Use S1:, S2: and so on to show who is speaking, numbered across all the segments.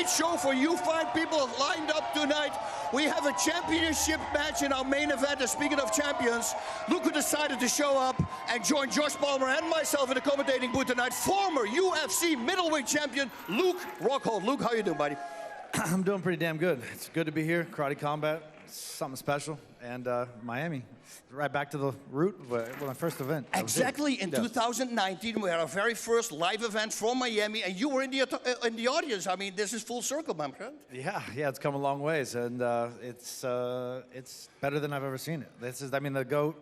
S1: great show for you fine people lined up tonight. We have a championship match in our main event. And speaking of champions, look who decided to show up and join Josh Palmer and myself in the commentating booth tonight. Former UFC middleweight champion, Luke Rockhold. Luke, how you doing, buddy?
S2: I'm doing pretty damn good. It's good to be here. Karate Combat, something special. And Miami, right back to the root of my first event.
S1: Exactly. In 2019, we had our very first live event from Miami, and you were in the audience. I mean, this is full circle, my friend.
S2: Yeah, it's come a long ways, and it's better than I've ever seen it. This is, I mean, the GOAT,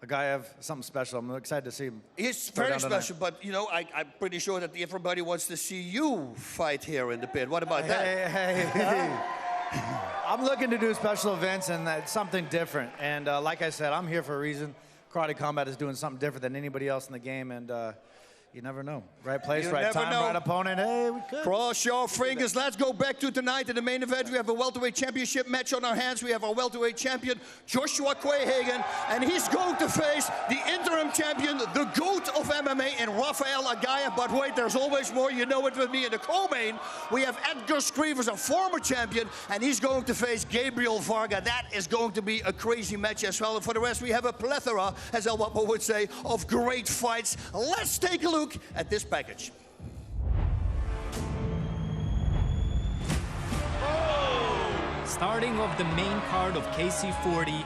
S2: Aghayev, something special. I'm excited to see him.
S1: It's very special, but you know, I'm pretty sure that everybody wants to see you fight here in the pit. What about that?
S2: Hey. I'm looking to do special events, and it's something different. And like I said, I'm here for a reason. Karate Combat is doing something different than anybody else in the game, and you never know. Right place, right time, right opponent. Hey, we could.
S1: Cross your fingers. Let's go back to tonight in the main event. We have a welterweight championship match on our hands. We have our welterweight champion, Joshua Quayhagen, and he's going to face the interim champion, the GOAT of MMA, in Rafael Aghayev. But wait, there's always more. You know it with me. In the co-main, we have Edgars, Skrivers, a former champion, and he's going to face Gabriel Varga. That is going to be a crazy match as well. And for the rest, we have a plethora, as El Wapo would say, of great fights. Let's take a look at this package.
S3: Starting off the main card of KC40,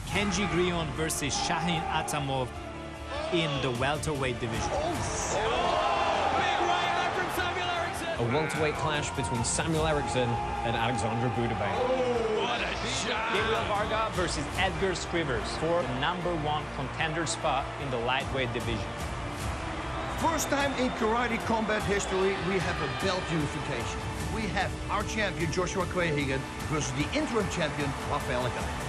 S3: Kenji Grillon versus Shahin Atamov in the welterweight division.
S4: A welterweight clash between Samuel Ericsson and Alexandre Bouderbane.
S3: What a shot! Gabriel Varga versus Edgars Skrivers for the #1 contender spot in the lightweight division.
S1: First time in Karate Combat history, we have a belt unification. We have our champion, Joshua Quayhagen, versus the interim champion, Rafael Aghayev.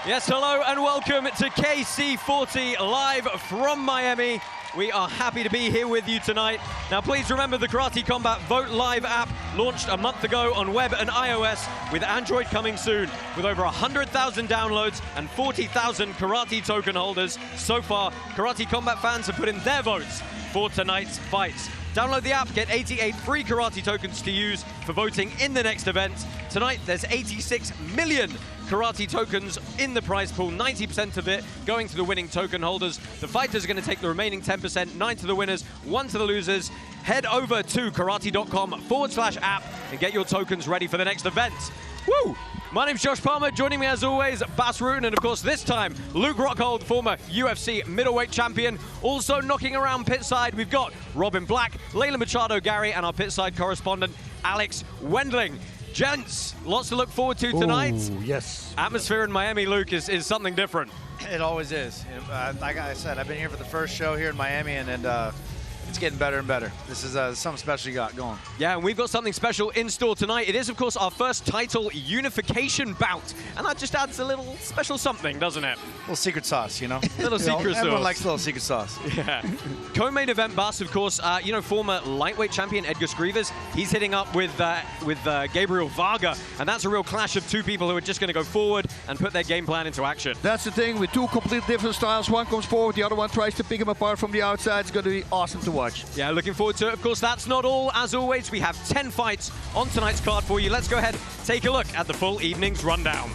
S4: Yes, hello and welcome to KC40 live from Miami. We are happy to be here with you tonight. Now please remember the Karate Combat Vote Live app launched a month ago on web and iOS, with Android coming soon. With over 100,000 downloads and 40,000 Karate token holders so far, Karate Combat fans have put in their votes for tonight's fights. Download the app, get 88 free Karate tokens to use for voting in the next event. Tonight there's 86 million Karate tokens in the prize pool, 90% of it going to the winning token holders. The fighters are going to take the remaining 10%, 9 to the winners, 1 to the losers. Head over to karate.com/app and get your tokens ready for the next event. Woo! My name's Josh Palmer, joining me as always, Bas Rutten, and of course this time, Luke Rockhold, former UFC middleweight champion. Also knocking around pitside, we've got Robin Black, Layla Machado Gary, and our pitside correspondent, Alex Wendling. Gents, lots to look forward to tonight.
S2: Ooh, yes.
S4: Atmosphere in Miami, Luke, is something different.
S2: It always is. Like I said, I've been here for the first show here in Miami, and it's getting better and better. This is something special you got going.
S4: Yeah, and we've got something special in store tonight. It is, of course, our first title unification bout. And that just adds a little special something, doesn't it?
S2: A little secret sauce, you know?
S4: Little secret sauce.
S2: Everyone likes a little secret sauce.
S4: Yeah. Co-main event, Bas, of course, you know, former lightweight champion Edgars Skrivers. He's hitting up with Gabriel Varga. And that's a real clash of two people who are just going to go forward and put their game plan into action.
S1: That's the thing, with two completely different styles. One comes forward, the other one tries to pick him apart from the outside. It's going to be awesome to watch.
S4: Yeah, looking forward to it. Of course, that's not all. As always, we have 10 fights on tonight's card for you. Let's go ahead, take a look at the full evening's rundown.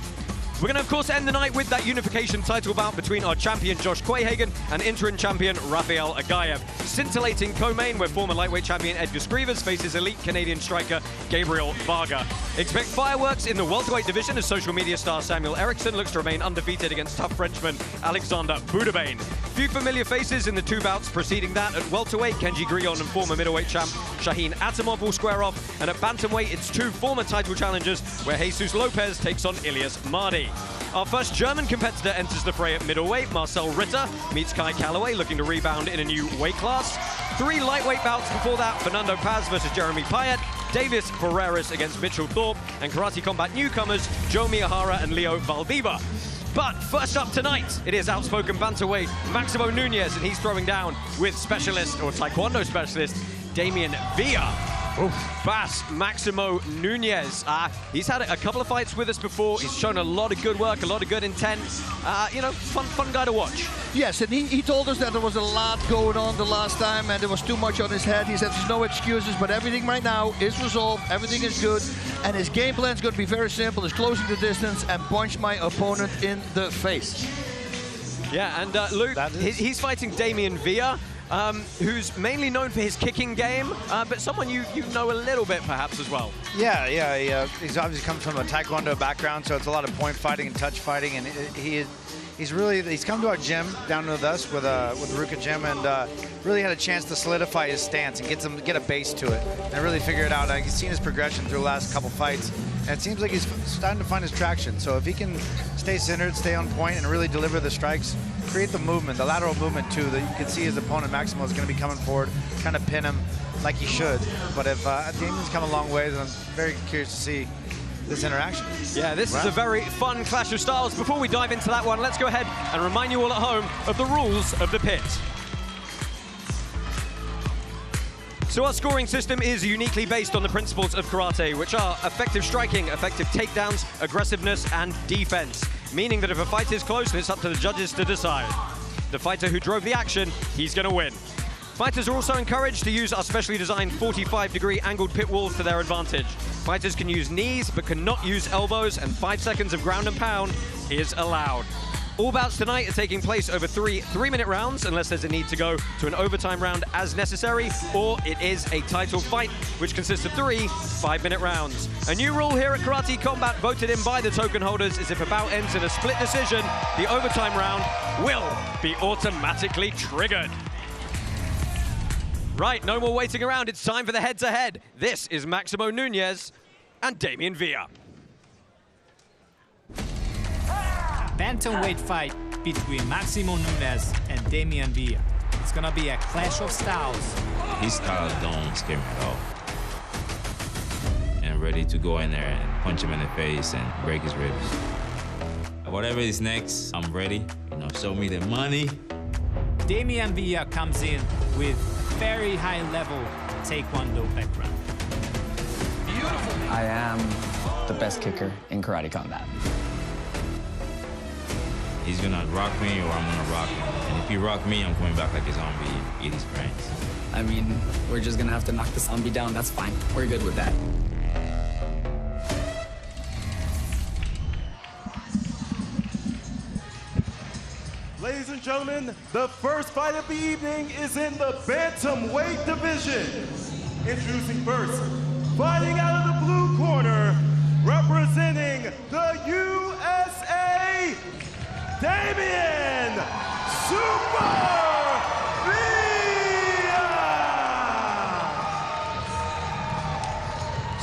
S4: We're going to, of course, end the night with that unification title bout between our champion, Josh Quayhagen, and interim champion, Rafael Aghayev. Scintillating co-main, where former lightweight champion Edgars Skrivers faces elite Canadian striker, Gabriel Varga. Expect fireworks in the welterweight division as social media star Samuel Ericsson looks to remain undefeated against tough Frenchman, Alexandre Bouderbane. Few familiar faces in the two bouts preceding that. At welterweight, Kenji Grillon and former middleweight champ, Shahin Atamov will square off. And at bantamweight, it's two former title challengers, where Jesus Lopez takes on Ilies Mardhi. Our first German competitor enters the fray at middleweight. Marcel Ritter meets Calaway, looking to rebound in a new weight class. 3 lightweight bouts before that: Fernando versus Jeremy Payet, Deivis Ferreras against Mitchell Thorpe, and Karate Combat newcomers Joe Miyahara and Leo Valdivia. But first up tonight, it is outspoken bantamweight Maximo Nunez, and he's throwing down with specialist, or taekwondo specialist, Damian Villa. Bas Maximo Nunez. He's had a couple of fights with us before. He's shown a lot of good work, a lot of good intent. You know, fun guy to watch.
S1: Yes, and he told us that there was a lot going on the last time and there was too much on his head. He said there's no excuses, but everything right now is resolved, everything is good, and his game plan is going to be very simple. It's closing the distance and punch my opponent in the face.
S4: Yeah, and Luke, he's fighting Damian Villa, who's mainly known for his kicking game, but someone you know a little bit perhaps as well.
S2: Yeah, he's obviously comes from a Taekwondo background, so it's a lot of point fighting and touch fighting, and he's come to our gym down with us with the Ruka gym, and really had a chance to solidify his stance and get a base to it and really figure it out. He's seen his progression through the last couple fights, and it seems like he's starting to find his traction. So if he can stay centered, stay on point, and really deliver the strikes, create the movement, the lateral movement too, that you can see his opponent Maximo is going to be coming forward, kind of pin him like he should. But if Damian's come a long way, then I'm very curious to see this interaction.
S4: Yeah, this is a very fun clash of styles. Before we dive into that one, let's go ahead and remind you all at home of the rules of the pit. So our scoring system is uniquely based on the principles of karate, which are effective striking, effective takedowns, aggressiveness, and defense. Meaning that if a fight is close, it's up to the judges to decide. The fighter who drove the action, he's going to win. Fighters are also encouraged to use our specially designed 45-degree angled pit walls to their advantage. Fighters can use knees, but cannot use elbows, and 5 seconds of ground and pound is allowed. All bouts tonight are taking place over three-minute rounds, unless there's a need to go to an overtime round as necessary, or it is a title fight, which consists of 3 5-minute rounds. A new rule here at Karate Combat, voted in by the token holders, is if a bout ends in a split decision, the overtime round will be automatically triggered. Right, no more waiting around. It's time for the head-to-head. This is Maximo Nunez and Damian Villa.
S3: Bantamweight fight between Maximo Nunez and Damian Villa. It's gonna be a clash of styles.
S5: His styles don't scare me at all. And ready to go in there and punch him in the face and break his ribs. Whatever is next, I'm ready. You know, show me the money.
S3: Damian Villa comes in with very high-level Taekwondo background.
S6: Beautiful. I am the best kicker in Karate Combat.
S5: He's gonna rock me or I'm gonna rock him. And if he rock me, I'm coming back like a zombie and eat his brains.
S6: I mean, we're just gonna have to knock the zombie down. That's fine. We're good with that.
S7: Ladies and gentlemen, the first fight of the evening is in the bantamweight division. Introducing first, fighting out of the blue corner, representing the USA, Damian Super Villa!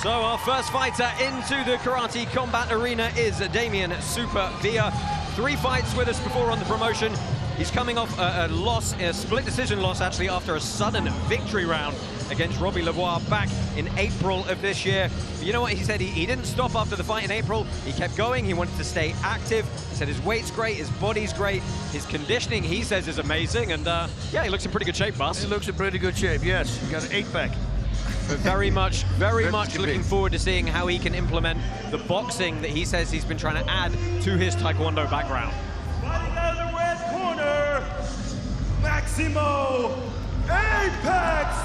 S4: So our first fighter into the Karate Combat arena is Damian Super Villa. 3 fights with us before on the promotion. He's coming off a loss, a split decision loss actually, after a sudden victory round against Robbie Lavoie back in April of this year. But you know what, he said he didn't stop after the fight in April. He kept going, he wanted to stay active. He said his weight's great, his body's great, his conditioning, he says, is amazing. And yeah, he looks in pretty good shape, Bas.
S1: He looks in pretty good shape, yes. He got an 8-pack.
S4: But very much looking forward to seeing how he can implement the boxing that he says he's been trying to add to his Taekwondo background.
S7: Fighting out of the red corner, Maximo Apex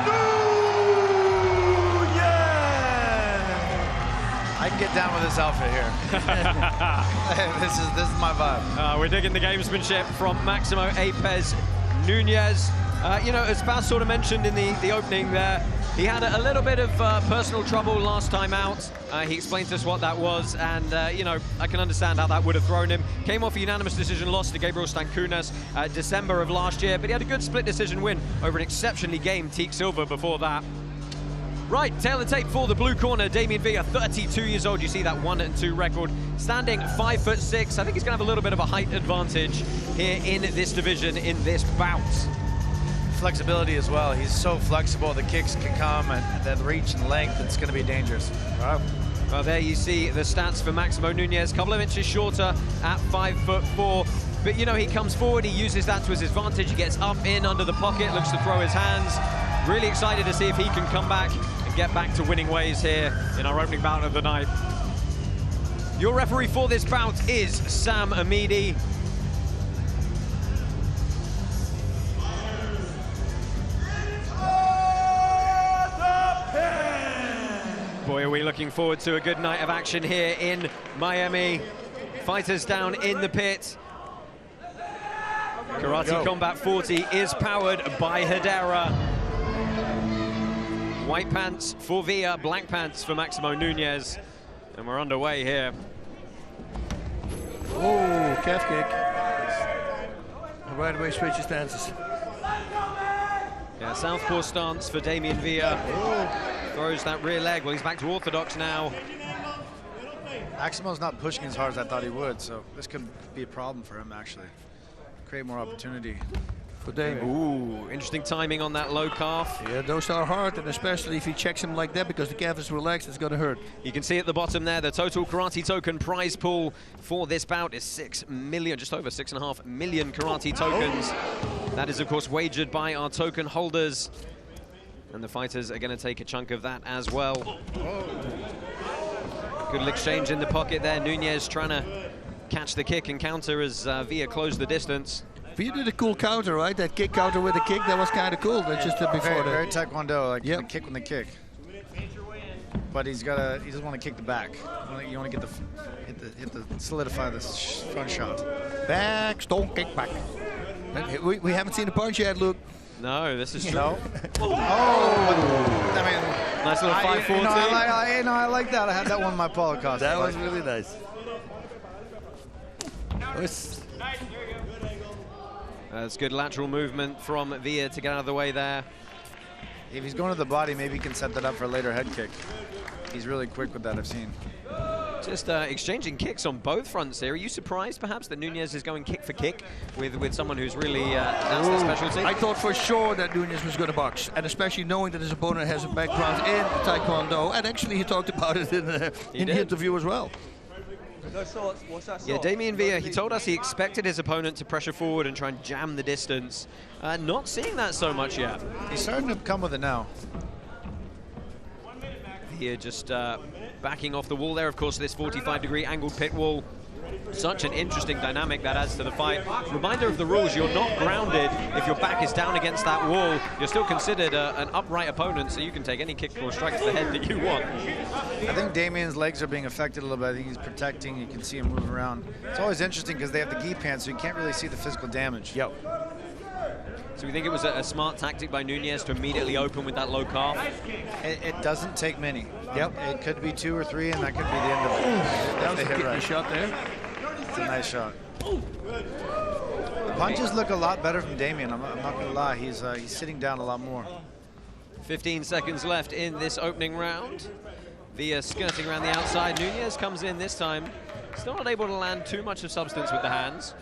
S7: Nunez!
S2: I can get down with this outfit here. This is my vibe.
S4: We're digging the gamesmanship from Maximo Apex Nunez. You know, as Bas sort of mentioned in the opening there, he had a little bit of personal trouble last time out. He explained to us what that was, and you know, I can understand how that would have thrown him. Came off a unanimous decision loss to Gabriel Stankunas December of last year, but he had a good split decision win over an exceptionally game Teak Silva before that. Right, tail of the tape for the blue corner, Damian Villa, 32 years old. You see that 1-2 record, standing 5'6". I think he's gonna have a little bit of a height advantage here in this division, in this bout.
S2: Flexibility as well. He's so flexible. The kicks can come and the reach and length. It's going to be dangerous. Wow.
S4: Well, there you see the stats for Maximo Nunez. A couple of inches shorter at 5'4". But, you know, he comes forward. He uses that to his advantage. He gets up in under the pocket, looks to throw his hands. Really excited to see if he can come back and get back to winning ways here in our opening bout of the night. Your referee for this bout is Sam Amidi. Boy, are we looking forward to a good night of action here in Miami. Fighters down in the pit. Karate Combat 40 is powered by Hedera. White pants for Villa, black pants for Maximo Nunez. And we're underway here.
S1: Oh, calf kick. And right away switches stances.
S4: Yeah, southpaw stance for Damian Villa. Throws that rear leg. Well, he's back to orthodox now.
S2: Maximo's not pushing as hard as I thought he would, so this could be a problem for him, actually. Create more opportunity.
S1: For Damian.
S4: Ooh, interesting timing on that low calf.
S1: Yeah, those are hard, and especially if he checks him like that because the calf is relaxed, it's going to hurt.
S4: You can see at the bottom there, the total karate token prize pool for this bout is 6 million, just over 6.5 million karate tokens. That is, of course, wagered by our token holders. And the fighters are going to take a chunk of that as well. Good exchange in the pocket there. Nunez trying to catch the kick and counter as Villa closed the distance.
S1: Villa did a cool counter, right? That kick counter with a kick, that was kind of cool. That just before
S2: very,
S1: that.
S2: very taekwondo, like the kick when they kick. But he doesn't want to kick the back. You want to get solidify this front shot.
S1: Back, stone kick back. We haven't seen the punch yet, Luke.
S4: No, this is true.
S2: No. Oh, I mean,
S4: nice little 540.
S2: I like that. I had that one in my podcast.
S1: That was really nice.
S4: That's good lateral movement from Villa to get out of the way there.
S2: If he's going to the body, maybe he can set that up for a later head kick. He's really quick with that, I've seen.
S4: Just exchanging kicks on both fronts here. Are you surprised, perhaps, that Nunez is going kick for kick with someone who's really, that's their specialty?
S1: I thought for sure that Nunez was going to box, and especially knowing that his opponent has a background in Taekwondo, and actually he talked about it in the interview as well.
S4: Yeah, Damian Villa, he told us he expected his opponent to pressure forward and try and jam the distance. Not seeing that so much yet.
S2: He's starting to come with it now.
S4: Villa just backing off the wall there. Of course, this 45-degree angled pit wall. Such an interesting dynamic that adds to the fight. Reminder of the rules, you're not grounded if your back is down against that wall. You're still considered an upright opponent, so you can take any kick or strike to the head that you want.
S2: I think Damian's legs are being affected a little bit. I think he's protecting. You can see him move around. It's always interesting because they have the gi pants, so you can't really see the physical damage.
S1: Yep.
S4: So we think it was a smart tactic by Nunez to immediately open with that low calf?
S2: It doesn't take many. Yep. It could be 2 or 3, and that could be the end of it.
S1: That was a kidney shot there.
S2: It's a nice shot. The punches look a lot better from Damian. I'm not going to lie. He's sitting down a lot more.
S4: 15 seconds left in this opening round. Villa skirting around the outside. Nunez comes in this time. Still not able to land too much of substance with the hands.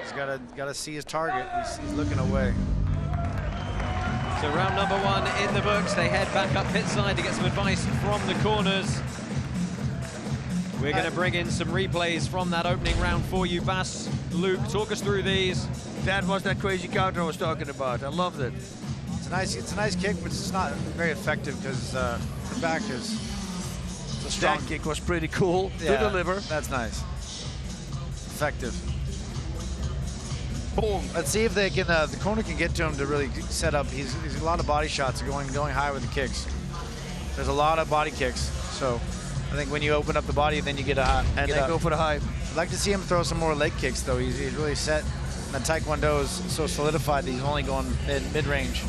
S2: He's got to see his target. He's looking away.
S4: So round number 1 in the books. They head back up pit side to get some advice from the corners. We're going to bring in some replays from that opening round for you. Bas, Luke, talk us through these.
S1: That was that crazy counter I was talking about. I loved it.
S2: It's a nice kick, but it's not very effective because the back is a strong.
S1: That kick was pretty cool to deliver.
S2: That's nice. Effective. Boom. Let's see if they can. The corner can get to him to really set up. He's a lot of body shots going high with the kicks. There's a lot of body kicks, so. I think when you open up the body, then you get a high.
S1: And then go for the high.
S2: I'd like to see him throw some more leg kicks, though. He's really set. And the Taekwondo is so solidified that he's only going mid-range.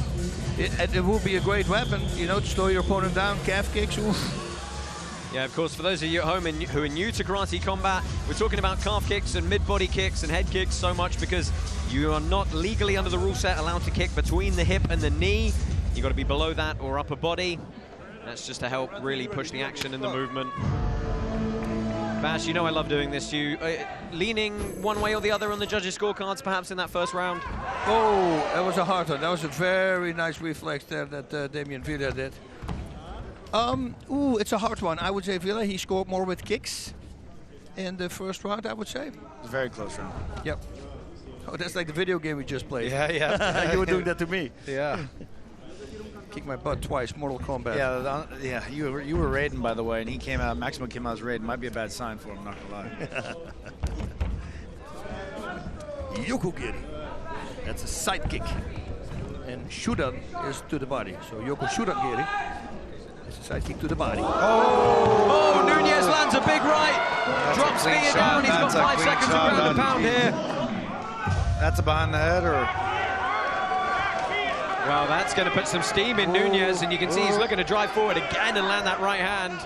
S1: It will be a great weapon, you know, to slow your opponent down. Calf kicks, oof.
S4: Yeah, of course, for those of you at home who are new to karate combat, we're talking about calf kicks and mid-body kicks and head kicks so much because you are not legally under the rule set allowed to kick between the hip and the knee. You've got to be below that or upper body. That's just to help really push the action and the movement. Bas, you know I love doing this to you. Leaning one way or the other on the judges' scorecards, perhaps in that first round?
S1: Oh, that was a hard one. That was a very nice reflex there that Damian Villa did. Ooh, it's a hard one. I would say Villa, he scored more with kicks in the first round, I would say.
S2: It was a very close round.
S1: Yep. Oh, that's like the video game we just played.
S2: Yeah, yeah.
S1: You were doing that to me.
S2: Yeah.
S1: Kicked my butt twice, Mortal Kombat.
S2: Yeah, yeah. You were raiding, by the way, and he came out. Maximo came out as raiding. Might be a bad sign for him. Not gonna lie.
S1: Yokogiri. That's a side kick. And Shudan is to the body. So Yoko Shudangiri is a side kick to the body.
S4: Oh, Nunez lands a big right. Drops Villa down. He's got 5 seconds to ground and pound here.
S2: That's a behind the head, or?
S4: Well, that's going to put some steam in Nunez, and you can see he's looking to drive forward again and land that right hand.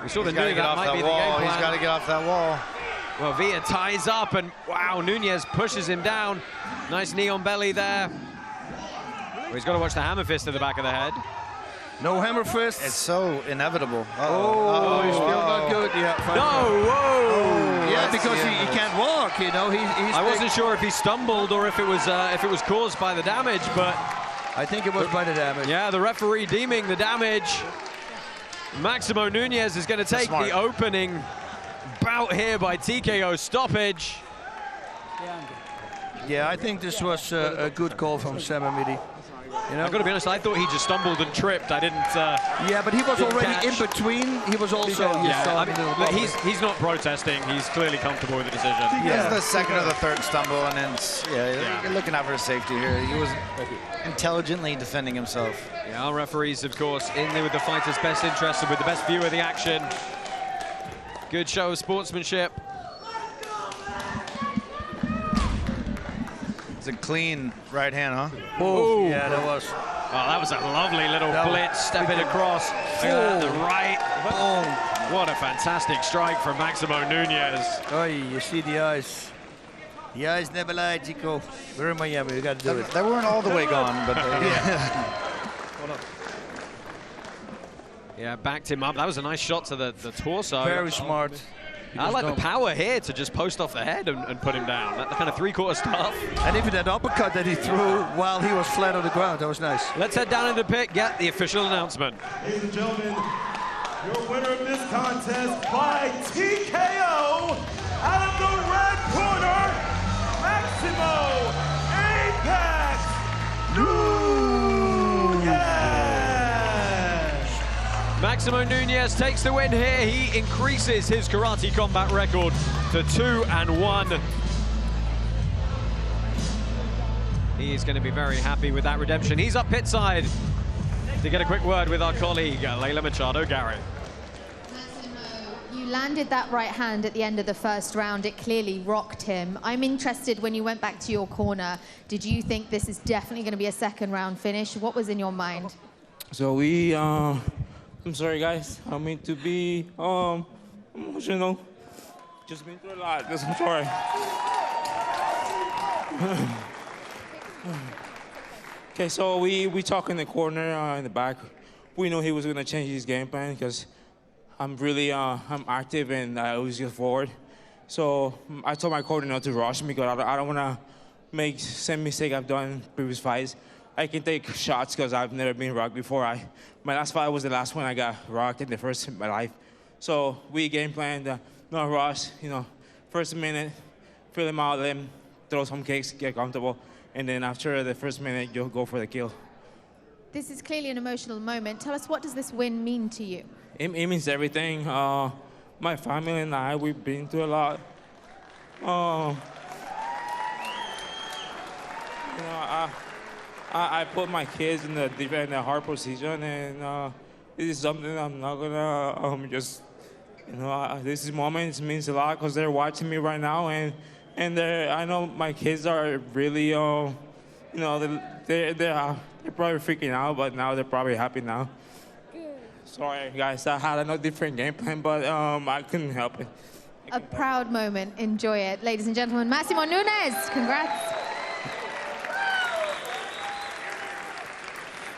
S4: We sort of knew that might be the game plan.
S2: He's got to get off that wall.
S4: Well, Villa ties up, and wow, Nunez pushes him down. Nice knee on belly there. Well, he's got to watch the hammer fist to the back of the head.
S1: No hammer fist.
S2: It's so inevitable.
S1: He's still not good. Yeah.
S4: No, whoa.
S1: Yeah, because he can't walk. You know,
S4: I wasn't sure if he stumbled or if it was caused by the damage, but
S1: I think it was by the damage.
S4: Yeah, the referee deeming the damage. Maximo Nunez is going to take the opening bout here by TKO stoppage.
S1: Yeah, I think this was a good call from Sam Amidi. You know?
S4: I've got to be honest, I thought he just stumbled and tripped. I didn't.
S1: Yeah, but he was already in between. He was also.
S4: He's not protesting. He's clearly comfortable with the decision.
S2: Yeah, the second or the third stumble, and then you're looking out for his safety here. He was intelligently defending himself.
S4: Yeah, our referees, of course, in there with the fighter's best interest and with the best view of the action. Good show of sportsmanship.
S2: It's a clean right hand, huh?
S1: Oh, yeah, that was.
S4: Oh, that was a lovely little blitz, stepping across. Look at that, the right. Boom. What a fantastic strike from Maximo Nunez.
S1: Oh, you see the eyes. The eyes never lie, Chico. We're in Miami, we got to do it.
S2: They weren't all the way gone, but
S4: yeah, backed him up. That was a nice shot to the torso.
S1: Very smart.
S4: I like the power here to just post off the head and put him down. That kind of three-quarter stuff.
S1: And even that uppercut that he threw while he was flat on the ground, that was nice.
S4: Let's head down in the pit, get the official announcement.
S7: Ladies and gentlemen, your winner of this contest by TKO out of the red corner, Maximo Apex Nunez.
S4: Maximo Nunez takes the win here. He increases his karate combat record to 2-1. He is going to be very happy with that redemption. He's up pit side to get a quick word with our colleague, Leila Machado-Garrett.
S8: Maximo, you landed that right hand at the end of the first round. It clearly rocked him. I'm interested, when you went back to your corner, did you think this is definitely going to be a second round finish? What was in your mind?
S9: So I'm sorry, guys. I mean to be emotional. Just been through a lot. I'm sorry. Okay, so we talk in the corner in the back. We knew he was gonna change his game plan because I'm really I'm active and I always get forward. So I told my corner not to rush me because I don't wanna make same mistake I've done in previous fights. I can take shots because I've never been rocked before. My last fight was the last one I got rocked in the first in my life. So we game planned, no rush, you know, first minute, fill him out, let him throw some kicks, get comfortable, and then after the first minute, you'll go for the kill.
S8: This is clearly an emotional moment. Tell us, what does this win mean to you?
S9: It means everything. My family and I, we've been through a lot. You know, I put my kids in a hard position, and this is something I'm not gonna just, you know, this moment means a lot because they're watching me right now, and I know my kids are really, you know, they're probably freaking out, but now they're probably happy now. Sorry, guys, I had a different game plan, but I couldn't help it.
S8: A proud moment. Enjoy it. Ladies and gentlemen, Maximo Nunez. Congrats.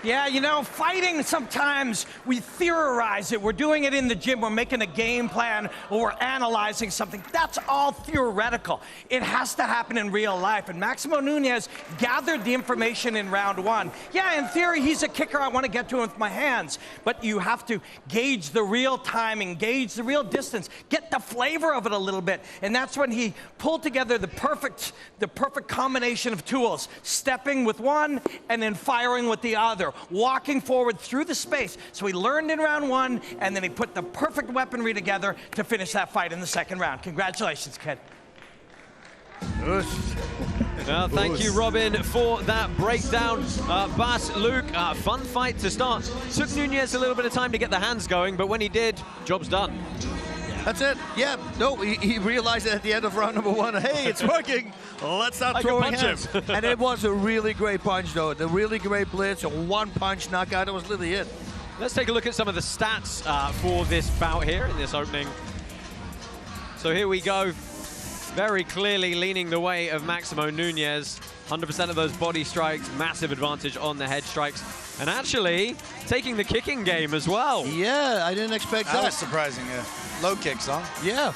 S10: Yeah, you know, fighting, sometimes we theorize it. We're doing it in the gym. We're making a game plan or we're analyzing something. That's all theoretical. It has to happen in real life. And Maximo Nunez gathered the information in round one. Yeah, in theory, he's a kicker. I want to get to him with my hands. But you have to gauge the real timing, gauge the real distance, get the flavor of it a little bit. And that's when he pulled together the perfect combination of tools, stepping with one and then firing with the other, walking forward through the space. So he learned in round one, and then he put the perfect weaponry together to finish that fight in the second round. Congratulations, kid.
S4: Well, thank you, Robin, for that breakdown. Bas, Luke, fun fight to start. Took Nunez a little bit of time to get the hands going, but when he did, job's done.
S1: That's it. Yeah. No, he realized it at the end of round number one. Hey, it's working. Let's start throwing hands. And it was a really great punch, though. The really great blitz, a one-punch knockout. That was literally it.
S4: Let's take a look at some of the stats for this bout here in this opening. So here we go. Very clearly leaning the way of Maximo Nunez. 100% of those body strikes, massive advantage on the head strikes. And actually, taking the kicking game as well.
S1: Yeah, I didn't expect that.
S2: That was surprising, yeah. Low kicks, huh?
S1: Yeah.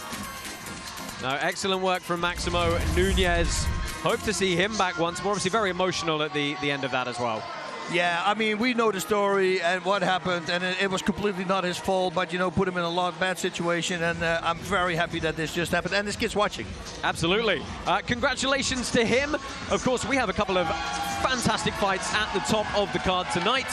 S4: No, excellent work from Maximo Nunez. Hope to see him back once more. Obviously very emotional at the end of that as well.
S1: Yeah, I mean, we know the story and what happened, and it was completely not his fault, but, you know, put him in a lot bad situation, and I'm very happy that this just happened, and this kid's watching.
S4: Absolutely. Congratulations to him. Of course, we have a couple of fantastic fights at the top of the card tonight.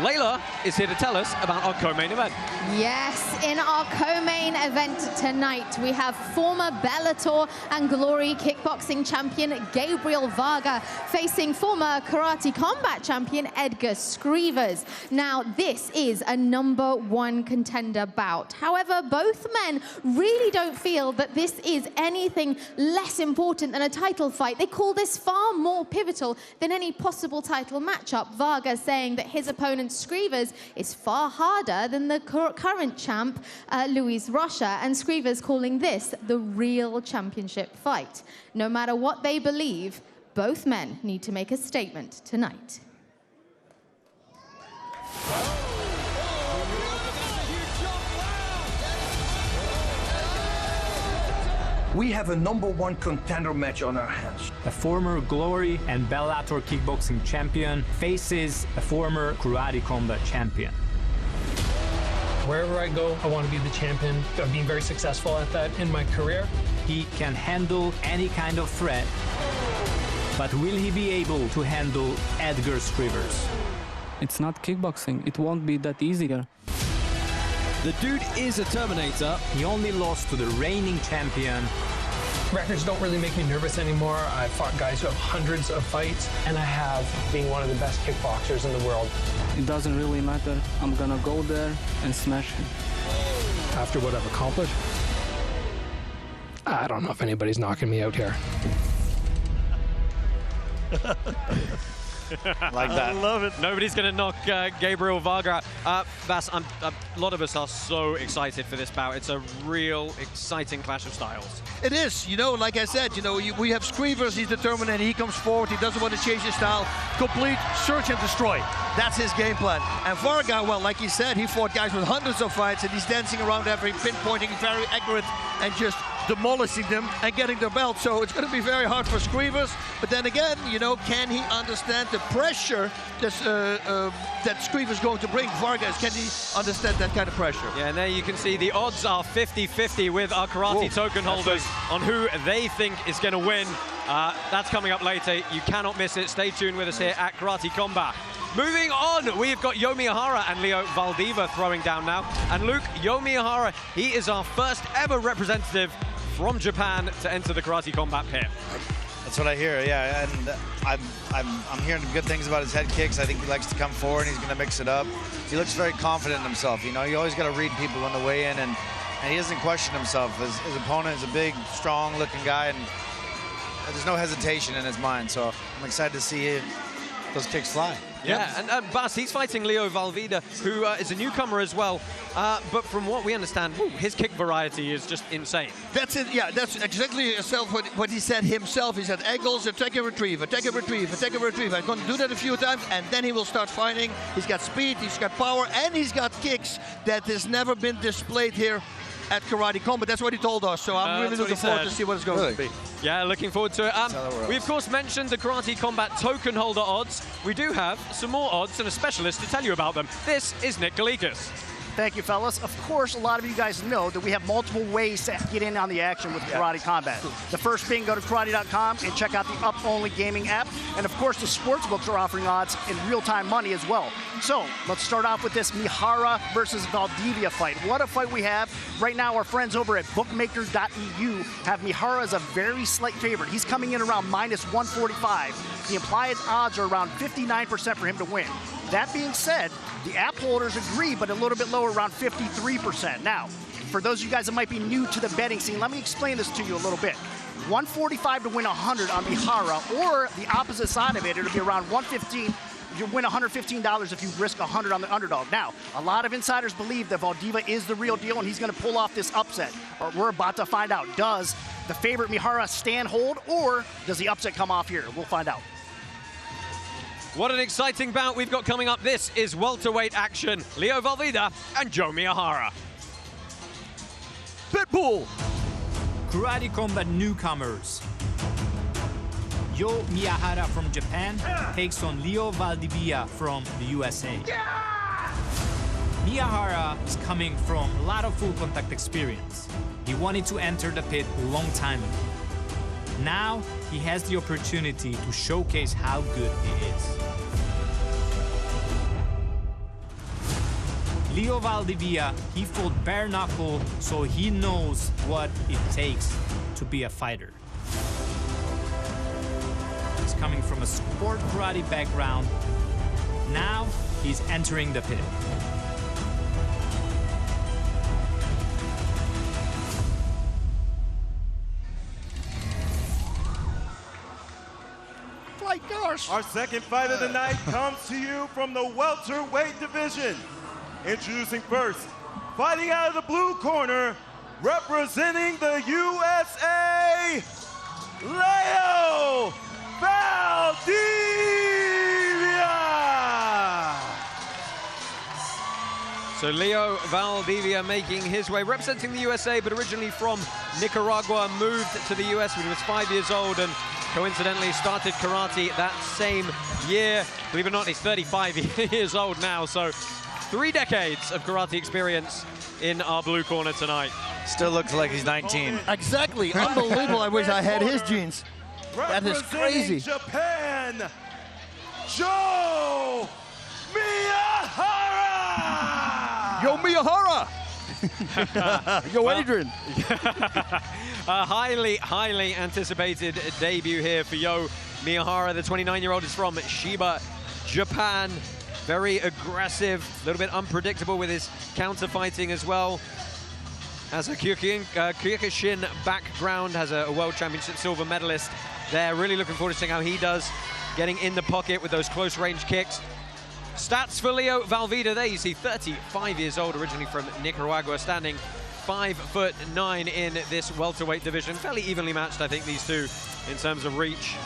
S4: Layla is here to tell us about our co-main event.
S8: Yes, in our co-main event tonight, we have former Bellator and Glory kickboxing champion Gabriel Varga facing former karate combat champion Edgars Skrivers. Now, this is a #1 contender bout. However, both men really don't feel that this is anything less important than a title fight. They call this far more pivotal than any possible title matchup. Varga saying that his opponent Skrivers is far harder than the current champ, Luis Rocha, and Skrivers calling this the real championship fight. No matter what they believe, both men need to make a statement tonight.
S1: We have a #1 contender match on our hands.
S11: A former Glory and Bellator kickboxing champion faces a former karate combat champion.
S12: Wherever I go, I want to be the champion. I've been very successful at that in my career.
S11: He can handle any kind of threat, but will he be able to handle Edgars Skrivers?
S13: It's not kickboxing. It won't be that easier.
S11: The dude is a Terminator. He only lost to the reigning champion.
S12: Records don't really make me nervous anymore. I've fought guys who have hundreds of fights, and I have being one of the best kickboxers in the world.
S13: It doesn't really matter. I'm gonna go there and smash him.
S12: After what I've accomplished, I don't know if anybody's knocking me out here.
S4: Like that. I love it. Nobody's going to knock Gabriel Varga out. Bas, a lot of us are so excited for this bout. It's a real exciting clash of styles.
S1: It is. You know, like I said, you know, we have Skrivers. He's determined and he comes forward. He doesn't want to change his style. Complete search and destroy. That's his game plan. And Varga, well, like he said, he fought guys with hundreds of fights, and he's dancing around every pinpointing, very accurate, and just demolishing them and getting their belt. So it's going to be very hard for Skrivers. But then again, you know, can he understand the pressure that Skrivers is going to bring Vargas? Can he understand that kind of pressure?
S4: Yeah, and there you can see the odds are 50-50 with our karate token holders on who they think is going to win. That's coming up later. You cannot miss it. Stay tuned with us here at Karate Combat. Moving on, we've got Yo Miyahara and Leo Valdivia throwing down now. And Luke, Yo Miyahara, he is our first ever representative from Japan to enter the Karate Combat pit.
S2: That's what I hear, yeah. And I'm hearing good things about his head kicks. I think he likes to come forward and he's going to mix it up. He looks very confident in himself. You know, you always got to read people on the way in, and he doesn't question himself. His opponent is a big, strong-looking guy, and there's no hesitation in his mind. So I'm excited to see those kicks fly.
S4: Yeah, and Bas, he's fighting Leo Valdivia, who is a newcomer as well. But from what we understand, his kick variety is just insane.
S1: That's it, yeah, that's exactly what he said himself. He said, Edgars, attack and retrieve, attack and retrieve, attack and retrieve. I'm going to do that a few times, and then he will start fighting. He's got speed, he's got power, and he's got kicks that has never been displayed here at Karate Combat. That's what he told us, so I'm really looking forward to see what it's going to be.
S4: Yeah, looking forward to it. We, of course, mentioned the Karate Combat token holder odds. We do have some more odds and a specialist to tell you about them. This is Nick Galikas.
S14: Thank you, fellas. Of course, a lot of you guys know that we have multiple ways to get in on the action with Karate Combat. The first being go to karate.com and check out the up-only gaming app. And of course, the sports books are offering odds in real-time money as well. So let's start off with this Miyahara versus Valdivia fight. What a fight we have. Right now, our friends over at bookmaker.eu have Miyahara as a very slight favorite. He's coming in around -145. The implied odds are around 59% for him to win. That being said, the app holders agree, but a little bit lower, around 53%. Now, for those of you guys that might be new to the betting scene, let me explain this to you a little bit. 145 to win 100 on Miyahara, or the opposite side of it, it'll be around 115. You win $115 if you risk 100 on the underdog. Now, a lot of insiders believe that Valdivia is the real deal and he's going to pull off this upset. Or we're about to find out. Does the favorite Miyahara stand hold, or does the upset come off here? We'll find out.
S4: What an exciting bout we've got coming up. This is welterweight action. Leo Valdivia and Joe Miyahara.
S1: Pitbull.
S11: Karate Combat newcomers. Joe Miyahara from Japan takes on Leo Valdivia from the USA. Miyahara is coming from a lot of full contact experience. He wanted to enter the pit a long time ago. Now he has the opportunity to showcase how good he is. Leo Valdivia, he fought bare knuckle, so he knows what it takes to be a fighter. He's coming from a sport karate background. Now he's entering the pit.
S7: Our second fight of the night comes to you from the welterweight division. Introducing first, fighting out of the blue corner, representing the USA, Leo Valdivia!
S4: So Leo Valdivia making his way, representing the USA, but originally from Nicaragua, moved to the US when he was 5 years old and coincidentally started karate that same year. Believe it or not, he's 35 years old now, so 3 decades of karate experience in our blue corner tonight.
S2: Still looks like he's 19.
S1: Exactly, unbelievable. I wish I had his genes. That is crazy.
S7: Japan, Joe Miyahara!
S1: Yo, Miyahara! Yo, Adrian.
S4: A highly anticipated debut here for Yo Miyahara. The 29-year-old is from Shiba, Japan. Very aggressive, a little bit unpredictable with his counter-fighting as well. Has a Kyokushin background, has a World Championship silver medalist there. Really looking forward to seeing how he does, getting in the pocket with those close-range kicks. Stats for Leo Valdivia there, you see 35 years old, originally from Nicaragua, standing 5'9" in this welterweight division. Fairly evenly matched, I think, these two in terms of reach.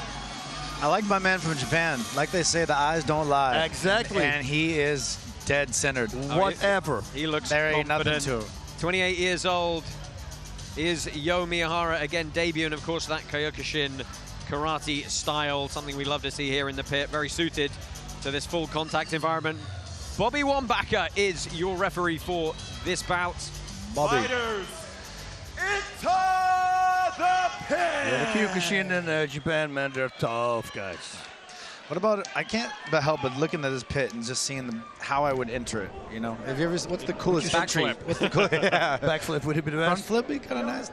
S2: I like my man from Japan. Like they say, the eyes don't lie.
S1: Exactly.
S2: And he is dead centered.
S1: Whatever.
S4: He looks
S2: there ain't nothing
S4: confident.
S2: to it.
S4: 28 years old is Yo Miyahara, again debuting, of course, that Kyokushin karate style, something we love to see here in the pit, very suited to this full contact environment. Bobby Wambaka is your referee for this bout.
S1: Bobby.
S7: Fighters into the pit!
S1: Yeah, the Kyokushin in Japan, man, they're tough guys.
S2: What about, I can't but help but looking at this pit and just seeing how I would enter it, you know? Have you ever, what's the coolest entry?
S1: Backflip. Yeah. Backflip would be the best.
S2: Front flip be kind of nice.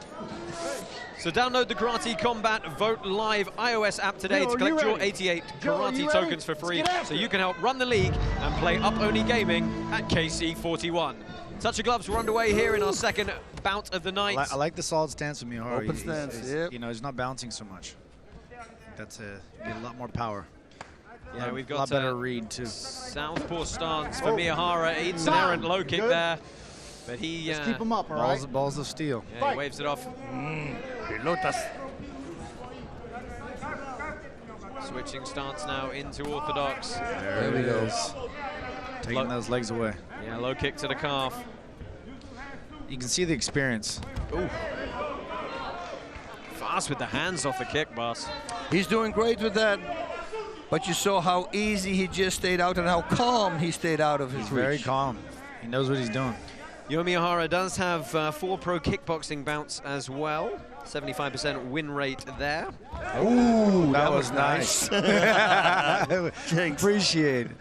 S4: So download the Karate Combat Vote Live iOS app today to collect your 88 karate tokens for free, so you can help run the league and play up-only gaming at KC41. Touch of Gloves, we're underway here in our second bout of the night.
S2: I like the solid stance with Miyahara.
S1: Open stance,
S2: You know, he's not bouncing so much. That's you get a lot more power.
S4: Yeah, we've got
S2: a lot better read too.
S4: Southpaw stance for Miyahara. Eats an errant low kick there, but he
S2: just keep him up, all right? Balls of steel.
S4: Yeah, he waves it off. Switching stance now into orthodox.
S2: There he goes. Taking those legs away.
S4: Yeah, low kick to the calf.
S2: You can see the experience.
S4: Ooh. Fast with the hands off the kick, Bas.
S1: He's doing great with that. But you saw how easy he just stayed out and how calm he stayed out of his reach.
S2: Very calm. He knows what he's doing.
S4: Yo Miyahara does have 4 pro kickboxing bouts as well. 75% win rate there.
S2: Ooh, that was nice. Appreciate it.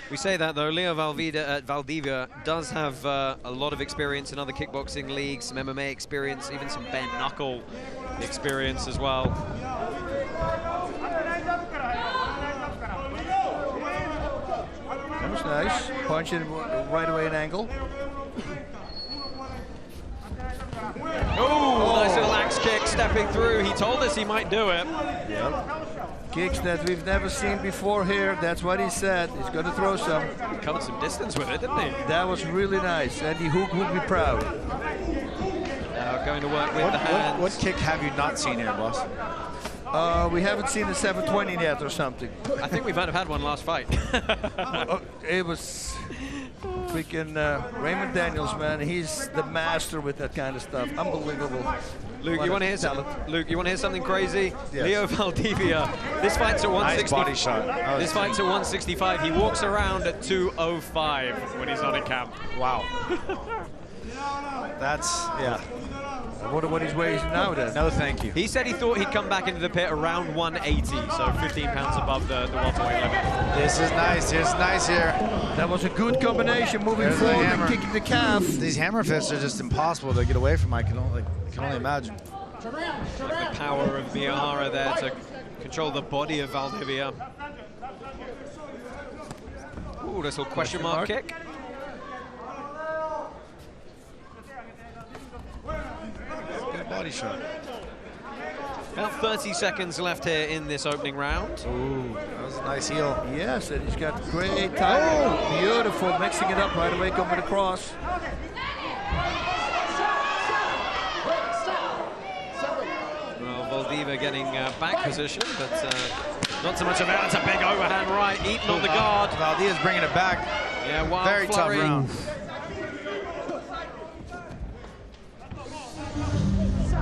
S4: We say that though, Leo Valdivia does have a lot of experience in other kickboxing leagues, some MMA experience, even some bare knuckle experience as well.
S1: That was nice. Punch it right away at angle.
S4: Oh, nice little axe kick stepping through. He told us he might do it.
S1: Yep. Kicks that we've never seen before here. That's what he said. He's going to throw some.
S4: He covered some distance with it, didn't he?
S1: That was really nice. Andy Hook would be proud.
S4: Now going to work with the hands.
S2: What kick have you not seen here, boss?
S1: We haven't seen the 720 yet or something.
S4: I think we might have had one last fight.
S1: It was freaking Raymond Daniels, man. He's the master with that kind of stuff. Unbelievable.
S4: Luke, you want to hear something? Luke, you want to hear something crazy?
S2: Yes.
S4: Leo Valdivia. This fight's at 160.
S2: Nice body shot.
S4: This fight's at 165. He walks around at 205 when he's not in camp.
S2: Wow. That's, yeah.
S1: I wonder what he's weighing now then.
S2: No, thank you.
S4: He said he thought he'd come back into the pit around 180, so 15 pounds above the welterweight limit.
S2: This is nice. It's nice here.
S1: That was a good combination, moving forward and kicking the calf.
S2: These hammer fists are just impossible to get away from. I can only imagine.
S4: Like the power of Miyahara there to control the body of Valdivia. Ooh, this little question mark kick.
S2: Good body shot.
S4: About 30 seconds left here in this opening round.
S2: Ooh, that was a nice heel.
S1: Yes, and he's got great timing. Oh, beautiful, mixing it up right away, coming across.
S4: Well, Valdivia getting back position, but not so much of it. It's a big overhand right, eaten on the guard.
S2: Valdivia's bringing it back.
S4: Yeah, wild
S2: Very
S4: flurry.
S2: tough round.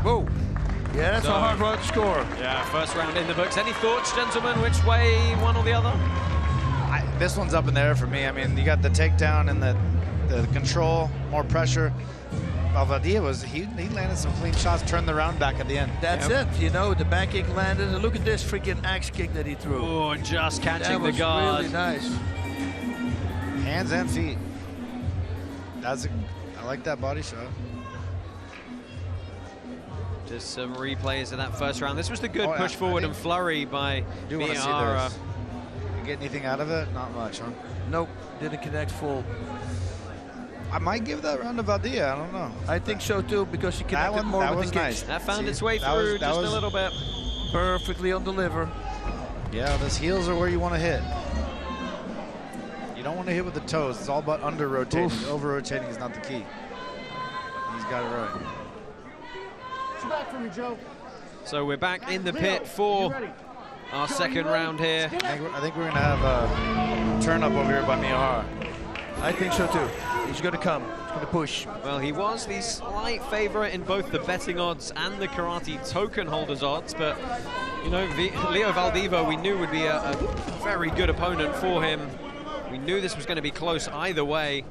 S1: Whoa. Yeah, that's a hard round to score.
S4: Yeah, first round in the books. Any thoughts, gentlemen, which way, one or the other?
S2: This one's up in the air for me. I mean, you got the takedown and the control, more pressure. Valdivia he landed some clean shots, turned the round back at the end.
S1: That's it. You know, the back kick landed, and look at this freaking axe kick that he threw.
S4: Oh, just catching the guard.
S1: Really nice.
S2: Hands and feet. I like that body shot.
S4: Just some replays of that first round. This was the good push forward and flurry by Miyahara.
S2: You get anything out of it? Not much, huh?
S1: Nope, didn't connect full.
S2: I might give that round to Valdivia. I don't know.
S1: I think so too, because she connected more with the kicks.
S4: That found its way through just a little bit.
S1: Perfectly on the liver.
S2: Yeah, those heels are where you want to hit. You don't want to hit with the toes. It's all about under rotating. Over rotating is not the key. He's got it right.
S15: Back from you, Joe.
S4: So we're back in the pit for our second round here.
S2: I think we're going to have a turn up over here by Miyahara.
S1: I think so too. He's going to come. He's going to push.
S4: Well, he was the slight favorite in both the betting odds and the karate token holders odds, but you know, Leo Valdivia we knew would be a very good opponent for him. We knew this was going to be close either way.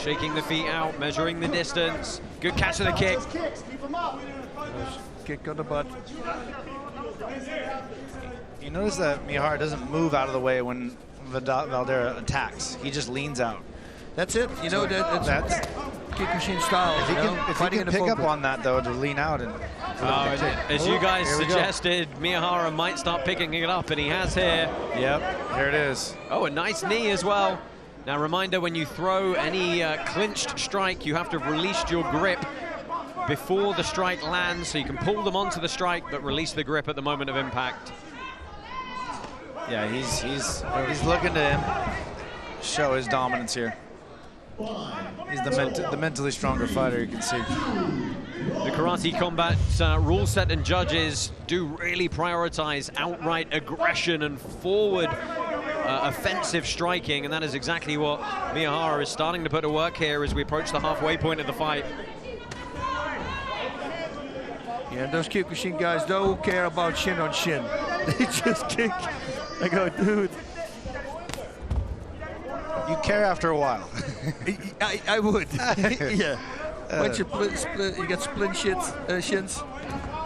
S4: Shaking the feet out, measuring the distance. Good catch of the kick.
S1: Kick on the butt.
S2: You notice that Miyahara doesn't move out of the way when Valdivia attacks. He just leans out.
S1: That's it. You know, that's kick machine style.
S2: If he can pick up on that, though, to lean out. And
S4: as you guys suggested, Miyahara might start picking it up, and he has here.
S2: Yep, here it is.
S4: Oh, a nice knee as well. Now, reminder, when you throw any clinched strike, you have to have released your grip before the strike lands, so you can pull them onto the strike, but release the grip at the moment of impact.
S2: Yeah, he's looking to show his dominance here. He's the mentally stronger fighter, you can see.
S4: The Karate Combat rule set and judges do really prioritize outright aggression and forward offensive striking, and that is exactly what Miyahara is starting to put to work here as we approach the halfway point of the fight.
S1: Yeah, those Kyokushin guys don't care about shin on shin. They just kick. I go, dude.
S2: You care after a while.
S1: I would. Yeah. Once you you get shins,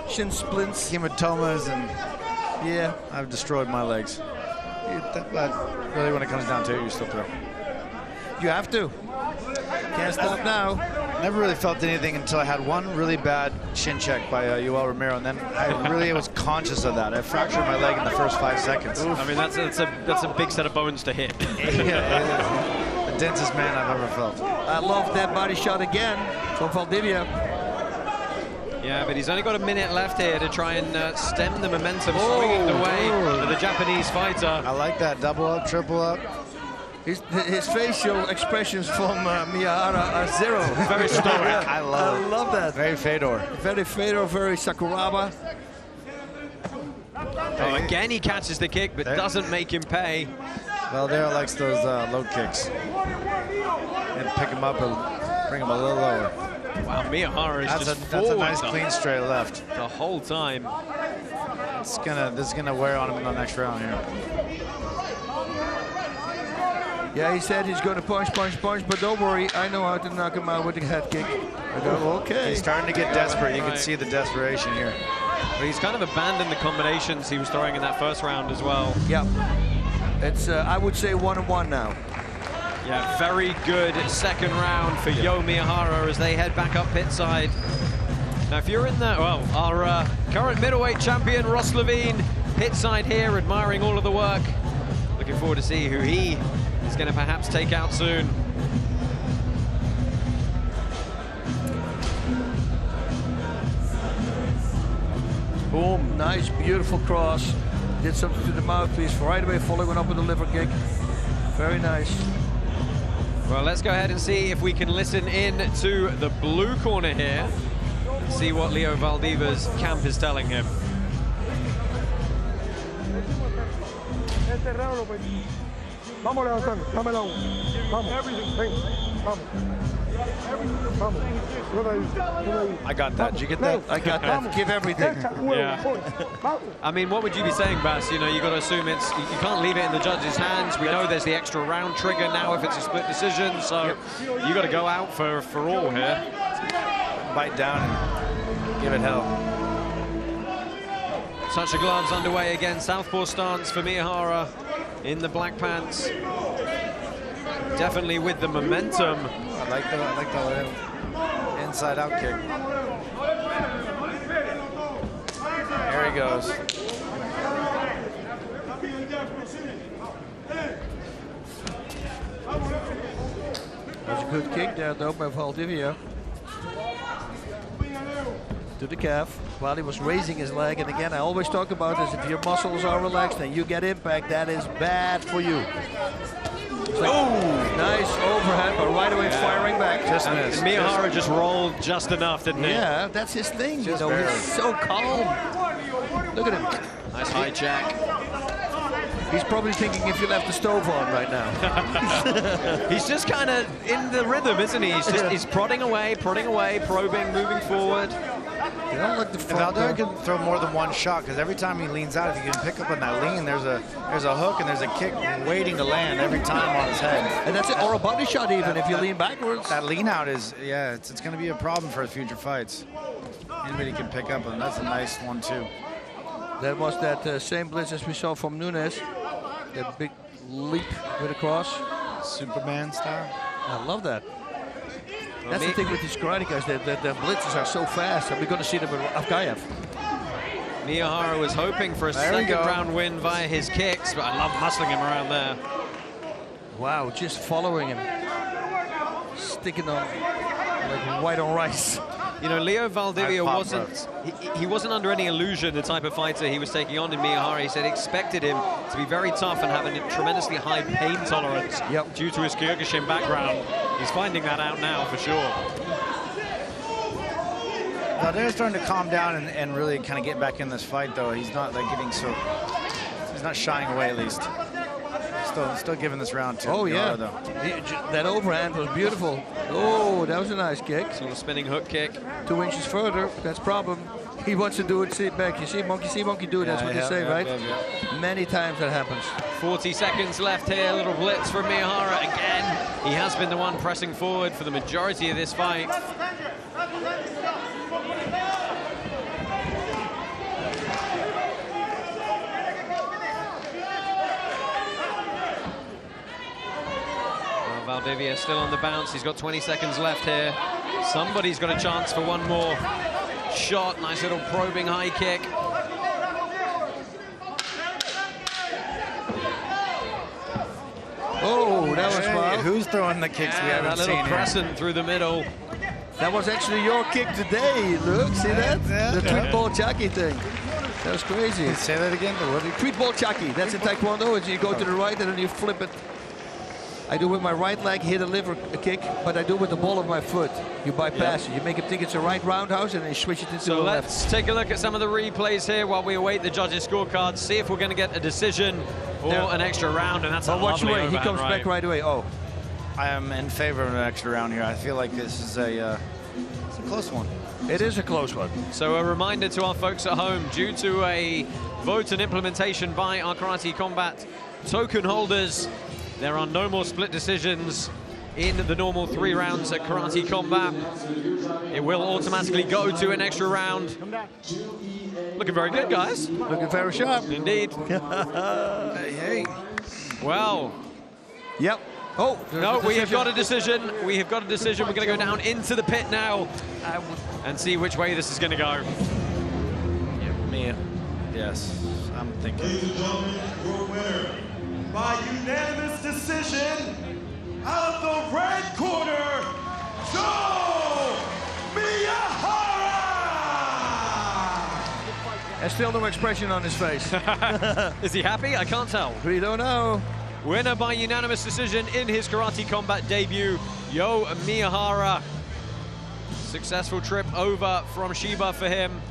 S1: shin splints,
S2: hematomas, and
S1: yeah,
S2: I've destroyed my legs. But really, when it comes down to it, you still throw.
S1: You have to. Can't stop now.
S2: Never really felt anything until I had one really bad shin check by Yoel Romero, and then I really was conscious of that. I fractured my leg in the first 5 seconds.
S4: I mean, that's a big set of bones to hit.
S2: Yeah, the densest man I've ever felt.
S1: I love that body shot again from Valdivia.
S4: Yeah, but he's only got a minute left here to try and stem the momentum swinging the way of the Japanese fighter.
S2: I like that double up, triple up.
S1: His facial expressions from Miyahara are zero.
S4: Very stoic.
S2: I love
S1: that.
S2: Very Fedor.
S1: Very Fedor, very Sakuraba.
S4: Oh, again he catches the kick, but doesn't make him pay.
S2: Valdivia likes those low kicks. And pick him up and bring him a little lower.
S4: Wow, Miyahara is just
S2: that's
S4: forward
S2: a nice clean straight left.
S4: The whole time.
S2: This is gonna wear on him in the next round here.
S1: Yeah, he said he's going to punch, but don't worry, I know how to knock him out with a head kick. I go, okay.
S2: He's starting to get desperate. You can see the desperation here.
S4: But he's kind of abandoned the combinations he was throwing in that first round as well.
S1: Yeah. It's, I would say, 1-1 now.
S4: Yeah, very good second round for Yo Miyahara as they head back up pit side. Now, if you're in the, well, our current middleweight champion, Ross Levine, pit side here, admiring all of the work. Looking forward to see who he is going to perhaps take out soon.
S1: Boom, nice, beautiful cross. Did something to the mouthpiece, right away following up with a liver kick. Very nice.
S4: Well, let's go ahead and see if we can listen in to the blue corner here. See what Leo Valdivia's camp is telling him.
S15: Vamos, Alexandre, dámela uno. Vamos. Vamos.
S2: I got that. Did you get that?
S1: I got that. Give everything.
S4: Yeah. I mean, what would you be saying, Bas? You know, you got to assume it's, you can't leave it in the judge's hands. We know there's the extra round trigger now if it's a split decision, so you got to go out for all here.
S2: Bite down and give it hell.
S4: Touch of gloves underway again. Southpaw stance for Miyahara in the black pants. Definitely with the momentum.
S2: I like the inside out kick. There he goes.
S1: That's a good kick there though by Valdivia. To the calf while he was raising his leg, and again I always talk about this, if your muscles are relaxed and you get impact, that is bad for you. Like, nice overhead, but right away firing back.
S2: Just missed.
S4: Miyahara just rolled just enough, didn't he?
S1: Yeah, that's his thing. You know, he's so calm. Look at him.
S4: Nice high jack.
S1: He's probably thinking if you left the stove on right now.
S4: He's just kind of in the rhythm, isn't he? He's prodding away, probing, moving forward.
S1: You don't look the front.
S2: Valdivia can throw more than one shot because every time he leans out, if you can pick up on that lean, there's a hook and there's a kick waiting to land every time on his head.
S1: And that's it, or a body shot even if you lean backwards.
S2: That lean out is, yeah, it's going to be a problem for his future fights. Anybody can pick up, and that's a nice one too.
S1: That was that same blitz as we saw from Nunez. That big leap with a cross.
S2: Superman style.
S1: I love that. That's the thing with these karate guys, the blitzes are so fast, and we're going to see them with Aghayev.
S4: Miyahara was hoping for a second round win via his kicks, but I love muscling him around there.
S1: Wow, just following him. Sticking on like white on rice.
S4: You know, Leo Valdivia he wasn't under any illusion the type of fighter he was taking on in Miyahara. He said he expected him to be very tough and have a tremendously high pain tolerance due to his Kyokushin background. He's finding that out now for sure.
S2: Valdivia's starting to calm down and really kind of get back in this fight, though. He's not like getting so, he's not shying away at least. Still giving this round to Miyahara, though.
S1: That overhand was beautiful. Oh, that was a nice kick.
S4: Sort of spinning hook kick.
S1: 2 inches further, that's problem. He wants to do it, sit back. You see monkey do it, that's what they say, right? Many times that happens.
S4: 40 seconds left here, a little blitz from Miyahara again. He has been the one pressing forward for the majority of this fight. Valdivia still on the bounce. He's got 20 seconds left here. Somebody's got a chance for one more shot. Nice little probing high kick.
S1: Oh, that was wild.
S2: Who's throwing the kicks we haven't
S4: that little
S2: seen
S4: crescent
S2: here?
S4: through the middle.
S1: That was actually your kick today, look. See that? The tweet ball chaki thing. That was crazy.
S2: Say that again?
S1: Tweet ball chaki. That's in Taekwondo. And you go to the right and then you flip it. I do with my right leg, hit a liver kick, but I do with the ball of my foot. You bypass it. You make him think it's a right roundhouse and then you switch it into the left.
S4: So let's take a look at some of the replays here while we await the judges' scorecards, see if we're going to get a decision or an extra round, and that's a
S1: watch
S4: lovely
S1: away. He
S4: overhand
S1: comes back right away. Oh.
S2: I am in favor of an extra round here. I feel like this is it's a close one.
S1: It is a close one.
S4: So a reminder to our folks at home, due to a vote and implementation by our Karate Combat token holders, there are no more split decisions in the normal 3 rounds at Karate Combat. It will automatically go to an extra round. Looking very good, guys.
S1: Looking very sharp.
S4: Indeed.
S2: Hey.
S4: Well.
S1: Yep. Oh,
S4: no, we have got a decision. We have got a decision. We're going to go down into the pit now and see which way this is going to go.
S2: Yes, I'm thinking.
S7: Ladies and gentlemen, your winner by unanimous decision, out of the red corner, Joe Miyahara!
S1: There's still no expression on his face.
S4: Is he happy? I can't tell.
S1: We don't know.
S4: Winner by unanimous decision in his Karate Combat debut, Yo Miyahara. Successful trip over from Shiba for him.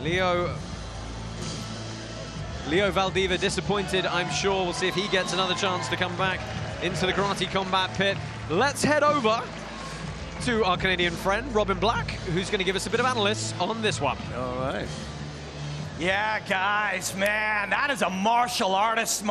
S4: Leo Valdivia disappointed, I'm sure. We'll see if he gets another chance to come back into the Karate Combat pit. Let's head over to our Canadian friend, Robin Black, who's going to give us a bit of analysis on this one.
S1: All right.
S10: Yeah, guys, man, that is a martial artist.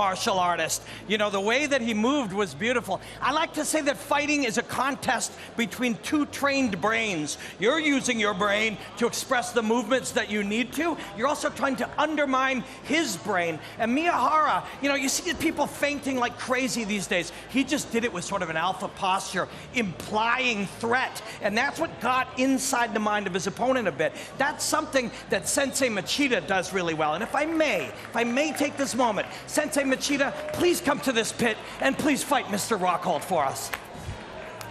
S10: You know, the way that he moved was beautiful. I like to say that fighting is a contest between 2 trained brains. You're using your brain to express the movements that you need to. You're also trying to undermine his brain. And Miyahara, you know, you see people fainting like crazy these days. He just did it with sort of an alpha posture, implying threat. And that's what got inside the mind of his opponent a bit. That's something that Sensei Machida does really well. And if I may take this moment, Sensei Machida, please come to this pit and please fight Mr. Rockhold for us.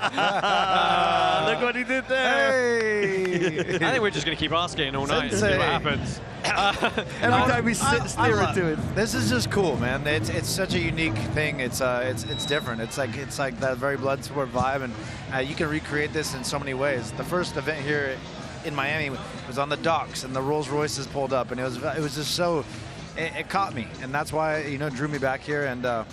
S1: Look what he did there.
S2: Hey.
S4: I think we're just going to keep asking all night and see what happens.
S1: Every time we steer into it.
S2: This is just cool, man. It's such a unique thing. It's different. It's like that very blood sport vibe, and you can recreate this in so many ways. The first event here in Miami was on the docks, and the Rolls Royces pulled up, and it was just so it caught me, and that's why, you know, drew me back here, and I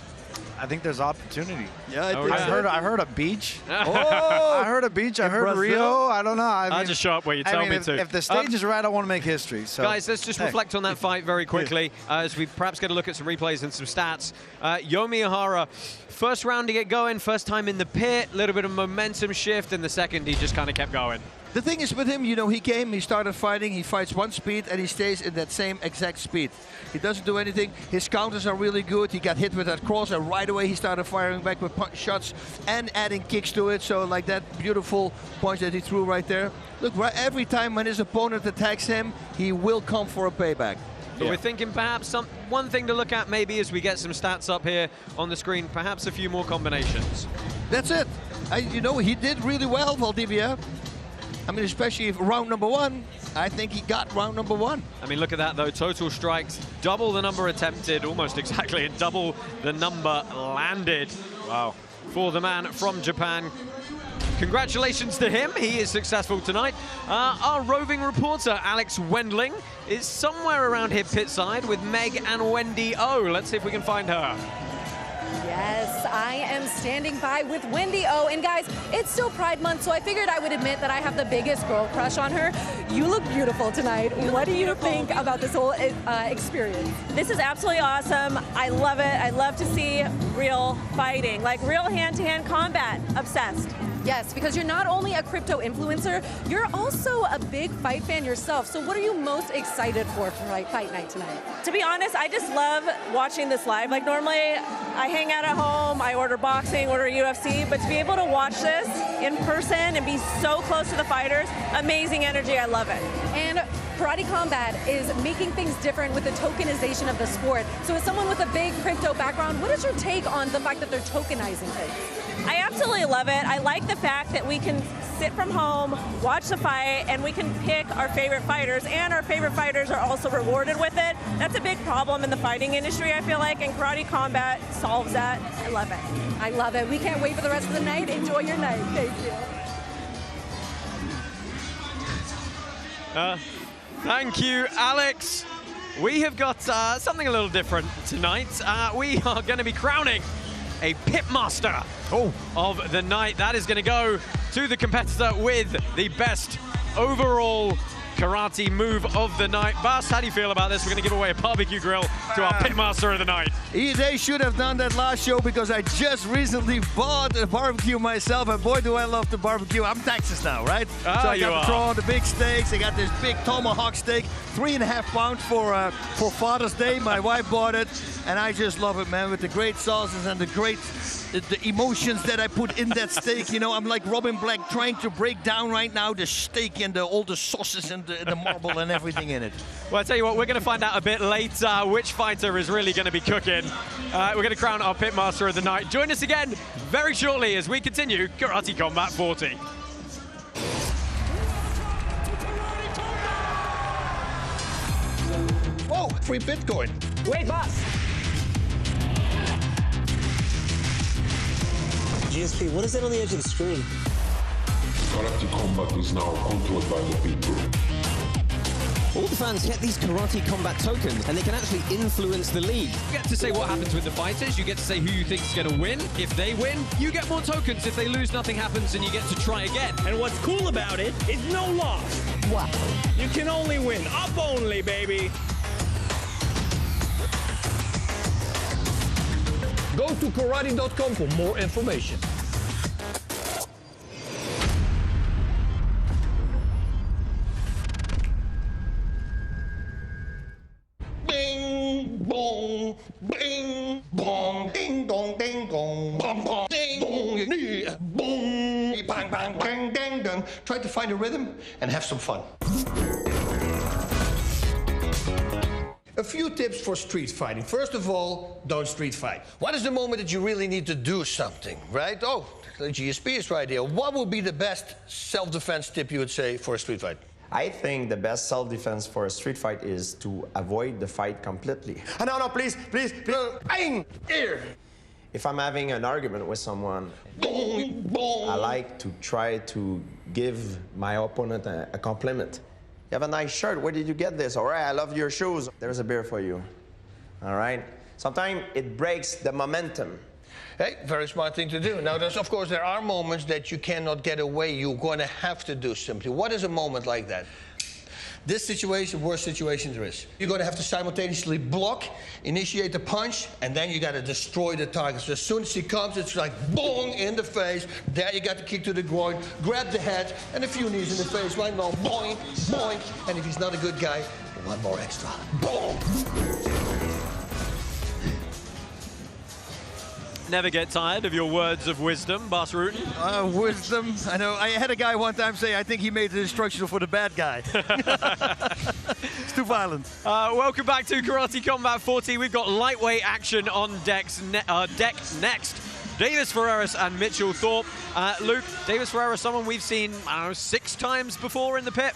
S2: think there's opportunity.
S1: Yeah,
S2: I heard a beach.
S1: Oh,
S2: I heard a beach. I heard Rio. I don't know. I
S4: just show up where you tell me to.
S2: If the stage is right, I want to make history. So
S4: guys, let's just reflect on that fight very quickly as we perhaps get a look at some replays and some stats. Yo Miyahara, first round to get going, first time in the pit, a little bit of momentum shift, and the second he just kind of kept going.
S1: The thing is with him, you know, he started fighting, he fights 1 speed, and he stays in that same exact speed. He doesn't do anything. His counters are really good. He got hit with that cross, and right away he started firing back with shots and adding kicks to it. So like that beautiful punch that he threw right there. Look, every time when his opponent attacks him, he will come for a payback.
S4: But we're thinking perhaps one thing to look at maybe as we get some stats up here on the screen, perhaps a few more combinations.
S1: That's it. You know, he did really well, Valdivia. I mean, especially if round number 1. I think he got round number 1.
S4: I mean, look at that, though. Total strikes, double the number attempted, almost exactly, and double the number landed. Wow. For the man from Japan. Congratulations to him. He is successful tonight. Our roving reporter, Alex Wendling, is somewhere around here pitside with Meg and Wendy O. Let's see if we can find her.
S16: Yes, I am standing by with Wendy O. And guys, it's still Pride Month, so I figured I would admit that I have the biggest girl crush on her. You look beautiful tonight. What do you think about this whole experience?
S17: This is absolutely awesome. I love it. I love to see real fighting, like real hand-to-hand combat. Obsessed.
S16: Yes, because you're not only a crypto influencer, you're also a big fight fan yourself. So what are you most excited for fight night tonight?
S17: To be honest, I just love watching this live. Like normally I hang out at home, I order boxing, order UFC, but to be able to watch this in person and be so close to the fighters, amazing energy, I love it.
S16: And Karate Combat is making things different with the tokenization of the sport. So as someone with a big crypto background, what is your take on the fact that they're tokenizing things?
S17: I absolutely love it. I like the fact that we can sit from home, watch the fight, and we can pick our favorite fighters, and our favorite fighters are also rewarded with it. That's a big problem in the fighting industry, I feel like, and Karate Combat solves that. I love it.
S16: I love it. We can't wait for the rest of the night. Enjoy your night. Thank you.
S4: Thank you, Alex. We have got something a little different tonight. We are going to be crowning a pitmaster of the night. That is going to go to the competitor with the best overall karate move of the night. Bas, how do you feel about this? We're going to give away a barbecue grill to our pitmaster of the night.
S1: They should have done that last show because I just recently bought a barbecue myself, and boy, do I love the barbecue. I'm Texas now, right? So I got to throw on the big steaks. I got this big tomahawk steak, 3.5 pounds for Father's Day. My wife bought it, and I just love it, man, with the great sauces and the emotions that I put in that steak. You know, I'm like Robin Black trying to break down right now the steak and all the sauces and the marble and everything in it.
S4: Well, I tell you what, we're going to find out a bit later which fighter is really going to be cooking. We're going to crown our pitmaster of the night. Join us again very shortly as we continue Karate Combat 40.
S1: Whoa, free Bitcoin.
S10: Wait, boss.
S18: GSP, what is that on the edge of the screen?
S19: Karate Combat is now controlled by the people.
S20: All the fans get these Karate Combat tokens, and they can actually influence the league.
S4: You get to say what happens with the fighters, you get to say who you think is going to win. If they win, you get more tokens. If they lose, nothing happens, and you get to try again.
S10: And what's cool about it is no loss.
S16: Wow.
S10: You can only win. Up only, baby.
S21: Go to karate.com for more information.
S1: Bing, bong, bing, bong, ding, dong, ding, dong, bong, bong, ding, bong, bong, bang, bang, bang, dang, dang. Try to find a rhythm and have some fun. A few tips for street fighting. First of all, don't street fight. What is the moment that you really need to do something, right? Oh, the GSP is right here. What would be the best self-defense tip you would say for a street fight?
S22: I think the best self-defense for a street fight is to avoid the fight completely. No, please.
S1: Bang! Here!
S22: If I'm having an argument with someone, I like to try to give my opponent a compliment. You have a nice shirt. Where did you get this? All right, I love your shoes. There's a beer for you. All right? Sometimes it breaks the momentum.
S1: Hey, very smart thing to do. Now, of course, there are moments that you cannot get away. You're going to have to do simply. What is a moment like that? This situation, worst situation there is. You're going to have to simultaneously block, initiate the punch, and then you got to destroy the target. So as soon as he comes, it's like boom in the face. There you got to kick to the groin, grab the head, and a few knees in the face. Right now, boing, boing. And if he's not a good guy, one more extra. Boom.
S4: Never get tired of your words of wisdom, Bas Rutten.
S1: Wisdom. I know. I had a guy one time say, I think he made the instructional for the bad guy. It's too violent.
S4: Welcome back to Karate Combat 40. We've got lightweight action on deck next. Deivis Ferreras and Mitchell Thorpe. Luke, Deivis Ferreras, someone we've seen, I don't know, 6 times before in the pit.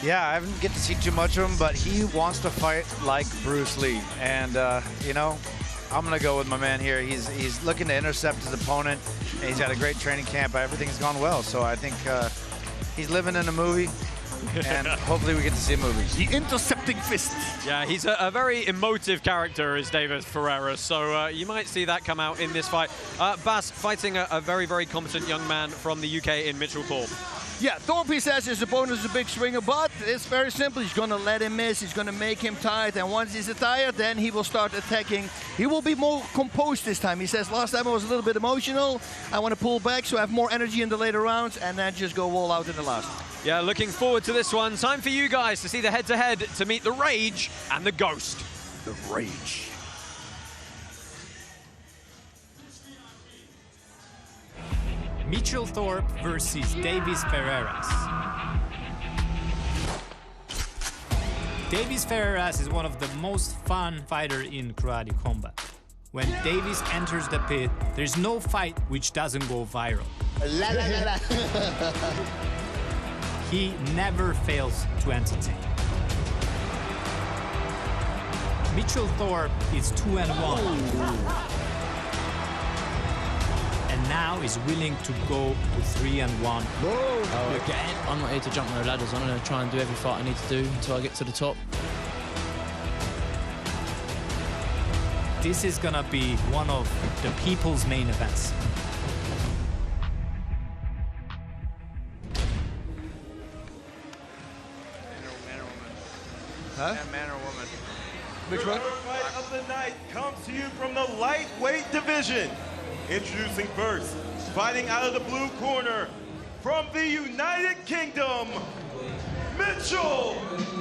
S2: Yeah, I haven't get to see too much of him, but he wants to fight like Bruce Lee. And, you know, I'm going to go with my man here. He's looking to intercept his opponent, and he's got a great training camp. Everything's gone well, so I think he's living in a movie, and hopefully we get to see a movie.
S1: The intercepting fist.
S4: Yeah, he's a very emotive character, is Deivis Ferreras, so you might see that come out in this fight. Bas fighting a very, very competent young man from the UK in Mitchell Thorpe.
S1: Yeah, Thorpe, he says his opponent is a big swinger, but it's very simple. He's going to let him miss. He's going to make him tired. And once he's tired, then he will start attacking. He will be more composed this time. He says, last time I was a little bit emotional. I want to pull back so I have more energy in the later rounds and then just go all out in the last.
S4: Yeah, looking forward to this one. Time for you guys to see the head-to-head to meet the Rage and the Ghost.
S1: The Rage.
S11: Mitchell Thorpe versus Deivis Ferreras. Deivis Ferreras is one of the most fun fighters in karate combat. When Deivis enters the pit, there's no fight which doesn't go viral. He never fails to entertain. Mitchell Thorpe is 2-1. And now is willing to go to 3-1.
S6: Again, I'm not here to jump on the ladders. I'm going to try and do every fight I need to do until I get to the top.
S11: This is going to be one of the people's main events.
S1: Huh?
S2: Man or woman?
S1: Which one?
S7: The fight of the night comes to you from the lightweight division. Introducing first, fighting out of the blue corner, from the United Kingdom, Mitchell,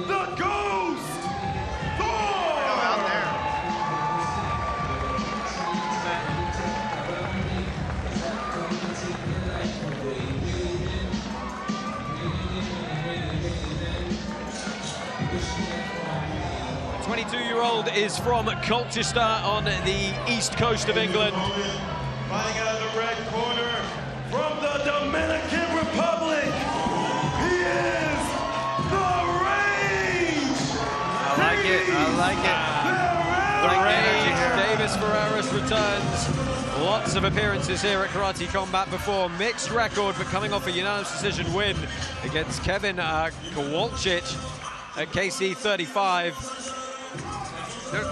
S7: the Ghost, Thorpe!
S2: Out there.
S4: 22-year-old is from Colchester on the east coast of England.
S7: Fighting out of the red corner, from the Dominican Republic, he is the Rage!
S2: I like it, I like it.
S4: The Rage, Deivis Ferreras returns. Lots of appearances here at Karate Combat before. Mixed record, but coming off a unanimous decision win against Kevin Kowalczyk at KC35.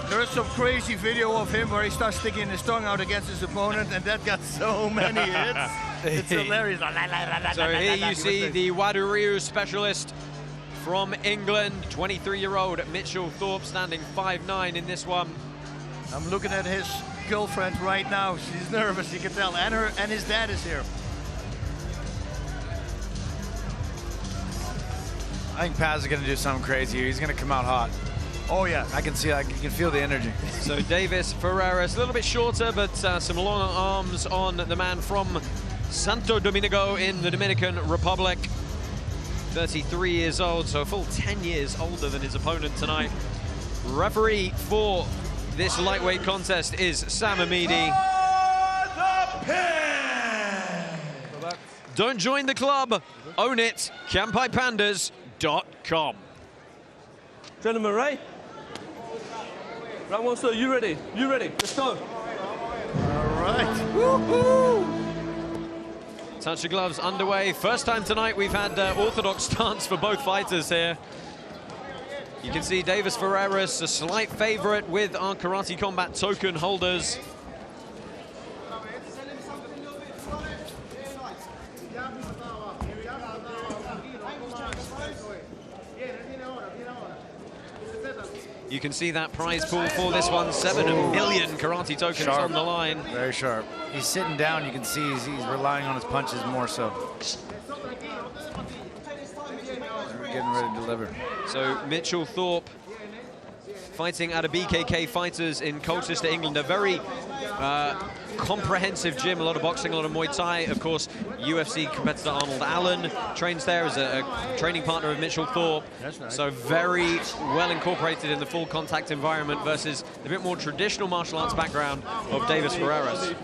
S1: There is some crazy video of him where he starts sticking his tongue out against his opponent, and that got so many hits. It's hilarious.
S4: So here you see the Wado Ryu specialist from England, 23-year-old Mitchell Thorpe, standing 5'9" in this one.
S1: I'm looking at his girlfriend right now. She's nervous, you can tell, and his dad is here.
S2: I think Paz is going to do something crazy here. He's going to come out hot.
S1: Oh yeah,
S2: I can see. I can feel the energy.
S4: So Deivis Ferreras, a little bit shorter, but some long arms on the man from Santo Domingo in the Dominican Republic. 33 years old, so a full 10 years older than his opponent tonight. Referee for this lightweight contest is Sam Amidi. Don't join the club. Own it. KanpaiPandas.com.
S3: Gentlemen, right? Round one, sir. You ready? You ready? Let's go.
S1: All right. Woohoo!
S4: Touch of gloves underway. First time tonight we've had orthodox stance for both fighters here. You can see Deivis Ferreras, a slight favorite with our Karate Combat token holders. You can see that prize pool for this one, 7 million karate tokens on the line.
S2: Very sharp. He's sitting down, you can see he's relying on his punches more so. We're getting ready to deliver.
S4: So Mitchell Thorpe fighting out of BKK Fighters in Colchester, England. A very comprehensive gym, a lot of boxing, a lot of Muay Thai. Of course, UFC competitor Arnold Allen trains there as a training partner of Mitchell Thorpe.
S1: That's nice.
S4: So very well incorporated in the full contact environment versus the bit more traditional martial arts background of Deivis Ferreras.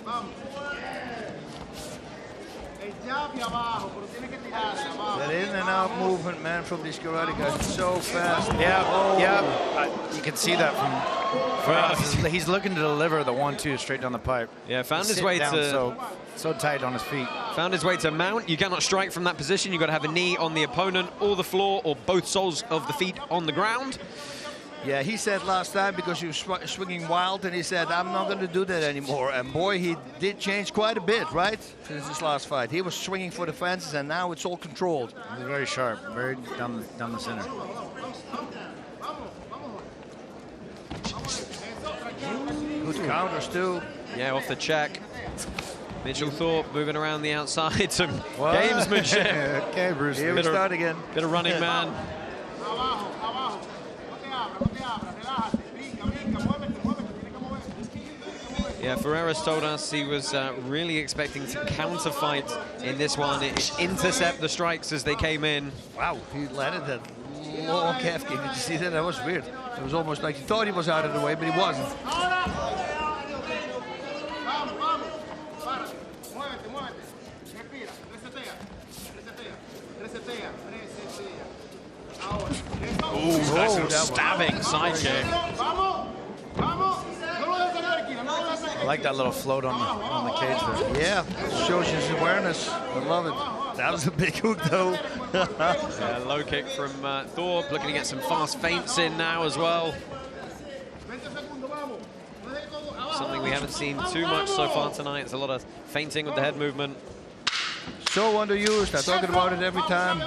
S2: That in and out movement, man, from these karate guys is so fast. Yeah. You can see that from he's looking to deliver the 1-2 straight down the pipe.
S4: Yeah, found his way to
S2: so tight on his feet.
S4: Found his way to mount. You cannot strike from that position. You've got to have a knee on the opponent or the floor or both soles of the feet on the ground.
S5: Yeah, he said last time, because he was swinging wild, and he said, I'm not going to do that anymore. And boy, he did change quite a bit, right? Since his last fight. He was swinging for the fences, and now it's all controlled.
S2: He's very sharp, very down the center.
S5: Good counters, too.
S4: Yeah, off the check. Mitchell Thorpe moving around the outside. Some gamesmanship.
S2: Okay, Bruce.
S5: Here we start again.
S4: Bit of running man. Yeah, Ferreras told us he was really expecting to counter-fight in this one, intercept the strikes as they came in.
S5: Wow, he landed that long calf kick. Did you see that? That was weird. It was almost like he thought he was out of the way, but he wasn't.
S4: Ooh, nice little stabbing side kick.
S2: I like that little float on the cage there.
S5: Yeah, shows his awareness. I love it. That was a big hook, though.
S4: Yeah, low kick from Thorpe, looking to get some fast feints in now as well. Something we haven't seen too much so far tonight. There's a lot of feinting with the head movement.
S5: So underused. I'm talking about it every time.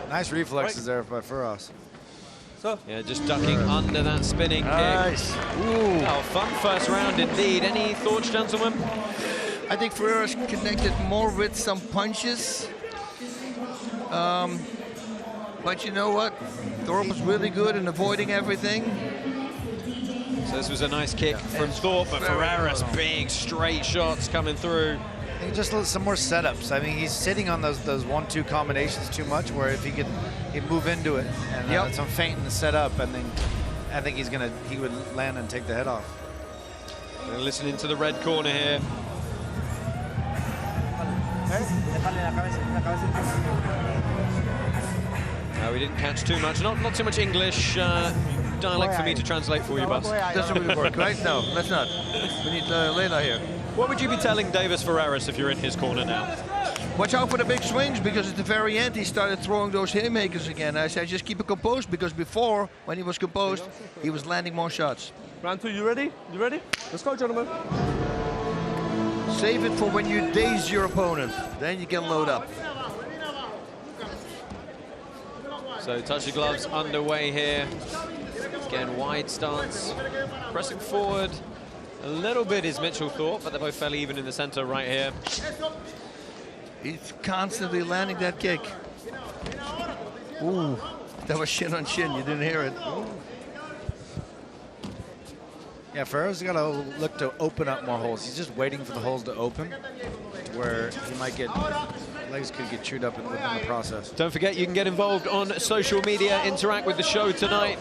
S2: Nice reflexes there by Ferreras.
S4: Yeah, just ducking under that spinning
S5: nice.
S4: kick. Ooh. Oh, fun first round indeed. Any thoughts, gentlemen?
S5: I think Ferreras connected more with some punches. But you know what? Thorpe was really good in avoiding everything.
S4: So this was a nice kick from Thorpe, but Ferreras, big straight shots coming through.
S2: Just some more setups. I mean, he's sitting on those 1-2 combinations too much, where if he'd move into it and some feint and set up, and then I think he would land and take the head off.
S4: We're listening to the red corner here. We didn't catch too much. Not too much English dialect for me to translate for you, Bas.
S5: Doesn't really work, right? No, let's not. We need Lena here.
S4: What would you be telling Deivis Ferreras if you're in his corner now?
S5: Watch out for the big swings, because at the very end he started throwing those haymakers again. I said just keep it composed, because before, when he was composed, he was landing more shots.
S3: Round 2, you ready? You ready? Let's go, gentlemen.
S5: Save it for when you daze your opponent. Then you can load up.
S4: So touch of gloves underway here. Again, wide stance. Pressing forward a little bit is Mitchell Thorpe, but they're both fairly even in the center right here.
S5: He's constantly landing that kick. Ooh, that was shin on shin. You didn't hear it. Ooh.
S2: Yeah, Ferreras has got to look to open up more holes. He's just waiting for the holes to open, where he might get, legs could get chewed up within the process.
S4: Don't forget, you can get involved on social media, interact with the show tonight.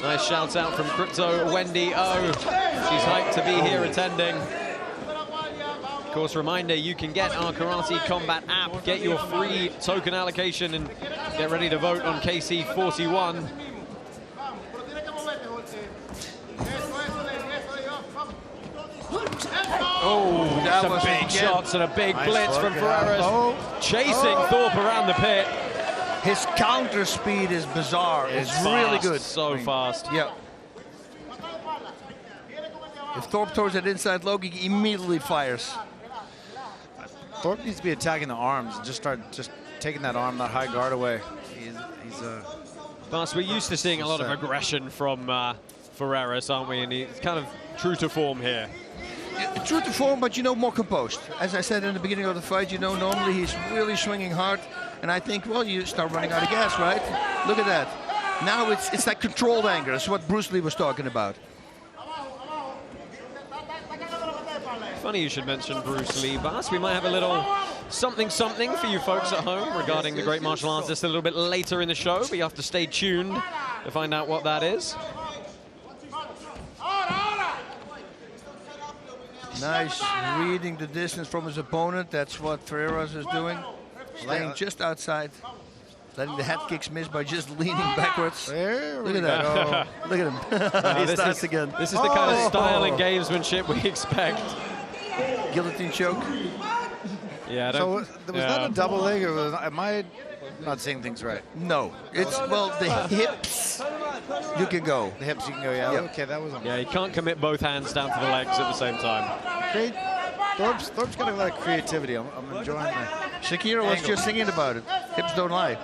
S4: Nice shout out from Crypto Wendy O. She's hyped to be here attending. Of course, reminder, you can get our Karate Combat app, get your free token allocation, and get ready to vote on KC41. Oh, that was big shots and a big blitz from Ferreras. Chasing Thorpe around the pit.
S5: His counter speed is bizarre. It's really good.
S4: So fast.
S5: Yeah. If Thorpe throws that inside low, he immediately fires.
S2: Thorpe needs to be attacking the arms and just taking that arm, that high guard away.
S4: Bas, we're used to seeing a lot of aggression from Ferreras, aren't we? And he's kind of true to form here.
S5: True to form, but more composed. As I said in the beginning of the fight, normally he's really swinging hard, and I think, well, you start running out of gas, right? Look at that. Now it's like controlled anger. That's what Bruce Lee was talking about.
S4: Funny you should mention Bruce Lee, Bas. We might have a little something for you folks at home regarding the great martial artist a little bit later in the show, but you have to stay tuned to find out what that is.
S5: Nice reading the distance from his opponent. That's what Ferreras is doing. Staying just outside. Letting the head kicks miss by just leaning backwards. Look at that. Look at him. He starts again.
S4: This is the kind of style and gamesmanship we expect.
S5: Guillotine choke.
S4: Yeah.
S2: So there was not a double leg, or am I not seeing things right?
S5: No. It's, well, the hips, you can go.
S2: The hips, you can go, yeah.
S5: Yep.
S2: Okay, that was on.
S4: Yeah, you can't commit both hands down to the legs at the same time.
S2: Great. Thorpe's got a lot of creativity. I'm enjoying that.
S5: Shakira was just singing about it. Hips don't lie.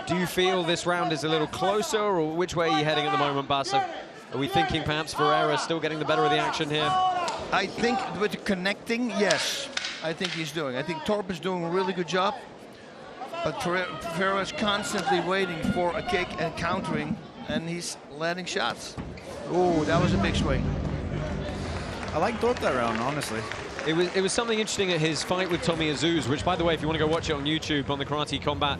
S4: Do you feel this round is a little closer, or which way are you heading at the moment, Bas? Are we thinking perhaps Ferreras still getting the better of the action here?
S5: I think with the connecting, yes. I think he's doing. I think Thorpe is doing a really good job. But Ferreras constantly waiting for a kick and countering, and he's landing shots. Oh, that was a big swing.
S2: I like Thorpe that round, honestly.
S4: It was something interesting at his fight with Tommy Azuz, which, by the way, if you want to go watch it on YouTube on the Karate Combat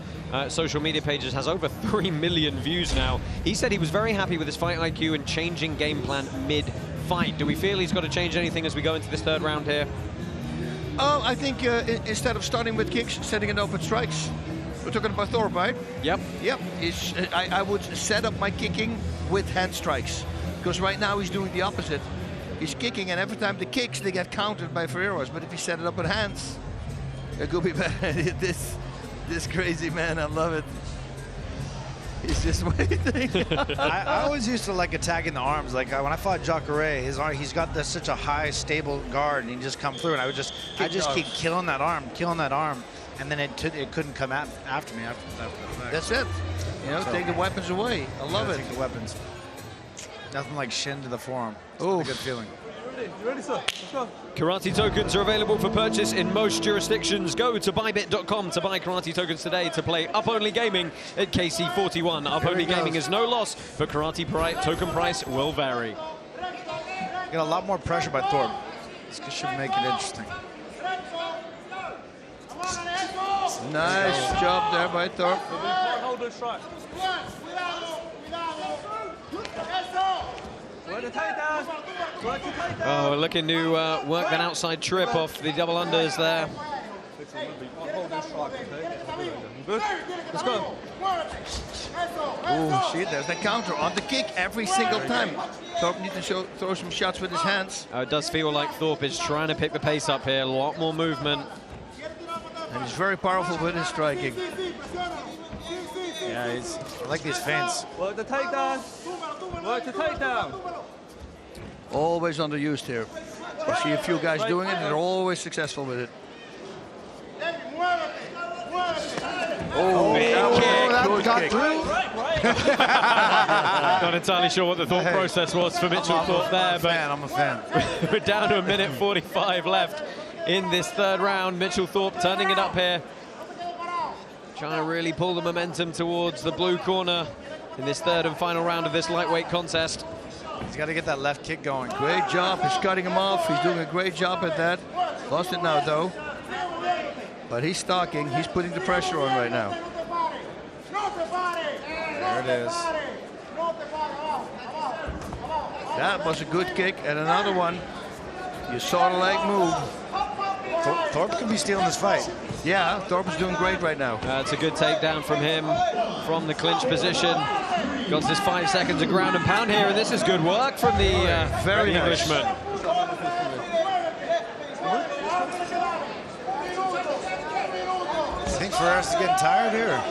S4: social media pages, has over 3 million views now. He said he was very happy with his fight IQ and changing game plan mid-fight. Do we feel he's got to change anything as we go into this third round here?
S5: Oh, I think instead of starting with kicks, setting it up with strikes. We're talking about Thorpe, right?
S4: Yep.
S5: Yep. I would set up my kicking with hand strikes, because right now he's doing the opposite. He's kicking, and every time the kicks, they get countered by Ferreras. But if you set it up with hands, it could be better. This crazy man, I love it. He's just waiting.
S2: I always used to like attacking the arms. Like when I fought Jacare, his arm, he's got such a high, stable guard, and he just come through. And I just keep killing that arm, and then it couldn't come after me.
S5: That's it. You know, take the weapons away. I love it.
S2: Take the weapons. Nothing like shin to the forearm.
S5: Oh,
S2: good feeling.
S3: You ready, sir? Let's go.
S4: Karate tokens are available for purchase in most jurisdictions. Go to buybit.com to buy Karate tokens today to play Up Only Gaming at KC41. Up Only Gaming is no loss, but Karate token price will vary.
S2: Got a lot more pressure by Thorpe. This should make it interesting.
S5: Nice job there by Thorpe.
S3: Hold the strike.
S4: Oh, looking to work that outside trip off the double unders there.
S3: Let's go.
S5: Oh, see, there's the counter on the kick every single time. Thorpe needs to throw some shots with his hands.
S4: It does feel like Thorpe is trying to pick the pace up here. A lot more movement.
S5: And he's very powerful with his striking.
S2: Yeah, I like these feints.
S3: Work the takedown. Work the takedown.
S5: Always underused here. You see a few guys doing it, and they're always successful with it.
S4: Oh, big kick.
S2: That got through.
S4: Not entirely sure what the thought process was for Mitchell Thorpe there, but
S2: I'm a fan.
S4: We're down to a minute 45 left in this third round. Mitchell Thorpe turning it up here. Trying to really pull the momentum towards the blue corner in this third and final round of this lightweight contest.
S2: He's got to get that left kick going.
S5: Great job. He's cutting him off. He's doing a great job at that. Lost it now, though. But he's stalking. He's putting the pressure on right now.
S2: There it is.
S5: That was a good kick. And another one. You saw the leg move.
S2: Thorpe could be stealing this fight.
S5: Yeah, Thorpe is doing great right now.
S4: It's a good takedown from him from the clinch position. Got this 5 seconds of ground and pound here, and this is good work from the
S5: very
S4: Englishman.
S2: I think Ferreras is getting tired here.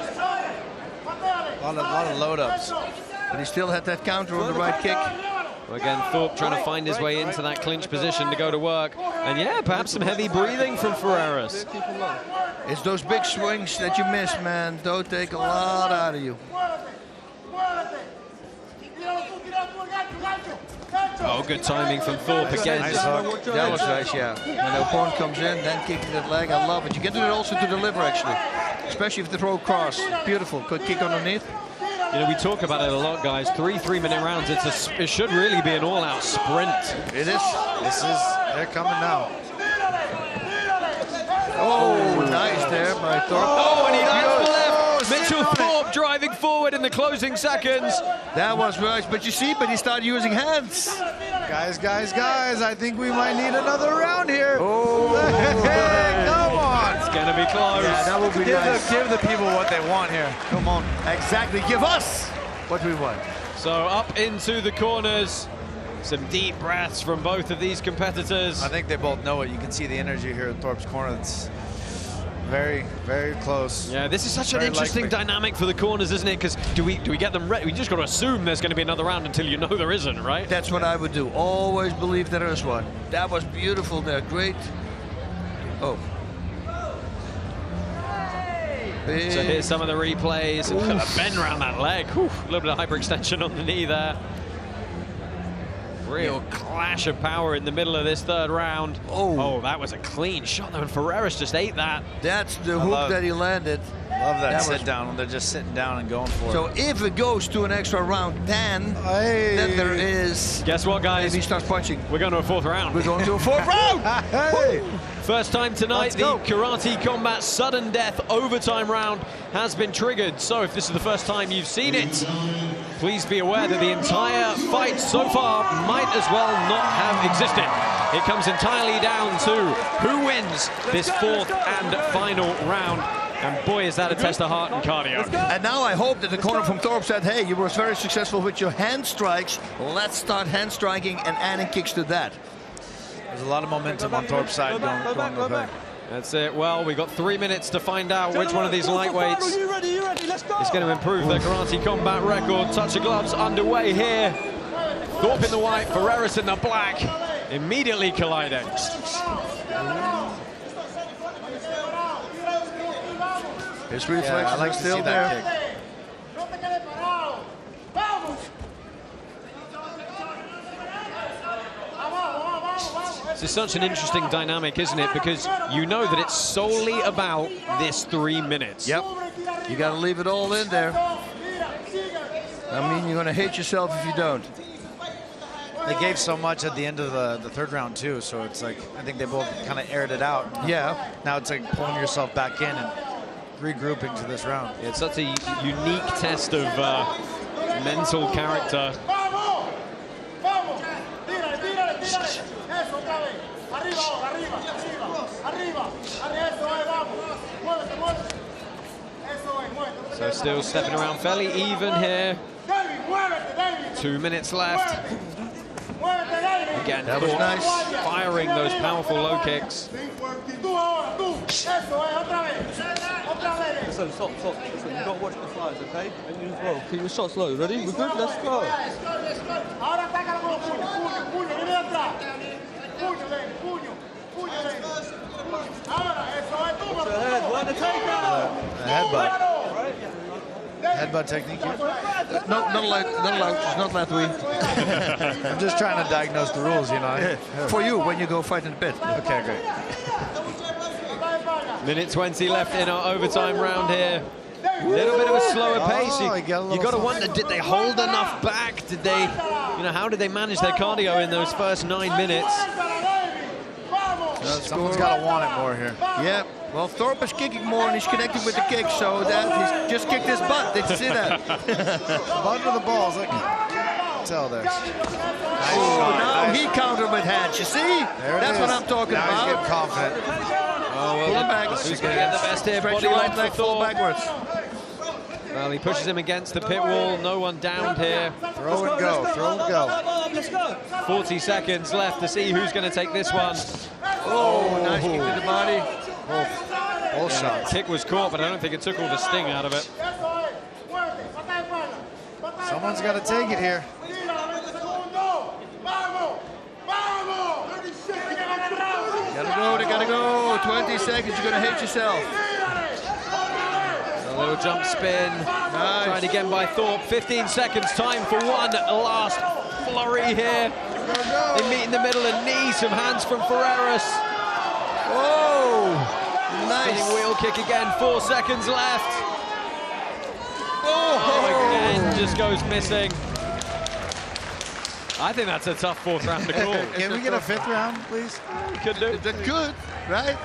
S2: A lot of load-ups.
S5: But he still had that counter on the right kick.
S4: Well, again, Thorpe trying to find his way into that clinch position to go to work. And yeah, perhaps some heavy breathing from Ferreras.
S5: It's those big swings that you miss, man. They'll take a lot out of you.
S4: Oh, good timing from Thorpe again.
S5: Nice hook. That was nice, yeah. When the opponent comes in, then kicking that leg, I love it. You can do it also to the liver, actually. Especially if they throw cross. Beautiful. Good kick underneath.
S4: You know, we talk about it a lot, guys. 3-3-minute rounds. It should really be an all-out sprint.
S5: It is.
S2: They're coming now.
S5: Oh, nice there by Thorpe.
S4: Oh, and he lands the left. Mitchell Thorpe Thorpe driving forward in the closing seconds.
S5: That was right, but you see, he started using hands.
S2: Guys, I think we might need another round here.
S5: Oh,
S2: hey, come on.
S4: It's gonna be close.
S5: Yeah, that would be nice.
S2: Give the people what they want here. Come on.
S5: Exactly, give us what we want.
S4: So up into the corners. Some deep breaths from both of these competitors.
S2: I think they both know it. You can see the energy here at Thorpe's corner. It's very, very close.
S4: Yeah, this is such an
S2: Very
S4: interesting
S2: likely.
S4: dynamic for the corners, isn't it? Because do we get them ready? We just got to assume there's going to be another round until you know there isn't, right?
S5: That's what I would do. Always believe there is one. That was beautiful there. Great. Oh.
S4: So here's some of the replays. A bend around that leg. Whew, a little bit of hyperextension on the knee there. Real clash of power in the middle of this third round. Oh, that was a clean shot though, and Ferreras just ate that.
S5: That's the hook that he landed.
S2: Love that sit down when they're just sitting down and going for
S5: So
S2: it.
S5: if it goes to an extra round, then there is.
S4: Guess what, guys?
S5: Maybe he starts punching.
S4: We're going to a fourth round.
S5: We're going to a fourth round.
S2: Hey.
S4: First time tonight, the Karate Combat sudden death overtime round has been triggered. So if this is the first time you've seen it, please be aware that the entire fight so far might as well not have existed. It comes entirely down to who wins this fourth and final round. And boy, is that a test of heart and cardio.
S5: And now I hope that the corner from Thorpe said, hey, you were very successful with your hand strikes. Let's start hand striking and adding kicks to that.
S2: There's a lot of momentum on Thorpe's side going to back.
S4: That's it. Well, we've got 3 minutes to find out which one of these lightweights is going to improve their Karate Combat record. Touch of gloves underway here. Thorpe in the white, Ferreras in the black. Immediately colliding.
S5: His reflexes are still there.
S4: This is such an interesting dynamic, isn't it? Because you know that it's solely about this 3 minutes.
S5: Yep. You got to leave it all in there. I mean, you're going to hate yourself if you don't.
S2: They gave so much at the end of the third round, too, so it's like, I think they both kind of aired it out.
S5: Yeah.
S2: Now it's like pulling yourself back in and regrouping to this round.
S4: Yeah, it's such a unique test of mental character. So still stepping around fairly even here. 2 minutes left. Again,
S5: that was nice.
S4: Firing those powerful low kicks.
S3: Listen, stop. Listen, you don't watch the flies, okay? And you as well. Keep your shots low. Ready? We're good? Let's go.
S2: Headbutt. Headbutt technique here?
S5: No, not allowed. It's not that way.
S2: I'm just trying to diagnose the rules, you know.
S5: Yeah. For you, when you go fight in the pit.
S2: Okay, great.
S4: Minute 20 left in our overtime round here. A little bit of a slower pace. You got to wonder, did they hold enough back? Did they, how did they manage their cardio in those first 9 minutes?
S2: Someone's got to want it more here.
S5: Yeah. Well, Thorpe is kicking more and he's connecting with the kick, so that he's just kicked his butt. Did you see that?
S2: Butt to the balls, like tell there.
S5: Now he countered with hands. You see? That's what I'm talking
S2: now
S5: about.
S2: He's getting confident.
S4: Oh, well, who's going to get the best here?
S5: Stretch
S4: Body
S5: your
S4: lock
S5: right leg,
S4: for
S5: fall
S4: Thorpe.
S5: backwards.
S4: Well, he pushes him against the pit wall. No one downed here.
S2: Throw and go. Throw and go.
S4: 40 seconds left to see who's going to take this one.
S5: Oh, nice kick to the body.
S2: All shots.
S4: Kick was caught, but I don't think it took all the sting out of it.
S2: Someone's got to take it here.
S5: They gotta go. 20 seconds, you're gonna hate yourself.
S4: A little jump spin.
S5: Nice.
S4: Tried again by Thorpe. 15 seconds, time for one last flurry here. They meet in the middle and knee, some hands from Ferreras.
S5: Oh, nice.
S4: Spinning wheel kick again, 4 seconds left.
S5: Oh,
S4: again, just goes missing. I think that's a tough fourth round to call.
S2: Can we get a fifth round, please?
S4: We could do.
S5: That could, right?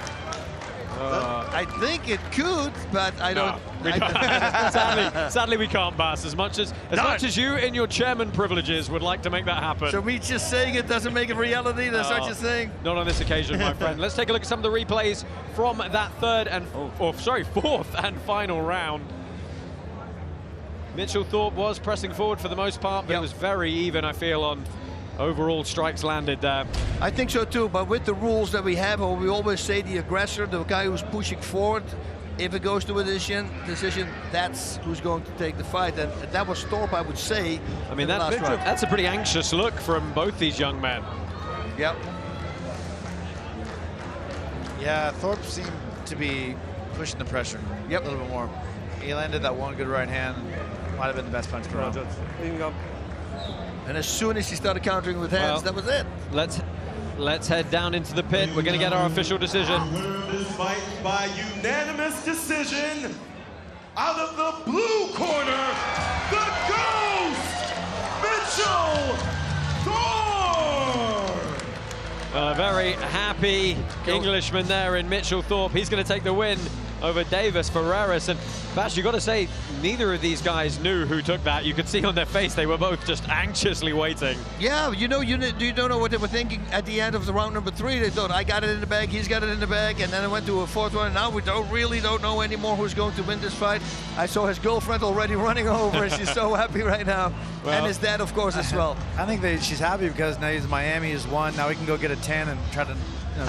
S5: I think it could, but I don't.
S4: Sadly, we can't, Bas. As much as you, in your chairman privileges, would like to make that happen.
S5: So me just saying it doesn't make it reality. That's such a thing.
S4: Not on this occasion, my friend. Let's take a look at some of the replays from that fourth and final round. Mitchell Thorpe was pressing forward for the most part, but it was very even, I feel, on overall strikes landed there.
S5: I think so too, but with the rules that we have, or we always say the aggressor, the guy who's pushing forward, if it goes to a decision, that's who's going to take the fight. And that was Thorpe, I would say.
S4: I mean, that's a pretty anxious look from both these young men.
S5: Yep.
S2: Yeah, Thorpe seemed to be pushing the pressure a little bit more. He landed that one good right hand. Might have been the best punch for him.
S5: And as soon as he started countering with hands, that was it.
S4: Let's head down into the pit. We're going to get our official decision.
S7: Winner this fight by unanimous decision. Out of the blue corner, the Ghost, Mitchell Thorpe.
S4: A very happy Englishman there in Mitchell Thorpe. He's going to take the win over Deivis, Ferreras, and Bas, you got to say, neither of these guys knew who took that. You could see on their face they were both just anxiously waiting.
S5: Yeah, you don't know what they were thinking at the end of the round number 3. They thought, I got it in the bag, he's got it in the bag, and then it went to a fourth one. And now we really don't know anymore who's going to win this fight. I saw his girlfriend already running over, and she's so happy right now. Well, and his dad, of course, as well.
S2: I think she's happy because now he's Miami, he's won. Now he can go get a tan and try to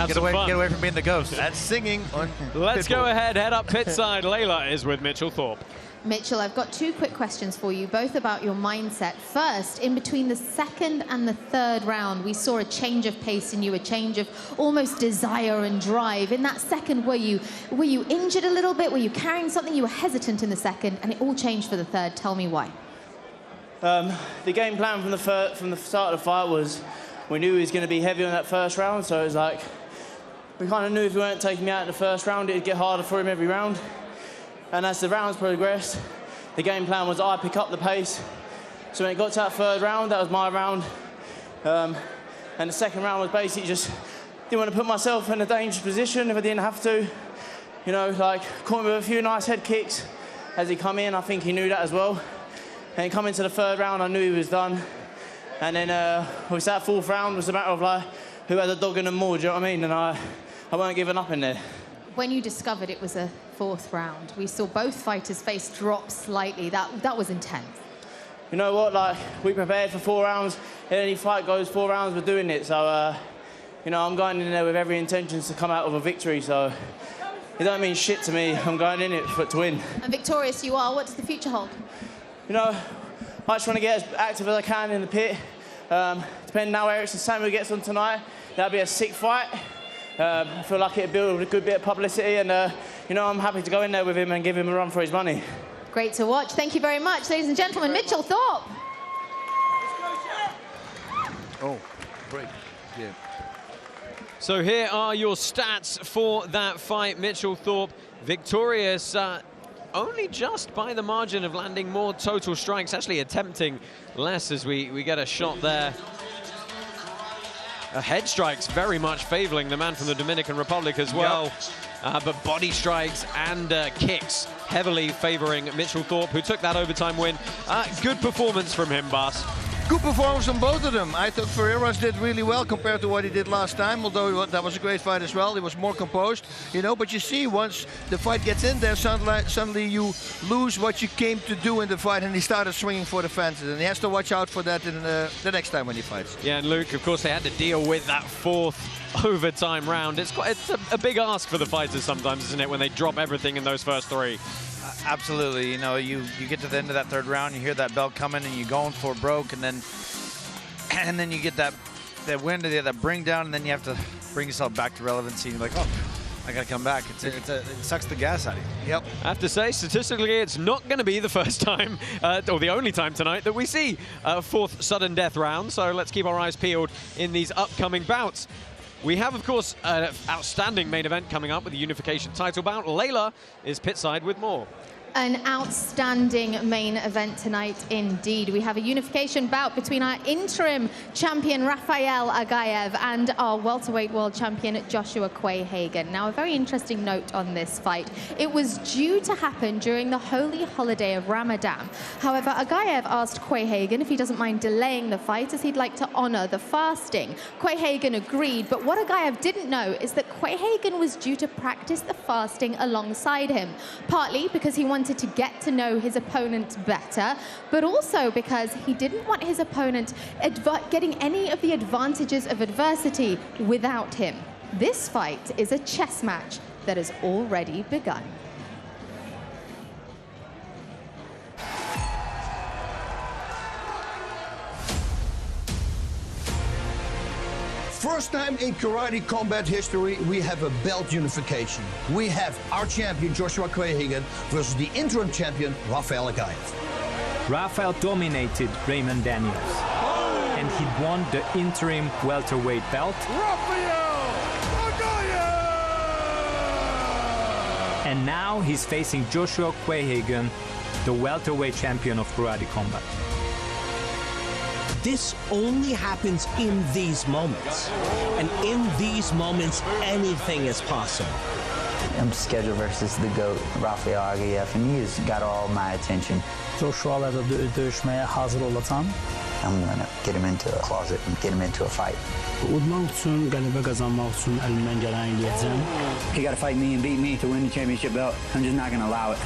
S2: get away from being the Ghost.
S5: That's singing on
S4: Let's go ahead, head up pit side. Layla is with Mitchell Thorpe.
S8: Mitchell, I've got 2 quick questions for you, both about your mindset. First, in between the second and the third round, we saw a change of pace in you, a change of almost desire and drive. In that second, were you injured a little bit? Were you carrying something? You were hesitant in the second, and it all changed for the third. Tell me why.
S9: The game plan from the start of the fight was we knew he was going to be heavy on that first round, so it was like we kind of knew if we weren't taking me out in the first round, it'd get harder for him every round. And as the rounds progressed, the game plan was I pick up the pace. So when it got to that third round, that was my round. And the second round was basically just didn't want to put myself in a dangerous position if I didn't have to. You know, like caught me with a few nice head kicks as he come in. I think he knew that as well. And coming to the third round, I knew he was done. And then obviously that fourth round was a matter of like who had a dog in them more, do you know what I mean? And I weren't giving up in there.
S8: When you discovered it was a fourth round, we saw both fighters' face drop slightly. That was intense.
S9: You know what, like, we prepared for 4 rounds. If any fight goes 4 rounds, we're doing it. So, you know, I'm going in there with every intention to come out with a victory. So it don't mean shit to me. I'm going in it to win.
S8: And victorious you are. What does the future hold?
S9: You know, I just want to get as active as I can in the pit. Depending how Ericsson Samuel gets on tonight, that'll be a sick fight. I feel like it'll build a good bit of publicity, and you know, I'm happy to go in there with him and give him a run for his money.
S8: Great to watch. Thank you very much, ladies and gentlemen. Mitchell Thorpe.
S5: Oh, great. Yeah.
S4: So here are your stats for that fight. Mitchell Thorpe victorious, only just by the margin of landing more total strikes, actually attempting less as we get a shot there. Head strikes very much favoring the man from the Dominican Republic as well. Yep. But body strikes and kicks heavily favoring Mitchell Thorpe, who took that overtime win. Good performance from him, Bas.
S5: Good performance from both of them. I thought Ferreras did really well compared to what he did last time, although that was a great fight as well. He was more composed, you know, but you see once the fight gets in there, suddenly you lose what you came to do in the fight, and he started swinging for the fences, and he has to watch out for that in the next time when he fights.
S4: Yeah, and Luke, of course, they had to deal with that fourth overtime round. It's a big ask for the fighters sometimes, isn't it, when they drop everything in those first 3?
S2: Absolutely. You know, you get to the end of that third round, you hear that bell coming, and you're going for broke, and then you get that win to that bring down, and then you have to bring yourself back to relevancy. And you're like, oh, I got to come back. It sucks the gas out of you.
S5: Yep.
S4: I have to say, statistically, it's not going to be the first time, or the only time tonight, that we see a fourth sudden death round. So let's keep our eyes peeled in these upcoming bouts. We have, of course, an outstanding main event coming up with the unification title bout. Layla is pit side with more.
S8: An outstanding main event tonight indeed. We have a unification bout between our interim champion Rafael Aghayev and our welterweight world champion Joshua Quayhagen. Now, a very interesting note on this fight. It was due to happen during the holy holiday of Ramadan. However, Aghayev asked Quayhagen if he doesn't mind delaying the fight as he'd like to honor the fasting. Quayhagen agreed, but what Aghayev didn't know is that Quayhagen was due to practice the fasting alongside him, partly because he wanted to get to know his opponent better, but also because he didn't want his opponent getting any of the advantages of adversity without him. This fight is a chess match that has already begun.
S5: First time in karate combat history, we have a belt unification. We have our champion, Joshua Quayhagen, versus the interim champion, Rafael Aghayev.
S11: Rafael dominated Raymond Daniels, and he won the interim welterweight belt. And now he's facing Joshua Quayhagen, the welterweight champion of karate combat.
S12: This only happens in these moments. And in these moments, anything is possible.
S13: I'm scheduled versus the GOAT, Rafael Aghayev, and he has got all my attention.
S23: Joshua'la dövüşmeye hazır olacağım.
S13: I'm gonna get him into a closet and get him into a fight.
S23: Udmaq üçün, qələbə qazanmaq üçün əlimdən gələni eləyəcəm.
S13: He gotta fight me and beat me to win the championship belt. I'm just not gonna allow it.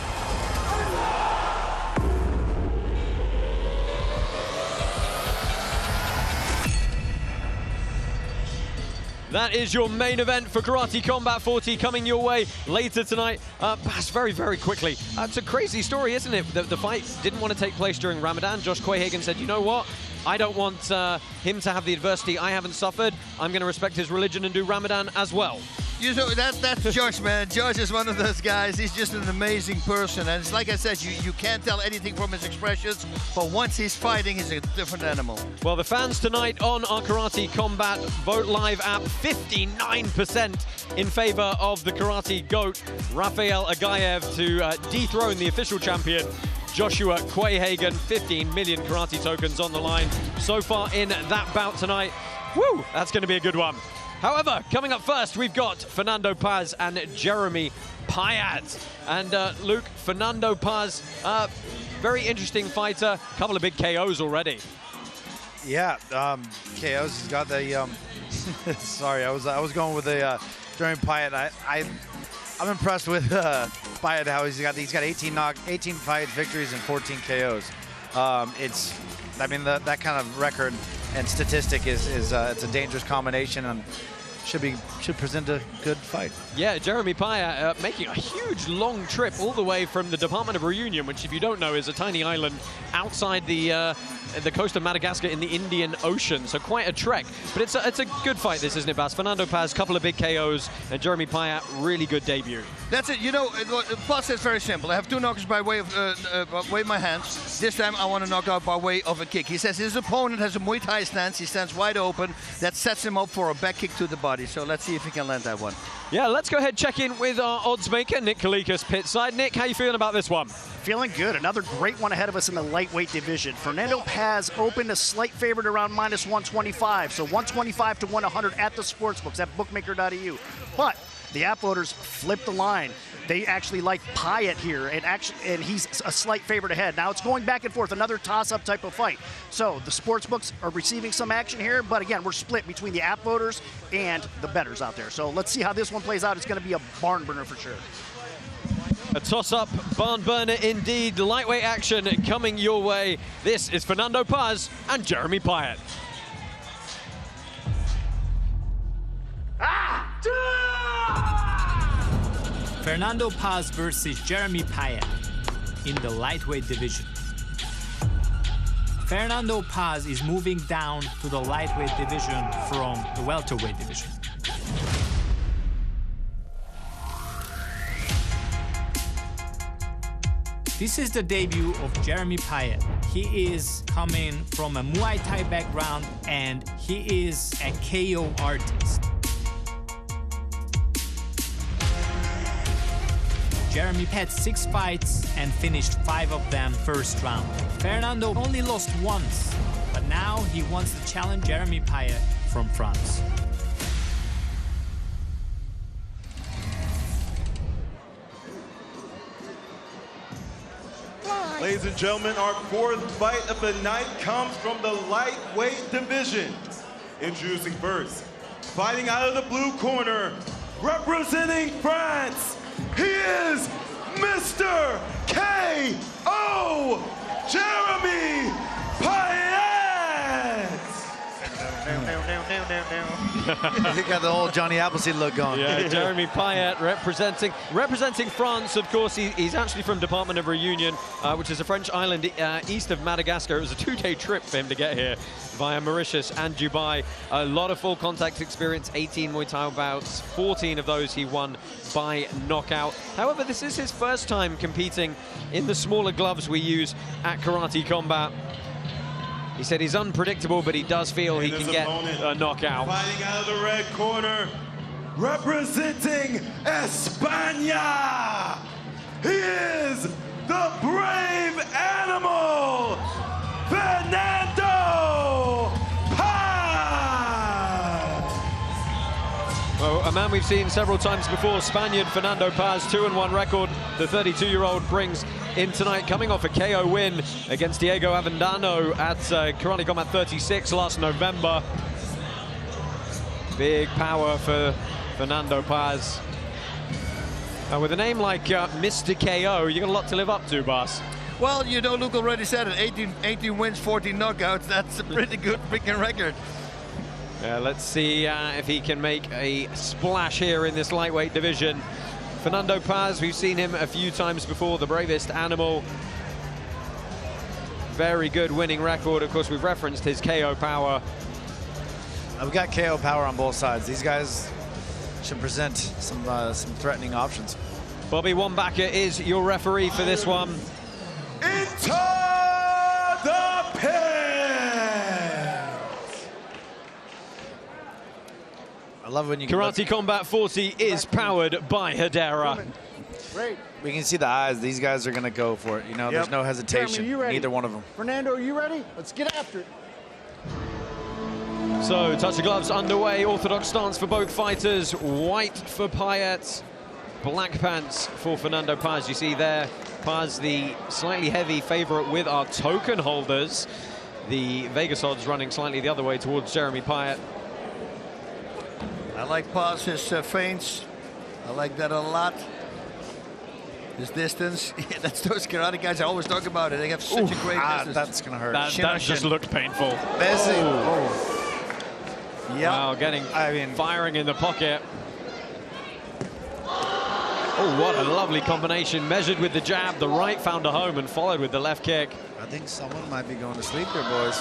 S4: That is your main event for Karate Combat 40 coming your way later tonight. Bas, very, very quickly. It's a crazy story, isn't it? The fight didn't want to take place during Ramadan. Josh Quayhagen said, you know what? I don't want him to have the adversity I haven't suffered. I'm going to respect his religion and do Ramadan as well.
S5: You know, that's Josh, man. Josh is one of those guys. He's just an amazing person. And it's like I said, you can't tell anything from his expressions, but once he's fighting, he's a different animal.
S4: Well, the fans tonight on our Karate Combat Vote Live app, 59% in favor of the Karate GOAT, Rafael Aghayev, to dethrone the official champion, Joshua Quayhagen. 15 million karate tokens on the line so far in that bout tonight. Woo, that's going to be a good one. However, coming up first, we've got Fernando Paz and Jeremy Payet. And Luke, Fernando Paz, very interesting fighter, couple of big KOs already.
S2: Yeah, KOs. He's got the. Sorry, I was going with the Jeremy Payet. I'm impressed with Payet, how he's got 18 fight victories and 14 KOs. I mean, that kind of record and statistic is it's a dangerous combination and should present a good fight.
S4: Yeah, Jeremy Payet making a huge long trip all the way from the Department of Reunion, which, if you don't know, is a tiny island outside the coast of Madagascar in the Indian Ocean. So quite a trek. But it's a good fight, this, isn't it, Bas? Fernando Paz, couple of big KOs, and Jeremy Payet, really good debut.
S5: That's it. You know, Paz is very simple. I have two knockouts by way of my hands. This time I want to knock out by way of a kick. He says his opponent has a Muay Thai stance. He stands wide open. That sets him up for a back kick to the body. So let's see if he can land that one.
S4: Yeah, let's go ahead and check in with our odds maker, Nick Kalikas, pitside. Nick, how you feeling about this one?
S14: Feeling good. Another great one ahead of us in the lightweight division. Fernando Paz opened a slight favorite around -125, so 125 to 100 at the sportsbooks at bookmaker.eu. But the app voters flipped the line. They actually like Payet here, and he's a slight favorite ahead. Now it's going back and forth, another toss-up type of fight. So the sportsbooks are receiving some action here, but again, we're split between the app voters and the bettors out there. So let's see how this one plays out. It's going to be a barn burner for sure.
S4: A toss-up barn burner indeed. Lightweight action coming your way. This is Fernando Paz and Jeremy Payet.
S11: Fernando Paz versus Jeremy Payet in the lightweight division. Fernando Paz is moving down to the lightweight division from the welterweight division. This is the debut of Jeremy Payet. He is coming from a Muay Thai background and he is a KO artist. Jeremy had 6 fights and finished 5 of them first round. Fernando only lost once, but now he wants to challenge Jeremy Payet from France.
S7: Ladies and gentlemen, our 4th fight of the night comes from the lightweight division. Introducing first, fighting out of the blue corner, representing France, he is Mr. K.O. Jeremy Payet!
S2: He got the whole Johnny Appleseed look going.
S4: Yeah, Jeremy Payet representing France. Of course, he's actually from Department of Reunion, which is a French island east of Madagascar. It was a 2-day trip for him to get here via Mauritius and Dubai. A lot of full contact experience, 18 Muay Thai bouts, 14 of those he won by knockout. However, this is his first time competing in the smaller gloves we use at Karate Combat. He said he's unpredictable, but he does feel he can get a knockout.
S7: Fighting out of the red corner, representing España, he is the brave animal, Fernando Paz!
S4: Well, a man we've seen several times before, Spaniard Fernando Paz, 2-1 record. The 32-year-old brings in tonight, coming off a KO win against Diego Avendano at Karate Combat 36 last November. Big power for Fernando Paz. With a name like Mr. KO, you got a lot to live up to, Bas.
S5: Well, you know, Luke already said it, 18 wins, 14 knockouts. That's a pretty good freaking record.
S4: Let's see if he can make a splash here in this lightweight division. Fernando Paz, we've seen him a few times before, the bravest animal. Very good winning record. Of course, we've referenced his KO power.
S2: We've got KO power on both sides. These guys should present some threatening options.
S4: Bobby Wambaka is your referee for this one.
S7: Into the pit!
S2: I love when you
S4: Karate Combat 40 is powered by Hedera.
S2: Great. We can see the eyes. These guys are going to go for it. You know, there's no hesitation.
S14: Jeremy, you ready?
S2: Neither one of them.
S14: Fernando, are you ready? Let's get after it.
S4: So, touch of gloves underway. Orthodox stance for both fighters. White for Payet, black pants for Fernando Paz. You see there, Paz, the slightly heavy favorite with our token holders. The Vegas odds running slightly the other way towards Jeremy Payet.
S5: I like Paz, his feints. I like that a lot. His distance. That's those karate guys I always talk about it. They have such a great distance.
S2: That's going to hurt.
S4: That just looked painful.
S5: Yeah.
S4: Wow, firing in the pocket. Oh, what a lovely combination. Measured with the jab, the right found a home and followed with the left kick.
S2: I think someone might be going to sleep here, boys.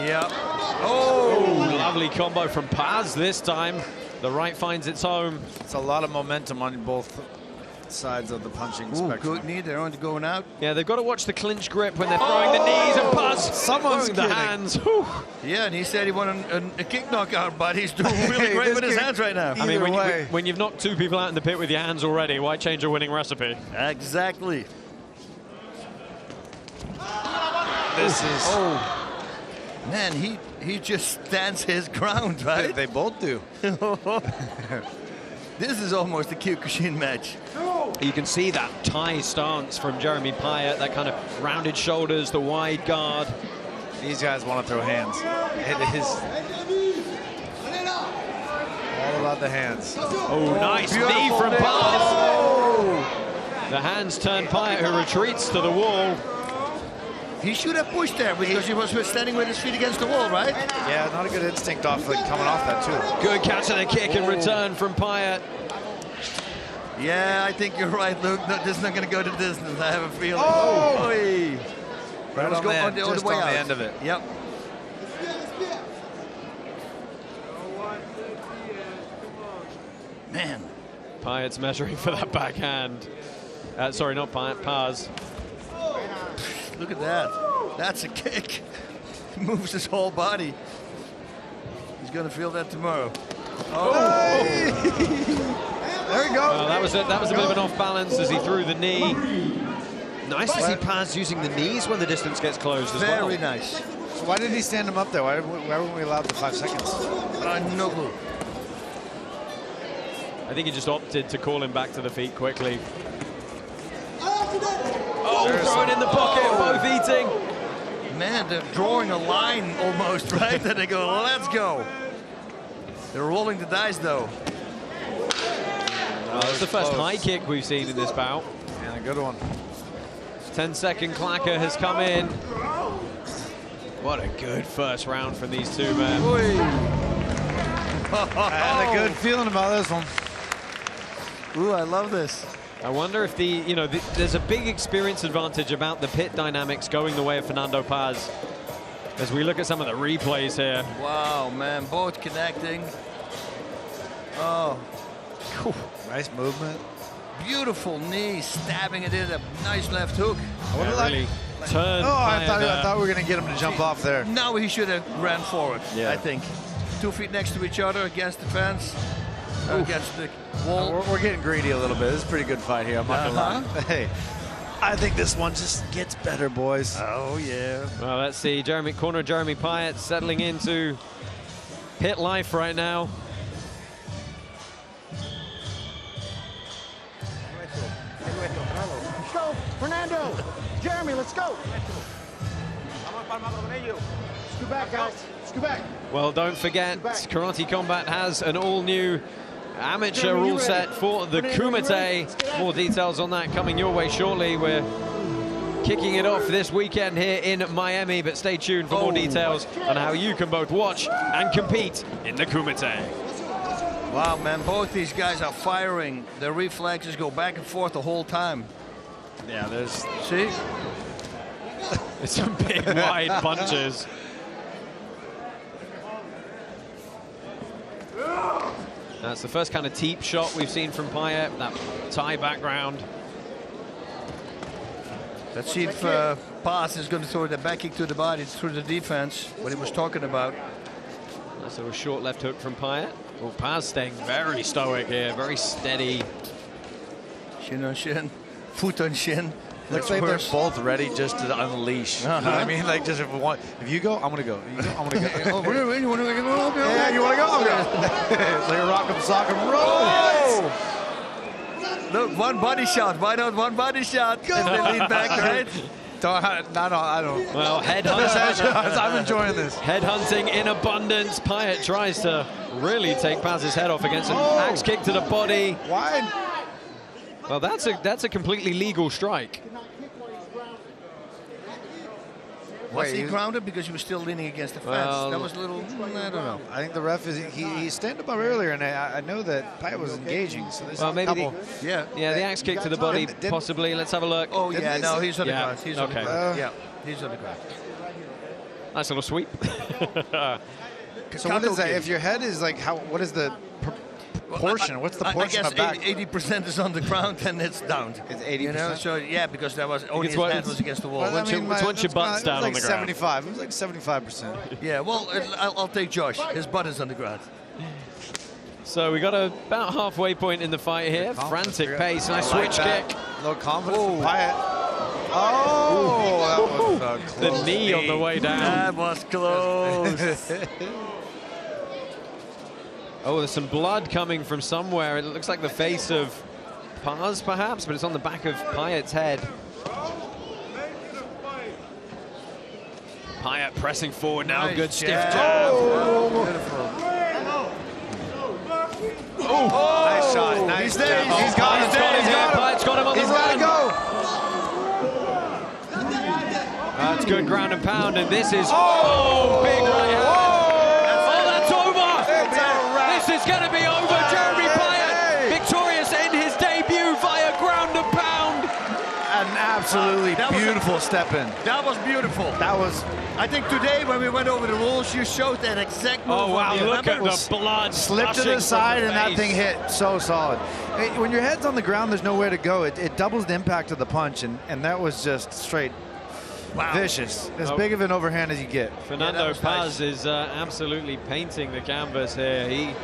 S5: Yep.
S4: Oh, lovely combo from Paz this time. The right finds its home.
S2: It's a lot of momentum on both sides of the punching spectrum.
S5: Good knee, they're only going out.
S4: Yeah, they've got to watch the clinch grip when they're throwing the knees, and Paz
S2: someone's
S4: throwing the hands. Whew.
S5: Yeah, and he said he won a kick knockout, but he's doing really great with his hands right now.
S4: I mean, when you've knocked 2 people out in the pit with your hands already, why change a winning recipe?
S5: Exactly.
S2: This is...
S5: Man, he just stands his ground, right?
S2: They both do.
S5: This is almost a Kyokushin match.
S4: You can see that Thai stance from Jeremy Payet, that kind of rounded shoulders, the wide guard.
S2: These guys want to throw hands. It is all about the hands.
S4: Oh, nice knee from Paz. The hands turn Payet, who retreats to the wall.
S5: He should have pushed there because he was standing with his feet against the wall, right?
S2: Yeah, not a good instinct coming off that, too.
S4: Good catch and a kick in return from Payet.
S5: Yeah, I think you're right, Luke. No, this is not going to go to distance. I have a feeling.
S2: Right on the end of it.
S5: Yep. Man.
S4: Payet's measuring for that backhand. Sorry, not Payet, Paz.
S5: Look at that. That's a kick. He moves his whole body. He's going to feel that tomorrow.
S2: There we go.
S4: Well, that was a bit of an off balance as he threw the knee. Nice to see Paz using the knees when the distance gets closed as well.
S5: Very nice.
S2: So why did he stand him up there? Why weren't we allowed the 5 seconds?
S5: No clue.
S4: I think he just opted to call him back to the feet quickly. Oh, throw it in the pocket, both eating.
S5: Man, they're drawing a line almost, right? Then they go, let's go. They're rolling the dice, though.
S4: That's the first high kick we've seen in this bout.
S2: And a good one.
S4: 10-second clacker has come in. What a good first round from these two men.
S2: I had a good feeling about this one.
S5: Ooh, I love this.
S4: I wonder if there's a big experience advantage about the pit dynamics going the way of Fernando Paz. As we look at some of the replays here.
S5: Wow, man, both connecting. Oh.
S2: Nice movement.
S5: Beautiful knee, stabbing it in, a nice left hook.
S4: Really turned.
S2: Oh, I thought we were going to get him to jump off there.
S5: Now he should have ran forward, I think. 2 feet next to each other against the fence, against the wall.
S2: We're getting greedy a little bit. This is a pretty good fight here, I'm not going to lie. Hey, I think this one just gets better, boys.
S5: Oh, yeah.
S4: Well, let's see. Jeremy Payet settling into pit life right now.
S14: Let's go, Fernando. Jeremy, let's go. Scoot back, guys. Scoot back.
S4: Well, don't forget, Karate Combat has an all-new amateur rule set for the Kumite. More details on that coming your way shortly. We're kicking it off this weekend here in Miami, but stay tuned for more details on how you can both watch and compete in the Kumite.
S5: Wow, man, both these guys are firing. Their reflexes go back and forth the whole time.
S2: Yeah, there's...
S5: See?
S4: It's some big, wide punches. That's the first kind of teep shot we've seen from Payet, that Thai background.
S5: Let's see if Paz is going to throw the back kick to the body through the defense, what he was talking about.
S4: That's a short left hook from Payet. Well, Paz staying very stoic here, very steady.
S5: Shin on shin, foot on shin.
S2: Looks like they're both ready just to unleash. You know what I mean? Like, just if you go, I'm gonna go. You go, I'm gonna go.
S5: You want to go?
S2: Yeah, you want to go? I'm going. It's like a rock 'em, sock 'em, roll.
S5: Look, one body shot. Why not one body shot? Go. And they lean back, right?
S2: I don't.
S4: Well, headhunting.
S2: I'm enjoying this.
S4: Headhunting in abundance. Payet tries to really take Paz's head off against an axe kick to the body.
S2: Wide.
S4: Well, that's a completely legal strike.
S5: Was he grounded because he was still leaning against the fence?
S4: Well,
S5: that was a little, I don't know.
S2: I think the ref is, he stand up earlier, and I know that Payet was engaging. So there's
S4: maybe
S5: the
S4: axe kick to the body, possibly. Let's have a look.
S5: Oh, yeah, no, he's on the ground. He's on the ground.
S4: Yeah,
S5: he's on the ground.
S4: Nice little sweep.
S2: So what is that? If your head is like, what is the portion? What's the portion of back?
S5: I guess 80% is on the ground and it's down.
S2: It's 80%.
S5: You know? So yeah, because that was only his hand was against the wall.
S4: Once your butt's down on the ground.
S2: It was like 75%.
S5: Yeah, well, I'll take Josh. His butt is on the ground.
S4: So we got about halfway point in the fight here. Frantic pace, nice switch kick.
S2: Low confidence from Payet. Oh, that was close.
S4: The knee on the way down.
S5: That was close.
S4: Oh, there's some blood coming from somewhere. It looks like the face of Paz, perhaps, but it's on the back of Payet's head. Payet pressing forward now.
S5: Nice
S4: Good stiff
S5: jab.
S4: jab.
S5: Oh, beautiful.
S2: Oh, nice shot. Nice.
S5: He's there.
S2: He's got him.
S4: Payet's got him on the run.
S2: He's got to go.
S4: That's good ground and pound, and this is big right hand. This is going to be over. Jeremy Payet victorious in his debut via ground and pound.
S2: An absolutely beautiful step in.
S5: That was beautiful.
S2: That was.
S5: I think today when we went over the rules, you showed that exact move.
S4: Oh wow! Look at the blood.
S2: Slipped to the side and that thing hit so solid. When your head's on the ground, there's nowhere to go. It doubles the impact of the punch, and that was just straight. Wow. Vicious. As big of an overhand as you get.
S4: Fernando Paz is absolutely painting the canvas here.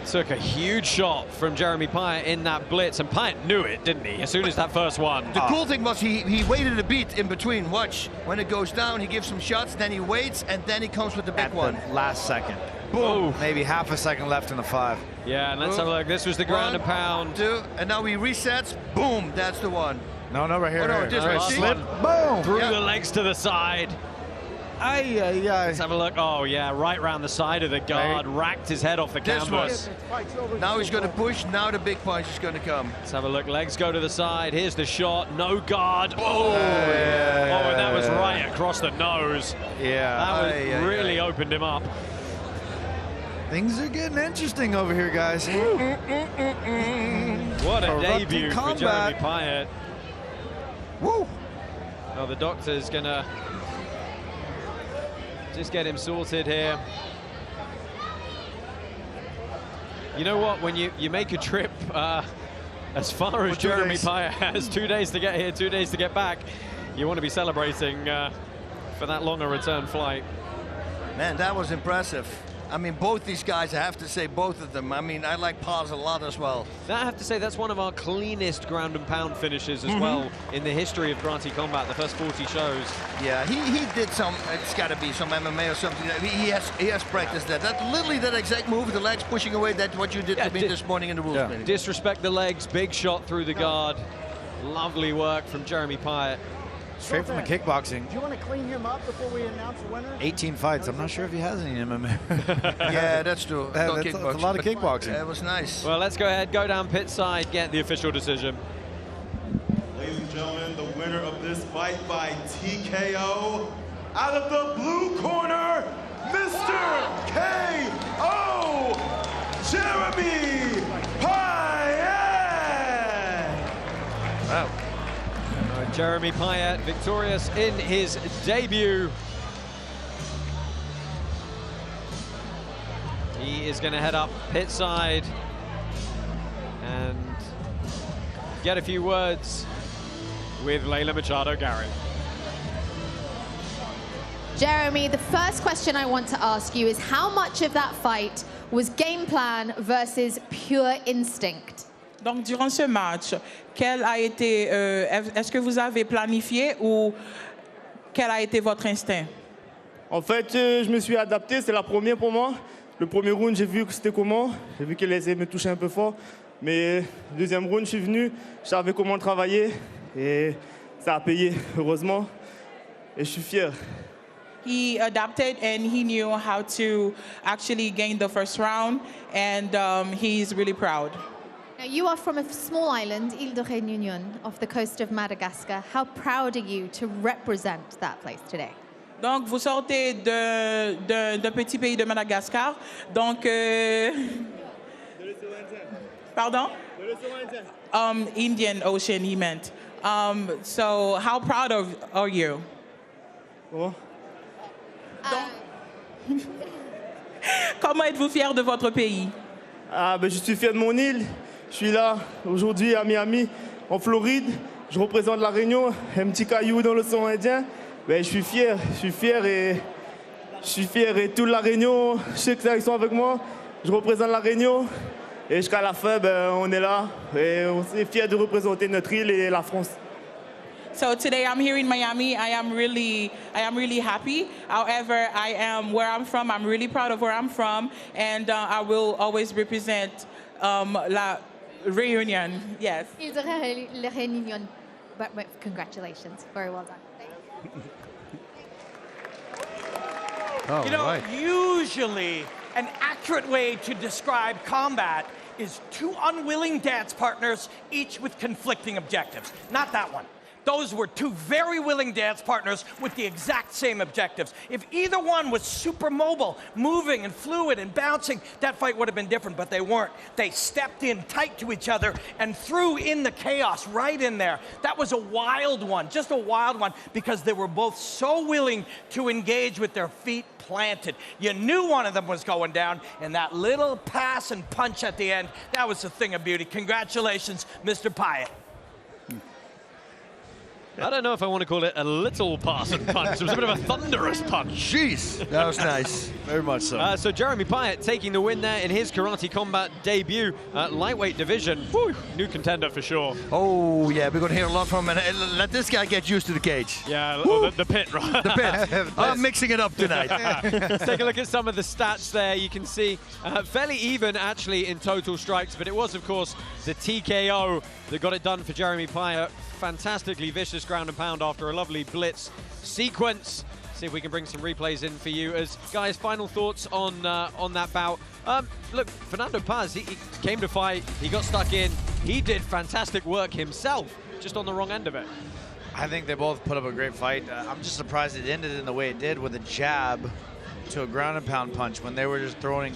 S4: Took a huge shot from Jeremy Payet in that blitz, and Payet knew it, didn't he, as soon as that first one?
S5: The cool thing was he waited a beat in between. Watch, when it goes down, he gives some shots, then he waits, and then he comes with the big one.
S2: Last second.
S5: Boom.
S2: Maybe half a second left in the 5.
S4: Yeah, and let's have a look. This was the ground and pound.
S5: 2, and now he resets. Boom, that's the one.
S2: No, right here.
S5: Oh, no, this way.
S2: Slip. Boom.
S4: Through the legs to the side. Let's have a look. Oh, yeah, right round the side of the guard. Racked his head off the canvas.
S5: Now he's going to push. Now the big punch is going to come.
S4: Let's have a look. Legs go to the side. Here's the shot. No guard. Oh, and that was right across the nose.
S2: Yeah.
S4: That really opened him up.
S2: Things are getting interesting over here, guys.
S4: What a debut for Jeremy Payet.
S2: Woo!
S4: Well, the doctor's going to just get him sorted here. You know what? When you make a trip as far as Jeremy Payet has, 2 days to get here, 2 days to get back, you want to be celebrating for that longer return flight.
S5: Man, that was impressive. I mean, both these guys, I have to say, both of them. I mean, I like Paz a lot as well.
S4: I have to say, that's one of our cleanest ground and pound finishes as well in the history of Karate Combat, the first 40 shows.
S5: Yeah, he did some, it's got to be some MMA or something. He has practiced that. Literally that exact move, the legs pushing away, that's what you did to me this morning in the rules meeting.
S4: Disrespect the legs, big shot through the guard. Lovely work from Jeremy Payet.
S2: Straight from the kickboxing.
S14: Do you want to clean him up before we announce the winner?
S2: 18 fights. I'm not sure if he has any MMA.
S5: Yeah, that's true.
S2: That's a lot of kickboxing.
S5: That was nice.
S4: Well, let's go ahead, go down pit side, get the official decision.
S7: Ladies and gentlemen, the winner of this fight by TKO, out of the blue corner, Mr. KO, Jeremy Payet!
S4: Wow. Jeremy Payet victorious in his debut. He is going to head up pit side and get a few words with Leyla Machado Gary.
S8: Jeremy, the first question I want to ask you is how much of that fight was game plan versus pure instinct?
S15: Donc, durant ce match, quel a été, est-ce que vous avez planifié ou quel a été votre instinct?
S3: En fait, je me suis adapté, c'est la première pour moi. Le premier round, j'ai vu que c'était comment. J'ai vu qu'elle essayait de me toucher un peu fort. Mais le deuxième round, je suis venu, je savais comment travailler et ça a payé, heureusement. Et je suis fier.
S15: He adapted and he knew how to actually gain the first round, and he's really proud.
S8: Now, you are from a small island, Île de Réunion, off the coast of Madagascar. How proud are you to represent that place today?
S15: Donc, vous sortez d'un petit pays de Madagascar. Donc, pardon? Indian Ocean, he meant. So, how proud are you?
S3: Oh.
S15: Comment êtes-vous fier de votre pays?
S3: Ah, ben, je suis fier de mon île. Je suis là aujourd'hui à Miami, en Floride. Je représente la Réunion, un petit caillou dans l'océan Indien. Ben, je suis fier et toute la Réunion, je sais qu'ils sont avec moi. Je représente la Réunion et jusqu'à la fin, ben, on est là et on est fiers de représenter notre île et la France.
S15: So today I'm here in Miami. I am really happy. However, I am where I'm from. I'm really proud of where I'm from, and I will always represent la Réunion. Yes.
S8: Île de Réunion. But congratulations. Very well done.
S10: You know, usually an accurate way to describe combat is two unwilling dance partners, each with conflicting objectives. Not that one. Those were two very willing dance partners with the exact same objectives. If either one was super mobile, moving and fluid and bouncing, that fight would have been different, but they weren't. They stepped in tight to each other and threw in the chaos right in there. That was a wild one, just a wild one, because they were both so willing to engage with their feet planted. You knew one of them was going down, and that little pass and punch at the end, that was a thing of beauty. Congratulations, Mr. Payet.
S4: I don't know if I want to call it a little passing punch. It was a bit of a thunderous punch.
S5: Jeez, that was nice. Very much so.
S4: So Jeremy Payet taking the win there in his Karate Combat debut. Lightweight division, whew, new contender for sure.
S5: Oh, yeah, we're going to hear a lot from him. And let this guy get used to the cage.
S4: Yeah, the pit, right?
S5: The pit. I'm mixing it up tonight.
S4: Take a look at some of the stats there. You can see fairly even, actually, in total strikes, but it was, of course, the TKO that got it done for Jeremy Payet. Fantastically vicious ground and pound after a lovely blitz sequence. See if we can bring some replays in for you. As guys, final thoughts on that bout. Look, Fernando Paz, he came to fight, he got stuck in, he did fantastic work himself, just on the wrong end of it.
S2: I think they both put up a great fight. I'm just surprised it ended in the way it did, with a jab to a ground and pound punch, when they were just throwing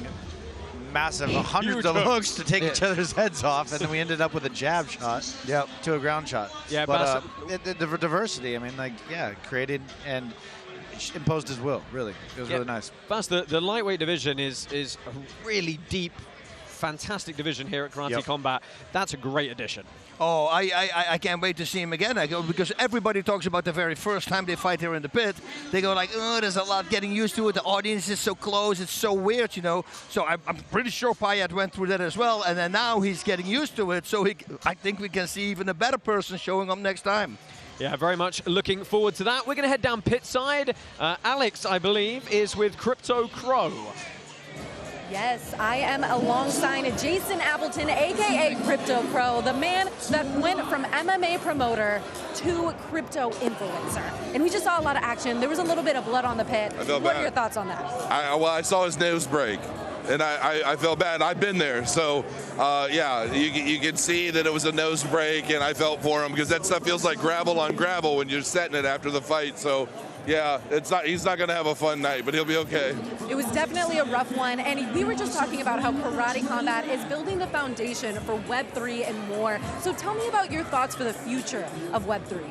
S2: massive hundreds of hooks to take each other's heads off, and then we ended up with a jab shot to a ground shot.
S4: Yeah,
S2: but the diversity, I mean, like, yeah, created and imposed his will, really. It was really nice.
S4: Bas, the lightweight division is a really deep, fantastic division here at Karate Combat. That's a great addition.
S5: Oh, I can't wait to see him again. Because everybody talks about the very first time they fight here in the pit. They go like, oh, there's a lot getting used to it. The audience is so close. It's so weird, you know. So I'm pretty sure Payet went through that as well. And then now he's getting used to it. So I think we can see even a better person showing up next time.
S4: Yeah, very much looking forward to that. We're going to head down pit side. Alex, I believe, is with Crypto Crow.
S16: Yes, I am alongside Jason Appleton, a.k.a. Crypto Crow, the man that went from MMA promoter to crypto influencer. And we just saw a lot of action. There was a little bit of blood on the pit. What are your thoughts on that?
S17: Well, I saw his nose break, and I felt bad. I've been there. So, yeah, you can see that it was a nose break, and I felt for him because that stuff feels like gravel on gravel when you're setting it after the fight. So, yeah, he's not going to have a fun night, but he'll be okay.
S16: It was definitely a rough one, and we were just talking about how Karate Combat is building the foundation for Web3 and more. So tell me about your thoughts for the future of Web3.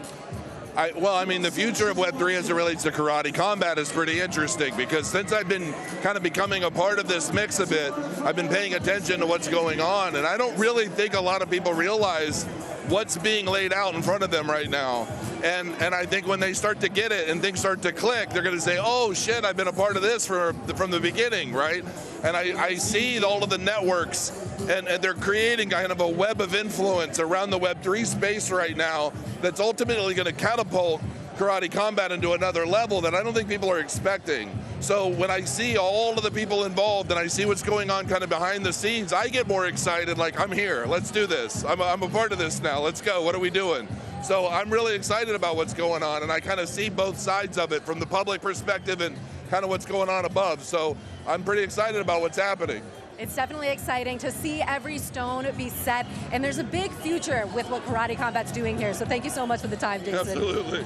S17: Well, I mean, the future of Web3 as it relates to Karate Combat is pretty interesting, because since I've been kind of becoming a part of this mix a bit, I've been paying attention to what's going on, and I don't really think a lot of people realize what's being laid out in front of them right now. And I think when they start to get it and things start to click, they're going to say, oh, shit, I've been a part of this from the beginning, right? And I see all of the networks, and they're creating kind of a web of influence around the Web3 space right now that's ultimately going to catapult Karate Combat into another level that I don't think people are expecting. So when I see all of the people involved and I see what's going on kind of behind the scenes, I get more excited, like, I'm here, let's do this. I'm a part of this now, let's go, what are we doing? So I'm really excited about what's going on, and I kind of see both sides of it from the public perspective and kind of what's going on above. So I'm pretty excited about what's happening.
S16: It's definitely exciting to see every stone be set, and there's a big future with what Karate Combat's doing here. So thank you so much for the time, Jason.
S17: Absolutely.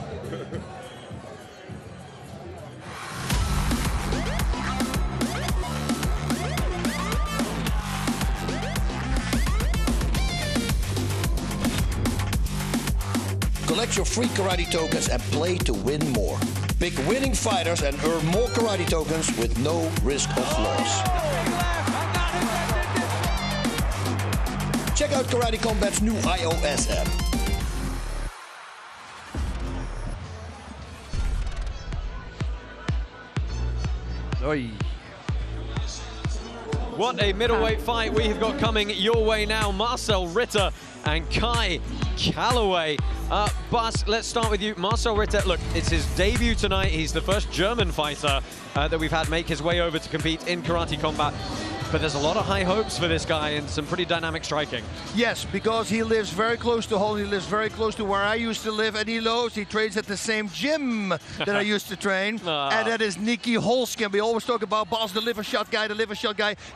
S1: Collect your free karate tokens and play to win more. Pick winning fighters and earn more karate tokens with no risk of loss. Check out Karate Combat's new iOS app.
S5: Oi.
S4: What a middleweight fight we have got coming your way now. Marcel Ritter and Kai Calaway. Bas, let's start with you. Marcel Ritter, look, it's his debut tonight. He's the first German fighter that we've had make his way over to compete in Karate Combat. But there's a lot of high hopes for this guy and some pretty dynamic striking.
S5: Yes, because he lives very close to home. He lives very close to where I used to live, and he trains at the same gym that I used to train, and that is Nicky Holske. We always talk about Bas, the liver shot guy,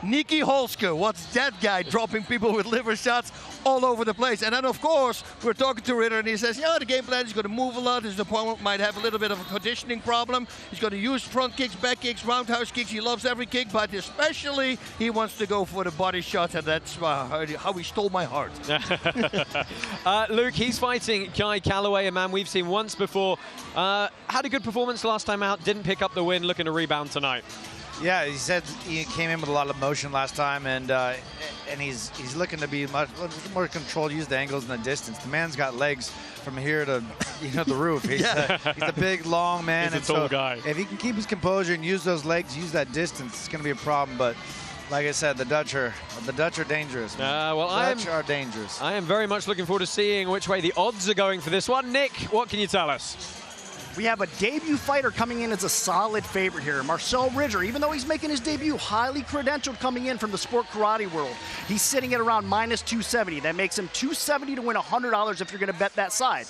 S5: Nicky Holske, what's that guy dropping people with liver shots all over the place? And then, of course, we're talking to Ritter, and he says, yeah, the game plan is going to move a lot. His opponent might have a little bit of a conditioning problem. He's going to use front kicks, back kicks, roundhouse kicks. He loves every kick, but especially he wants to go for the body shot, and that's how he stole my heart.
S4: Luke, he's fighting Kai Calaway, a man we've seen once before. Had a good performance last time out, didn't pick up the win, looking to rebound tonight.
S2: Yeah, he said he came in with a lot of emotion last time, and and he's looking to be much more controlled, use the angles and the distance. The man's got legs from here to the roof. He's a big, long man.
S4: He's a tall guy.
S2: If he can keep his composure and use those legs, use that distance, it's going to be a problem. But like I said, the Dutch are dangerous.
S4: Well,
S2: Dutch are dangerous.
S4: I am very much looking forward to seeing which way the odds are going for this one. Nick, what can you tell us?
S14: We have a debut fighter coming in as a solid favorite here. Marcel Ritter, even though he's making his debut, highly credentialed coming in from the sport karate world. He's sitting at around -270. That makes him $270 to win $100 if you're going to bet that side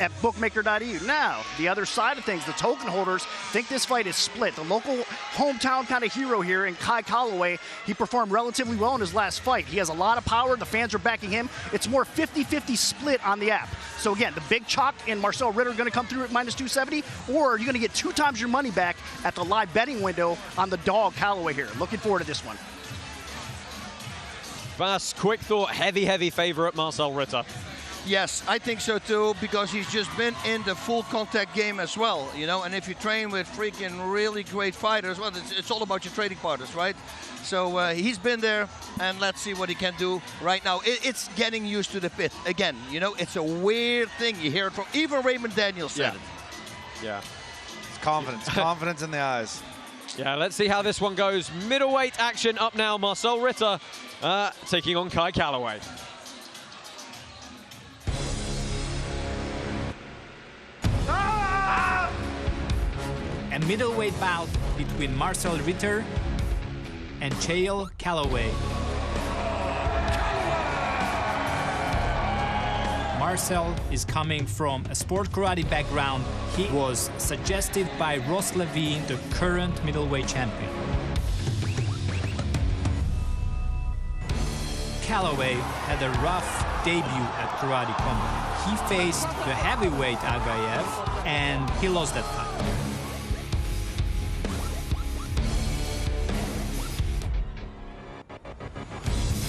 S14: at bookmaker.eu. Now, the other side of things, the token holders think this fight is split. The local hometown kind of hero here in Calaway, he performed relatively well in his last fight. He has a lot of power. The fans are backing him. It's more 50-50 split on the app. So again, the big chalk and Marcel Ritter are going to come through at -270, or you're going to get 2 times your money back at the live betting window on the dog Calaway here. Looking forward to this one.
S4: Bas, quick thought, heavy favorite Marcel Ritter.
S1: Yes, I think so too, because he's just been in the full contact game as well, you know, and if you train with freaking really great fighters, well, it's all about your training partners, right? So he's been there, and let's see what he can do right now. It's getting used to the pit. Again, you know, it's a weird thing. You hear it from, even Raymond Daniels said it.
S4: Yeah.
S2: It's confidence, confidence in the eyes.
S4: Yeah, let's see how this one goes. Middleweight action up now. Marcel Ritter taking on Kai Calaway.
S11: A middleweight bout between Marcel Ritter and Chayil Calaway. Marcel is coming from a sport karate background. He was suggested by Ross Levine, the current middleweight champion. Calaway had a rough debut at Karate Combat. He faced the heavyweight Aghayev and he lost that fight.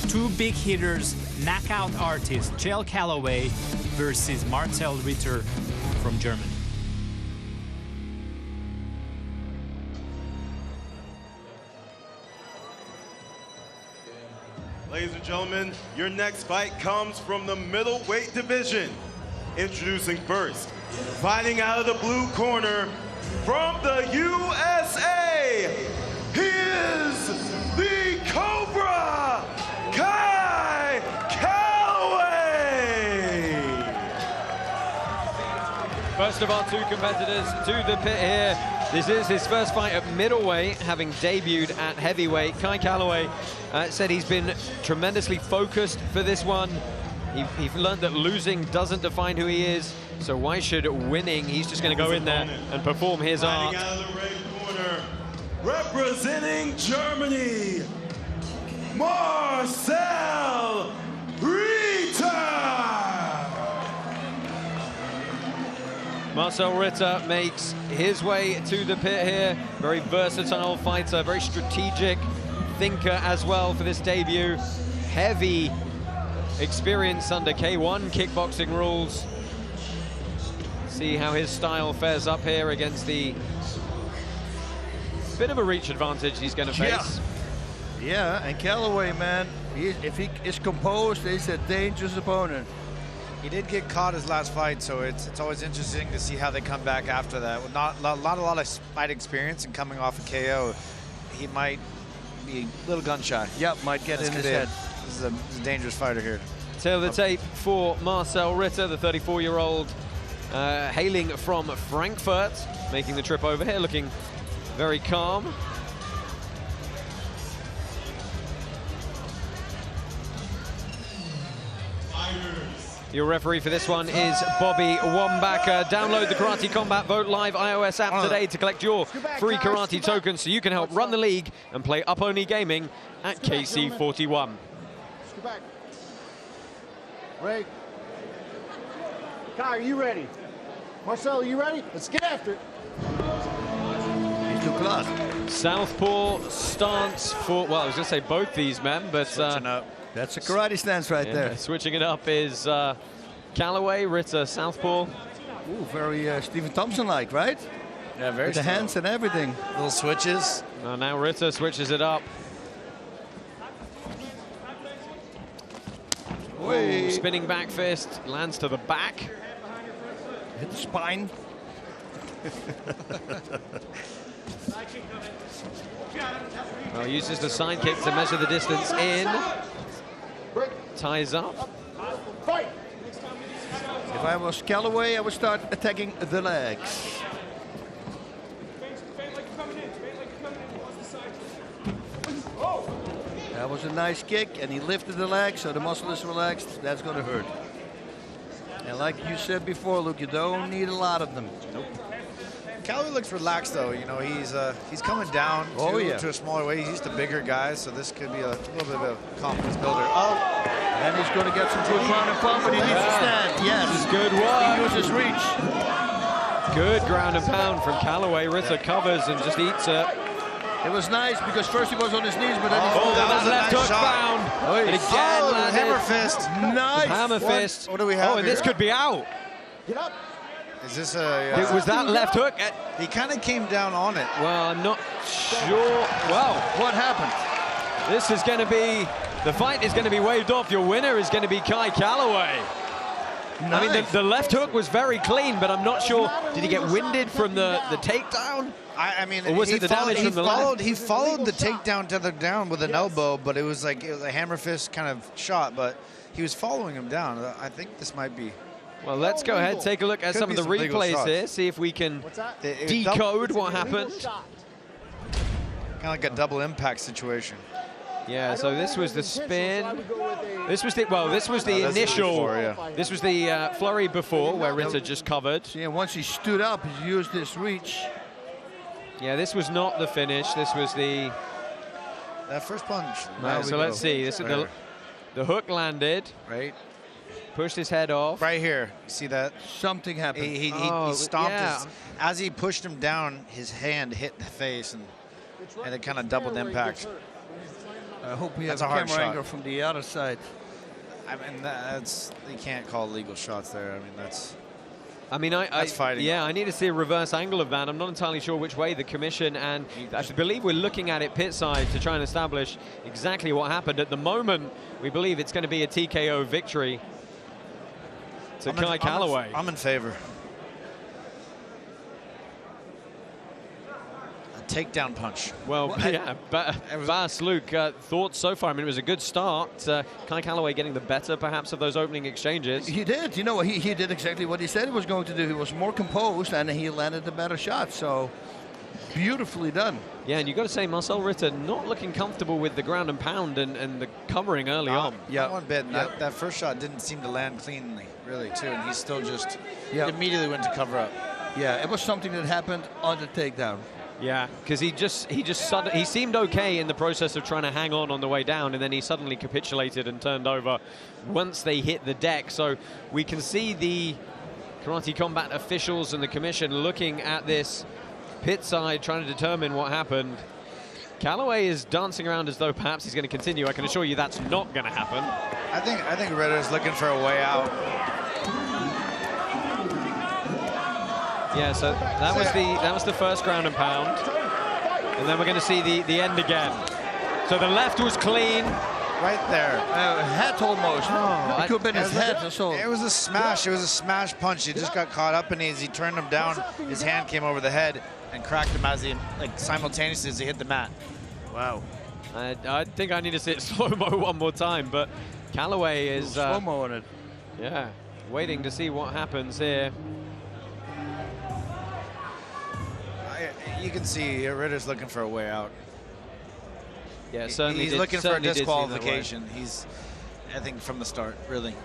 S11: Two big hitters, knockout artist Chayil Calaway versus Marcel Ritter from Germany.
S7: Ladies and gentlemen, your next fight comes from the middleweight division. Introducing first, fighting out of the blue corner from the USA, he is the Cobra, Kai Calaway!
S4: First of our two competitors to the pit here. This is his first fight at middleweight, having debuted at heavyweight. Kai Calaway said he's been tremendously focused for this one. He learned that losing doesn't define who he is, so why should winning? He's just going to go in there and perform his art.
S7: Out of the red corner, representing Germany, Marcel Ritter!
S4: Marcel Ritter makes his way to the pit here. Very versatile fighter, very strategic thinker as well for this debut. Heavy experience under K1 kickboxing rules. See how his style fares up here against the bit of a reach advantage he's going to face.
S1: Yeah, and Calaway, man, if he is composed, he's a dangerous opponent.
S2: He did get caught his last fight, so it's always interesting to see how they come back after that. With not a lot of fight experience and coming off a KO, he might be a little gun shy.
S1: Yep, might get in his head.
S2: This is a dangerous fighter here.
S4: Tail of the tape for Marcel Ritter, the 34-year-old, hailing from Frankfurt, making the trip over here, looking very calm. Your referee for this one is Bobby Wambaka. Download the Karate Combat Vote Live iOS app today to collect your free karate tokens so you can help run the league and play Up Only Gaming at KC41.
S18: Ray. Kai, are you ready? Marcel, are you ready? Let's get after it.
S1: He's too close.
S4: Southpaw stance for, well, I was going to say both these men, but...
S2: Switching up.
S1: That's a karate stance right there.
S4: Switching it up is Calaway, Ritter, Southpaw.
S1: Ooh, very Stephen Thompson-like, right?
S2: Yeah, very
S1: With the hands and everything.
S2: Little switches.
S4: Now Ritter switches it up.
S1: Ooh,
S4: spinning back fist, lands to the back.
S1: Hit the spine.
S4: Well, uses the side kick to measure the distance in. Ties up.
S1: If I was Calaway, I would start attacking the legs. That was a nice kick, and he lifted the leg, so the muscle is relaxed. That's going to hurt. And like you said before, Luke, you don't need a lot of them. Nope.
S2: Calaway looks relaxed, though. You know, he's coming down to a smaller weight. He's used to bigger guys, so this could be a little bit of a confidence builder. Oh,
S1: and he's going to get some good ground and pound, but he needs to stand. Yes,
S4: this is good work.
S1: He uses reach.
S4: Good ground and pound from Calaway. Ritter covers and just eats it.
S1: It was nice because first he was on his knees, but then
S4: that was a left hook found. And again,
S2: hammer fist.
S1: Nice.
S4: Hammer fist.
S2: What do we have?
S4: Oh, and this could be out.
S2: Get up. Is this a...
S4: was that left hook?
S2: He kind of came down on it.
S4: Well, I'm not sure. Well,
S1: what happened?
S4: This is going to be... The fight is going to be waved off. Your winner is going to be Kai Calaway. Nice. I mean, the left hook was very clean, but I'm not sure. Did he get winded from the takedown?
S2: I mean,
S4: or was it the damage from the left?
S2: He followed the takedown tethered down with an elbow, but it was like a hammer fist kind of shot, but he was following him down. I think this might be...
S4: Well, let's go ahead, take a look at some of the replays here, see if we can decode what happened.
S2: Kind of like a double impact situation.
S4: Yeah, so this was the spin. This was the initial. This was the flurry before, where Ritter just covered.
S1: Yeah, once he stood up, he used this reach.
S4: Yeah, this was not the finish. This was the...
S2: That first punch.
S4: Right, so let's see. This is the hook landed.
S2: Right.
S4: Pushed his head off.
S2: Right here. You see that?
S1: Something happened.
S2: He stomped his... As he pushed him down, his hand hit the face, and it kind of doubled impact.
S1: I hope we have a camera angle from the other side.
S2: I mean, you can't call legal shots there. I mean, that's...
S4: that's
S2: fighting.
S4: Yeah, I need to see a reverse angle of that. I'm not entirely sure which way the commission, and I believe we're looking at it pit side to try and establish exactly what happened. At the moment, we believe it's going to be a TKO victory to Kai Calaway.
S2: I'm in favor. A takedown punch.
S4: Well, yeah, Bas, Luke, thoughts so far? I mean, it was a good start. Kai Calaway getting the better, perhaps, of those opening exchanges.
S1: He did. You know, he did exactly what he said he was going to do. He was more composed, and he landed the better shot. So, beautifully done.
S4: Yeah, and you've got to say, Marcel Ritter not looking comfortable with the ground and pound and the covering early on.
S2: Yeah, one bit. That first shot didn't seem to land cleanly, really, too. And he still just immediately went to cover up.
S1: Yeah, it was something that happened on the takedown.
S4: Yeah, because he seemed okay in the process of trying to hang on the way down, and then he suddenly capitulated and turned over once they hit the deck. So we can see the Karate Combat officials and the commission looking at this pit side, trying to determine what happened. Calaway is dancing around as though perhaps he's going to continue. I can assure you that's not going to happen.
S2: I think Ritter's looking for a way out.
S4: Yeah, so that was the first ground and pound, and then we're going to see the end again. So the left was clean,
S2: right there.
S1: Head almost.
S2: Oh,
S1: it could have been his head. So
S2: it was a smash. It was a smash punch. He just got caught up, and as he turned him down, his hand came over the head and cracked him as he simultaneously as he hit the mat.
S1: Wow.
S4: I think I need to see it slow-mo one more time, but Calaway is
S1: slow-mo on it.
S4: Yeah, waiting to see what happens here.
S2: You can see Ritter's looking for a way out.
S4: Yeah, certainly.
S2: He's looking for a disqualification. I think, from the start, really.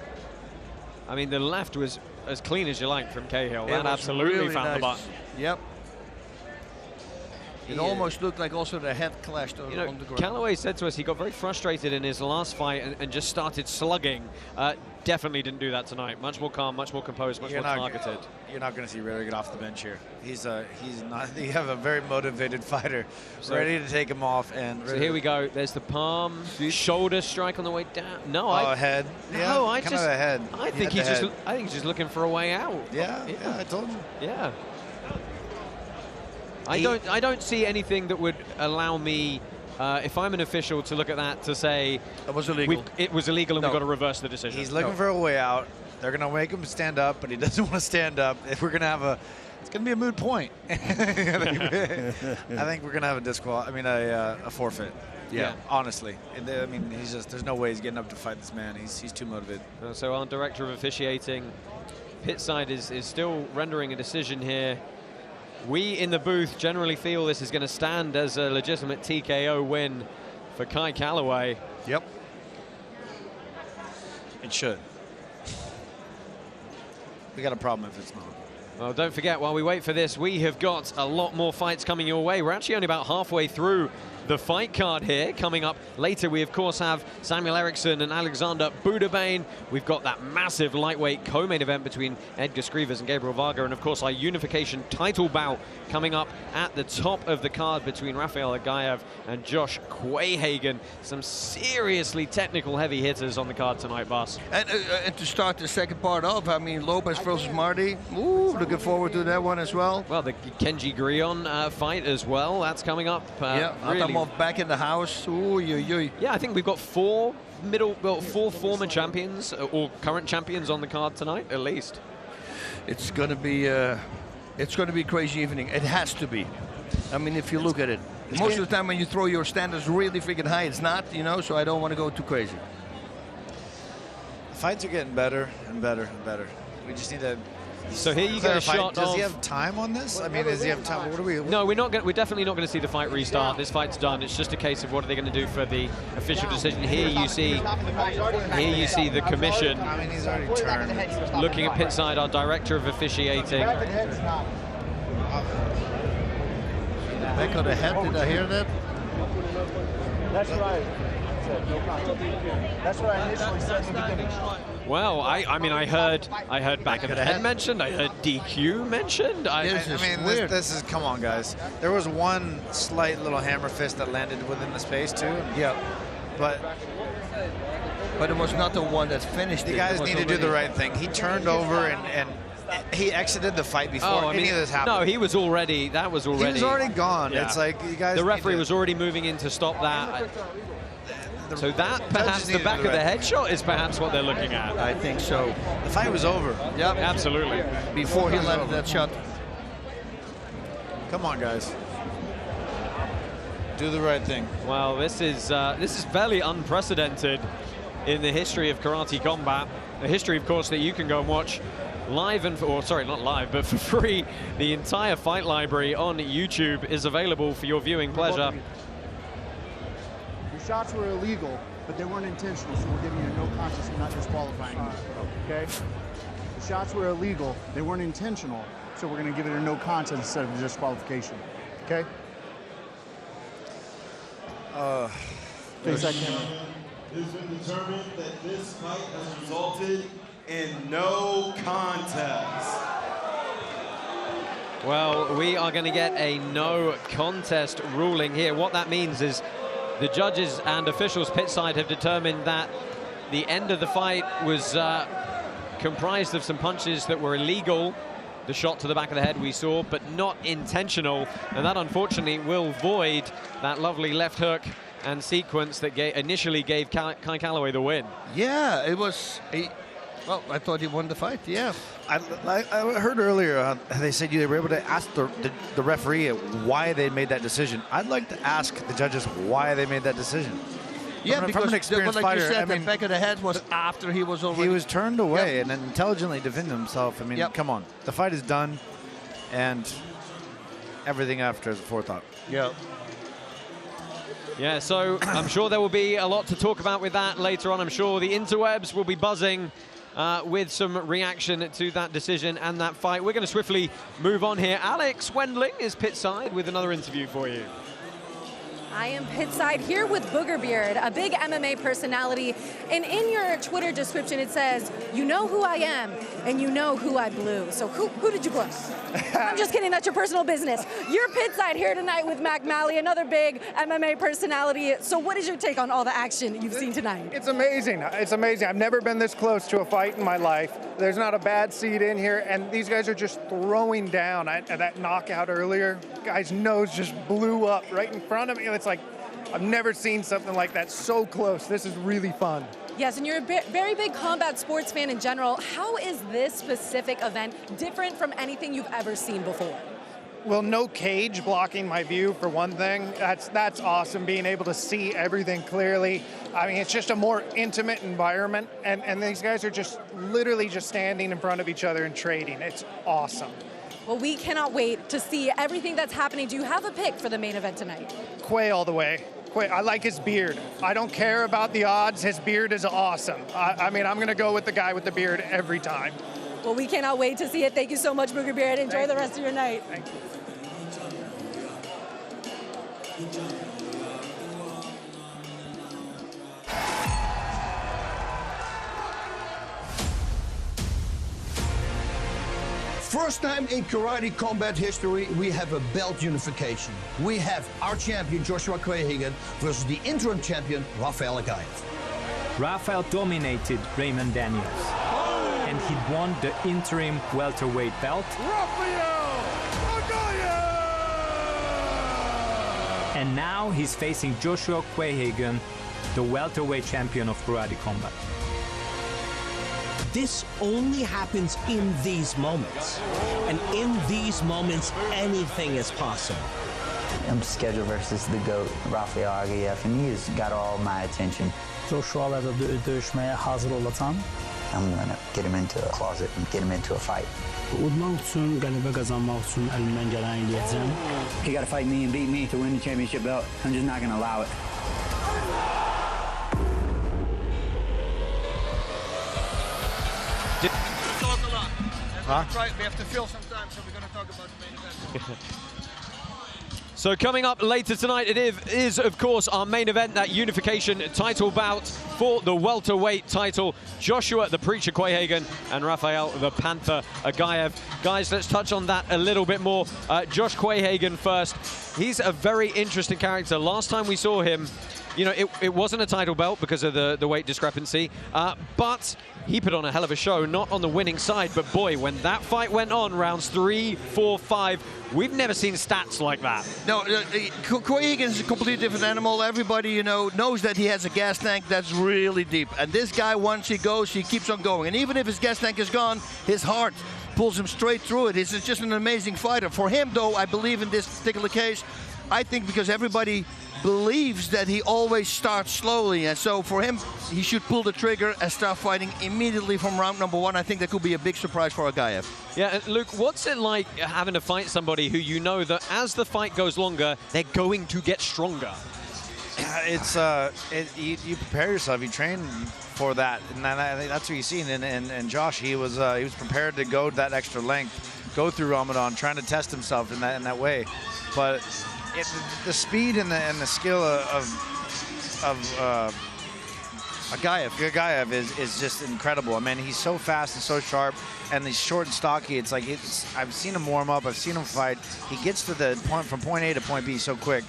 S4: I mean, the left was as clean as you like from Cahill. That absolutely really found the button.
S1: Yep. It almost looked like also the head clashed on the ground.
S4: Calaway said to us he got very frustrated in his last fight and just started slugging. Definitely didn't do that tonight. Much more calm, much more composed, much more targeted.
S2: You're not going to see Ritter get off the bench here. He's not. You have a very motivated fighter, ready to take him off. And
S4: so here we go. There's the palm, shoulder strike on the way down. No,
S2: head.
S4: No,
S2: yeah,
S4: I
S2: kind of a head.
S4: I think he's just looking for a way out.
S2: Yeah, I told you.
S4: Yeah. I don't see anything that would allow me if I'm an official, to look at that to say
S5: it was illegal.
S4: It was illegal, and we've got to reverse the decision.
S2: He's looking for a way out. They're going to make him stand up, but he doesn't want to stand up. If we're going to have it's going to be a moot point. I think we're going to have a forfeit. Yeah, honestly. I mean, there's no way he's getting up to fight this man. He's too motivated.
S4: So our director of officiating, Pitside, is still rendering a decision here. We in the booth generally feel this is going to stand as a legitimate TKO win for Kai Calaway.
S5: Yep.
S2: It should. We got a problem if it's not.
S4: Well, don't forget, while we wait for this, we have got a lot more fights coming your way. We're actually only about halfway through the fight card here. Coming up later, we of course have Samuel Ericsson and Alexandre Bouderbane. We've got that massive lightweight co-main event between Edgars, Skrivers and Gabriel Varga, and of course our unification title bout coming up at the top of the card between Rafael Aghayev and Josh Quayhagen. Some seriously technical heavy hitters on the card tonight, Bas.
S5: And to start the second part off, I mean, Lopez versus Mardhi. Ooh, looking forward to that one as well.
S4: Well, the Kenji Grillon fight as well. That's coming up.
S5: Yeah,
S4: really.
S5: Atamov back in the house. Ooh,
S4: yeah, I think we've got four former champions or current champions on the card tonight, at least.
S5: It's going to be crazy evening. It has to be. I mean, if you look at it, most of the time when you throw your standards really freaking high, it's not, so I don't want to go too crazy.
S2: The fights are getting better and better and better. We just need to.
S4: So here you get a shot.
S2: Does he have time on this? I mean, does he have time? What are we?
S4: No, we're definitely not going to see the fight restart. This fight's done. It's just a case of what are they going to do for the official decision. Here you see the commission.
S2: I mean, he's already turned.
S4: Looking at Pitside, our director of officiating.
S5: Back of the head. Did I hear that?
S18: That's right. That's what I initially said in the beginning.
S4: Well, I mean, I heard back of the head mentioned. I heard DQ mentioned.
S2: This is, come on, guys. There was one slight little hammer fist that landed within the space, too.
S5: Yeah.
S2: But
S5: it was not the one that finished it.
S2: The guys need to do the right thing. He turned over and he exited the fight before any of this happened.
S4: No, he was already, that was already.
S2: He was already gone.
S4: Yeah.
S2: It's like, you guys.
S4: The referee was already moving in to stop that. So that, perhaps the back of the head shot is perhaps what they're looking at.
S5: I think so.
S2: The fight was over.
S5: Yep.
S4: Absolutely.
S5: Before he landed that shot.
S2: Come on, guys. Do the right thing.
S4: Well, this is fairly unprecedented in the history of karate combat. A history, of course, that you can go and watch live sorry, not live, but for free. The entire fight library on YouTube is available for your viewing pleasure.
S18: Your shots were illegal, but they weren't intentional, so we're giving you a no contest and not disqualifying you. Okay? The shots were illegal, they weren't intentional, so we're going to give it a no contest instead of a disqualification. Okay?
S7: It's been determined that this fight has resulted in no contest.
S4: Well, we are going to get a no contest ruling here. What that means is the judges and officials Pitside have determined that the end of the fight was comprised of some punches that were illegal. The shot to the back of the head we saw, but not intentional. And that, unfortunately, will void that lovely left hook and sequence that initially gave Kai Calaway the win.
S5: Yeah, it was... Well, I thought he won the fight, yeah.
S2: I heard earlier they said you were able to ask the referee why they made that decision. I'd like to ask the judges why they made that decision.
S5: Yeah, because
S2: an experienced
S5: like
S2: fighter,
S5: you said, the back of the head was after he was already...
S2: He was turned away and then intelligently defended himself. I mean, come on. The fight is done, and everything after is a forethought.
S5: Yeah.
S4: Yeah, so I'm sure there will be a lot to talk about with that later on. I'm sure the interwebs will be buzzing with some reaction to that decision and that fight. We're going to swiftly move on here. Alex Wendling is Pitside with another interview for you.
S16: I am Pitside here with Boogerbeard, a big MMA personality. And in your Twitter description, it says, you know who I am, and you know who I blew. So who did you blow? I'm just kidding. That's your personal business. You're Pitside here tonight with Mac Malley, another big MMA personality. So what is your take on all the action you've seen tonight?
S19: It's amazing. It's amazing. I've never been this close to a fight in my life. There's not a bad seat in here, and these guys are just throwing down. That knockout earlier, guy's nose just blew up right in front of me. It's like, I've never seen something like that so close. This is really fun.
S16: Yes, and you're a very big combat sports fan in general. How is this specific event different from anything you've ever seen before?
S19: Well, no cage blocking my view, for one thing. That's awesome, being able to see everything clearly. I mean, it's just a more intimate environment, and these guys are just literally just standing in front of each other and trading. It's awesome.
S16: Well, we cannot wait to see everything that's happening. Do you have a pick for the main event tonight?
S19: Quay all the way. Quay, I like his beard. I don't care about the odds. His beard is awesome. I mean, I'm going to go with the guy with the beard every time.
S16: Well, we cannot wait to see it. Thank you so much, Booger Beard. Enjoy the rest of your night.
S19: Thank you.
S1: First time in karate combat history, we have a belt unification. We have our champion, Joshua Quayhagen, versus the interim champion, Rafael Aghayev.
S11: Rafael dominated Raymond Daniels, and he won the interim welterweight belt. And now he's facing Joshua Quayhagen, the welterweight champion of karate combat.
S12: This only happens in these moments. And in these moments, anything is possible.
S13: I'm scheduled versus the GOAT, Rafael Aghayev, and he's got all my attention.
S23: Joshua'la dövüşmeye hazır olacağım.
S13: I'm gonna get him into a closet and get him into a fight.
S23: Udmaq üçün, qələbə qazanmaq üçün əlimdən gələni eləyəcəm.
S13: He gotta fight me and beat me to win the championship belt. I'm just not gonna allow it.
S1: We have to fill some time, so we're going to talk about the main event.
S4: So coming up later tonight, it is of course our main event, that unification title bout for the welterweight title. Joshua the Preacher Quayhagen and Rafael the Panther Aghayev. Guys, let's touch on that a little bit more. Josh Quayhagen first. He's a very interesting character. Last time we saw him, you know, it wasn't a title belt because of the weight discrepancy, but he put on a hell of a show, not on the winning side, but boy, when that fight went on, rounds 3, 4, 5, we've never seen stats like that.
S1: No, Quayhagen is a completely different animal. Everybody, you know, knows that he has a gas tank that's really deep. And this guy, once he goes, he keeps on going. And even if his gas tank is gone, his heart pulls him straight through it. He's just an amazing fighter. For him, though, I believe in this particular case, I think because everybody believes that he always starts slowly, and so for him, he should pull the trigger and start fighting immediately from round number 1. I think that could be a big surprise for Aghayev.
S4: Yeah, and Luke, what's it like having to fight somebody who you know that as the fight goes longer, they're going to get stronger?
S2: It's you prepare yourself, you train for that, and I think that's what you've seen. And Josh, he was prepared to go that extra length, go through Ramadan, trying to test himself in that way, but. The speed and the skill of Aghayev is just incredible. I mean, he's so fast and so sharp, and he's short and stocky. It's like I've seen him warm up, I've seen him fight. He gets to the point from point A to point B so quick.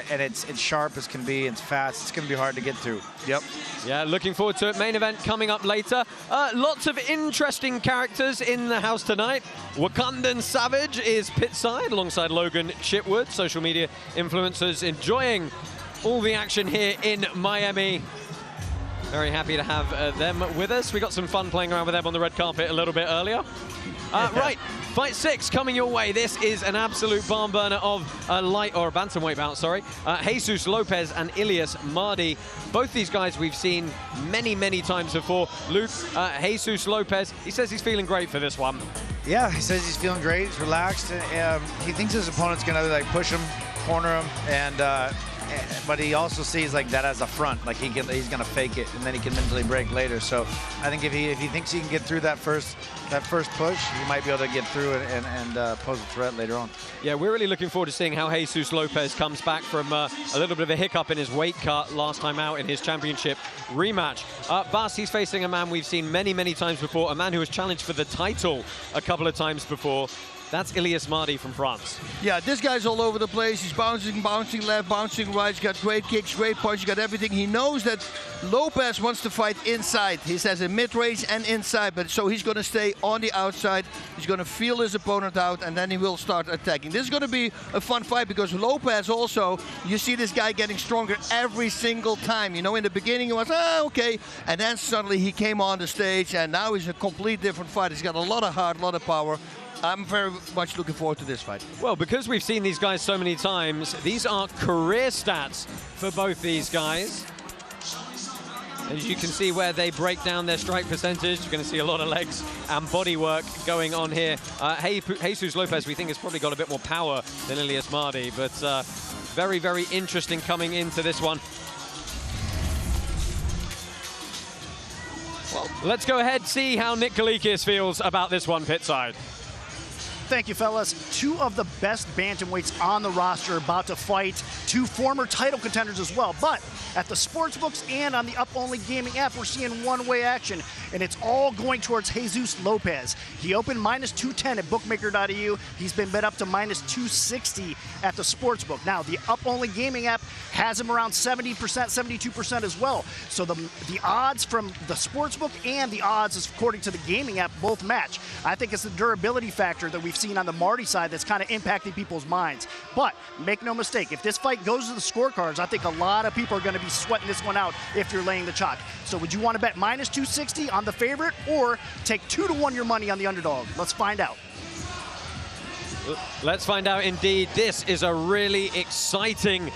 S2: And it's sharp as can be, it's fast, it's going to be hard to get through. Yep.
S4: Yeah, looking forward to it. Main event coming up later. Lots of interesting characters in the house tonight. Wakandan Savage is pitside alongside Logan Chitwood, social media influencers enjoying all the action here in Miami. Very happy to have them with us. We got some fun playing around with them on the red carpet a little bit earlier. Right, fight 6 coming your way. This is an absolute barn burner of a light or a bantamweight bout, sorry. Jesus Lopez and Ilies Mardhi. Both these guys we've seen many, many times before. Luke, Jesus Lopez, he says he's feeling great for this one.
S2: Yeah, he says he's feeling great, he's relaxed. He thinks his opponent's gonna like push him, corner him, and but he also sees like that as a front, like he's gonna fake it and then he can mentally break later. So I think if he thinks he can get through that first push, he might be able to get through it and pose a threat later on.
S4: Yeah, we're really looking forward to seeing how Jesus Lopez comes back from a little bit of a hiccup in his weight cut last time out in his championship rematch. Bas, he's facing a man we've seen many, many times before, a man who has challenged for the title a couple of times before. That's Ilies Mardhi from France.
S5: Yeah, this guy's all over the place. He's bouncing left, bouncing right. He's got great kicks, great punch. He's got everything. He knows that Lopez wants to fight inside. He has a mid-range and inside, but so he's going to stay on the outside. He's going to feel his opponent out, and then he will start attacking. This is going to be a fun fight because Lopez also, you see this guy getting stronger every single time. You know, in the beginning he was, okay, and then suddenly he came on the stage, and now he's a complete different fighter. He's got a lot of heart, a lot of power. I'm very much looking forward to this fight.
S4: Well, because we've seen these guys so many times, these are career stats for both these guys. As you can see where they break down their strike percentage, you're going to see a lot of legs and body work going on here. Jesus Lopez, we think, has probably got a bit more power than Ilies Mardhi, but very, very interesting coming into this one. Well, let's go ahead and see how Nick Kalikis feels about this one pitside.
S14: Thank you, fellas. Two of the best bantamweights on the roster about to fight. Two former title contenders as well. But at the sportsbooks and on the Up Only Gaming app, we're seeing one-way action, and it's all going towards Jesus Lopez. He opened -210 at bookmaker.eu. He's been bet up to -260 at the sportsbook. Now, the Up Only Gaming app has him around 70%, 72% as well. So the odds from the sportsbook and the odds according to the gaming app both match. I think it's the durability factor that we've seen on the Mardhi side that's kind of impacting people's minds. But make no mistake, if this fight goes to the scorecards, I think a lot of people are going to be sweating this one out if you're laying the chalk. So would you want to bet -260 on the favorite or take 2-1 your money on the underdog? Let's find out.
S4: Let's find out indeed. This is a really exciting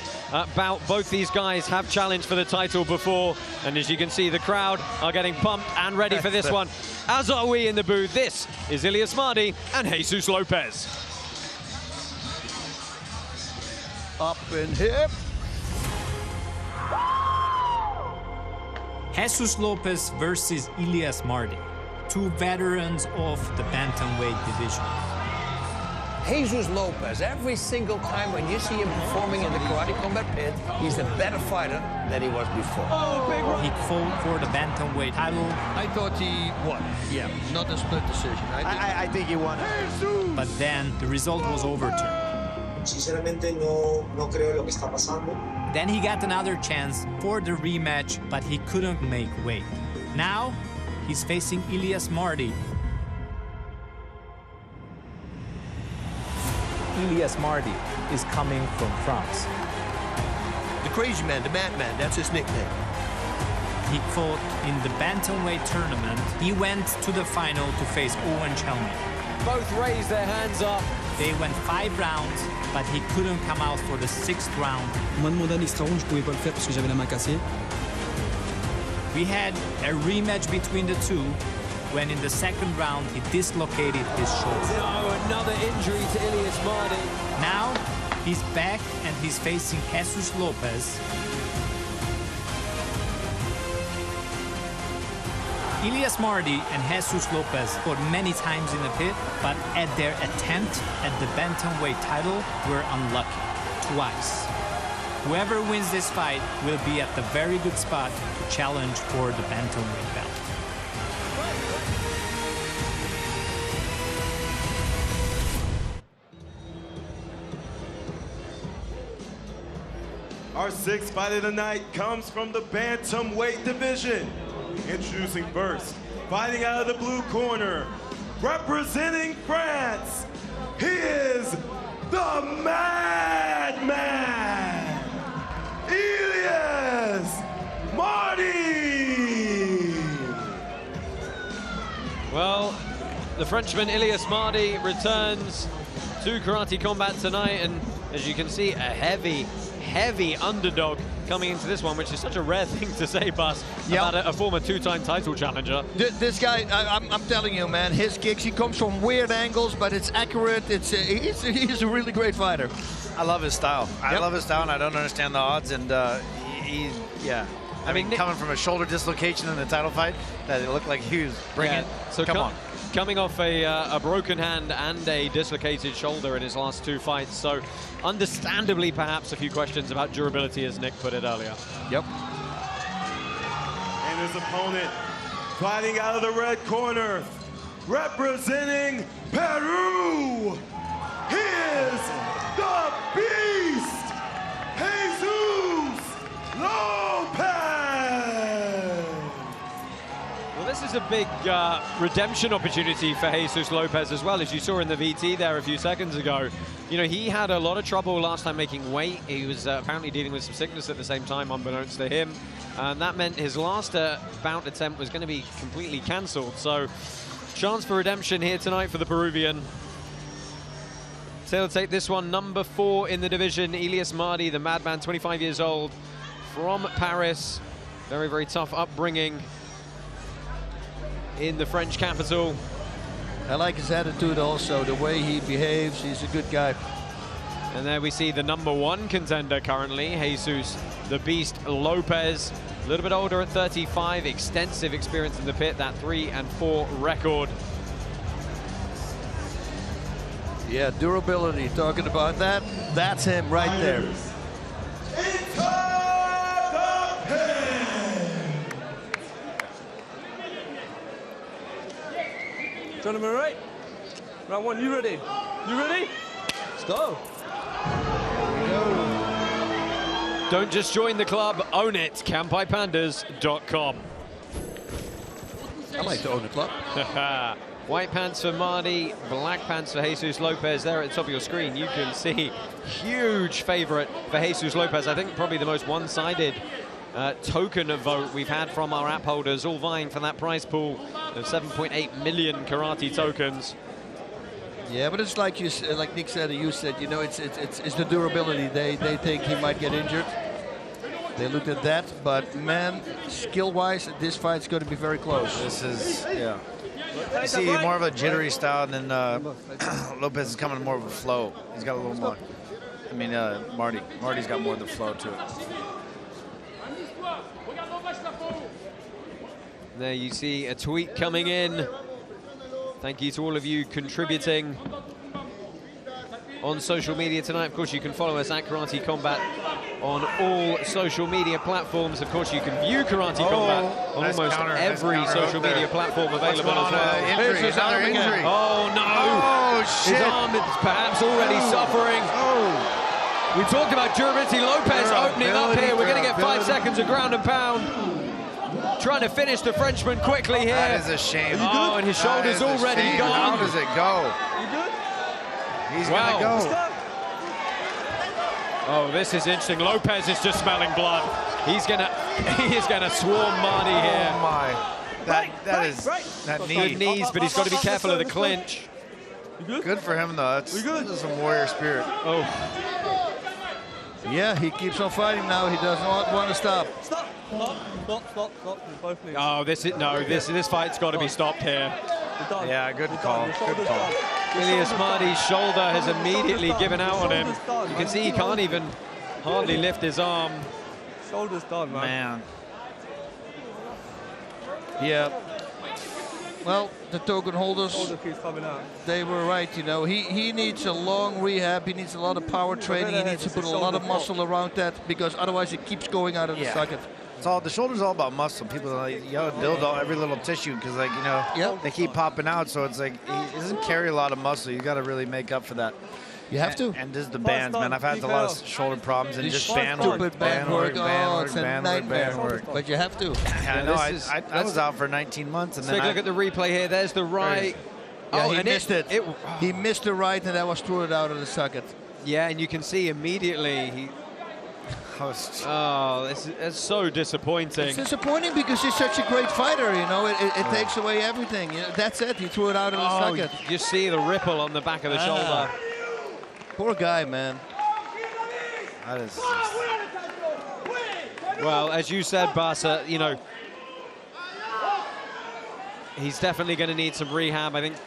S4: bout. Both these guys have challenged for the title before, and as you can see, the crowd are getting pumped and ready for this one. As are we in the booth. This is Ilies Mardhi and Jesus Lopez.
S5: Up and hip.
S11: Jesus Lopez versus Ilies Mardhi, two veterans of the bantamweight division.
S20: Jesus Lopez, every single time when you see him performing in the karate combat pit, he's a better fighter than he was before.
S11: He fought for the bantamweight title.
S5: I thought he won. Yeah, not a split decision.
S2: I think he won.
S11: But then the result was overturned.
S21: Sinceramente no creo lo que está pasando.
S11: Then he got another chance for the rematch, but he couldn't make weight. Now he's facing Ilies Mardhi. Ilies Mardhi is coming from France.
S5: The crazy man, the madman, that's his nickname.
S11: He fought in the bantamweight tournament. He went to the final to face Owen Chelmy.
S4: Both raised their hands up.
S11: They went 5 rounds, but he couldn't come out for the 6th round.
S22: On m'a demandé un extra round, je pouvais pas le faire parce que j'avais la main cassée.
S11: We had a rematch between the two, when in the 2nd round he dislocated his shoulder.
S4: No, another injury to Ilies Mardhi.
S11: Now he's back and he's facing Jesus Lopez. Ilies Mardhi and Jesus Lopez fought many times in the pit, but at their attempt at the bantamweight title were unlucky, twice. Whoever wins this fight will be at the very good spot to challenge for the bantamweight belt.
S7: Our 6th fight of the night comes from the bantamweight division. Introducing first, fighting out of the blue corner, representing France, he is the Madman, Ilies Mardhi.
S4: Well, the Frenchman Ilies Mardhi returns to karate combat tonight, and as you can see, a heavy underdog coming into this one, which is such a rare thing to say, Bas, about a former 2-time title challenger.
S5: This guy, I'm telling you, man, his kicks, he comes from weird angles, but it's accurate. He's a really great fighter.
S2: I love his style. I love his style, and I don't understand the odds. And yeah. I mean, coming from a shoulder dislocation in the title fight, that it looked like he was bringing.
S4: So
S2: come on.
S4: Coming off a broken hand and a dislocated shoulder in his last 2 fights, so understandably perhaps a few questions about durability, as Nick put it earlier.
S5: Yep.
S7: And his opponent, fighting out of the red corner, representing Peru, he is the Beast, Jesus Lopez!
S4: Well, this is a big redemption opportunity for Jesus Lopez as well, as you saw in the VT there a few seconds ago. You know, he had a lot of trouble last time making weight. He was apparently dealing with some sickness at the same time, unbeknownst to him. And that meant his last bout attempt was going to be completely cancelled. So, chance for redemption here tonight for the Peruvian. So he'll take this one, number 4 in the division, Ilies Mardhi, the madman, 25 years old, from Paris. Very, very tough upbringing in the French capital.
S5: I like his attitude also, the way he behaves. He's a good guy.
S4: And there we see the number 1 contender currently, Jesus the Beast Lopez. A little bit older at 35, extensive experience in the pit, that 3-4 record.
S5: Yeah, durability, talking about that, that's him right there.
S3: Gentlemen, right? Round 1, you ready? You ready? Let's go.
S4: Don't just join the club, own it. KanpaiPandas.com.
S5: I like to own the club.
S4: White pants for Mardhi, black pants for Jesus Lopez. There at the top of your screen, you can see huge favorite for Jesus Lopez. I think probably the most one-sided token of vote we've had from our app holders, all vying for that prize pool of 7.8 million karate tokens.
S5: Yeah, but it's like you, like Nick said, you said, you know, it's the durability. They think he might get injured. They looked at that, but man, skill-wise, this fight's going to be very close.
S2: This is, yeah. I see more of a jittery style, and then Lopez is coming more of a flow. He's got a little more. I mean, Mardhi's got more of the flow to it.
S4: There you see a tweet coming in. Thank you to all of you contributing on social media tonight. Of course, you can follow us at Karate Combat on all social media platforms. Of course, you can view Karate Combat on almost every social media platform available as well.
S2: Injury, another injury.
S4: Oh, no.
S2: Oh, shit.
S4: His arm is perhaps already suffering. We talked about durability. Lopez opening up here. We're going to get 5 seconds of ground and pound. Trying to finish the Frenchman quickly here.
S2: That is a shame.
S4: Oh, and his shoulder's already gone.
S2: How does it go?
S3: You good?
S2: He's going to go.
S4: Oh, this is interesting. Lopez is just smelling blood. He is gonna swarm Mardhi here.
S2: Oh my! That knee.
S4: Good knees, but he's got to be careful of the clinch.
S2: Good for him though. That's some warrior spirit.
S4: Oh.
S5: Yeah, he keeps on fighting now. He does not want to stop.
S3: Stop. Both knees.
S4: Oh, this fight's got to be stopped here.
S2: Yeah, good call. Good call.
S4: Ilies Mardhi's shoulder has immediately given out on him. You can see he can't even hardly lift his arm.
S3: Shoulder's done, man.
S5: Yeah. Well, the token holders,
S3: Shoulder keeps coming out.
S5: they were right, you know. He needs a long rehab. He needs a lot of power training. He needs to put a lot of muscle around that, because otherwise it keeps going out of the socket.
S2: It's all, the shoulder's all about muscle. People are like, you gotta build every little tissue, because, like, you know, they keep popping out. So it's like he doesn't carry a lot of muscle. You got to really make up for that.
S5: You have to.
S2: And this is the bands, man. I've had a lot of shoulder problems and just band work.
S5: It's a nightmare. But you have to.
S2: I know. I was out for 19 months, and
S4: Let's take a look at the replay here. There's the right.
S5: Yeah, he missed it. He missed the right, and that was thrown out of the socket.
S4: Yeah, and you can see immediately he. Oh, it's so disappointing.
S5: It's disappointing because he's such a great fighter, you know. It takes away everything. You know, that's it. He threw it out of the socket.
S4: You see the ripple on the back of the shoulder.
S5: Poor guy, man.
S2: That is.
S4: Well, as you said, Bas, you know, he's definitely going to need some rehab. I think,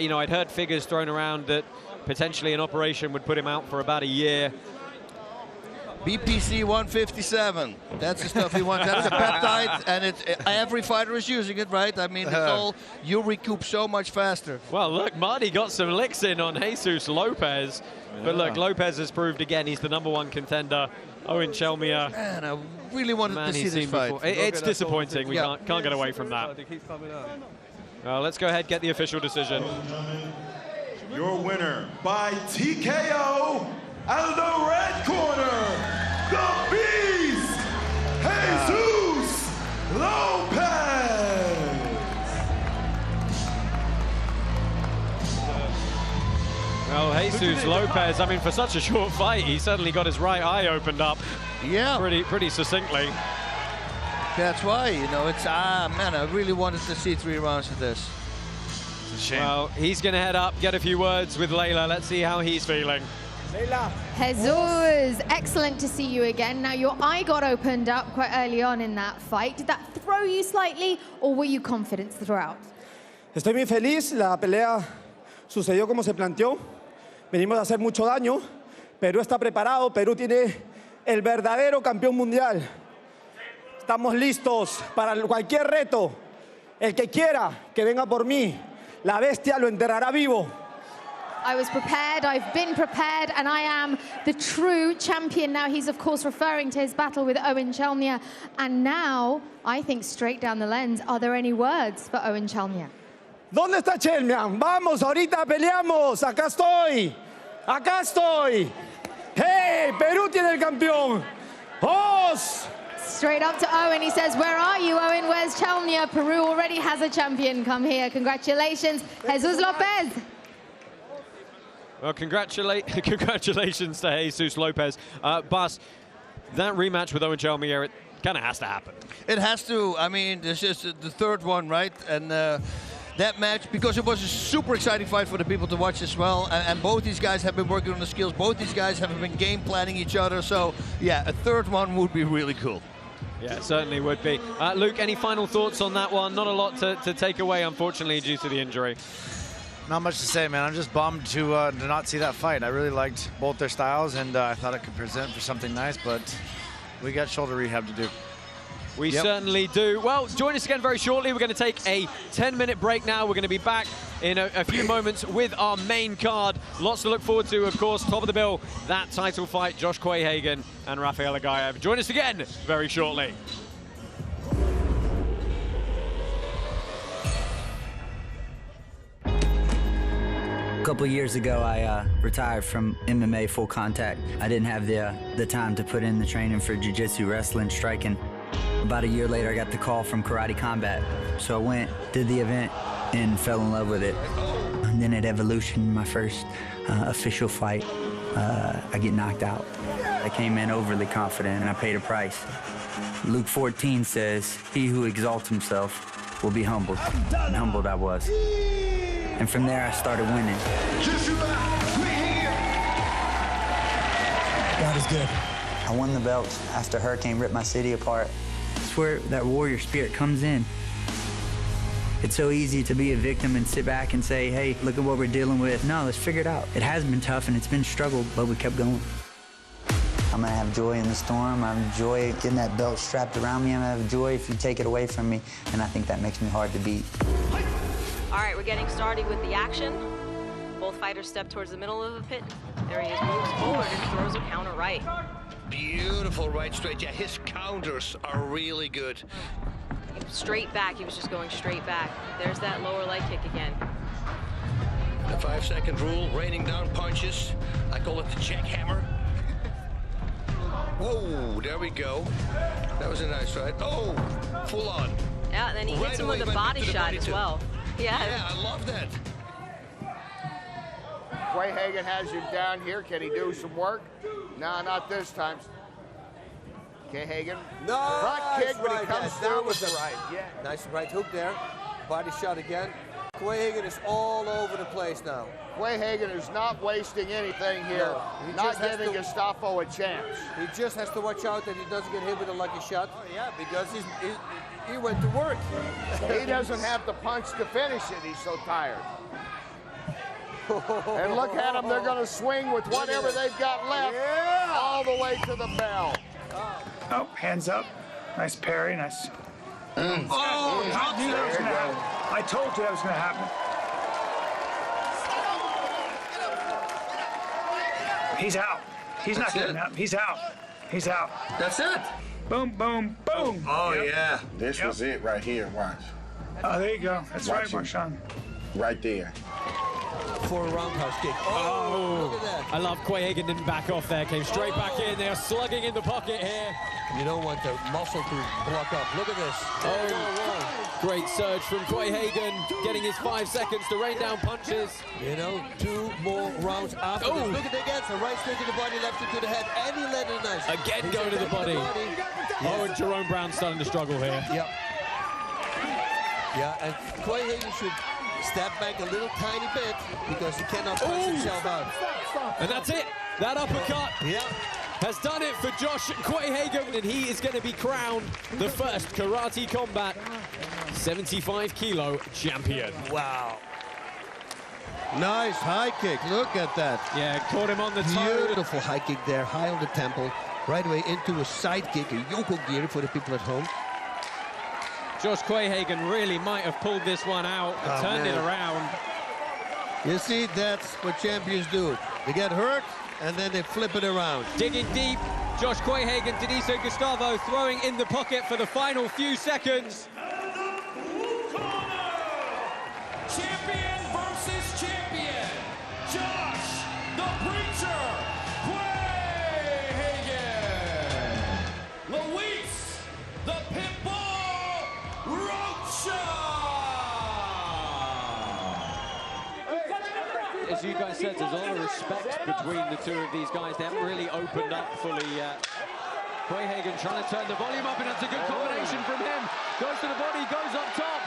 S4: you know, I'd heard figures thrown around that potentially an operation would put him out for about a year.
S5: BPC 157. That's the stuff he wants. That's a peptide, and every fighter is using it, right? I mean, it's all, you recoup so much faster.
S4: Well, look, Mardhi got some licks in on Jesus Lopez. But look, Lopez has proved again he's the #1 contender. Owen Chelmia.
S5: Man, I really wanted to see this fight.
S4: It's disappointing. We can't get away from that. Well, let's go ahead, get the official decision.
S7: Your winner by TKO out of the red corner, the Beast, Jesus Lopez.
S4: Well, Jesus Lopez, I mean, for such a short fight, he certainly got his right eye opened up.
S5: Yeah.
S4: Pretty succinctly.
S5: That's why, you know, it's, man, I really wanted to see 3 rounds of this.
S4: It's a shame. Well, he's going to head up, get a few words with Layla. Let's see how he's feeling.
S8: Layla. Jesus, excellent to see you again. Now, your eye got opened up quite early on in that fight. Did that throw you slightly, or were you confident throughout?
S22: Estoy muy feliz. La pelea sucedió como se planteó. Venimos a hacer mucho daño. Perú está preparado. Perú tiene el verdadero campeón mundial. Estamos listos para cualquier reto. El que quiera, que venga por mí. La bestia lo enterrará vivo.
S8: I was prepared, I've been prepared, and I am the true champion. Now, he's, of course, referring to his battle with Owen Chelmia. And now, I think straight down the lens, are there any words for Owen Chelmia?
S22: ¿Dónde está Chelmia? Vamos, ahorita peleamos. Acá estoy. Acá estoy. ¡Hey! Perú tiene el campeón. ¡Os!
S8: Straight up to Owen, he says, where are you, Owen? Where's Chelmia? Peru already has a champion. Come here. Congratulations, Jesus Lopez.
S4: Well, congratulations to Jesus Lopez. Bas, that rematch with Owen Chelmia, it kind of has to happen.
S5: It has to. I mean, this is the 3rd one, right? And that match, because it was a super exciting fight for the people to watch as well, and both these guys have been working on the skills. Both these guys have been game planning each other. So, yeah, a 3rd one would be really cool.
S4: Yeah, it certainly would be. Luke, any final thoughts on that one? Not a lot to take away, unfortunately, due to the injury.
S2: Not much to say, man. I'm just bummed to not see that fight. I really liked both their styles, and I thought it could present for something nice, but we got shoulder rehab to do.
S4: We certainly do. Well, join us again very shortly. We're going to take a 10-minute break now. We're going to be back in a few moments with our main card. Lots to look forward to, of course. Top of the bill, that title fight, Josh Quayhagen and Rafael Aghayev. Join us again very shortly.
S13: A couple years ago, I retired from MMA full contact. I didn't have the time to put in the training for jiu-jitsu, wrestling, striking. About a year later, I got the call from Karate Combat. So I went, did the event, and fell in love with it. And then at Evolution, my first official fight, I get knocked out. I came in overly confident, and I paid a price. Luke 14 says, he who exalts himself will be humbled. And humbled I was. And from there, I started winning. God is good. I won the belt after Hurricane ripped my city apart. It's where that warrior spirit comes in. It's so easy to be a victim and sit back and say, hey, look at what we're dealing with. No, let's figure it out. It has been tough and it's been struggle, but we kept going. I'm gonna have joy in the storm. I have joy getting that belt strapped around me. I'm gonna have joy if you take it away from me. And I think that makes me hard to beat.
S6: All right, we're getting started with the action. Both fighters step towards the middle of the pit. There he is, moves forward and throws a counter right.
S20: Beautiful right straight. Yeah, his counters are really good.
S6: Straight back, he was just going straight back. There's that lower leg kick again.
S20: The 5-second rule, raining down punches. I call it the jackhammer. Whoa, there we go. That was a nice right. Oh, full on.
S6: Yeah, and then he hits him with a body shot as well. Yeah,
S20: I love that.
S9: Quayhagen has you down here. Can he do some work? No, not this time. Quayhagen.
S15: No,
S9: front kick, but he comes
S15: down
S9: through
S15: with the right.
S9: Yeah.
S15: Nice right hook there. Body shot again. Quayhagen is all over the place now.
S9: Quayhagen is not wasting anything here.
S15: No,
S9: not giving Gustavo a chance.
S15: He just has to watch out that he doesn't get hit with a lucky shot. Oh, yeah, because he went to work.
S9: He doesn't have the punch to finish it. He's so tired. And look at them. They're going to swing with whatever they've got left all the way to the bell.
S24: Oh, hands up. Nice parry. Nice.
S20: Oh,
S24: I knew that was going to happen. I told you that was going to happen. He's out. He's not getting up. He's out. He's out.
S20: That's it.
S24: Boom, boom, boom.
S15: Oh,
S24: Yep.
S15: yeah.
S25: This was it right here. Watch.
S24: Oh, there you go. That's right, Marcel.
S21: Right there.
S20: For a roundhouse kick.
S4: Oh,
S20: look at that.
S4: I love Quayhagen didn't back off there. Came straight back in. They are slugging in the pocket here.
S20: You don't want the muscle to block up. Look at this.
S4: Oh, great surge from Quayhagen, getting his 5 seconds to rain down punches.
S20: You know, 2 more rounds after this. Look at the against. A right straight to the body, left to the head, and he landed it nice.
S4: Again going to the body. Oh, and Jerome Brown's starting to struggle here.
S20: Yep. Yeah, and Quayhagen should step back a little tiny bit because he cannot punch himself out.
S4: And that's it. That uppercut has done it for Josh Quayhagen, and he is going to be crowned the first Karate Combat 75-kilo champion.
S20: Wow.
S1: Nice high kick. Look at that.
S4: Yeah, caught him on the toe.
S20: Beautiful high kick there, high on the temple. Right away into a side kick, a Yoko Giri for the people at home.
S4: Josh Quayhagen really might have pulled this one out and turned it around.
S20: You see, that's what champions do. They get hurt, and then they flip it around.
S4: Digging deep, Josh Quayhagen, Deniso Gustavo throwing in the pocket for the final few seconds.
S10: Champion versus champion. Josh, the Preacher, Quayhagen. Luis, the Pitbull, Rocha.
S4: As you guys said, there's a lot of respect between the two of these guys. They haven't really opened up fully yet. Quayhagen trying to turn the volume up, and it's a good combination from him. Goes to the body, goes up top.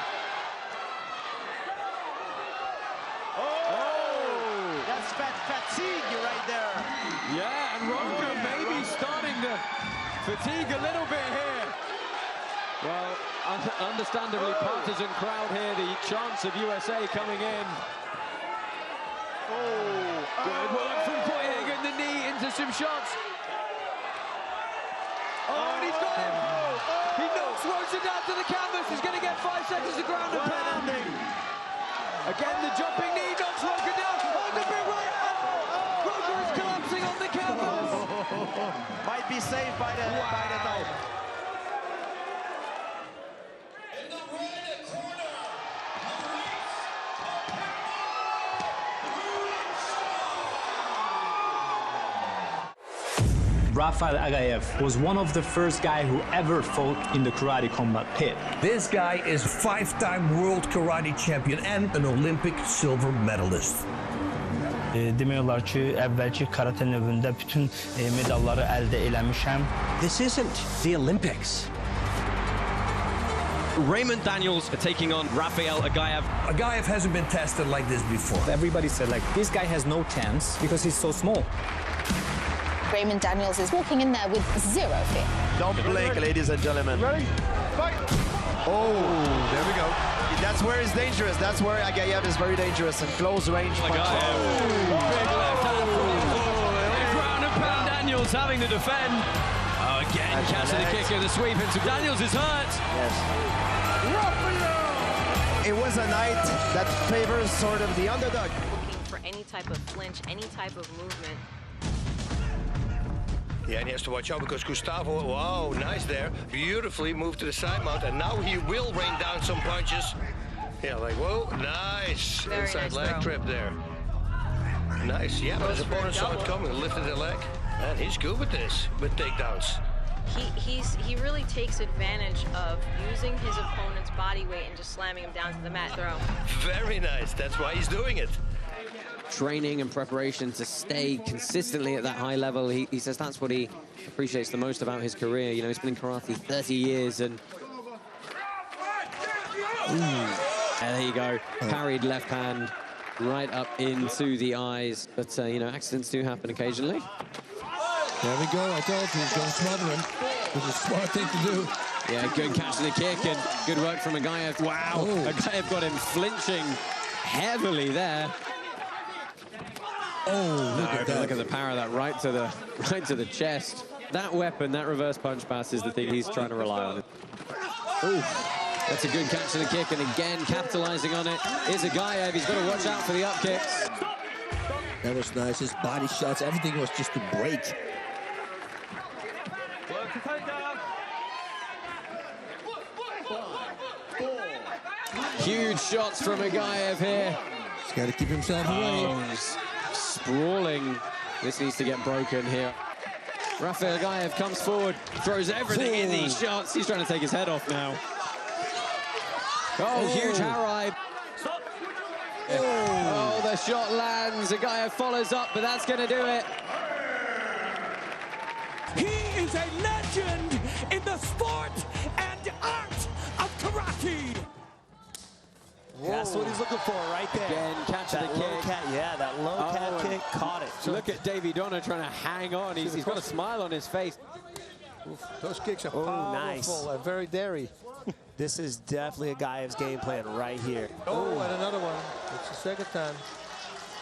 S4: Oh!
S14: That's fatigue right there.
S4: Yeah, and Rocha maybe starting to fatigue a little bit here. Well, understandably partisan crowd here. The chants of USA coming in. Good work from Quayhagen, the knee into some shots. Oh, and he's got him. He knocks Rocha down to the canvas. He's going to get 5 seconds to ground and pound. Again, the jumping knee knocks Rocha down. Oh, the big right. Rocha is collapsing on the canvas.
S14: Might be saved by the knife.
S11: Rafael Aghayev was one of the first guys who ever fought in the karate combat pit.
S20: This guy is 5-time world karate champion and an Olympic silver medalist.
S23: Demiyorlar ki, əvvəlki karate növündə bütün medalları əldə eləmişəm.
S12: This isn't the Olympics.
S4: Raymond Daniels are taking on Rafael Aghayev.
S20: Aghayev hasn't been tested like this before.
S11: Everybody said, like, this guy has no chance because he's so small.
S8: Raymond Daniels is walking in there with zero fear.
S14: Don't blink, ladies and gentlemen.
S10: Ready? Fight!
S14: Oh, there we go. That's where it's dangerous. That's where Aghayev is very dangerous and close range.
S4: Big left hand from ground and pound. Daniels having to defend. Oh, again, catching the kick and the sweep into Daniels is hurt.
S14: Yes. It was a night that favors sort of the underdog.
S6: Looking for any type of flinch, any type of movement.
S20: Yeah, and he has to watch out because Gustavo, wow, nice there. Beautifully moved to the side mount, and now he will rain down some punches. Yeah, like, whoa, nice.
S6: Very
S20: inside
S6: nice
S20: leg
S6: throw.
S20: trip there. Nice, yeah, but his opponent saw it coming, lifted the leg. And he's good with this, with takedowns.
S6: He really takes advantage of using his opponent's body weight and just slamming him down to the mat throw.
S20: Very nice, that's why he's doing it.
S4: Training and preparation to stay consistently at that high level. He says that's what he appreciates the most about his career. You know, he's been in karate 30 years and... there you go. Parried left hand right up into the eyes. But, you know, accidents do happen occasionally.
S20: There we go, I told you, he's going to smother him. It's a smart thing to do.
S4: Yeah, good catch and a kick and good work from Aghayev. Wow, Aghayev got him flinching heavily there.
S20: Oh, look at that.
S4: Look at the power of that right to the chest. That weapon, that reverse punch pass is the thing he's trying to rely on. Ooh, that's a good catch and a kick, and again, capitalizing on it is Aghayev. He's got to watch out for the up kicks.
S20: That was nice, his body shots, everything was just a break.
S4: Huge shots from Aghayev here.
S16: He's got to keep himself away.
S4: Sprawling. This needs to get broken here. Rafael Aghayev comes forward, throws everything in these shots. He's trying to take his head off now. Oh, huge Harry. Oh, the shot lands. Aghayev follows up, but that's going to do it.
S10: He is a legend in the sport and art of karate.
S17: That's what he's looking for right there.
S4: Again, catching the kick.
S17: That low cat kick, caught it.
S4: So look at Davy Donna trying to hang on. He's got a smile on his face.
S15: Oof, those kicks are powerful
S17: nice.
S15: and very daring.
S17: This is definitely Aghayev's game plan right here.
S15: Oh, and another one. It's the second time.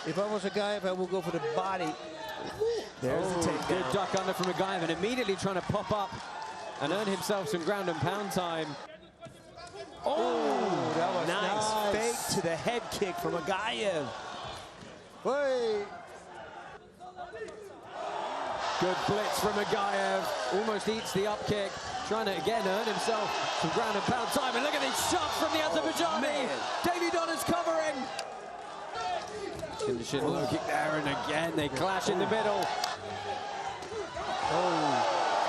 S15: If I was Aghayev, I would go for the body.
S17: There's the takedown.
S4: Good duck under from Aghayev, and immediately trying to pop up and earn himself some ground and pound time.
S17: Oh, that was nice. Fake to the head kick from Aghayev.
S15: Wait.
S4: Good blitz from Aghayev. Almost eats the up kick. Trying to again earn himself some ground and pound time. And look at these shots from the Azerbaijani. Davy Donna's covering. Condition low kick there, and again they clash in the middle.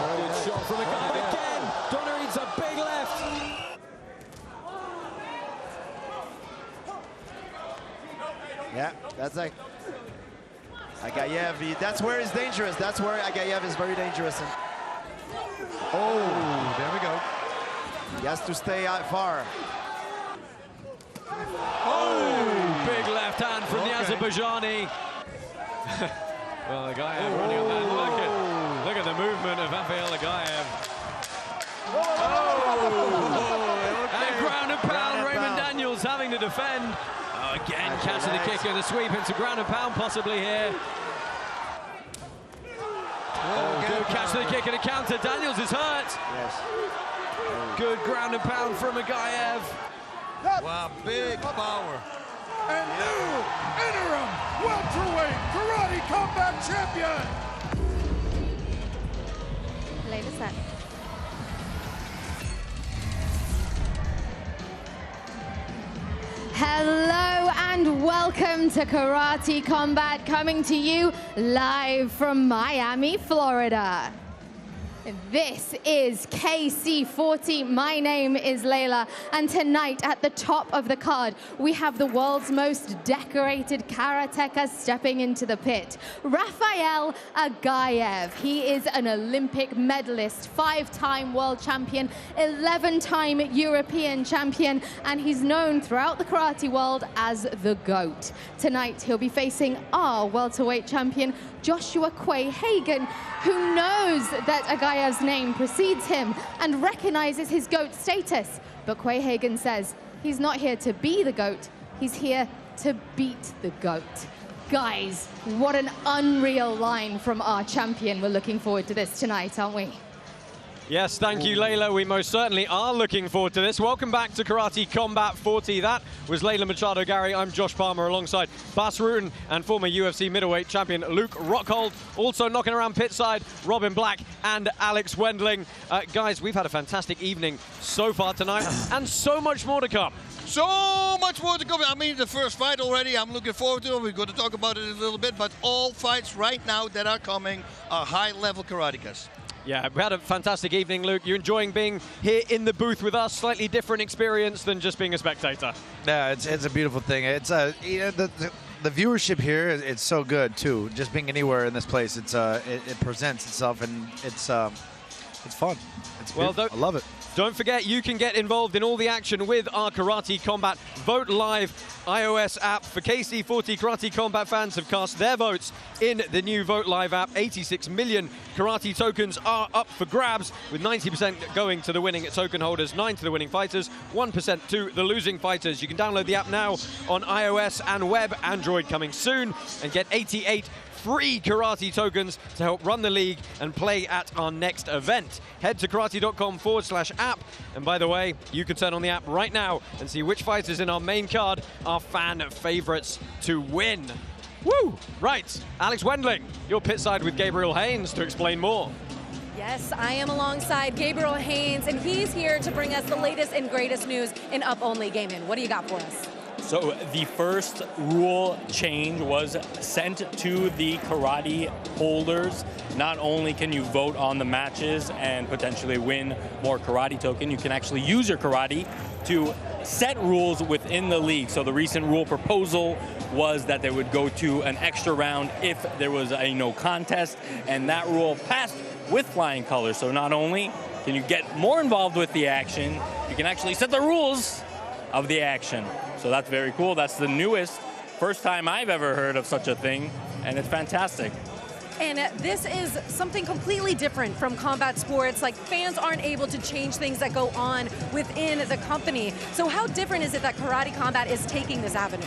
S4: Good shot from Aghayev again. Donna eats a big left.
S18: Yeah, that's like Aghayev. That's where he's dangerous. That's where Aghayev is very dangerous. And oh, there we go. He has to stay out far.
S4: Oh, big left hand from the Azerbaijani. Well, Aghayev running on that. Look at the movement of Rafael Aghayev. And ground and pound. Raymond Daniels having to defend. Again, catching the kick and the sweep into ground and pound possibly here. Good catch to the kick and a counter. Daniels is hurt.
S18: Yes.
S4: Good ground and pound from Aghayev.
S5: Wow, big power.
S10: And new interim welterweight karate combat champion.
S8: Later set. Hello and welcome to Karate Combat, coming to you live from Miami, Florida. This is KC40. My name is Layla, and tonight at the top of the card, we have the world's most decorated karateka stepping into the pit, Rafael Aghayev. He is an Olympic medalist, 5-time world champion, 11-time European champion, and he's known throughout the karate world as the GOAT. Tonight, he'll be facing our welterweight champion, Joshua Quayhagen, who knows that Aghayev's name precedes him and recognizes his GOAT status. But Quayhagen says he's not here to be the GOAT, he's here to beat the GOAT. Guys, what an unreal line from our champion. We're looking forward to this tonight, aren't we?
S4: Yes, thank you, Layla. We most certainly are looking forward to this. Welcome back to Karate Combat 40. That was Layla Machado-Gary. I'm Josh Palmer alongside Bas Rutten and former UFC middleweight champion Luke Rockhold. Also knocking around pit side, Robin Black and Alex Wendling. Guys, we've had a fantastic evening so far tonight and so much more to come.
S5: So much more to come. I mean, the first fight already, I'm looking forward to it. We're going to talk about it in a little bit, but all fights right now that are coming are high-level karatekas.
S4: Yeah, we had a fantastic evening, Luke. You enjoying being here in the booth with us? Slightly different experience than just being a spectator.
S2: Yeah, it's a beautiful thing. It's you know, the viewership here is so good too. Just being anywhere in this place, it presents itself, and it's fun. It's well, I love it.
S4: Don't forget, you can get involved in all the action with our Karate Combat Vote Live iOS app. For KC40, Karate Combat fans have cast their votes in the new Vote Live app. 86 million karate tokens are up for grabs, with 90% going to the winning token holders, 9 to the winning fighters, 1% to the losing fighters. You can download the app now on iOS and web, Android coming soon, and get 88 free karate tokens to help run the league and play at our next event. Head to karate.com/app. And by the way, you can turn on the app right now and see which fighters in our main card are fan favorites to win. Woo! Right, Alex Wendling, you're pit side with Gabriel Haynes to explain more.
S3: Yes, I am alongside Gabriel Haynes, and he's here to bring us the latest and greatest news in up-only gaming. What do you got for us?
S7: So the first rule change was sent to the karate holders. Not only can you vote on the matches and potentially win more karate token, you can actually use your karate to set rules within the league. So the recent rule proposal was that they would go to an extra round if there was a no contest, and that rule passed with flying colors. So not only can you get more involved with the action, you can actually set the rules of the action. So that's very cool. That's the newest, first time I've ever heard of such a thing, and it's fantastic.
S3: And this is something completely different from combat sports. Like, fans aren't able to change things that go on within the company. So how different is it that Karate Combat is taking this avenue?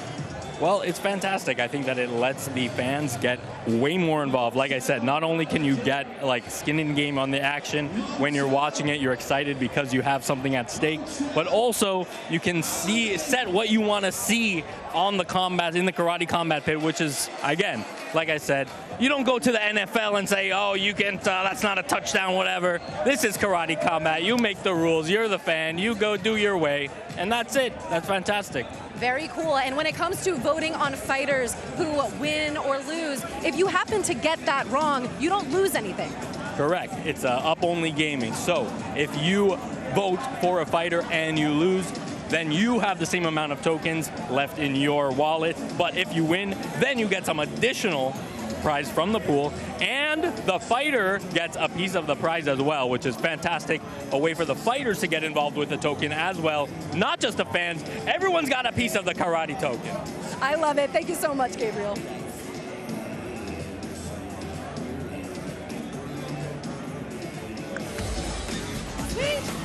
S7: Well, it's fantastic. I think that it lets the fans get way more involved. Like I said, not only can you get like skin in the game on the action, when you're watching it, you're excited because you have something at stake, but also you can set what you want to see on the combat, in the Karate Combat pit, which is, again, like I said, you don't go to the NFL and say, oh, you can't, that's not a touchdown, whatever. This is Karate Combat. You make the rules. You're the fan. You go do your way. And that's it. That's fantastic.
S3: Very cool. And when it comes to voting on fighters who win or lose, if you happen to get that wrong, you don't lose anything.
S7: Correct. It's up-only gaming. So if you vote for a fighter and you lose, then you have the same amount of tokens left in your wallet. But if you win, then you get some additional prize from the pool, and the fighter gets a piece of the prize as well, which is fantastic. A way for the fighters to get involved with the token as well, not just the fans. Everyone's got a piece of the karate token.
S3: I love it. Thank you so much, Gabriel.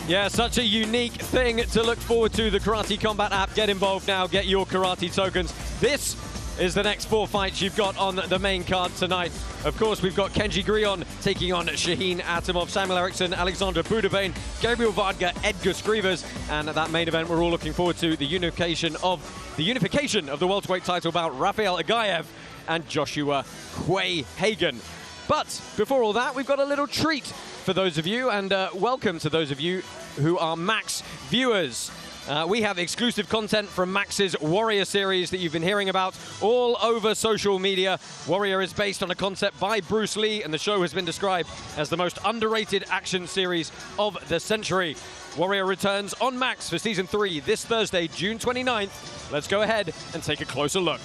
S4: Yeah, such a unique thing to look forward to. The Karate Combat app. Get involved now. Get your karate tokens. This is the next 4 fights you've got on the main card tonight. Of course, we've got Kenji Grillon taking on Shahin, Atamov, Samuel Ericsson, Alexandre, Bouderbane, Gabriel Varga, Edgars, Skrivers, and at that main event, we're all looking forward to the unification of the welterweight title bout, Rafael Aghayev and Joshua Quayhagen. But before all that, we've got a little treat for those of you, and welcome to those of you who are Max viewers. We have exclusive content from Max's Warrior series that you've been hearing about all over social media. Warrior is based on a concept by Bruce Lee, and the show has been described as the most underrated action series of the century. Warrior returns on Max for Season 3 this Thursday, June 29th. Let's go ahead and take a closer look.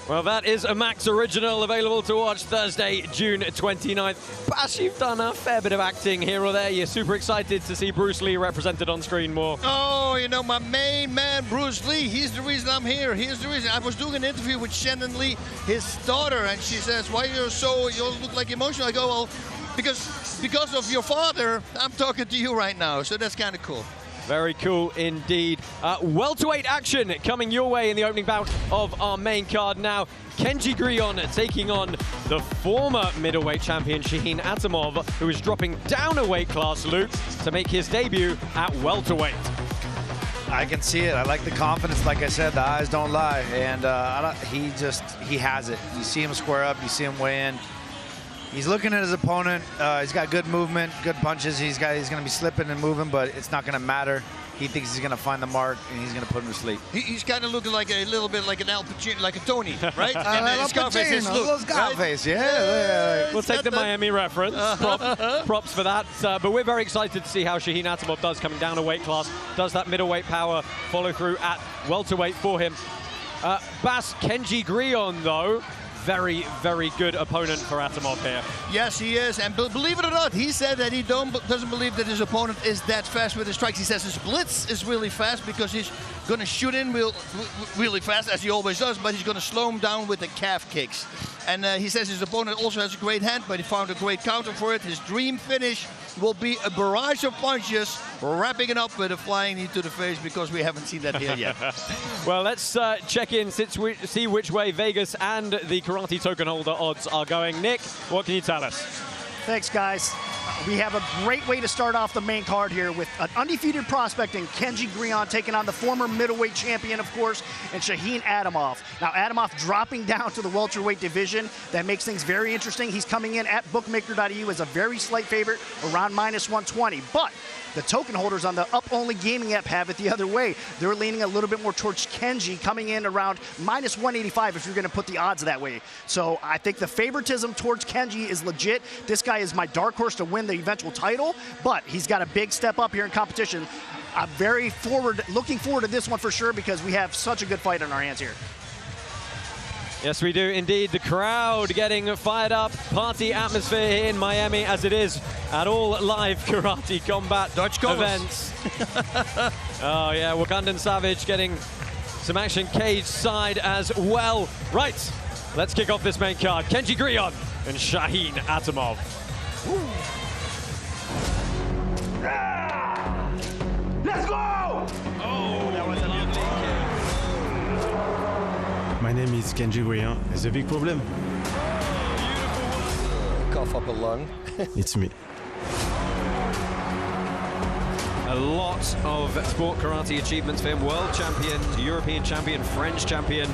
S4: Well, that is a Max original available to watch Thursday, June 29th. Bas, you've done a fair bit of acting here or there. You're super excited to see Bruce Lee represented on screen more.
S5: Oh, you know, my main man, Bruce Lee, he's the reason I'm here. Here's the reason. I was doing an interview with Shannon Lee, his daughter, and she says, why you look like emotional? I go, well, because of your father, I'm talking to you right now. So that's kind of cool.
S4: Very cool indeed. Welterweight action coming your way in the opening bout of our main card now. Kenji Grillon taking on the former middleweight champion Shahin Atamov, who is dropping down a weight class, Luke, to make his debut at welterweight.
S2: I can see it. I like the confidence. Like I said, the eyes don't lie. And he has it. You see him square up. You see him weigh in. He's looking at his opponent. He's got good movement, good punches. He's going to be slipping and moving, but it's not going to matter. He thinks he's going to find the mark, and he's going to put him to sleep.
S1: He's kind of looking like a little bit like an Al Pacino, like a Tony, right?
S2: And
S1: Scarface is look,
S2: Scarface, yeah.
S4: We'll take the Miami reference. Props for that. But we're very excited to see how Shahin Atamov does coming down a weight class. Does that middleweight power follow through at welterweight for him? Bas, Kenji Grillon, though, very, very good opponent for Atamov here.
S1: Yes, he is. And believe it or not, he said that he doesn't believe that his opponent is that fast with his strikes. He says his blitz is really fast because he's going to shoot in really fast, as he always does, but he's going to slow him down with the calf kicks. And he says his opponent also has a great hand, but he found a great counter for it. His dream finish will be a barrage of punches, wrapping it up with a flying knee to the face, because we haven't seen that here yet.
S4: Well, let's check in, see which way Vegas and the karate token holder odds are going. Nick, what can you tell us?
S14: Thanks, guys. We have a great way to start off the main card here with an undefeated prospect in Kenji Grillon taking on the former middleweight champion, of course, and Shahin Atamov. Now, Atamov dropping down to the welterweight division. That makes things very interesting. He's coming in at bookmaker.eu as a very slight favorite, around -120. But the token holders on the up-only gaming app have it the other way. They're leaning a little bit more towards Kenji, coming in around -185 if you're going to put the odds that way. So I think the favoritism towards Kenji is legit. This guy is my dark horse to win the eventual title, but he's got a big step up here in competition. I'm looking forward to this one for sure, because we have such a good fight on our hands here.
S4: Yes, we do indeed. The crowd getting fired up. Party atmosphere here in Miami, as it is at all live karate combat events. Oh, yeah, Wakandan Savage getting some action cage side as well. Right, let's kick off this main card. Kenji Grillon and Shahin Atamov.
S10: Let's go!
S4: Oh, that was a lovely kick.
S9: My name is Kenji Grillon. It's a big problem.
S15: Cough up a lung.
S9: It's me.
S4: A lot of sport karate achievements for him. World champion, European champion, French champion.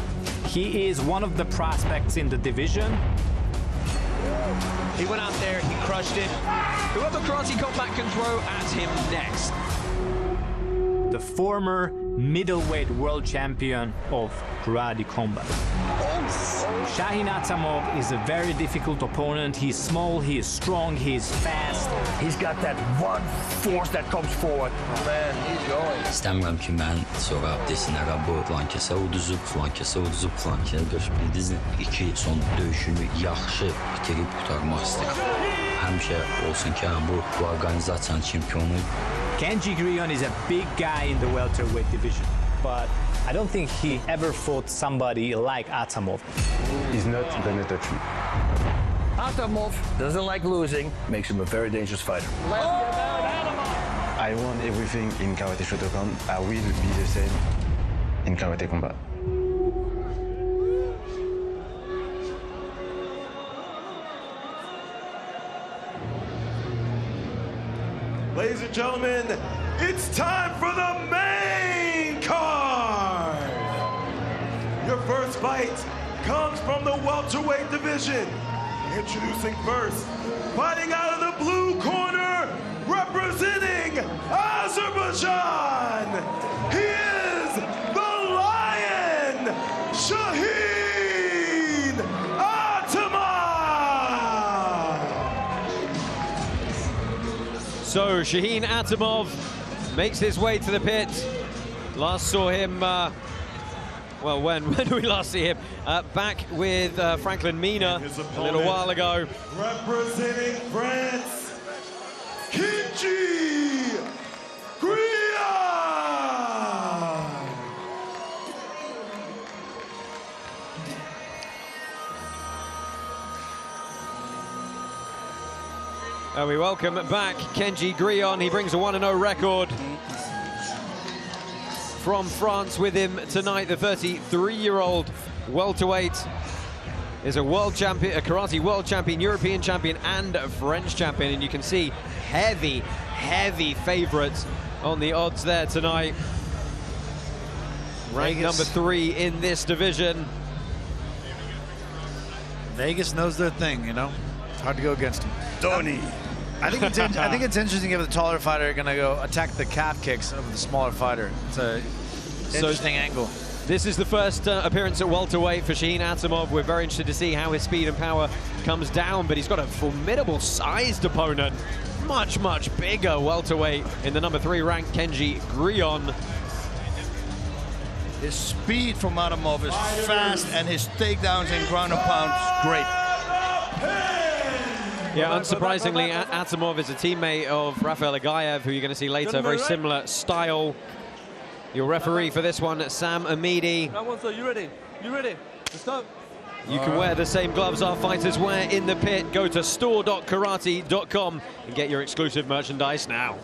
S11: He is one of the prospects in the division.
S13: He went out there, he crushed it. Whoever Karate Combat can throw at him next.
S11: The former middleweight world champion of Karate Combat. Shahin Atamov is a very difficult opponent. He's small, he is strong, he's fast.
S13: He's got that one force that comes forward.
S15: Man, he's going.
S19: İstəmirəm ki, mən sonra desinlər, bu flankəsə uduzub, flankəsə uduzub, flankəsə göçüb. Bildiniz, iki son döyüşünü yaxşı bitirib qurtarmaq istəyirəm. Həmişə olsun ki, bu organizasiyanın çempionu.
S11: Kenji Grillon is a big guy in the welterweight division, but I don't think he ever fought somebody like Atamov.
S9: He's not gonna touch me.
S13: Atamov doesn't like losing, makes him a very dangerous fighter.
S9: I want everything in Karate Shotokan. I will be the same in Karate Combat.
S22: Ladies and gentlemen, it's time for the main card. Your first fight comes from the welterweight division. Introducing first, fighting out of the blue corner, representing Azerbaijan, he is the Lion, Shahin Atamov.
S4: So Shahin Atamov makes his way to the pit. Last saw him, well, when did we last see him? Back with Franklin Mina a little while ago.
S22: Representing France, Kenji Grillon.
S4: And we welcome back Kenji Grillon. He brings a 1-0 record from France with him tonight. The 33-year-old welterweight is a world champion, a karate world champion, European champion, and a French champion. And you can see heavy, heavy favorites on the odds there tonight. Ranked number 3 in this division.
S2: Vegas knows their thing, you know. It's hard to go against him.
S20: Tony.
S2: I think it's interesting if the taller fighter going to go attack the calf kicks of the smaller fighter. It's a interesting angle.
S4: This is the first appearance at welterweight for Shahin Atamov. We're very interested to see how his speed and power comes down, but he's got a formidable sized opponent. Much, much bigger welterweight in the number 3 ranked Kenji Grillon.
S5: His speed from Atamov is fast, and his takedowns and ground and pound is great.
S4: Yeah, unsurprisingly, Atamov is a teammate of Rafael Aghayev, who you're going to see later. Very similar style. Your referee for this one, Sam Amidi.
S10: You ready? You ready? Let's go.
S4: You can wear the same gloves our fighters wear in the pit. Go to store.karate.com and get your exclusive merchandise now.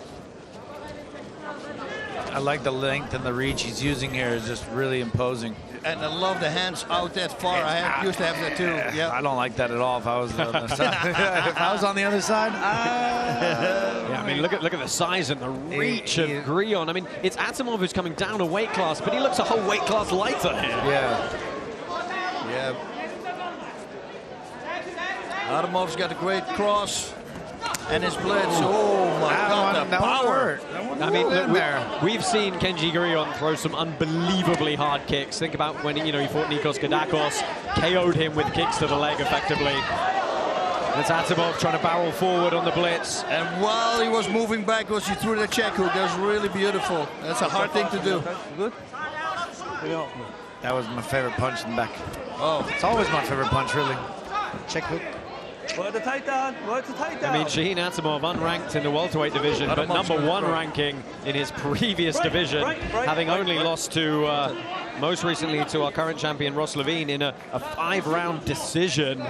S2: I like the length and the reach he's using here. Is just really imposing.
S5: And I love the hands out that far. I used to have that too. Yeah.
S2: I don't like that at all. If I was on the other side, if I was on the other side,
S4: yeah, I mean, look at the size and the reach of Grillon. I mean, it's Atamov who's coming down a weight class, but he looks a whole weight class lighter here.
S5: Yeah. Yeah. Atamov's got a great cross. And his blitz, oh my God, the power.
S4: I mean, look, we've seen Kenji Grillon throw some unbelievably hard kicks. Think about when, he fought Nikos Kadakos, KO'd him with kicks to the leg effectively. That's Atamov trying to barrel forward on the blitz.
S5: And while he was moving backwards, he threw the check hook. That was really beautiful. That's a hard thing to do.
S10: Good?
S2: That was my favorite punch in the back.
S5: Oh,
S2: it's always my favorite punch, really. Check hook.
S10: Work the takedown. Work the takedown.
S4: I mean, Shahin Atamov unranked in the welterweight division, but number 1 ranking in his previous division, having only lost to, most recently, to our current champion, Ross Levine, in a 5-round decision.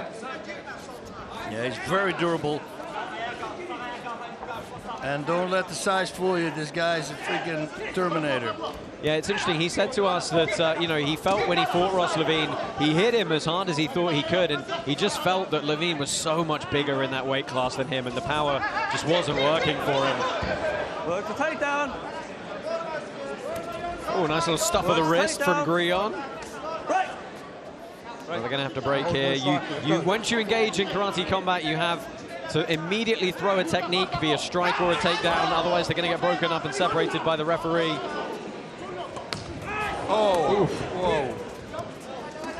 S5: Yeah, he's very durable. And don't let the size fool you. This guy's a freaking Terminator.
S4: Yeah, it's interesting. He said to us that, he felt when he fought Ross Levine, he hit him as hard as he thought he could, and he just felt that Levine was so much bigger in that weight class than him, and the power just wasn't working for him.
S10: Work the takedown.
S4: Oh, nice little stuff of the wrist from Grillon.
S10: Right.
S4: Well, they're going to have to break here. Once you engage in karate combat, you have to immediately throw a technique, be a strike or a takedown. Otherwise, they're going to get broken up and separated by the referee.
S5: Oh, whoa.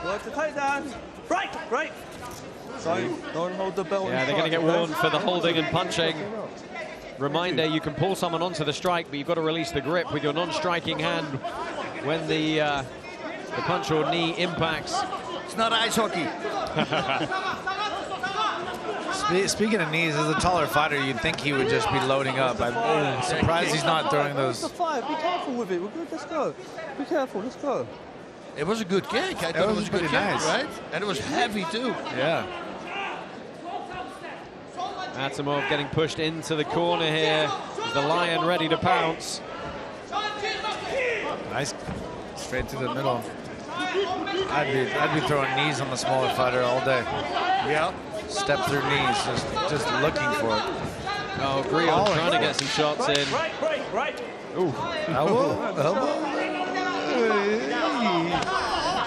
S10: Work the takedown. Right. Sorry, don't hold the belt.
S4: Yeah, they're going to get warned for the holding and punching. Reminder, you can pull someone onto the strike, but you've got to release the grip with your non-striking hand when the punch or knee impacts.
S5: It's not ice hockey.
S2: Speaking of knees, as a taller fighter, you'd think he would just be loading up. I'm surprised he's not throwing those.
S10: Be careful with it. We're good. Let's go. Be careful. Let's go.
S5: It was a good kick. I thought it was a good kick, right? And it was heavy too.
S2: Yeah.
S4: Atamov getting pushed into the corner here. The Lion ready to pounce.
S2: Nice. Straight to the middle. I'd be throwing knees on the smaller fighter all day.
S5: Yeah.
S2: Step through knees, just looking for it.
S4: Oh, Grillon trying to get some shots in.
S10: Right.
S4: Ooh.
S2: Elbow.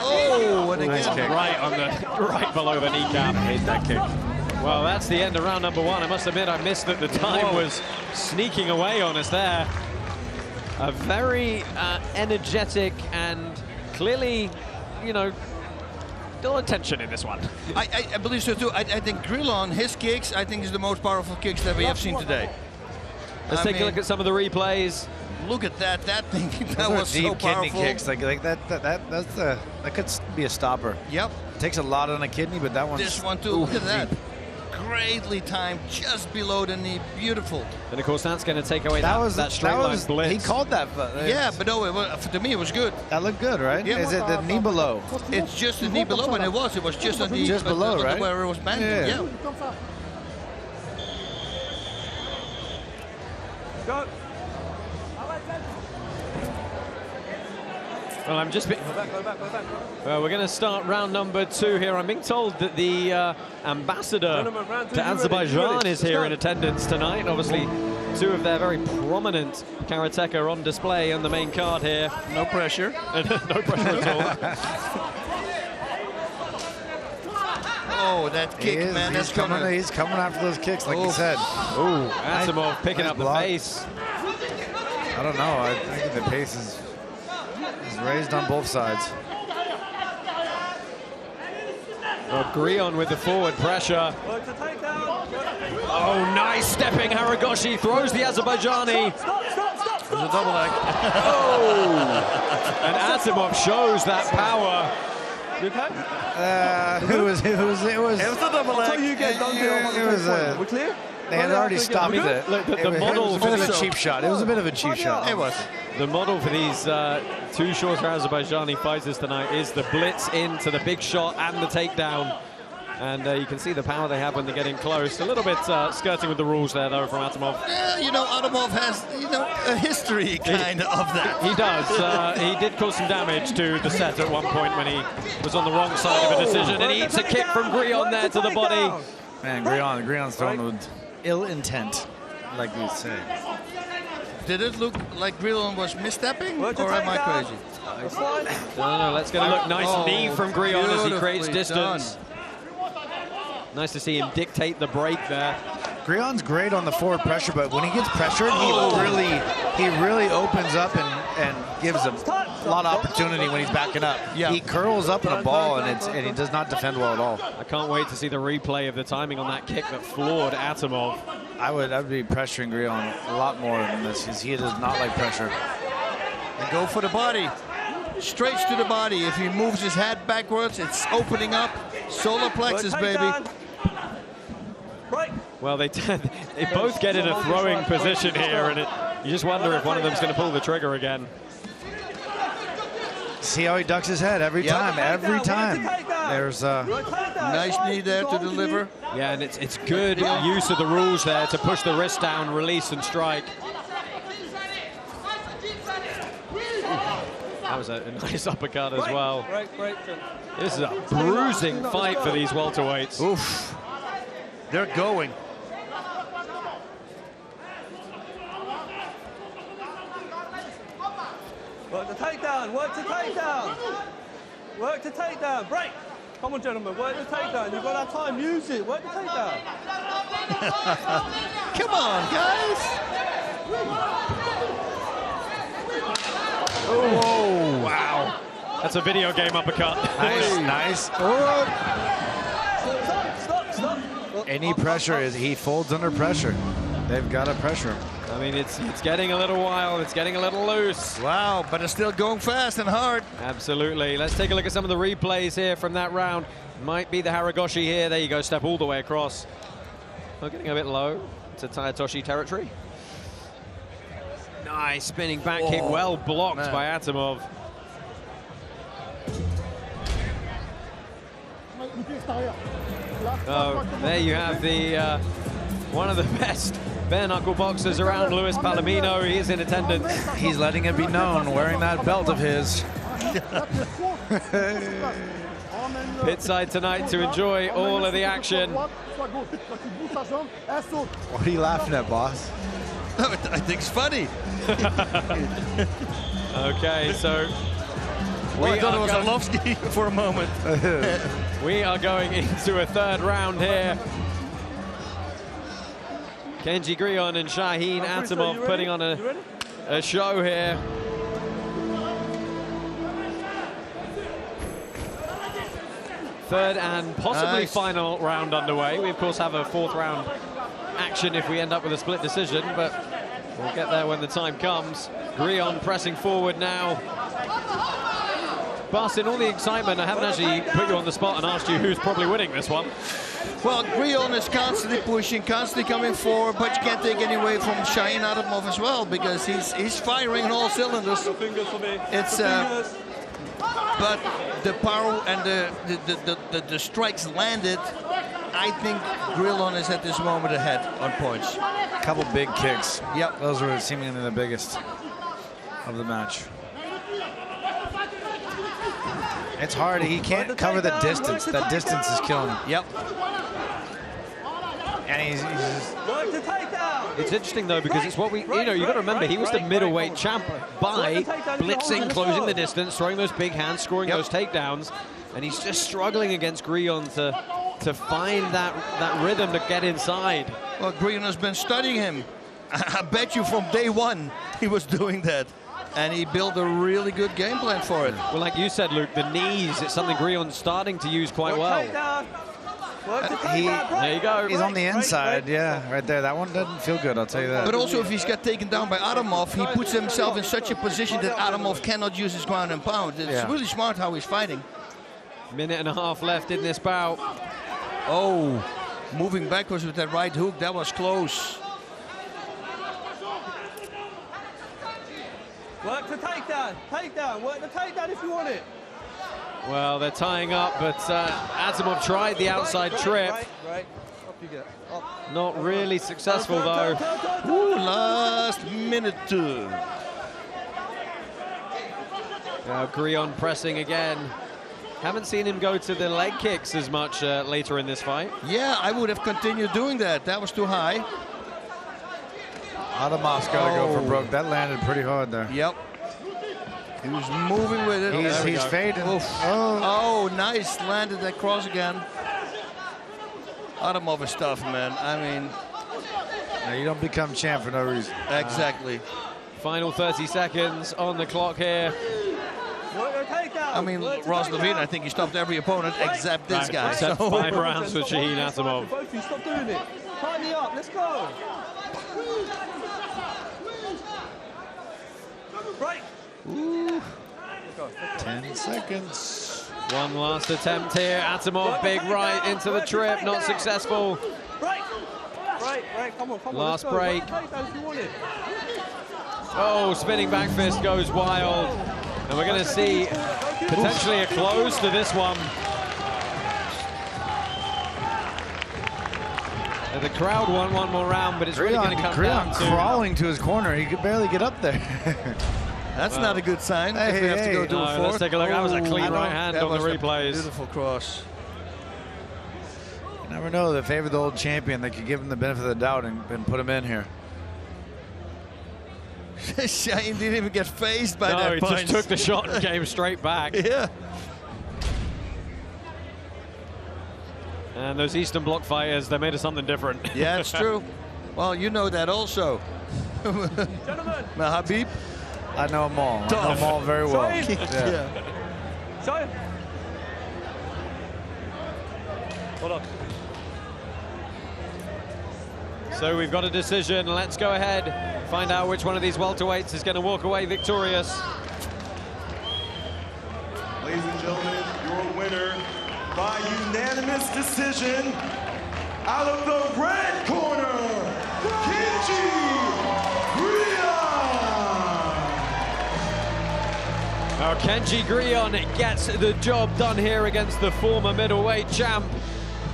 S5: Oh, what a
S2: nice kick.
S4: Right below the kneecap.
S2: I hate that kick.
S4: Well, that's the end of round number 1. I must admit, I missed that the time was sneaking away on us there. A very energetic and clearly, still attention in this one.
S5: I believe so too. I think Grillon, his kicks, I think is the most powerful kicks that we have seen today.
S4: Let's take a look at some of the replays.
S5: Look at that thing. That was so
S2: deep
S5: powerful.
S2: kidney kicks, like that could be a stopper.
S5: Yep.
S2: It takes a lot on a kidney, but that one's
S5: this one too. Look at that. Greatly timed, just below the knee. Beautiful.
S4: And of course, that's going to take away that straight line blitz.
S2: He called that.
S5: Yeah, but no, to me it was good.
S2: That looked good, right?
S5: Yeah.
S2: Is it the knee below?
S5: It's just the knee below, and it was just on the
S2: just below, right?
S5: Where it was banging. Yeah.
S10: Go.
S4: Well, I'm just...
S10: Go back.
S4: Well, we're going to start round number 2 here. I'm being told that the ambassador to Azerbaijan is here in attendance tonight. Obviously, 2 of their very prominent karateka on display on the main card here.
S5: No pressure.
S4: No pressure at all.
S5: Oh, that kick, man.
S2: He's coming after those kicks, like you said.
S4: Ooh, Atamov picking up the pace.
S2: I don't know. I think the pace is raised on both sides.
S4: Well, Grillon with the forward pressure. Oh, nice stepping. Haragoshi throws the Azerbaijani.
S5: There's a double leg.
S4: Oh! And Atamov shows that power.
S2: It was a double leg.
S17: We're clear?
S2: They had already stopped it.
S4: Look, the model
S2: was a bit of a cheap shot. It was a bit of a cheap shot.
S5: It was.
S4: The model for these two shorter Azerbaijani fighters tonight is the blitz into the big shot and the takedown. And you can see the power they have when they're getting close. A little bit skirting with the rules there, though, from Atamov.
S5: Yeah, you know, Atamov has, a history kind of that.
S4: He does. He did cause some damage to the set at one point when he was on the wrong side of a decision. And he eats a kick from Grillon there to the body.
S2: Man, Grillon's throwing with ill intent, like we say.
S5: Did it look like Grillon was misstepping, or am I crazy?
S4: No, let's get a look. Nice knee from Grillon as he creates distance. Nice to see him dictate the break there.
S2: Grillon's great on the forward pressure, but when he gets pressured, he really opens up and gives him a lot of opportunity when he's backing up.
S5: Yeah.
S2: He curls up in a ball, and he does not defend well at all.
S4: I can't wait to see the replay of the timing on that kick that floored Atamov.
S2: I would be pressuring Grillon a lot more than this, because he does not like pressure.
S5: And go for the body. Straight to the body. If he moves his head backwards, it's opening up. Solar plexus, baby.
S4: Well, they both get in a throwing position here, and you just wonder if one of them's going to pull the trigger again.
S2: See how he ducks his head every time. Every time. There's a
S5: nice knee there to deliver.
S4: Yeah, and it's good use of the rules there to push the wrist down, release, and strike. That was a nice uppercut as well. This is a bruising fight for these welterweights.
S5: Oof. They're going.
S17: Work the takedown, work the takedown. Work the takedown, break. Come on, gentlemen, work the takedown. You've got that time, use it, work the takedown.
S5: Come on, guys.
S4: Oh, wow. That's a video game uppercut.
S2: Nice.
S17: Stop.
S2: Any pressure, he folds under pressure. They've got to pressure him.
S4: I mean, it's getting a little wild. It's getting a little loose.
S5: Wow, but it's still going fast and hard.
S4: Absolutely. Let's take a look at some of the replays here from that round. Might be the Haragoshi here. There you go, step all the way across. Oh, getting a bit low to Tayatoshi territory. Nice spinning back kick, well blocked by Atamov. Oh, there you have the one of the best bare knuckle boxers around, Luis Palomino. He is in attendance.
S2: He's letting it be known, wearing that belt of his.
S4: Pitside tonight to enjoy all of the action.
S2: What are you laughing at, boss?
S5: I think it's funny.
S4: Okay, so
S5: I thought it was Arlovsky for a moment.
S4: We are going into a third round here. Kenji, Grillon and Shahin Atamov putting on a show here. Third and possibly final round underway. We, of course, have a fourth round action if we end up with a split decision, but we'll get there when the time comes. Grillon pressing forward now. Bas, in all the excitement, I haven't actually put you on the spot and asked you who's probably winning this one.
S5: Well, Grillon is constantly pushing, constantly coming forward, but you can't take any away from Shahin Atamov as well, because he's firing on all cylinders. It's but the power and the strikes landed. I think Grillon is at this moment ahead on points.
S2: A couple big kicks.
S5: Yep.
S2: Those were seemingly the biggest of the match. It's hard. He can't cover the distance. That distance is killing him.
S5: Yep.
S2: And he's just...
S4: It's interesting though, because it's what we, you got to remember, he was the middleweight champ by blitzing, closing the distance, throwing those big hands, scoring those takedowns, and he's just struggling against Grillon to to find that rhythm to get inside.
S5: Well, Grillon has been studying him. I bet you from day one he was doing that. And he built a really good game plan for it.
S4: Well, like you said, Luke, the knees, it's something Grillon's starting to use quite well. There you go.
S2: He's on the inside, yeah, right there. That one doesn't feel good, I'll tell you that.
S5: But also, if he's got taken down by Atamov, he puts himself in such a position that Atamov cannot use his ground and pound. It's really smart how he's fighting.
S4: Minute and a half left in this bout.
S5: Oh, moving backwards with that right hook, that was close.
S17: Work the takedown, work the takedown if you want it.
S4: Well, they're tying up, but Atamov tried the outside trip.
S17: Right. Up you get. Up.
S4: Not really successful, though.
S5: Ooh, last minute.
S4: Now Grillon pressing again. Haven't seen him go to the leg kicks as much later in this fight.
S5: Yeah, I would have continued doing that. That was too high.
S2: Atamov's got to go for broke. That landed pretty hard there.
S5: Yep. He was moving with it.
S2: He's fading.
S5: Oh, nice. Landed that cross again. Atamov is tough, man. I mean...
S2: No, you don't become champ for no reason.
S5: Exactly.
S4: Final 30 seconds on the clock here.
S5: I mean, Ross Levine, I think he stopped every opponent except this guy.
S4: Except 5 rounds for Shahin Atamov.
S17: Both of you, stop doing it. Tie me up, let's go. Right.
S2: Ooh. 10 seconds.
S4: One last attempt here. Atamov, big right into the trip, not successful.
S17: Right, come on.
S4: Last break. Oh, spinning back fist goes wild. And we're going to see potentially a close to this one. And the crowd want one more round, but it's really going to come down to...
S2: crawling to his corner. He could barely get up there.
S5: That's not a good sign. If we have to go to a fourth.
S4: Let's take a look. That was a clean right hand on the replays.
S5: Beautiful cross.
S2: You never know. They favor the old champion. They could give him the benefit of the doubt and put him in here.
S5: Shahin didn't even get phased by that
S4: he
S5: punch.
S4: just took the shot and came straight back.
S5: Yeah.
S4: And those Eastern Bloc fighters, they made us something different.
S5: Yeah, it's true. Well, you know that also.
S17: Gentlemen.
S5: Habib.
S2: I know them all. I know them all very well.
S17: Yeah. Hold on.
S4: So we've got a decision. Let's go ahead, find out which one of these welterweights is going to walk away victorious.
S22: Ladies and gentlemen, your winner by unanimous decision, out of the red corner, Kenji Grillon.
S4: Now Kenji Grillon gets the job done here against the former middleweight champ.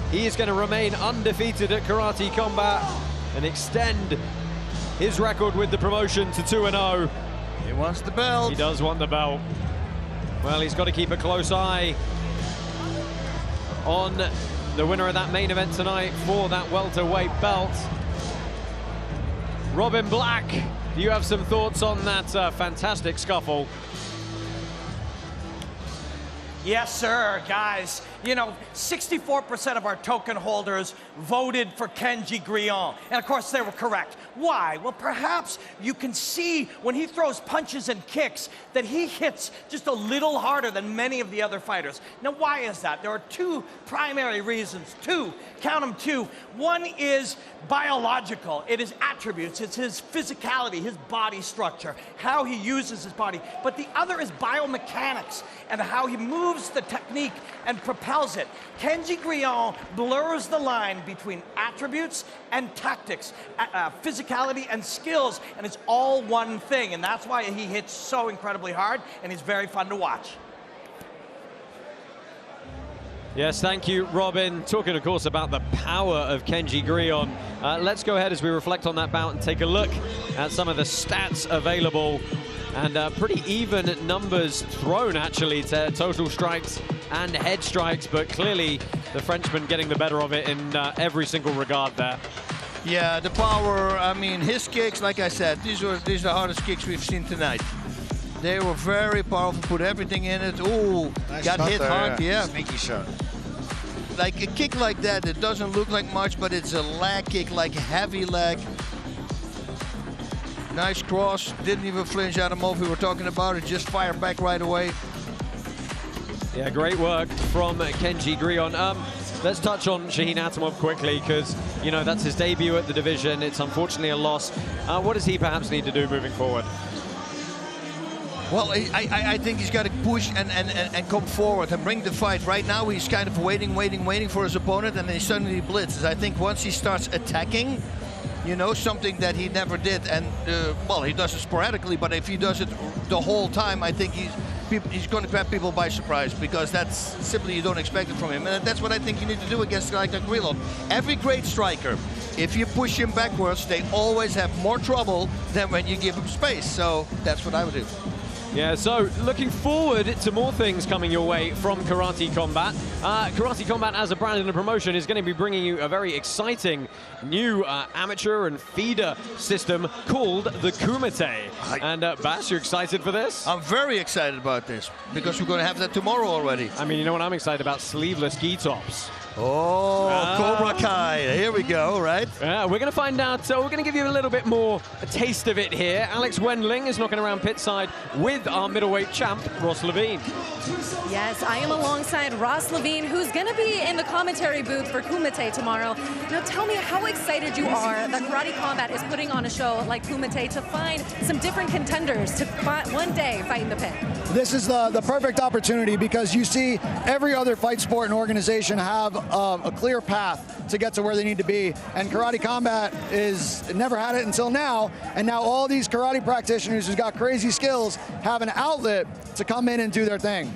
S4: He is going to remain undefeated at Karate Combat and extend his record with the promotion to 2-0.
S5: He wants the belt.
S4: He does want the belt. Well, he's got to keep a close eye on the winner of that main event tonight for that welterweight belt. Robin Black, do you have some thoughts on that fantastic scuffle?
S12: Yes, sir, guys. You know, 64% of our token holders voted for Kenji Grillon. And of course, they were correct. Why? Well, perhaps you can see when he throws punches and kicks that he hits just a little harder than many of the other fighters. Now, why is that? There are two primary reasons. Two. Count them two. One is biological. It is attributes. It's his physicality, his body structure, how he uses his body. But the other is biomechanics and how he moves the technique and propels it. Kenji Grillon blurs the line between attributes and tactics, physicality and skills, and it's all one thing, and that's why he hits so incredibly hard, and he's very fun to watch.
S4: Yes, thank you, Robin. Talking, of course, about the power of Kenji Grillon. Let's go ahead as we reflect on that bout and take a look at some of the stats available. And pretty even numbers thrown, actually, to total strikes and head strikes, but clearly the Frenchman getting the better of it in every single regard there.
S5: Yeah, the power, I mean, his kicks, like I said, these are the hardest kicks we've seen tonight. They were very powerful, put everything in it. Ooh,
S2: Nice
S5: got
S2: shot
S5: hit
S2: there,
S5: hard, yeah.
S2: Sneaky shot.
S5: like a kick like that, it doesn't look like much, but it's a leg kick, like heavy leg. Nice cross, didn't even flinch. Atamov, we were talking about it, just fired back right away.
S4: Yeah, great work from Kenji Grillon. Let's touch on Shahin Atamov quickly, because, you know, that's his debut at the division. It's unfortunately a loss. What does he perhaps need to do moving forward?
S5: Well, I think he's got to push and come forward and bring the fight. Right now, he's kind of waiting for his opponent, and then he suddenly blitzes. I think once he starts attacking, you know, something that he never did, and, well, he does it sporadically, but if he does it the whole time, I think he's going to grab people by surprise, because that's simply, you don't expect it from him. And that's what I think you need to do against a guy like Grillon. Every great striker, if you push him backwards, they always have more trouble than when you give him space. So that's what I would do.
S4: Yeah, so looking forward to more things coming your way from Karate Combat. Karate Combat as a brand and a promotion is going to be bringing you a very exciting new amateur and feeder system called the Kumite. And Bas, you're excited for this?
S5: I'm very excited about this, because we're going to have that tomorrow already.
S4: I mean, you know what I'm excited about? Sleeveless gi tops.
S5: Oh, Cobra Kai. Here we go, right?
S4: Yeah, we're going to find out. So we're going to give you a little bit more a taste of it here. Alex Wendling is knocking around pit side with our middleweight champ, Ross Levine.
S3: Yes, I am alongside Ross Levine, who's going to be in the commentary booth for Kumite tomorrow. Now tell me how excited you are that Karate Combat is putting on a show like Kumite to find some different contenders to one day fight in the pit.
S6: This is the perfect opportunity, because you see every other fight sport and organization have a clear path to get to where they need to be, and Karate Combat never had it until now, and now all these karate practitioners who've got crazy skills have an outlet to come in and do their thing.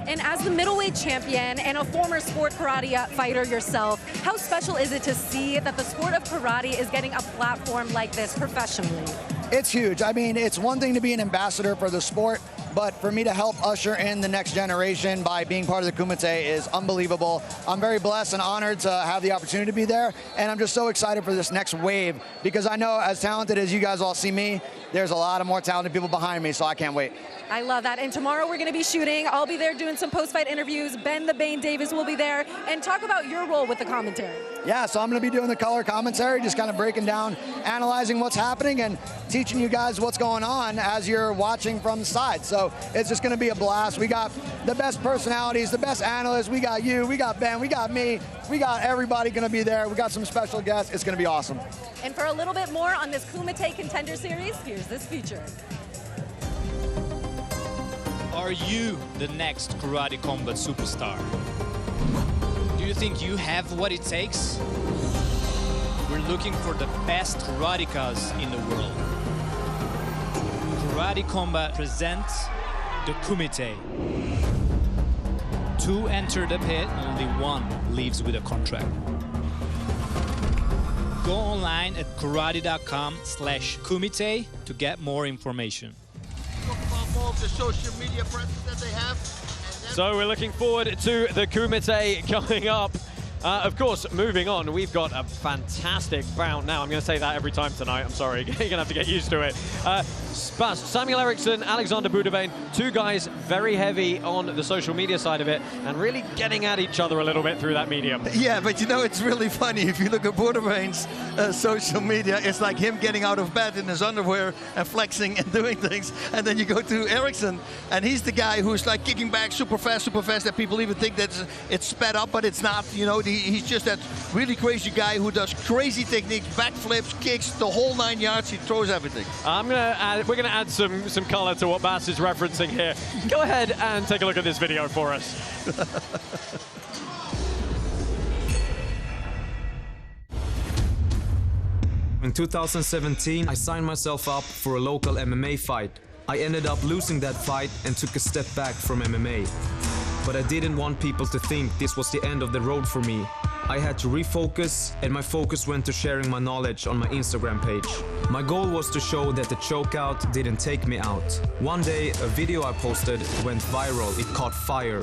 S3: And as the middleweight champion and a former sport karate fighter yourself, how special is it to see that the sport of karate is getting a platform like this professionally?
S6: It's huge. I mean, it's one thing to be an ambassador for the sport, but for me to help usher in the next generation by being part of the Kumite is unbelievable. I'm very blessed and honored to have the opportunity to be there, and I'm just so excited for this next wave, because I know, as talented as you guys all see me, there's a lot of more talented people behind me, so I can't wait.
S3: I love that. And tomorrow we're going to be shooting. I'll be there doing some post-fight interviews. Ben the Bane Deivis will be there. And talk about your role with the commentary.
S6: Yeah, so I'm going to be doing the color commentary, just kind of breaking down, analyzing what's happening, and teaching you guys what's going on as you're watching from the side. So it's just going to be a blast. We got the best personalities, the best analysts. We got you, we got Ben, we got me. We got everybody going to be there. We got some special guests. It's going to be awesome.
S3: And for a little bit more on this Kumite Contender Series, here's this feature.
S11: Are you the next Karate Combat superstar? Do you think you have what it takes? We're looking for the best karatikas in the world. Karate Combat presents the Kumite. 2 enter the pit, only 1 leaves with a contract. Go online at karate.com/kumite to get more information.
S5: The social media presence that they have.
S4: So we're looking forward to the Kumite coming up. Of course, moving on, we've got a fantastic bout now. I'm going to say that every time tonight. I'm sorry. You're going to have to get used to it. Bas, Samuel Ericsson, Alexandre Bouderbane, 2 guys very heavy on the social media side of it and really getting at each other a little bit through that medium.
S5: Yeah, but you know, it's really funny. If you look at Boudерbane's social media, it's like him getting out of bed in his underwear and flexing and doing things. And then you go to Ericsson, and he's the guy who's like kicking back super fast, that people even think that it's sped up, but it's not. You know, he's just that really crazy guy who does crazy techniques, backflips, kicks, the whole 9 yards. He throws everything.
S4: We're going to add some color to what Bas is referencing here. Go ahead and take a look at this video for us.
S21: In 2017, I signed myself up for a local MMA fight. I ended up losing that fight and took a step back from MMA. But I didn't want people to think this was the end of the road for me. I had to refocus, and my focus went to sharing my knowledge on my Instagram page. My goal was to show that the chokeout didn't take me out. One day, a video I posted went viral. It caught fire.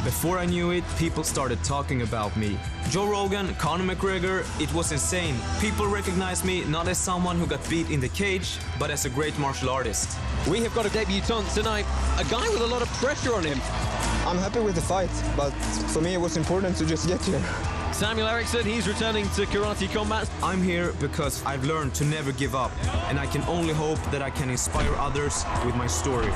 S21: Before I knew it, people started talking about me. Joe Rogan, Conor McGregor, it was insane. People recognized me not as someone who got beat in the cage, but as a great martial artist.
S4: We have got a debutant tonight, a guy with a lot of pressure on him.
S16: I'm happy with the fight, but for me it was important to just get here.
S4: Samuel Ericsson, he's returning to karate combat.
S21: I'm here because I've learned to never give up, and I can only hope that I can inspire others with my story.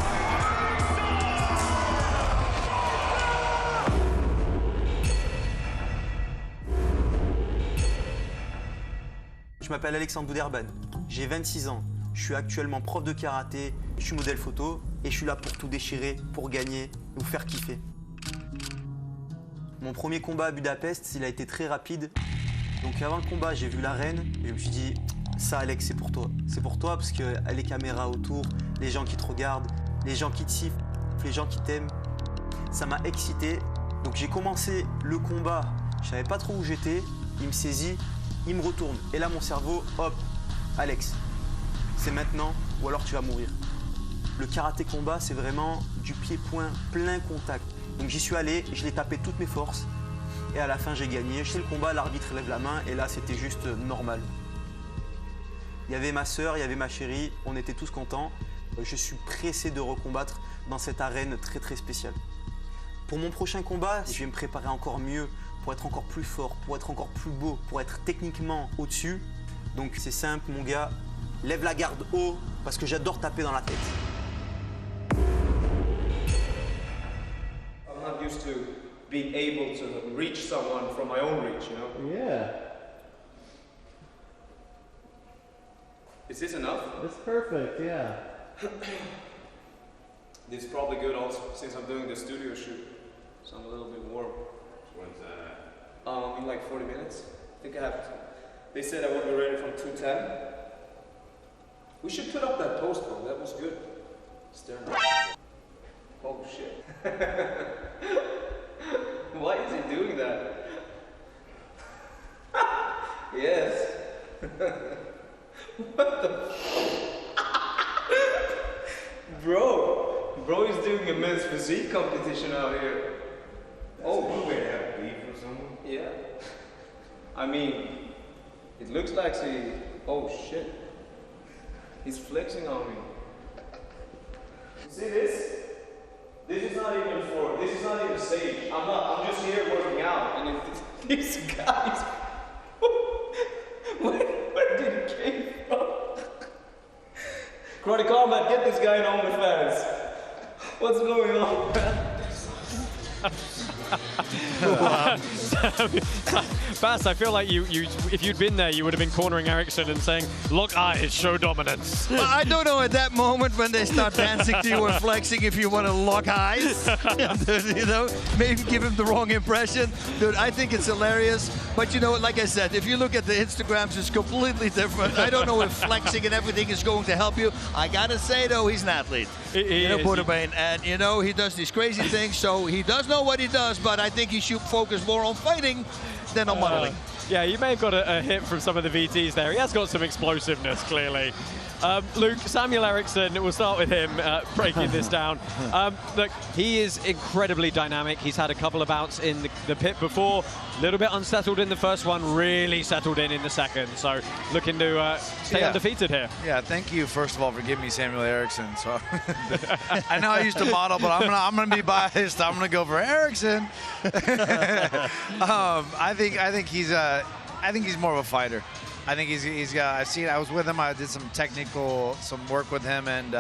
S18: Je m'appelle Alexandre Bouderbane, j'ai 26 ans, je suis actuellement prof de karaté, je suis modèle photo et je suis là pour tout déchirer, pour gagner, vous faire kiffer. Mon premier combat à Budapest, il a été très rapide. Donc avant le combat, j'ai vu l'arène et je me suis dit, ça Alex, c'est pour toi. C'est pour toi parce qu'il y a les caméras autour, les gens qui te regardent, les gens qui te sifflent, les gens qui t'aiment. Ça m'a excité. Donc j'ai commencé le combat, je savais pas trop où j'étais, il me saisit, il me retourne. Et là, mon cerveau, hop, Alex, c'est maintenant ou alors tu vas mourir. Le karaté combat, c'est vraiment du pied-point, plein contact. Donc j'y suis allé, je l'ai tapé toutes mes forces et à la fin j'ai gagné. Je fais le combat, l'arbitre lève la main et là c'était juste normal. Il y avait ma sœur, il y avait ma chérie, on était tous contents. Je suis pressé de recombattre dans cette arène très très spéciale. Pour mon prochain combat, je vais me préparer encore mieux pour être encore plus fort, pour être encore plus beau, pour être techniquement au-dessus. Donc c'est simple mon gars, lève la garde haut parce que j'adore taper dans la tête.
S23: I'm not used to being able to reach someone from my own reach, you know?
S17: Yeah.
S23: Is this enough?
S17: It's perfect, yeah.
S23: This is probably good also since I'm doing the studio shoot, so I'm a little bit warm.
S16: When's that?
S23: In like 40 minutes. I think I have to. They said I won't be ready from 2:10. We should put up that post though, that was good. Stern. Oh shit. Why is he doing that? Yes. What the Bro is doing a men's physique competition out here. Oh,
S16: we have beef or something?
S23: Yeah. I mean, it looks like he. Oh shit. He's flexing on me. You see this? This is not even stage. I'm just here working out. And if these guys. Where did he came from? Karate Combat, get this guy in OnlyFans. What's going on, man?
S4: Bas, I feel like if you'd been there, you would have been cornering Ericsson and saying, "Lock eyes, show dominance."
S5: Well, I don't know at that moment when they start dancing to you and flexing if you want to lock eyes. You know, maybe give him the wrong impression. Dude, I think it's hilarious. But you know, like I said, if you look at the Instagrams, it's completely different. I don't know if flexing and everything is going to help you. I gotta say though, he's an athlete.
S4: He is.
S5: Bouderbane, and you know, he does these crazy things, so he does know what he does, but I think he should focus more on fighting than on modeling.
S4: Yeah, you may have got a hit from some of the VTs there. He has got some explosiveness, clearly. Luke, Samuel Ericsson, we'll start with him breaking this down. Look, he is incredibly dynamic. He's had a couple of bouts in the pit before. A little bit unsettled in the first one, really settled in the second. So looking to stay undefeated here.
S2: Yeah, thank you, first of all, for giving me Samuel Ericsson. So I know I used to model, but I'm gonna be biased. I'm gonna go for Ericsson. I think he's more of a fighter. I think he's got. I've seen. I was with him. I did some work with him, and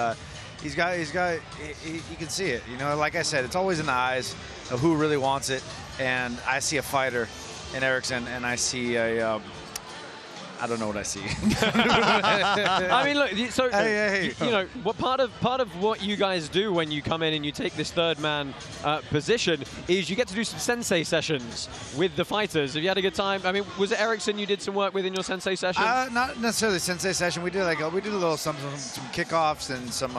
S2: he can see it. You know, like I said, it's always in the eyes of who really wants it. And I see a fighter in Ericsson, and I see a. I don't know what I see.
S4: I mean, look. So you know, what part of what you guys do when you come in and you take this third man position is you get to do some sensei sessions with the fighters. Have you had a good time? I mean, was it Ericsson you did some work with in your sensei session?
S2: Not necessarily sensei session. We did some kickoffs and some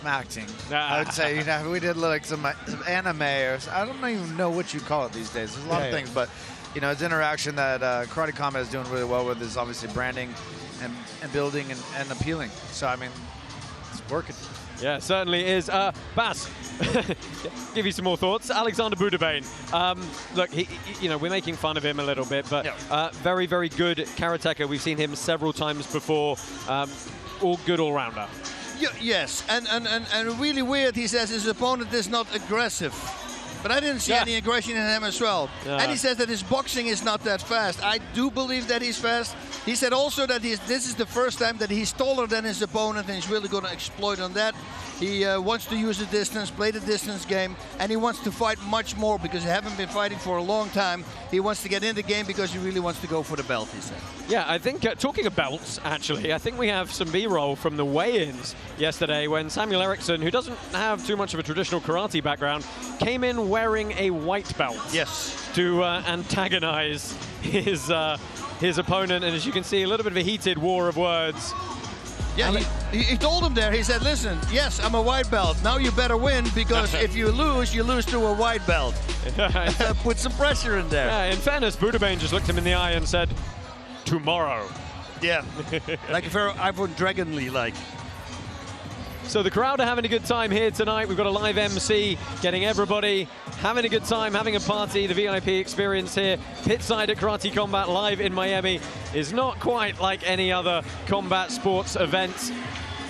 S2: acting. I would say, you know, we did like some anime, or I don't even know what you call it these days. There's a lot of things, but. You know, it's interaction that Karate Combat is doing really well with is obviously branding and building and appealing. So, I mean, it's working.
S4: Yeah, certainly is. Bas, give you some more thoughts. Alexandre Bouderbane. Look, you know, we're making fun of him a little bit, but very, very good karateka. We've seen him several times before. All good all-rounder.
S5: Yes, and really weird, he says his opponent is not aggressive. But I didn't see any aggression in him as well.
S4: Yeah.
S5: And he says that his boxing is not that fast. I do believe that he's fast. He said also that this is the first time that he's taller than his opponent, and he's really going to exploit on that. He wants to use the distance, play the distance game, and he wants to fight much more because he haven't been fighting for a long time. He wants to get in the game because he really wants to go for the belt, he said.
S4: Yeah, I think, talking of belts, actually, I think we have some B-roll from the weigh-ins yesterday when Samuel Ericsson, who doesn't have too much of a traditional karate background, came in wearing a white belt.
S5: Yes.
S4: To antagonize his opponent, and as you can see, a little bit of a heated war of words.
S5: Yeah, he told him there, he said, listen, yes, I'm a white belt. Now you better win, because if you lose to a white belt. Put some pressure in there.
S4: Yeah, in fairness, Bouderbane just looked him in the eye and said, tomorrow.
S5: Yeah, like a very Ivan Dragonly-like.
S4: So the crowd are having a good time here tonight. We've got a live MC getting everybody having a good time, having a party. The VIP experience here, pitside at Karate Combat live in Miami, is not quite like any other combat sports event.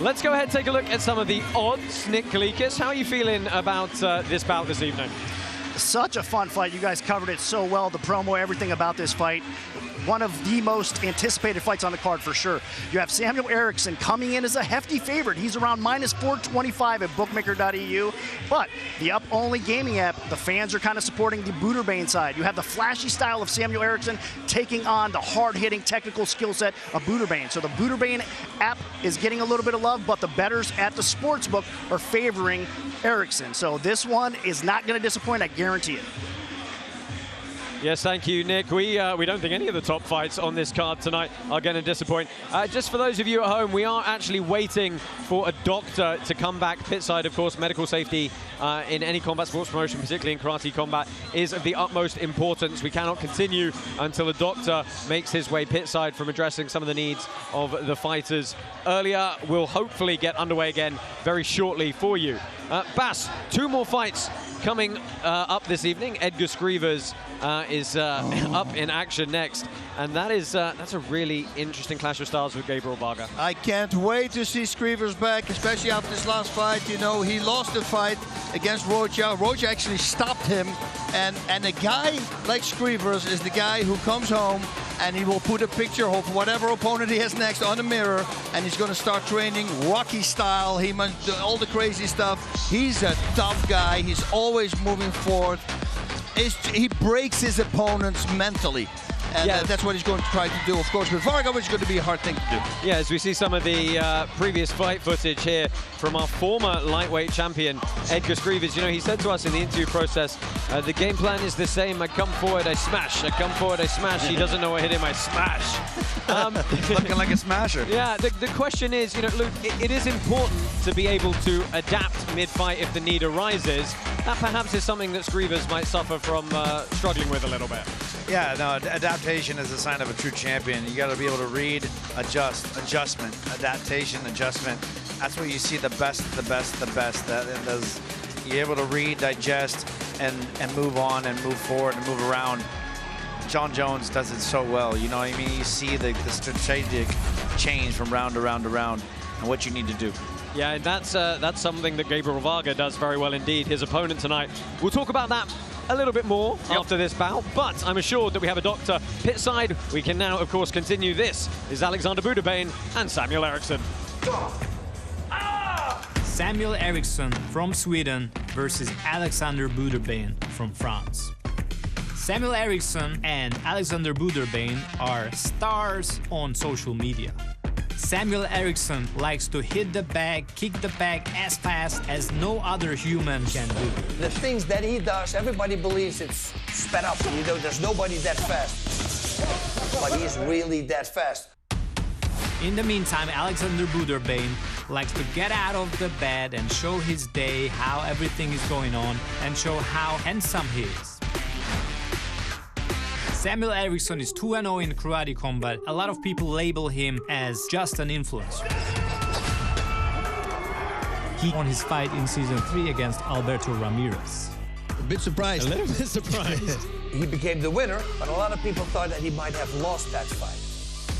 S4: Let's go ahead and take a look at some of the odds. Nick Kalikas, how are you feeling about this bout this evening?
S14: Such a fun fight. You guys covered it so well. The promo, everything about this fight. One of the most anticipated fights on the card for sure. You have Samuel Ericsson coming in as a hefty favorite. He's around -425 at bookmaker.eu. But the up-only gaming app, the fans are kind of supporting the Bouderbane side. You have the flashy style of Samuel Ericsson taking on the hard-hitting technical skill set of Bouderbane. So the Bouderbane app is getting a little bit of love, but the bettors at the sportsbook are favoring Ericsson. So this one is not going to disappoint, I guarantee it.
S4: Yes, thank you, Nick. We don't think any of the top fights on this card tonight are going to disappoint. Just for those of you at home, we are actually waiting for a doctor to come back pitside. Of course, medical safety in any combat sports promotion, particularly in karate combat, is of the utmost importance. We cannot continue until a doctor makes his way pitside from addressing some of the needs of the fighters. Earlier, we'll hopefully get underway again very shortly for you. Bas, 2 more fights coming up this evening. Edgars Skrivers is up in action next, and that's a really interesting clash of styles with Gabriel Varga.
S5: I can't wait to see Skrivers back, especially after this last fight. You know, he lost the fight against Rocha. Rocha actually stopped him, and a guy like Skrivers is the guy who comes home and he will put a picture of whatever opponent he has next on the mirror, and he's going to start training Rocky style. He must do all the crazy stuff. He's a tough guy. He's always moving forward. He breaks his opponents mentally. And that's what he's going to try to do, of course, with Varga, which is going to be a hard thing to do.
S4: Yeah, as we see some of the previous fight footage here from our former lightweight champion, Edgars Skrivers. You know, he said to us in the interview process, the game plan is the same. I come forward, I smash. I come forward, I smash. He doesn't know what hit him, I smash.
S2: Looking like a smasher.
S4: Yeah, the question is, you know, Luke, it is important to be able to adapt mid-fight if the need arises. That perhaps is something that Skrivers might suffer from struggling with a little bit.
S2: Yeah, no, adaptation is a sign of a true champion. You got to be able to read, adjust, adjustment, adaptation, adjustment. That's where you see the best, the best, the best. You're able to read, digest, and move on and move forward and move around. John Jones does it so well. You know what I mean? You see the strategic change from round to round to round and what you need to do.
S4: Yeah, and that's something that Gabriel Varga does very well indeed. His opponent tonight. We'll talk about that a little bit more after this bout, but I'm assured that we have a doctor pitside. We can now, of course, continue. This is Alexandre Bouderbane and Samuel Ericsson.
S11: Samuel Ericsson from Sweden versus Alexandre Bouderbane from France. Samuel Ericsson and Alexandre Bouderbane are stars on social media. Samuel Ericsson likes to hit the bag, kick the bag as fast as no other human can do.
S15: The things that he does, everybody believes it's sped up. You know, there's nobody that fast. But he's really that fast.
S11: In the meantime, Alexandre Bouderbane likes to get out of the bed and show his day, how everything is going on, and show how handsome he is. Samuel Ericsson is 2-0 in karate combat. A lot of people label him as just an influencer. He won his fight in season 3 against Alberto Ramirez.
S5: A bit surprised.
S11: A little bit surprised.
S15: He became the winner, but a lot of people thought that he might have lost that fight.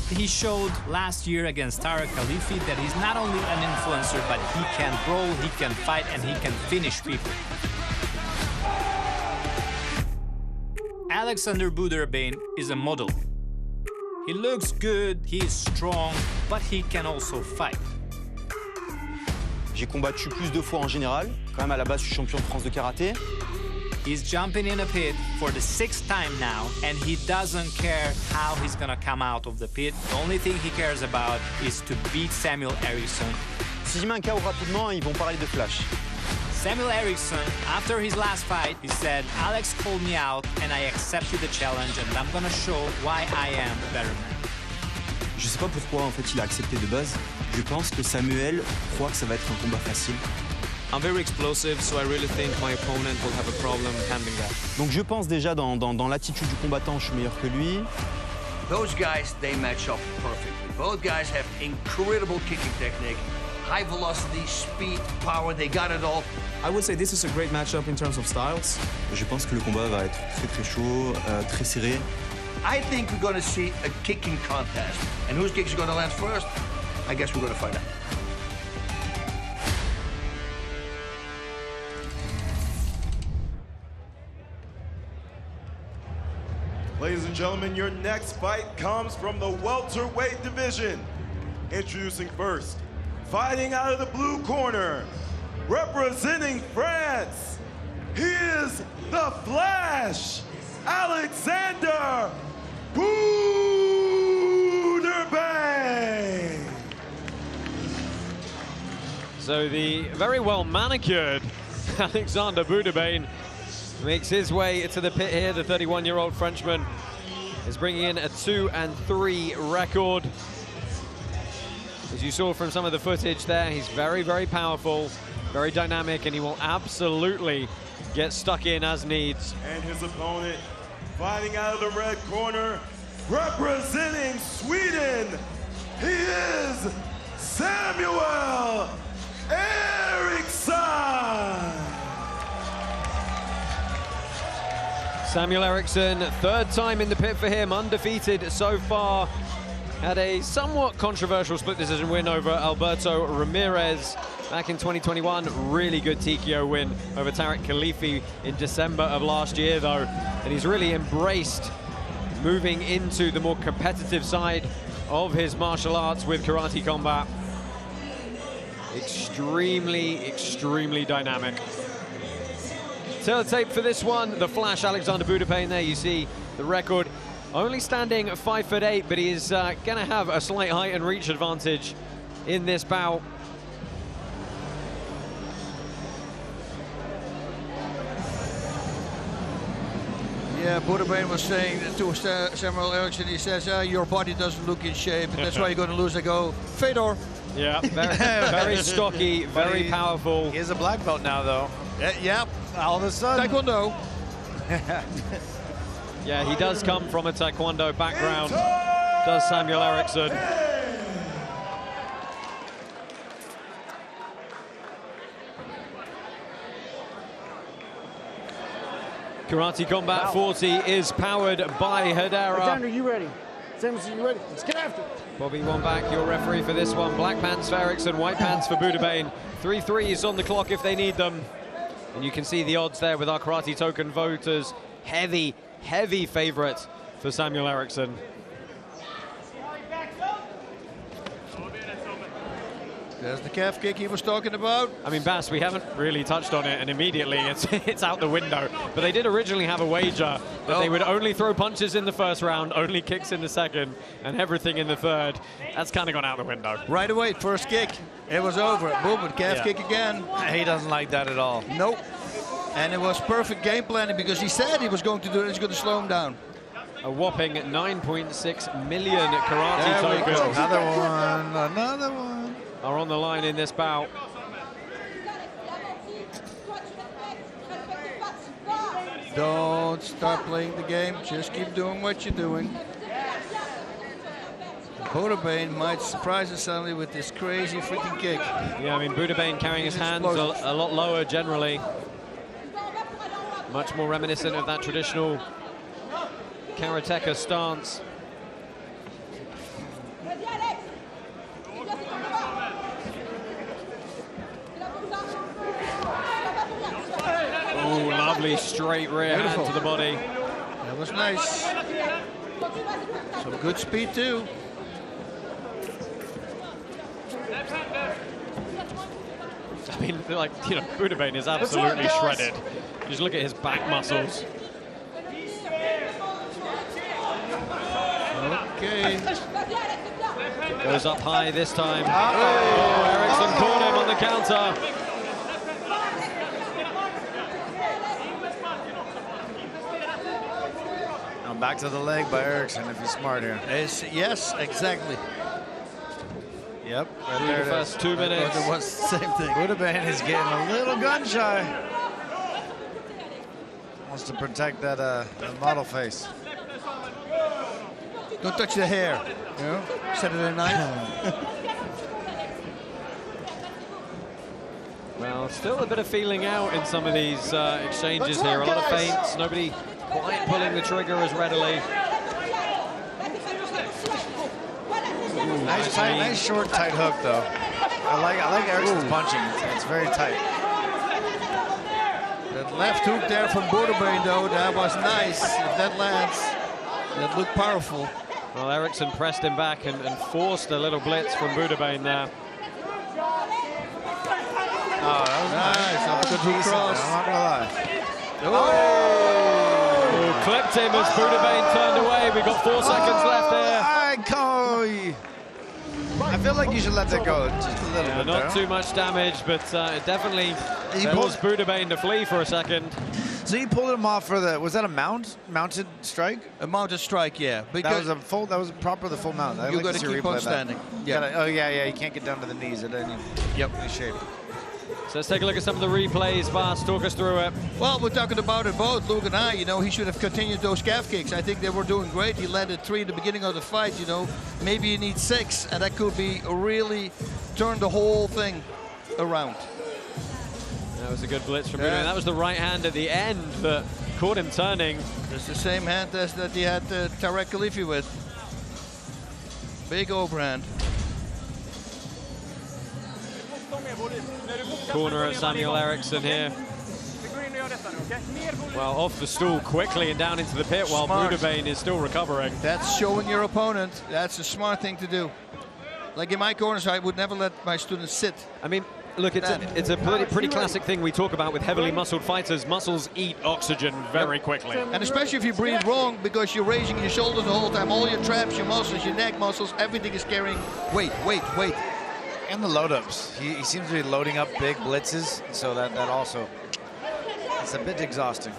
S11: He showed last year against Tarek Khalifi that he's not only an influencer, but he can brawl, he can fight, and he can finish people. Alexandre Bouderbane is a model. He looks good, he is strong, but he can also fight.
S9: J'ai combattu plus de fois en général. Quand même, à la base, je suis champion de France de karaté.
S11: He's jumping in a pit for the 6th time now, and he doesn't care how he's gonna come out of the pit. The only thing he cares about is to beat Samuel Ericsson.
S9: Si je mets un KO rapidement, ils vont parler de flash.
S11: Samuel Ericsson, after his last fight, he said, Alex called me out and I accepted the challenge and I'm gonna show why I am the better man.
S9: Je sais pas pourquoi en fait il a accepté de base. Je pense que Samuel croit que ça va être un combat facile.
S21: I'm very explosive, so I really think my opponent will have a problem handling that.
S9: Donc je pense déjà dans l'attitude du combattant, je suis meilleur que lui.
S15: Those guys, they match up perfectly. Both guys have incredible kicking technique, high velocity, speed, power, they got it all.
S21: I would say this is a great matchup in terms of styles.
S9: Je pense que le combat va être très chaud, très serré.
S15: I think we're going to see a kicking contest. And whose kicks are going to land first? I guess we're going to find out.
S22: Ladies and gentlemen, your next fight comes from the welterweight division. Introducing first, fighting out of the blue corner, representing France, he is the Flash, Alexandre Bouderbane.
S4: So the very well manicured Alexandre Bouderbane makes his way to the pit here. The 31-year-old Frenchman is bringing in a 2-3 record. As you saw from some of the footage there, he's very, very powerful, very dynamic, and he will absolutely get stuck in as needs.
S22: And his opponent, fighting out of the red corner, representing Sweden, he is Samuel Ericsson.
S4: Samuel Ericsson, 3rd time in the pit for him, undefeated so far. Had a somewhat controversial split decision win over Alberto Ramirez back in 2021. Really good TKO win over Tarek Khalifi in December of last year, though. And he's really embraced moving into the more competitive side of his martial arts with karate combat. Extremely, extremely dynamic. Tape for this one, the Flash Alexandre Bouderbane. There you see the record. Only standing 5'8", but he is going to have a slight height and reach advantage in this bout.
S5: Yeah, Bouderbane was saying to Samuel Ericsson, he says, your body doesn't look in shape, and that's why you're going to lose. I go, Fedor.
S4: Yeah, very stocky, very powerful.
S2: He is a black belt now, though.
S5: Yeah.
S2: All of a sudden.
S5: Taekwondo.
S4: Yeah, he does come from a Taekwondo background, does Samuel Ericsson. Karate Combat 40 is powered by Hedera.
S14: Alexandre, you ready? Samuelson, you ready? Let's get after it.
S4: Bobby Wambach, your referee for this one. Black pants for Ericsson, white pants for Bouderbane. 3 threes on the clock if they need them. And you can see the odds there with our Karate Token voters. Heavy, heavy favorite for Samuel Ericsson.
S5: There's the calf kick he was talking about.
S4: I mean, Bas, we haven't really touched on it, and immediately it's out the window. But they did originally have a wager that they would only throw punches in the first round, only kicks in the second, and everything in the third. That's kind of gone out the window.
S5: Right away, first kick, it was over. Boom, and calf kick again.
S2: He doesn't like that at all.
S5: Nope. And it was perfect game planning because he said he was going to do it. He's going to slow him down.
S4: A whopping 9.6 million karate tokens.
S2: Another one, another one.
S4: Are on the line in this bout.
S5: Don't stop playing the game. Just keep doing what you're doing. Bouderbane might surprise us suddenly with this crazy freaking kick.
S4: Yeah, I mean, Bouderbane carrying his hands a lot lower generally. Much more reminiscent of that traditional karateka stance. Lovely straight rear hand to the body.
S5: That was nice. Some good speed too.
S4: I mean, like, you know, Bouderbane is absolutely shredded. Just look at his back muscles.
S5: Okay.
S4: Goes up high this time. Oh, Ericsson caught him on the counter.
S2: Now back to the leg by Ericsson if he's smart here.
S5: Yes, exactly.
S2: Yep. Right
S4: Through
S2: there
S4: the first 2 minutes.
S5: It was the same thing.
S2: Bouderbane is getting a little gun shy. Wants to protect that model face.
S5: Don't touch the hair. You know? Saturday night.
S4: Well, still a bit of feeling out in some of these exchanges here. A lot of feints. Nobody quite pulling the trigger as readily.
S2: Nice, tight, nice short, tight hook though. I like Ericsson's punching. It's very tight.
S5: That left hook there from Bouderbane though, that was nice. If that lands, that looked powerful.
S4: Well, Ericsson pressed him back and forced a little blitz from Bouderbane there.
S2: Oh, that was nice.
S5: Uppercut hook cross.
S2: I'm not gonna lie.
S4: Oh, clipped him as Bouderbane turned away. We got 4 seconds left there.
S2: I feel like you should let that go just a little bit.
S4: Not
S2: there.
S4: too much damage, but it definitely caused Bouderbane to flee for a second.
S2: So you pulled him off for the, was that a mounted strike?
S5: A mounted strike, yeah.
S2: That was a full, that was proper the full mount.
S5: You got to keep on standing.
S2: Yeah. Oh yeah, you can't get down to the knees. It doesn't.
S5: Yep.
S2: Shape.
S4: So let's take a look at some of the replays. Bas, talk us through it.
S5: Well, we're talking about it both, Luke and I. You know, he should have continued those calf kicks. I think they were doing great. He landed 3 at the beginning of the fight, you know. Maybe you need 6, and that could be really turn the whole thing around.
S4: That was a good blitz from Bouderbane. That was the right hand at the end that caught him turning.
S5: It's the same hand as that he had Tarek Khalifi with. Big overhand.
S4: Corner of Samuel Ericsson here. Well, off the stool quickly and down into the pit while Bouderbane is still recovering.
S5: That's showing your opponent. That's a smart thing to do. Like in my corners, I would never let my students sit.
S4: I mean, look, it's a pretty classic thing we talk about with heavily muscled fighters. Muscles eat oxygen very quickly.
S5: And especially if you breathe wrong because you're raising your shoulders the whole time. All your traps, your muscles, your neck muscles, everything is carrying weight.
S2: And the load-ups. He seems to be loading up big blitzes, so that also, it's a bit exhausting.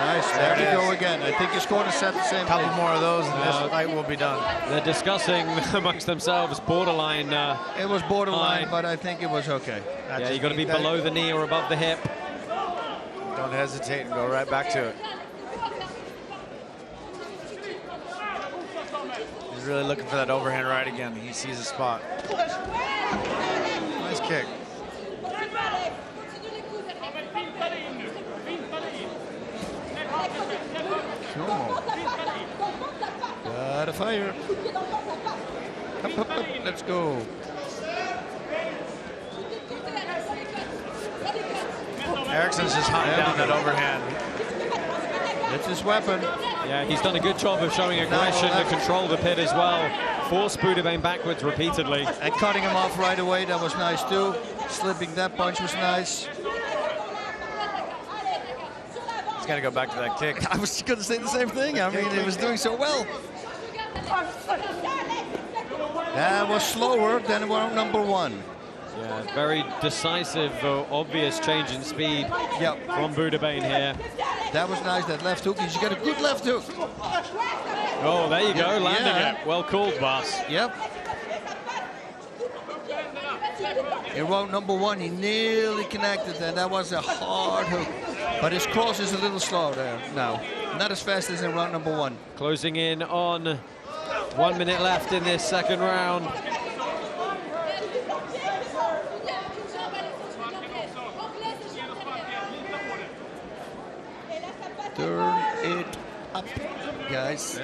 S5: Nice, there you go again. I think his corner set the same
S2: Couple
S5: thing.
S2: more of those and this fight will be done.
S4: They're discussing amongst themselves borderline.
S5: It was borderline, but I think it was okay.
S4: Yeah, you got to be below the knee or above the hip.
S2: Don't hesitate and go right back to it. He's really looking for that overhand right again. He sees a spot. Nice kick.
S5: Gotta fire. Up. Let's go.
S2: Ericsson's just hunting down that overhand.
S5: That's his weapon.
S4: Yeah, he's done a good job of showing aggression to control the pit as well. Force Bouderbane backwards repeatedly.
S5: And cutting him off right away, that was nice too. Slipping that punch was nice.
S2: He's got to go back to that kick.
S5: I was going to say the same thing. I mean, he was doing so well. That was slower than round number 1.
S4: Yeah, very decisive, obvious change in speed from Bouderbane here.
S5: That was nice, that left hook. He's got a good left hook.
S4: Oh, there you go, landing it. Well called, Bas.
S5: Yep. In round number 1, he nearly connected, and that was a hard hook. But his cross is a little slow there now. Not as fast as in round number 1.
S4: Closing in on 1 minute left in this second round.
S5: Turn it up, guys.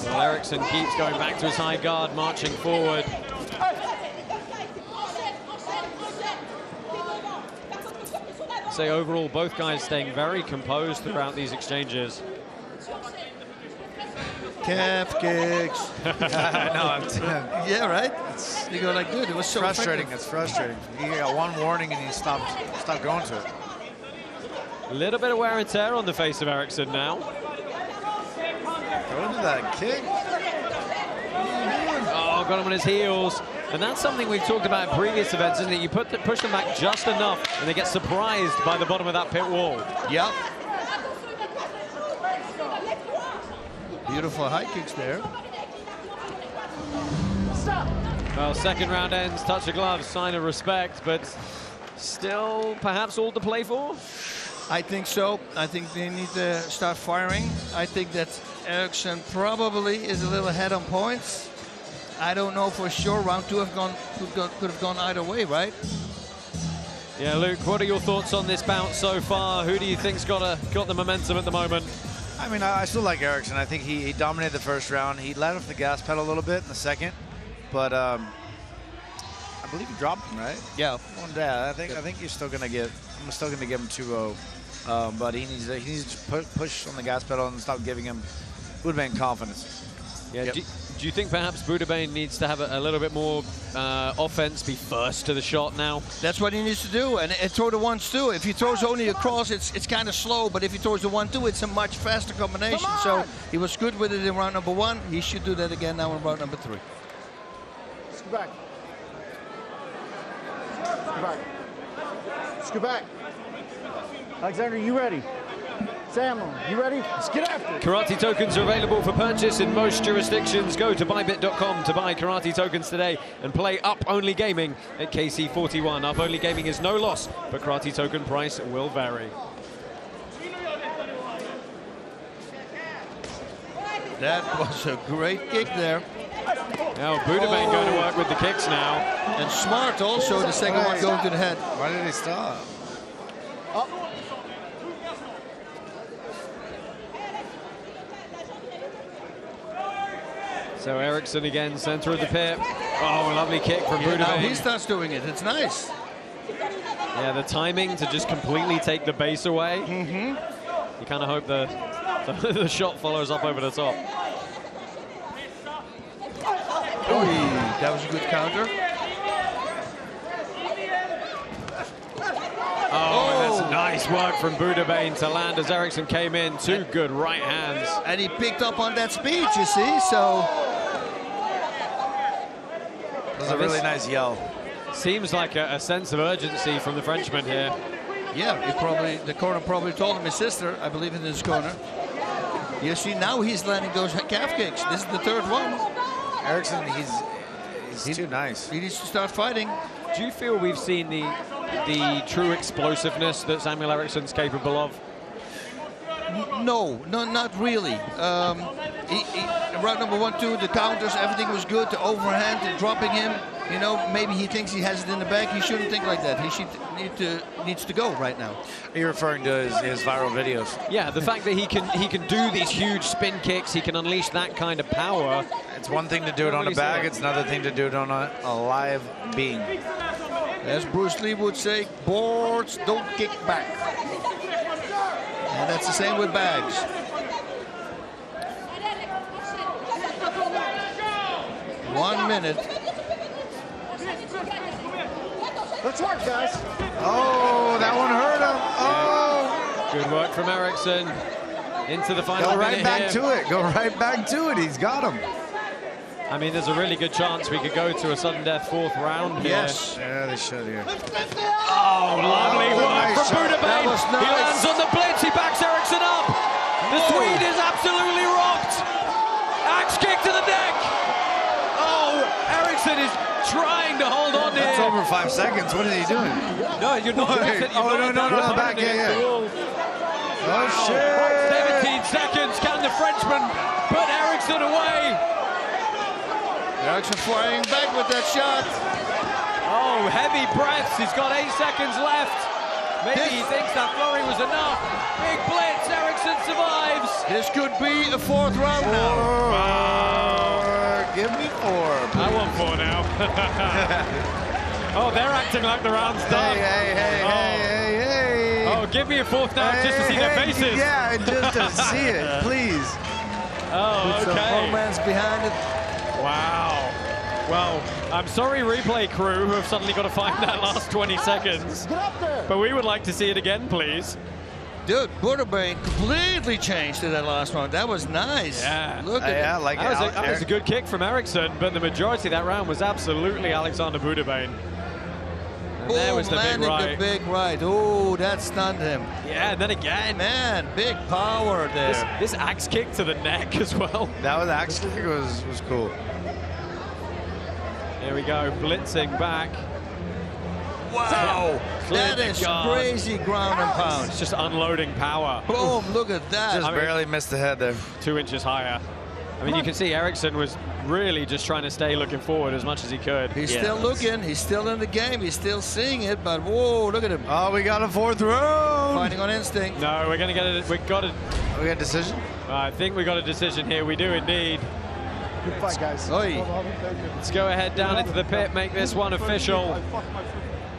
S4: Well, Ericsson keeps going back to his high guard, marching forward. Say overall, both guys staying very composed throughout these exchanges.
S5: Calf kicks. Yeah, right? You go like, dude, it was so
S2: frustrating.
S5: effective.
S2: It's frustrating. You got one warning and he stopped going to it.
S4: A little bit of wear and tear on the face of Ericsson now.
S2: Go into that kick.
S4: Oh, got him on his heels. And that's something we've talked about in previous events, isn't it? You push them back just enough and they get surprised by the bottom of that pit wall.
S5: Yep. Beautiful high kicks there.
S4: Well, second round ends, touch of gloves, sign of respect, but still perhaps all to play for?
S5: I think so. I think they need to start firing. I think that Ericsson probably is a little ahead on points. I don't know for sure. Round two could have gone either way, right?
S4: Yeah, Luke, what are your thoughts on this bout so far? Who do you think's got the momentum at the moment?
S2: I mean, I still like Ericsson. I think he dominated the first round. He let off the gas pedal a little bit in the second, but I believe he dropped him, right?
S5: Yeah.
S2: I think you're still gonna get. I'm still gonna give him 2-0, but he needs to push on the gas pedal and stop giving him Bouderbane confidence.
S4: Yeah.
S2: Yep.
S4: Do you think perhaps Bouderbane needs to have a little bit more offense, be first to the shot now?
S5: That's what he needs to do, and throw the 1-2. If he throws only across, it's kind of slow, but if he throws the 1-2, it's a much faster combination. So he was good with it in round number 1. He should do that again now in round number 3.
S1: Scoot back. Scoot back. Scoot back. Alexandre, you ready? Sam, you ready? Let's get after it.
S4: Karate tokens are available for purchase in most jurisdictions. Go to buybit.com to buy karate tokens today and play Up Only Gaming at KC41. Up Only Gaming is no loss, but karate token price will vary.
S5: That was a great kick there.
S4: Now Bouderbane going to work with the kicks now.
S5: And smart also, the second one going to the head.
S2: Why did he stop?
S4: So Ericsson again, center of the pit. Oh, a lovely kick from Bouderbane.
S5: Now he starts doing it. It's nice.
S4: Yeah, the timing to just completely take the base away.
S5: Mm-hmm.
S4: You kind of hope the shot follows up over the top.
S5: Oh, that was a good counter.
S4: Oh, that's nice work from Bouderbane to land as Ericsson came in. Two good right hands.
S5: And he picked up on that speed, you see, so...
S2: It was a really nice yell.
S4: Seems like a sense of urgency from the Frenchman here.
S5: Yeah, the corner probably told him, his sister, I believe, in his corner. You see, now he's landing those calf kicks. This is the third one.
S2: Ericsson, he's too nice.
S5: He needs to start fighting.
S4: Do you feel we've seen the true explosiveness that Samuel Ericsson's capable of?
S5: No, not really. Round number 1-2, the counters, everything was good. The overhand, the dropping him. You know, maybe he thinks he has it in the bag. He shouldn't think like that. He should needs to go right now.
S2: Are you referring to his viral videos?
S4: Yeah, the fact that he can do these huge spin kicks, he can unleash that kind of power.
S2: It's one thing to do it on a bag. It's another thing to do it on a live beam.
S5: As Bruce Lee would say, boards don't kick back. And that's the same with bags. One minute.
S1: Let's work, guys.
S2: Oh, that one hurt him. Oh.
S4: Good work from Ericsson. Into the final
S2: Go right back
S4: here.
S2: to it. Go right back to it. He's got him.
S4: I mean, there's a really good chance we could go to a sudden death fourth round here.
S5: Yes.
S2: Yeah, they should here.
S4: Oh, lovely work
S2: nice
S4: from Bouderbane.
S5: Nice.
S4: He lands on the blitz. He backs Ericsson up. The Swede is absolutely rocked. Axe kick to the neck. Oh, Ericsson is trying to hold on
S2: That's
S4: here.
S2: over 5 seconds. What is he doing?
S4: No, you're not.
S2: No, back. Yeah. Oh, shit.
S4: 17 seconds. Can the Frenchman put Ericsson away?
S5: Ericsson flying back with that shot.
S4: Oh, heavy breaths. He's got 8 seconds left. Maybe he thinks that flurry was enough. Big blitz, Ericsson survives.
S5: This could be a 4th round now. Give me 4.
S4: I want 4 now. Oh, they're acting like the round's done.
S5: Hey.
S4: Oh, give me a 4th now just to see their faces.
S5: Yeah, just to see it, please.
S4: Oh,
S5: Put some romance behind it.
S4: Wow. Well, I'm sorry, replay crew, who have suddenly got to find that last 20 seconds. But we would like to see it again, please.
S5: Dude, Bouderbane completely changed to that last round. That was nice.
S4: Yeah.
S5: Look at
S4: that was a good kick from Ericsson, but the majority of that round was absolutely Alexandre Bouderbane. And there was the big right.
S5: The big right. Oh, that stunned him.
S4: Yeah, and then again.
S5: Man, big power there.
S4: This axe kick to the neck as well.
S2: That was axe kick was cool.
S4: Here we go, blitzing back.
S5: Wow, that is crazy ground and pound.
S4: It's just unloading power.
S5: Boom, look at that.
S2: Just barely missed the head there.
S4: 2 inches higher. I mean, you can see Ericsson was really just trying to stay looking forward as much as he could.
S5: He's still looking, he's still in the game, he's still seeing it, but whoa, look at him.
S2: Oh, we got a 4th round.
S5: Fighting on instinct.
S4: No, we're going to get it. We got a
S2: decision?
S4: I think we got a decision here. We do indeed.
S1: Good fight, guys.
S4: Let's go ahead down into the pit, make this one official.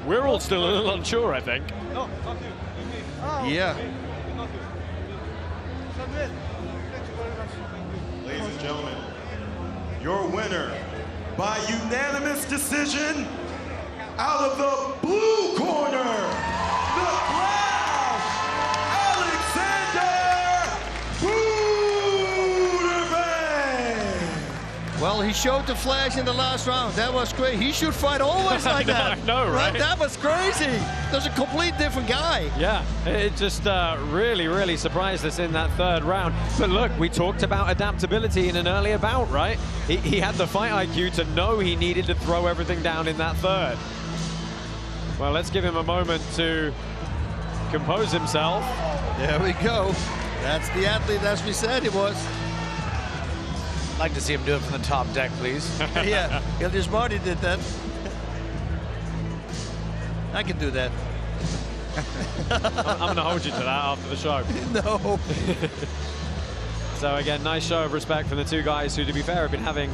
S4: We're all still a little unsure, I think.
S5: Yeah.
S22: Ladies and gentlemen, your winner by unanimous decision out of the blue corner, the Flash, Alexandre Bouderbane.
S5: Well, he showed the flash in the last round. That was great. He should fight always like that.
S4: I know, right?
S5: That was crazy. That's a complete different guy.
S4: Yeah, it just really surprised us in that 3rd round. But look, we talked about adaptability in an earlier bout, right? He had the fight IQ to know he needed to throw everything down in that 3rd. Well, let's give him a moment to compose himself.
S5: There we go. That's the athlete, as we said he was.
S2: I'd like to see him do it from the top deck, please.
S5: Yeah, Mardhi did that. I can do that.
S4: I'm going to hold you to that after the show.
S5: No.
S4: So again, nice show of respect from the two guys who, to be fair, have been having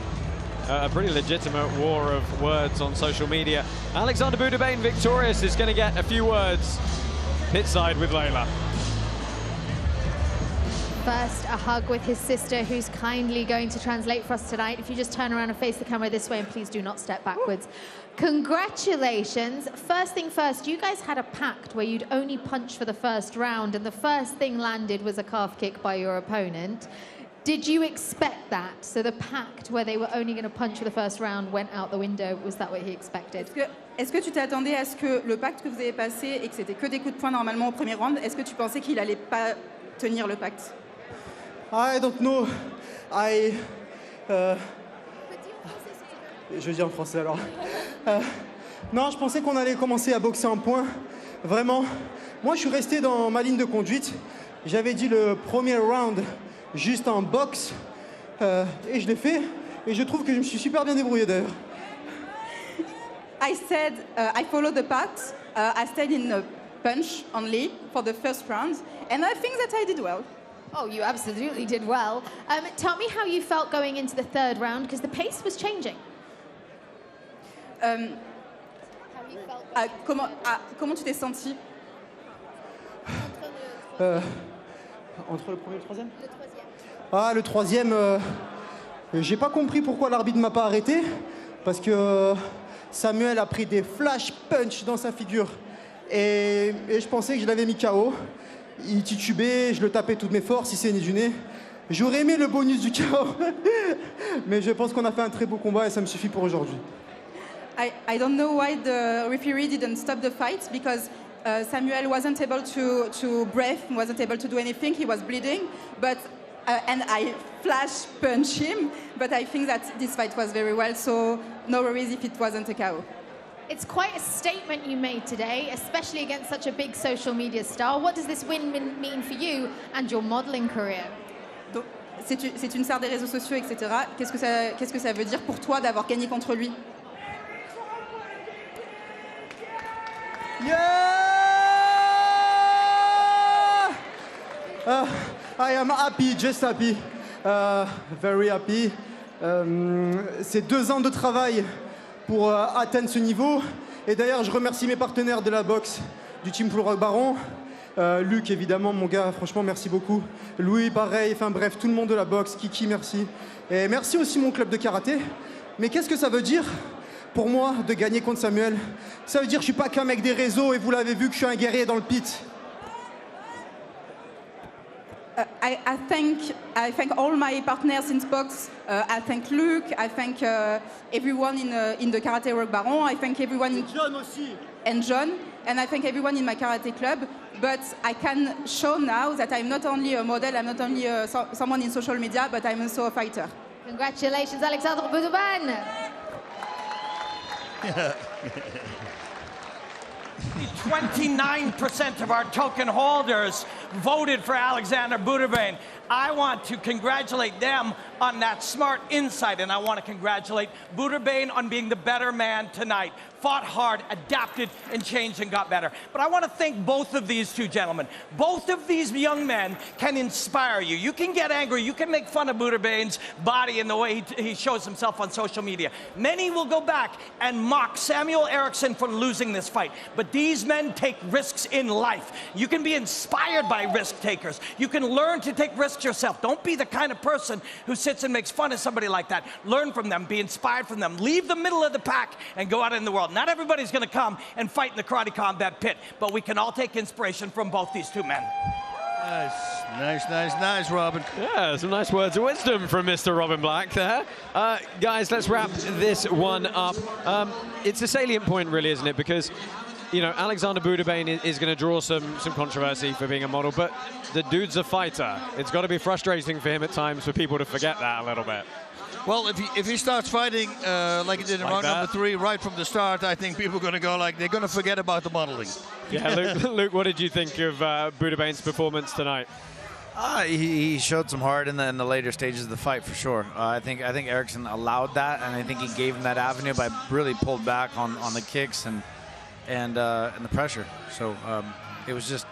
S4: a pretty legitimate war of words on social media. Alexandre Bouderbane, victorious, is going to get a few words pit side with Layla.
S7: First, a hug with his sister, who's kindly going to translate for us tonight. If you just turn around and face the camera this way, and please do not step backwards. Congratulations. First thing first, you guys had a pact where you'd only punch for the 1st round, and the first thing landed was a calf kick by your opponent. Did you expect that? So the pact where they were only going to punch for the 1st round went out the window. Was that what he expected?
S8: Est-ce que tu t'attendais à ce que le pacte que vous avez passé et que c'était que des coups de poing normalement au premier round, est-ce que tu pensais qu'il allait pas tenir le pacte?
S17: I don't know. Je vais dire en français alors. Non, je pensais qu'on allait commencer à boxer en poing. Vraiment. Moi, je suis resté dans ma ligne de conduite. J'avais dit le premier round juste en boxe. Et je l'ai fait. Et je trouve que je me suis super bien débrouillé d'ailleurs.
S8: I said I followed the pact. I stayed in a punch only for the 1st round. And I think that I did well.
S7: Oh, you absolutely did well. Tell me how you felt going into the 3rd round, because the pace was changing.
S8: Comment tu t'es senti?
S17: Entre le premier et le 3e? Ah, le 3e, j'ai pas compris pourquoi l'arbitre m'a pas arrêté, parce que Samuel a pris des flash punch dans sa figure. Et je pensais que je l'avais mis KO. Il titubait, je le tapais toutes mes forces, il s'est du nez. J'aurais aimé le bonus du KO, mais je pense qu'on a fait un très beau combat et ça me suffit pour aujourd'hui.
S8: I don't know why the referee didn't stop the fight, because Samuel wasn't able to breathe, wasn't able to do anything, he was bleeding, but and I flash punched him, but I think that this fight was very well, so no worries if it wasn't a KO.
S7: It's quite a statement you made today, especially against such a big social media star. What does this win mean for you and your modeling career?
S8: C'est une star des réseaux sociaux, etc. Qu'est-ce que ça veut dire pour toi d'avoir gagné contre lui?
S17: Yeah! I am happy, just happy. Very happy. C'est 2 ans de travail pour atteindre ce niveau. Et d'ailleurs, je remercie mes partenaires de la boxe, du team Baron. Luc, évidemment, mon gars, franchement, merci beaucoup. Louis, pareil, enfin bref, tout le monde de la boxe. Kiki, merci. Et merci aussi mon club de karaté. Mais qu'est-ce que ça veut dire pour moi de gagner contre Samuel? Ça veut dire que je suis pas qu'un mec des réseaux et vous l'avez vu que je suis un guerrier dans le pit.
S8: I thank all my partners in box. I thank Luke. I thank everyone in the Karate Work Baron. I thank everyone in
S17: John aussi.
S8: And John. And I thank everyone in my karate club. But I can show now that I'm not only a model, I'm not only someone in social media, but I'm also a fighter.
S7: Congratulations, Alexandre Bouderbane.
S12: 29% of our token holders voted for Alexandre Bouderbane. I want to congratulate them on that smart insight, and I want to congratulate Bouderbane on being the better man tonight. Fought hard, adapted, and changed and got better. But I want to thank both of these two gentlemen. Both of these young men can inspire you. You can get angry. You can make fun of Bouderbane's body and the way he shows himself on social media. Many will go back and mock Samuel Ericsson for losing this fight. But these men take risks in life. You can be inspired by risk takers. You can learn to take risks yourself. Don't be the kind of person who sits and makes fun of somebody like that. Learn from them. Be inspired from them. Leave the middle of the pack and go out in the world. Not everybody's going to come and fight in the Karate Combat pit, but we can all take inspiration from both these two men.
S2: Nice, Robin.
S4: Yeah, some nice words of wisdom from Mr. Robin Black there. Guys, let's wrap this one up. It's a salient point, really, isn't it? Because, you know, Alexandre Bouderbane is going to draw some controversy for being a model, but the dude's a fighter. It's got to be frustrating for him at times for people to forget that a little bit.
S5: Well, if he starts fighting like he did in round number 3 right from the start, I think people are going to go like, they're going to forget about the modeling.
S4: Yeah, Luke, what did you think of Bouderbane's performance tonight?
S2: He showed some heart in the later stages of the fight, for sure. I think Ericsson allowed that, and I think he gave him that avenue by really pulled back on the kicks and the pressure. So it was just,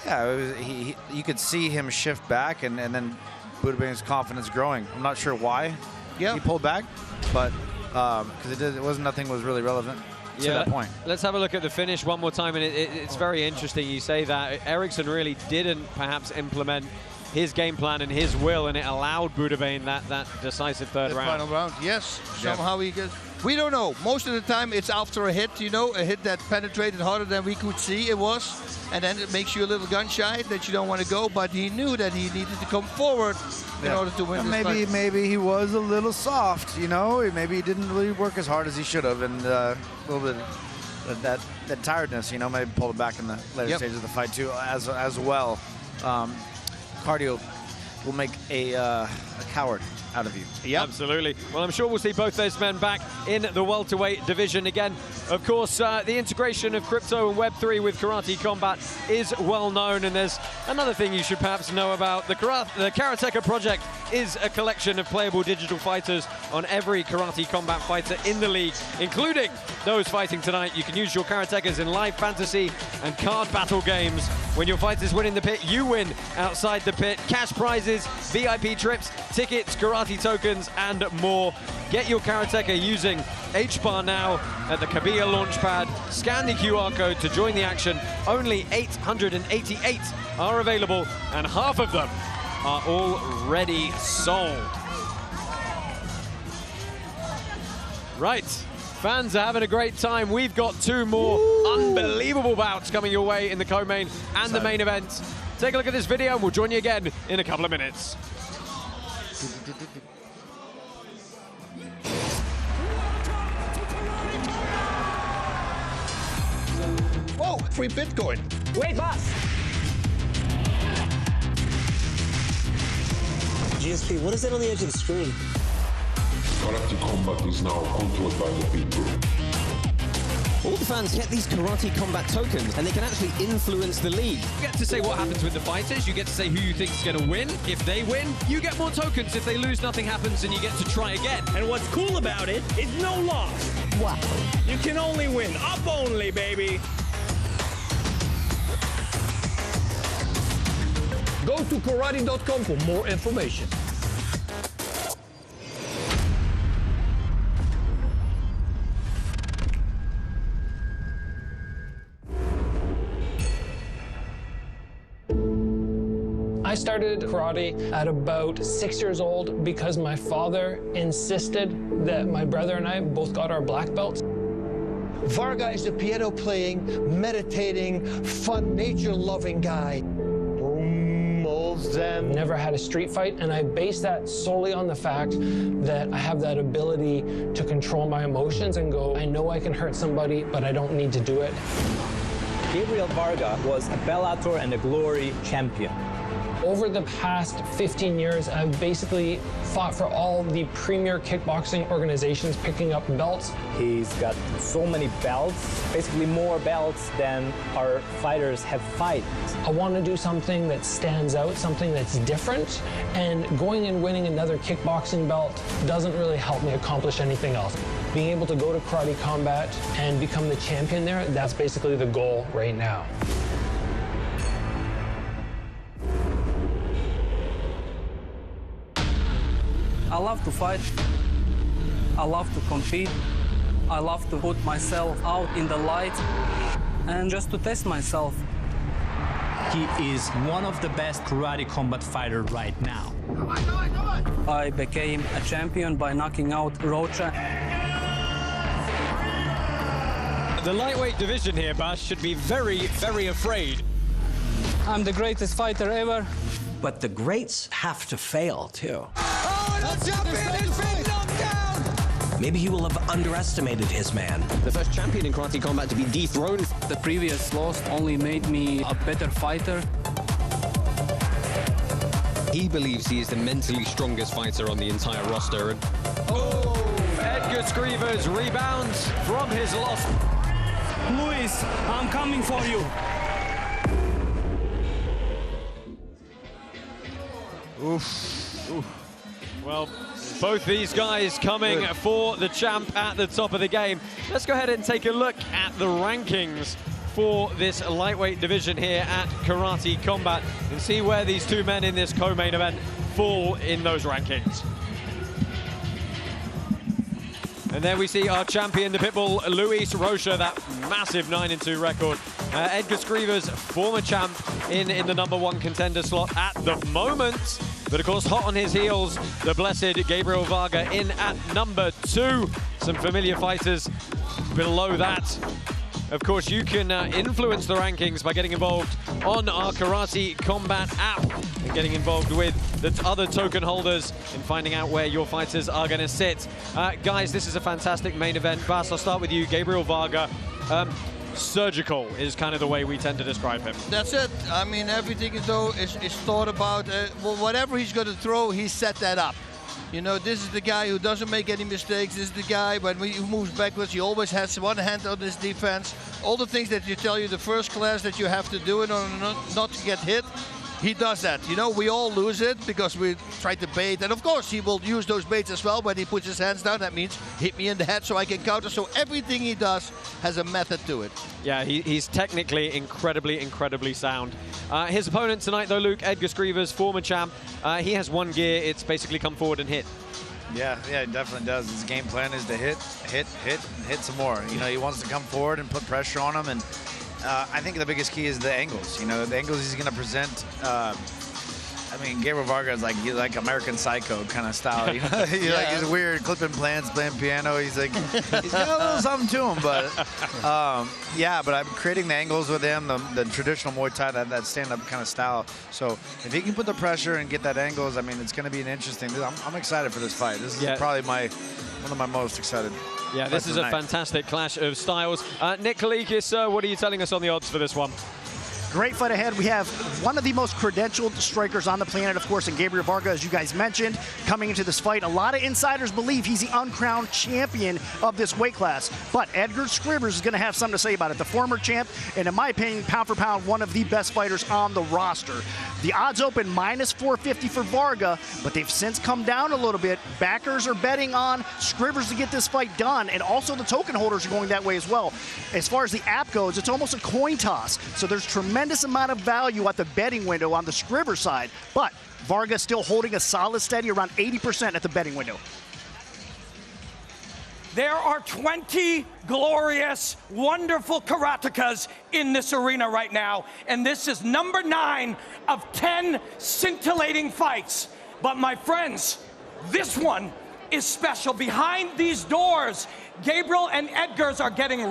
S2: yeah, it was, you could see him shift back, and then Bouderbane's confidence growing. I'm not sure why he pulled back, but because nothing was really relevant to that point.
S4: Let's have a look at the finish one more time, and it's very interesting you say that. Ericsson really didn't perhaps implement his game plan and his will, and it allowed Bouderbane that decisive third round.
S5: Final round, yes. Somehow he gets. We don't know. Most of the time it's after a hit, you know, a hit that penetrated harder than we could see it was, and then it makes you a little gun shy that you don't want to go. But he knew that he needed to come forward in order to win this fight.
S2: Maybe he was a little soft, you know. Maybe he didn't really work as hard as he should have, and a little bit of that tiredness, you know, maybe pulled him back in the later stages of the fight too, as well. Cardio will make a coward out of you.
S4: Yep. Absolutely. Well, I'm sure we'll see both those men back in the welterweight division again. Of course, the integration of crypto and Web3 with Karate Combat is well known, and there's another thing you should perhaps know about. The Karateka project is a collection of playable digital fighters on every Karate Combat fighter in the league, including those fighting tonight. You can use your Karatekas in live fantasy and card battle games. When your fighters win in the pit, you win outside the pit. Cash prizes, VIP trips, tickets, karate tokens, and more. Get your Karateka using HBAR now at the Kabia launchpad. Scan the QR code to join the action. Only 888 are available, and half of them are already sold. Right, fans are having a great time. We've got 2 more unbelievable bouts coming your way in the co-main and the main event. Take a look at this video, and we'll join you again in a couple of minutes.
S5: Whoa, free Bitcoin.
S10: Wait, boss.
S13: GSP, what is that on the edge of the screen?
S19: Karate Combat is now controlled by the people.
S13: All the fans get these Karate Combat tokens, and they can actually influence the league.
S4: You get to say what happens with the fighters, you get to say who you think is going to win. If they win, you get more tokens. If they lose, nothing happens, and you get to try again.
S10: And what's cool about it is no loss.
S13: Wow.
S10: You can only win. Up only, baby.
S3: Go to karate.com for more information. I started karate at about 6 years old because my father insisted that my brother and I both got our black belts.
S6: Varga is a piano-playing, meditating, fun, nature-loving guy.
S3: Never had a street fight, and I base that solely on the fact that I have that ability to control my emotions and go, I know I can hurt somebody, but I don't need to do it.
S20: Gabriel Varga was a Bellator and a Glory champion.
S3: Over the past 15 years, I've basically fought for all the premier kickboxing organizations, picking up belts.
S20: He's got so many belts, basically more belts than our fighters have fights.
S3: I want to do something that stands out, something that's different, and going and winning another kickboxing belt doesn't really help me accomplish anything else. Being able to go to Karate Combat and become the champion there, that's basically the goal right now.
S24: I love to fight. I love to compete. I love to put myself out in the light and just to test myself.
S11: He is one of the best karate combat fighter right now.
S24: I became a champion by knocking out Rocha.
S4: The lightweight division here, Bas, should be very, very afraid.
S24: I'm the greatest fighter ever.
S12: But the greats have to fail, too.
S25: Maybe he will have underestimated his man.
S13: The first champion in Karate Combat to be dethroned.
S24: The previous loss only made me a better fighter.
S13: He believes he is the mentally strongest fighter on the entire roster. And
S4: Edgars Skrivers rebounds from his loss.
S24: Luis, I'm coming for you.
S4: Oof. Well, both these guys coming for the champ at the top of the game. Let's go ahead and take a look at the rankings for this lightweight division here at Karate Combat and see where these two men in this co-main event fall in those rankings. And there we see our champion, the Pitbull, Luis Rocha, that massive 9-2 record. Edgars Skrivers, former champ, in the #1 contender slot at the moment. But of course, hot on his heels, the blessed Gabriel Varga in at #2. Some familiar fighters below that. Of course, you can influence the rankings by getting involved on our Karate Combat app and getting involved with the other token holders and finding out where your fighters are going to sit. Guys, this is a fantastic main event. Bas, I'll start with you. Gabriel Varga. Surgical is kind of the way we tend to describe him.
S5: That's it. I mean, everything is thought about. Well, whatever he's going to throw, he set that up. You know, this is the guy who doesn't make any mistakes. This is the guy, when he moves backwards, he always has one hand on his defense. All the things that you tell you the first class that you have to do in order not to get hit, he does that. You know, we all lose it because we try to bait. And of course, he will use those baits as well. When he puts his hands down, that means hit me in the head so I can counter. So everything he does has a method to it.
S4: Yeah, he's technically incredibly, incredibly sound. His opponent tonight, though, Luke, Edgars Skrivers, former champ. He has one gear. It's basically come forward and hit.
S2: Yeah, it definitely does. His game plan is to hit some more. You know, he wants to come forward and put pressure on him. And I think the biggest key is the angles. You know, the angles he's going to present. I mean, Gabriel Varga is like American Psycho kind of style. You know? He's weird, clipping plants, playing piano. He's got a little something to him. But yeah, but I'm creating the angles with him, the traditional Muay Thai, that stand-up kind of style. So if he can put the pressure and get that angles, I mean, it's going to be an interesting. I'm excited for this fight. This is probably one of my most excited.
S4: Yeah, this is a fantastic clash of styles. Nick Kalikis, what are you telling us on the odds for this one?
S14: Great fight ahead. We have one of the most credentialed strikers on the planet, of course, in Gabriel Varga, as you guys mentioned, coming into this fight. A lot of insiders believe he's the uncrowned champion of this weight class. But Edgars Skrivers is going to have something to say about it. The former champ, and in my opinion, pound for pound, one of the best fighters on the roster. The odds open -450 for Varga, but they've since come down a little bit. Backers are betting on Skrivers to get this fight done, and also the token holders are going that way as well. As far as the app goes, it's almost a coin toss. So there's tremendous tremendous amount of value at the betting window on the Skrivers side, but Varga still holding a solid steady around 80% at the betting window.
S12: There are 20 glorious, wonderful karatekas in this arena right now, and this is number 9 of 10 scintillating fights. But my friends, this one is special. Behind these doors, Gabriel and Edgars are getting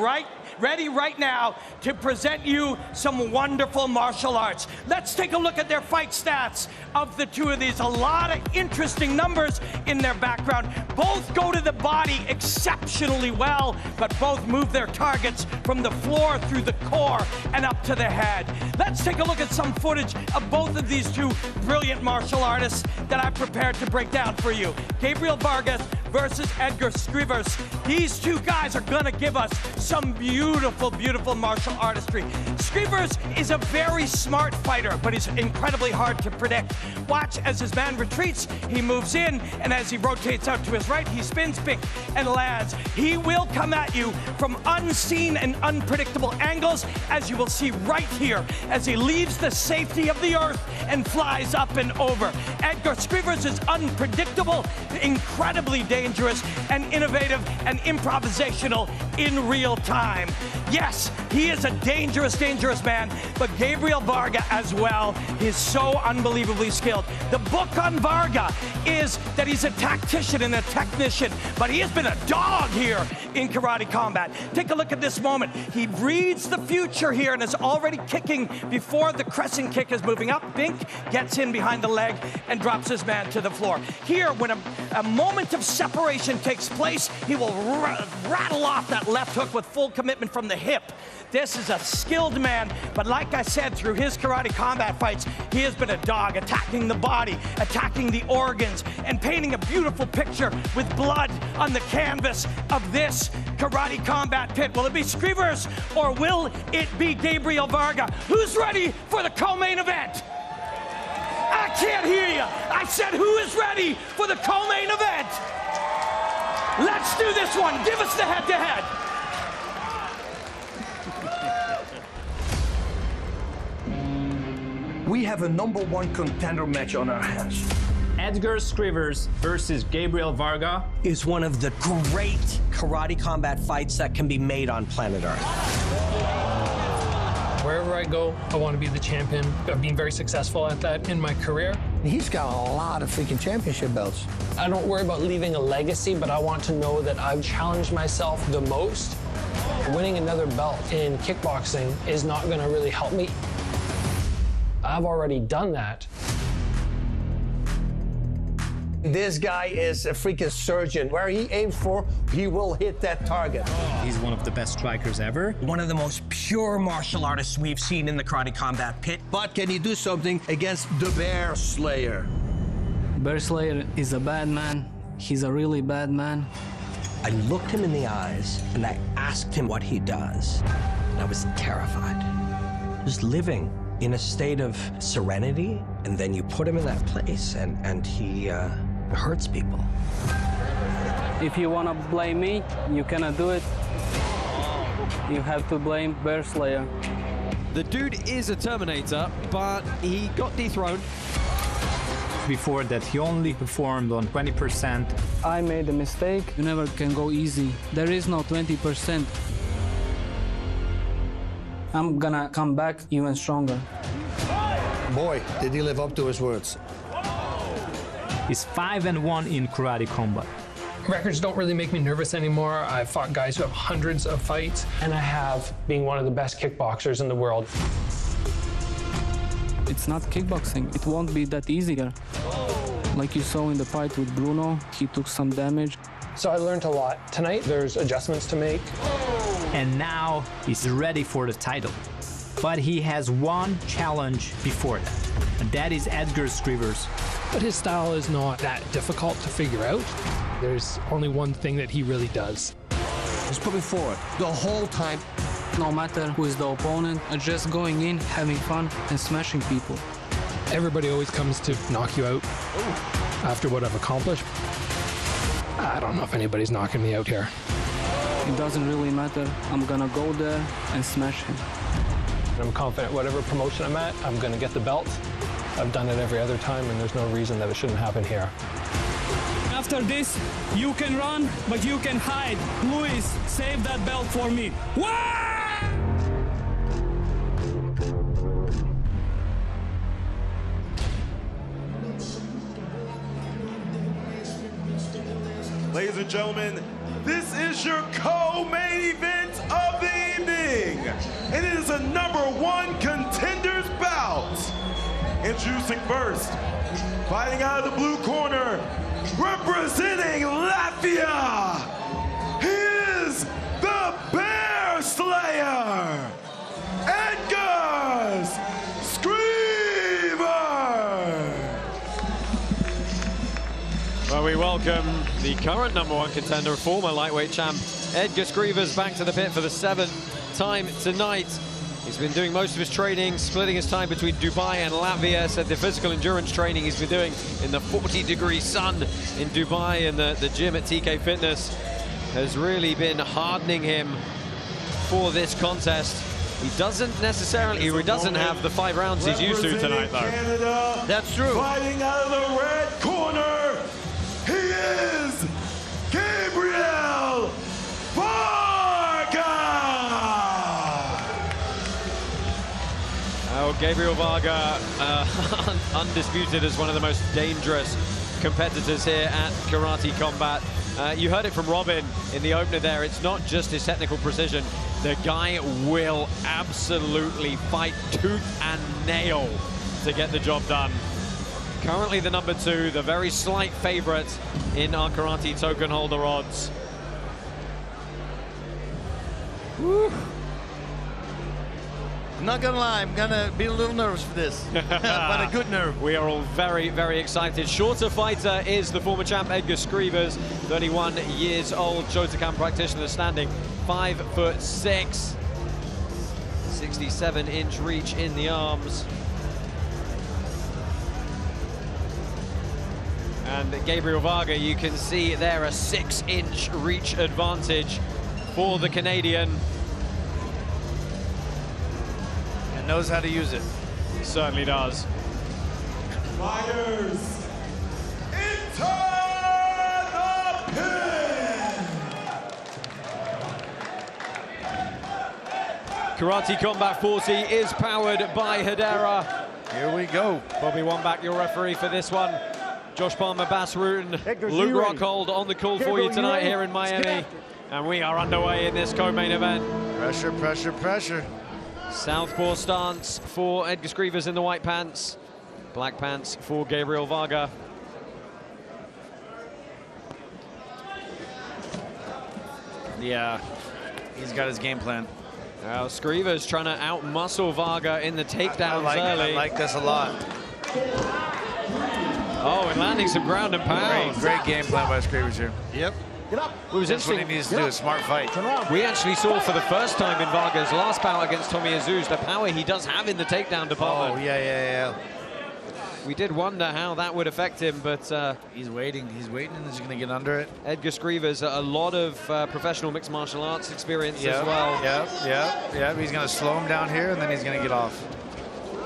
S12: ready right now to present you some wonderful martial arts. Let's take a look at their fight stats of the two of these. A lot of interesting numbers in their background. Both go to the body exceptionally well, but both move their targets from the floor through the core and up to the head. Let's take a look at some footage of both of these two brilliant martial artists that I've prepared to break down for you. Gabriel Varga versus Edgars Skrivers. These two guys are gonna give us some beautiful, beautiful martial artistry. Skrivers is a very smart fighter, but he's incredibly hard to predict. Watch as his man retreats, he moves in, and as he rotates out to his right, he spins big and lands. He will come at you from unseen and unpredictable angles, as you will see right here, as he leaves the safety of the earth and flies up and over. Edgars Skrivers is unpredictable, incredibly dangerous, and innovative and improvisational in real time. Yes, he is a dangerous, dangerous man, but Gabriel Varga as well is so unbelievably skilled. The book on Varga is that he's a tactician and a technician, but he has been a dog here in karate combat. Take a look at this moment. He reads the future here and is already kicking before the crescent kick is moving up. Bink gets in behind the leg and drops his man to the floor. Here, when a moment of separation takes place, he will rattle off that left hook with full commitment from the hip. This is a skilled man, but like I said, through his karate combat fights, he has been a dog, attacking the body, attacking the organs, and painting a beautiful picture with blood on the canvas of this karate combat pit. Will it be Skrivers or will it be Gabriel Varga? Who's ready for the co-main event? I can't hear you. I said, who is ready for the co-main event? Let's do this one. Give us the head-to-head.
S15: We have a #1 contender match on our hands.
S25: Edgars Skrivers versus Gabriel Varga is one of the great karate combat fights that can be made on planet Earth.
S3: Wherever I go, I want to be the champion. I've been very successful at that in my career.
S6: He's got a lot of freaking championship belts.
S3: I don't worry about leaving a legacy, but I want to know that I've challenged myself the most. Winning another belt in kickboxing is not going to really help me. I've already done that.
S6: This guy is a freaking surgeon. Where he aims for, he will hit that target.
S11: He's one of the best strikers ever.
S25: One of the most pure martial artists we've seen in the karate combat pit.
S15: But can he do something against the Bear Slayer?
S24: Bear Slayer is a bad man. He's a really bad man.
S25: I looked him in the eyes and I asked him what he does. And I was terrified. Just living in a state of serenity, and then you put him in that place and he hurts people.
S24: If you want to blame me, you cannot do it. You have to blame Bear Slayer.
S4: The dude is a Terminator, but he got dethroned.
S11: Before that, he only performed on 20%.
S24: I made a mistake. You never can go easy. There is no 20%. I'm gonna come back even stronger.
S6: Boy, did he live up to his words.
S11: He's 5-1 in karate combat.
S3: Records don't really make me nervous anymore. I've fought guys who have hundreds of fights, and I have being one of the best kickboxers in the world.
S24: It's not kickboxing. It won't be that easier. Like you saw in the fight with Bruno, he took some damage.
S3: So I learned a lot. Tonight, there's adjustments to make.
S11: And now he's ready for the title. But he has one challenge before that, and that is Edgars Skrivers.
S3: But his style is not that difficult to figure out. There's only one thing that he really does.
S6: Just put me forward the whole time.
S24: No matter who is the opponent, just going in, having fun, and smashing people.
S3: Everybody always comes to knock you out after what I've accomplished. I don't know if anybody's knocking me out here.
S24: It doesn't really matter. I'm gonna go there and smash him.
S3: And I'm confident whatever promotion I'm at, I'm going to get the belt. I've done it every other time, and there's no reason that it shouldn't happen here.
S24: After this, you can run, but you can hide. Luis, save that belt for me.
S22: Ladies and gentlemen, this is your co-main event of the evening, and it is a #1 contenders bout. Introducing first, fighting out of the blue corner, representing Latvia, he is the Bear Slayer, Edgars Skrivers.
S4: Well, we welcome the current #1 contender, former lightweight champ, Edgars Skrivers, back to the pit for the 7th time tonight. He's been doing most of his training, splitting his time between Dubai and Latvia. Said the physical endurance training he's been doing in the 40-degree sun in Dubai and the gym at TK Fitness has really been hardening him for this contest. He doesn't have the 5 rounds he's used to tonight, though.
S22: Canada,
S5: that's true.
S22: Fighting out of the red corner, he is Gabriel Varga.
S4: Oh, Gabriel Varga, undisputed as one of the most dangerous competitors here at Karate Combat. You heard it from Robin in the opener there. It's not just his technical precision. The guy will absolutely fight tooth and nail to get the job done. Currently the #2, the very slight favorite in our Karate token holder odds.
S5: Woo. I'm not gonna lie, I'm gonna be a little nervous for this, but a good nerve.
S4: We are all very, very excited. Shorter fighter is the former champ Edgars Skrivers, 31 years old, Shotokan practitioner, standing 5'6", 67-inch reach in the arms. And Gabriel Varga, you can see there a 6-inch reach advantage for the Canadian.
S2: And knows how to use it.
S4: He certainly does.
S22: Fighters, into the pit!
S4: Karate Combat 40 is powered by Hedera.
S2: Here we go.
S4: Bobby Wambach, your referee for this one. Josh Palmer, Bas Rutten, Luke Rockhold on the call for you tonight here in Miami. And we are underway in this co-main event.
S2: Pressure, pressure, pressure.
S4: Southpaw stance for Edgars Skrivers in the white pants. Black pants for Gabriel Varga.
S2: Yeah, he's got his game plan.
S4: Now Skrivers trying to out-muscle Varga in the takedowns early.
S2: I like this a lot.
S4: Oh, and landing some ground and pound.
S2: Great game plan by Skrivers here.
S5: Yep.
S1: Get up.
S4: It was
S2: That's what he needs to do, a smart fight.
S4: We actually saw for the first time in Varga's last bout against Tommy Azuz the power he does have in the takedown department.
S2: Oh, yeah.
S4: We did wonder how that would affect him, but...
S2: he's waiting, and he's going to get under it.
S4: Edgars Skrivers, a lot of professional mixed martial arts experience as well.
S2: Yep. He's going to slow him down here, and then he's going to get off.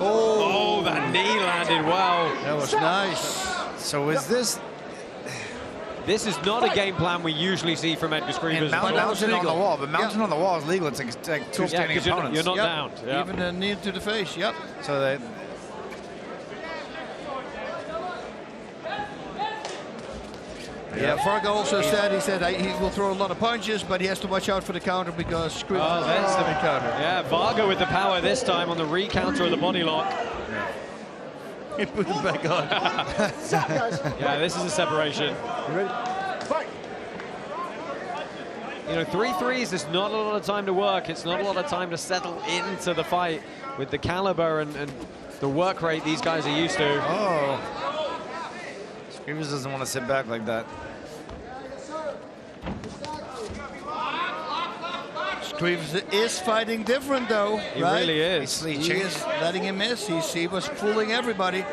S4: Oh, that knee landed well.
S5: That was nice.
S2: So is this...
S4: This is not a game plan we usually see from Edgars Skrivers.
S2: Mounting on the wall, but mounting on the wall is legal. It's like two standing opponents.
S4: You're not down. Yep.
S5: Even a knee to the face, yep.
S2: So they...
S5: Yeah, Varga also said, he will throw a lot of punches, but he has to watch out for the counter because Skrivers
S4: that's
S5: the counter.
S4: Yeah, Varga with the power this time on the re-counter of the body lock.
S5: He put it back on.
S4: Yeah, this is a separation.
S1: You ready? Fight!
S4: You know, 3-3s is not a lot of time to work. It's not a lot of time to settle into the fight with the caliber and the work rate these guys are used to.
S2: Oh. Skrivers doesn't want to sit back like that.
S5: Skrivers is fighting different, though.
S4: He really is.
S5: He is letting him miss. He was fooling everybody.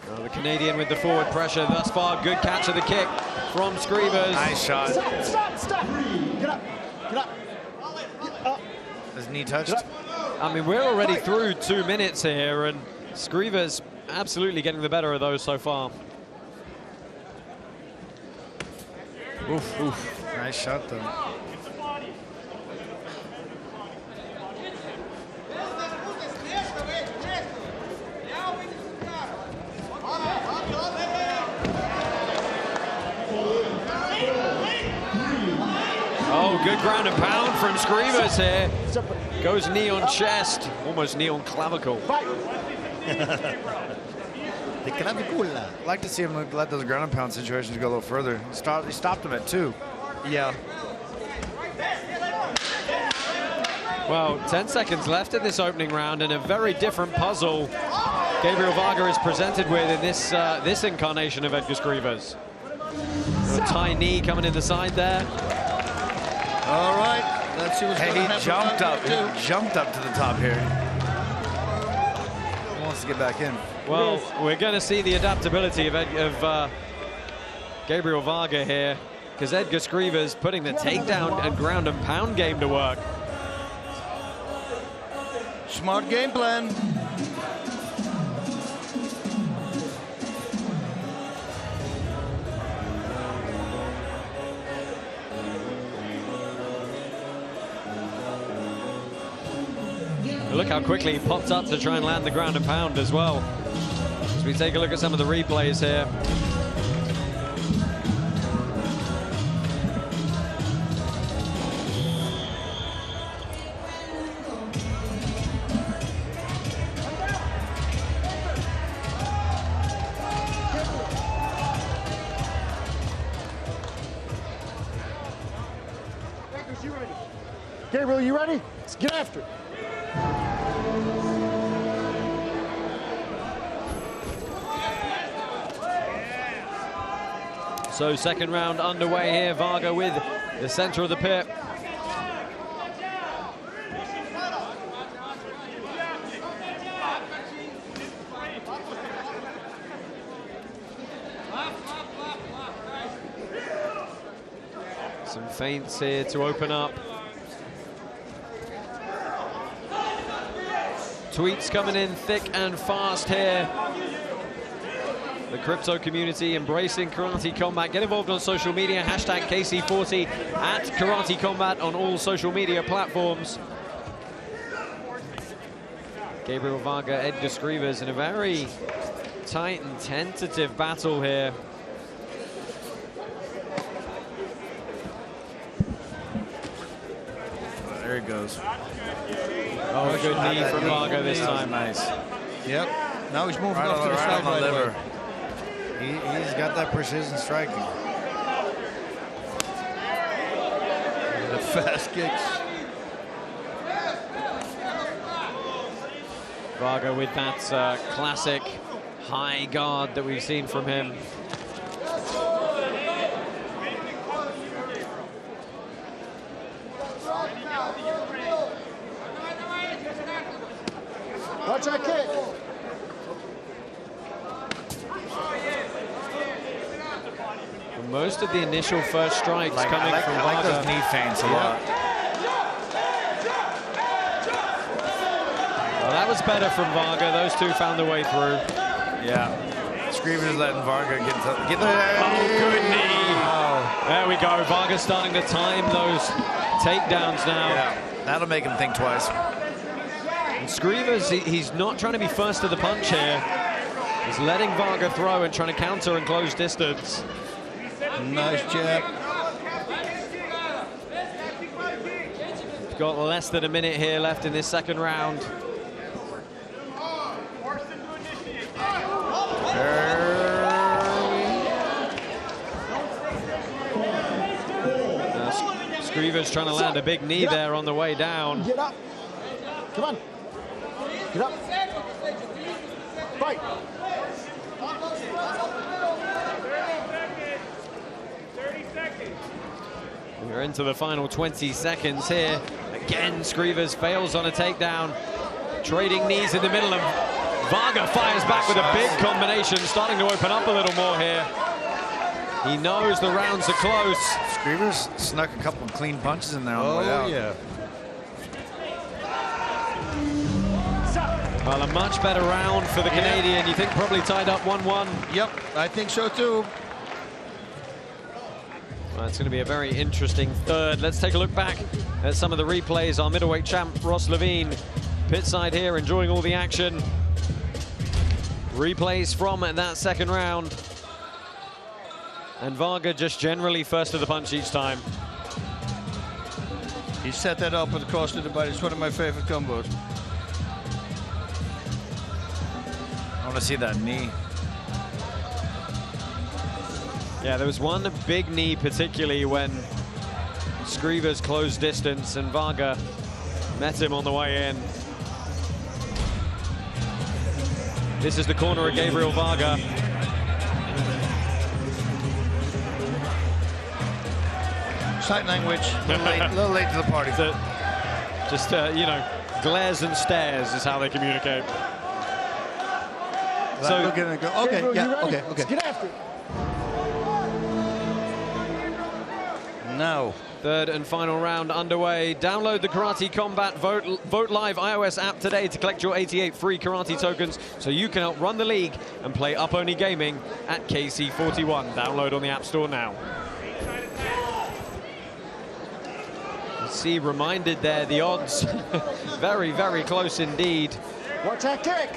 S4: Well, the Canadian with the forward pressure thus far. Good catch of the kick from Skrivers.
S2: Nice shot.
S1: Stop! Get up! Get up. Get up.
S2: His knee touched.
S4: I mean, we're already through 2 minutes here, and Skrivers absolutely getting the better of those so far.
S2: Oof, oof. Nice shot, though.
S4: Oh, good ground and pound from Skrivers here. Goes knee on chest, almost knee on clavicle.
S2: The clavicula. I'd like to see him let those ground and pound situations go a little further. He stopped him at 2.
S5: Yeah.
S4: Well, 10 seconds left in this opening round, and a very different puzzle Gabriel Varga is presented with in this this incarnation of Edgars Skrivers. A tie knee coming in the side there.
S5: All right, let's see what's going to happen.
S2: He jumped up to the top here. He wants to get back in.
S4: Well, we're going to see the adaptability of Gabriel Varga here, because Edgars Skrivers putting the takedown and ground and pound game to work.
S5: Smart game plan.
S4: Look how quickly he popped up to try and land the ground and pound as well. As we take a look at some of the replays here.
S1: Gabriel, you ready? Let's get after it.
S4: So second round underway here. Varga with the center of the pit. Some feints here to open up. Tweets coming in thick and fast here. The crypto community embracing Karate Combat. Get involved on social media. Hashtag KC40 at Karate Combat on all social media platforms. Gabriel Varga, Edgars Skrivers in a very tight and tentative battle here.
S2: There he goes.
S4: Oh, a good knee from Varga this time.
S2: Nice.
S5: Yep. Now he's moving
S2: Right
S5: off to the
S2: right
S5: side.
S2: on the liver. He's got that precision striking.
S5: The fast kicks.
S4: Varga with that classic high guard that we've seen from him.
S1: Watch that kick.
S4: Most of the initial first strikes coming from Varga.
S2: I like those knee feints a lot.
S4: Well, that was better from Varga. Those two found their way through.
S2: Yeah. Skrivers letting Varga get the...
S4: Oh, good knee. Oh. There we go. Varga starting to time those takedowns now.
S2: Yeah, that'll make him think twice.
S4: And Skrivers, he's not trying to be first to the punch here. He's letting Varga throw and trying to counter and close distance.
S5: Nice jab.
S4: We've got less than a minute here left in this second round. Skrivers trying to land a big knee there on the way down.
S1: Get up. Come on. Get up. Fight.
S4: We're into the final 20 seconds here. Again, Skrivers fails on a takedown. Trading knees in the middle of Varga fires back with a big combination, starting to open up a little more here. He knows the rounds are close.
S2: Skrivers snuck a couple of clean punches in there on the way
S5: Oh,
S2: out.
S5: yeah.
S4: Well, a much better round for the Canadian. You think probably tied up 1-1?
S5: Yep, I think so too.
S4: Well, it's going to be a very interesting third. Let's take a look back at some of the replays. Our middleweight champ, Ross Levine, pitside here, enjoying all the action. Replays from that second round. And Varga just generally first to the punch each time.
S5: He set that up with the cross to the body. It's one of my favorite combos.
S2: I want to see that knee.
S4: Yeah, there was one big knee, particularly when Skrivers closed distance and Varga met him on the way in. This is the corner of Gabriel Varga.
S5: Sight language.
S2: A little late to the party.
S4: Just, you know, glares and stares is how they communicate.
S5: So look at it and go, okay,
S1: Gabriel, you
S5: yeah,
S1: ready?
S5: okay.
S1: Let's get after it.
S5: Now.
S4: Third and final round underway. Download the Karate Combat Vote Live iOS app today to collect your 88 free karate tokens so you can help run the league and play Up Only Gaming at KC41. Download on the App Store now. You see, reminded there, the odds very, very close indeed.
S1: Watch that kick.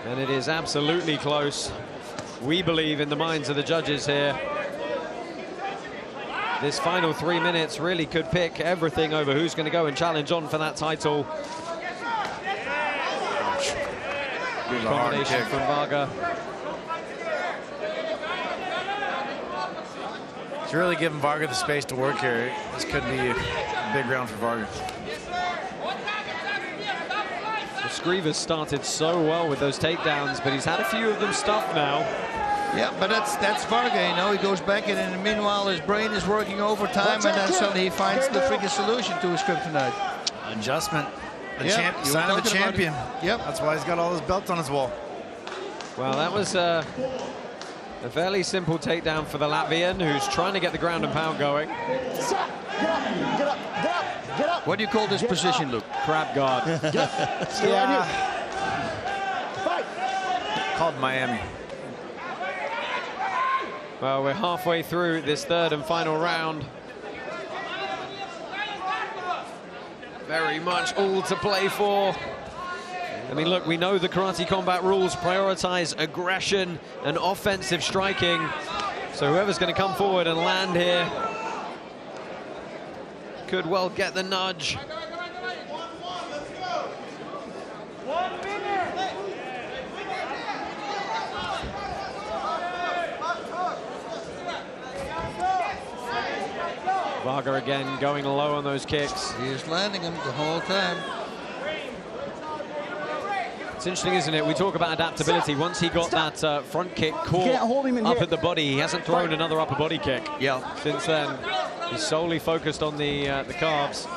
S4: And it is absolutely close. We believe in the minds of the judges here. This final 3 minutes really could pick everything over who's going to go and challenge on for that title. Good combination from Varga.
S2: It's really giving Varga the space to work here. This could be a big round for Varga.
S4: The Skrivers started so well with those takedowns, but he's had a few of them stuffed now.
S5: Yeah, but that's Varga, you know. He goes back in, and meanwhile his brain is working overtime, and then suddenly he finds the freaking solution to his kryptonite.
S2: Adjustment. The
S5: Yeah,
S2: sign of a champion.
S5: Yep.
S2: That's why he's got all his belts on his wall.
S4: Well, that was a fairly simple takedown for the Latvian, who's trying to get the ground and pound going.
S1: Stop. Get up, get up, get up, get up.
S5: What do you call this position, Luke?
S4: Crab guard.
S1: Get up. Stay right here. Fight.
S2: Called Miami.
S4: Well, we're halfway through this third and final round. Very much all to play for. I mean, look, we know the Karate Combat rules prioritize aggression and offensive striking. So whoever's going to come forward and land here could well get the nudge. Varga again going low on those kicks.
S5: He is landing them the whole time.
S4: It's interesting, isn't it? We talk about adaptability. Once he got that front kick caught up at the body, he hasn't thrown another upper body kick.
S5: Yeah.
S4: Since then, he's solely focused on the calves.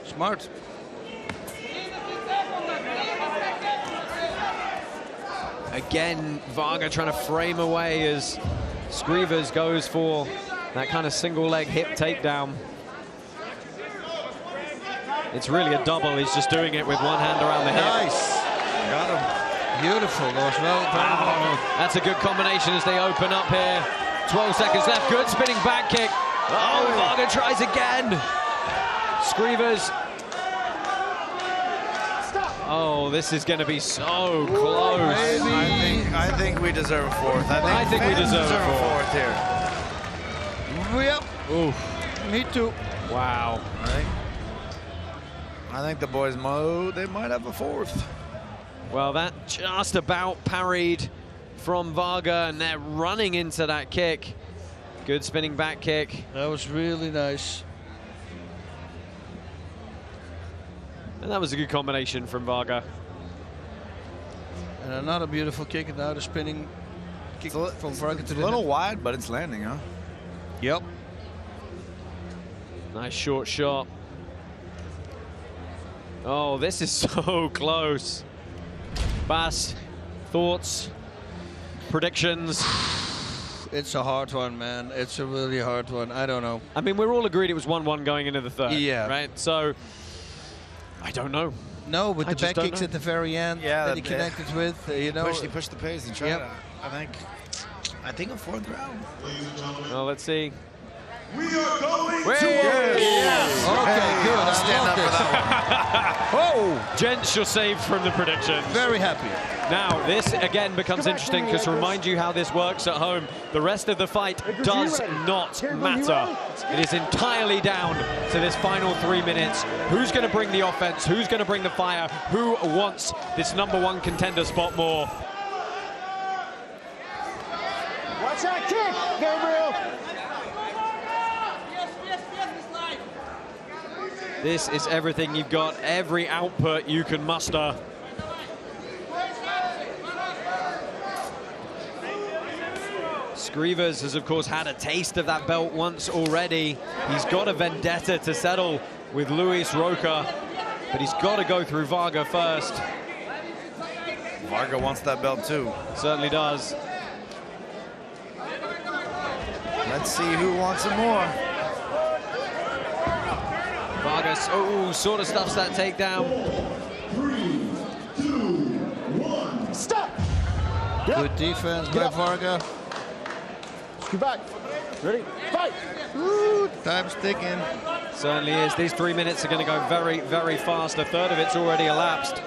S5: Smart.
S4: Again, Varga trying to frame away as Skrivers goes for that kind of single leg hip takedown. It's really a double. He's just doing it with one hand around the hip.
S5: Nice. Got him. Beautiful. That was well done.
S4: Wow. That's a good combination as they open up here. 12 seconds left. Good spinning back kick. Oh, Varga tries again. Skrivers. Oh, this is going to be so close.
S2: I think we deserve a fourth.
S4: I think we deserve a fourth
S2: here.
S5: Yep.
S4: Oof.
S5: Me too.
S4: Wow.
S2: I think the boys they might have a fourth.
S4: Well, that just about parried from Varga, and they're running into that kick. Good spinning back kick.
S5: That was really nice.
S4: And that was a good combination from Varga.
S5: And another beautiful kick, and now the spinning kick from Varga to the
S2: A little
S5: net.
S2: wide, but it's landing, huh?
S5: Yep.
S4: Nice short shot. Oh, this is so close. Bas, thoughts? predictions?
S5: It's a hard one, man. It's a really hard one. I don't know.
S4: I mean, we're all agreed it was 1-1 going into the third.
S5: Yeah.
S4: Right? So, I don't know.
S5: No, with the
S4: just
S5: back kicks at the very end that he connected with, you know.
S2: He pushed the pace and tried to, I think a fourth round.
S4: Well, let's see.
S22: We are going to
S4: Yes.
S5: Okay, good.
S2: I'll stand up for that
S4: one. Oh! Gents, you're saved from the predictions.
S5: Very happy.
S4: Now, this again becomes interesting because to remind you how this works at home, the rest of the fight does not matter. It is entirely down to this final 3 minutes. Who's going to bring the offense? Who's going to bring the fire? Who wants this #1 contender spot more?
S1: Watch that kick, Gabriel.
S4: This is everything you've got, every output you can muster. Skrivers has, of course, had a taste of that belt once already. He's got a vendetta to settle with Luis Roca, but he's got to go through Varga first.
S2: Varga wants that belt too.
S4: Certainly does.
S2: Let's see who wants it more.
S4: Varga, sort of stuffs that takedown.
S22: 3, 2, 1.
S1: Stop!
S5: Good defense by Varga.
S1: Scoot back. Ready? Fight!
S5: Ooh, time's ticking.
S4: Certainly is. These 3 minutes are going to go very, very fast. A third of it's already elapsed.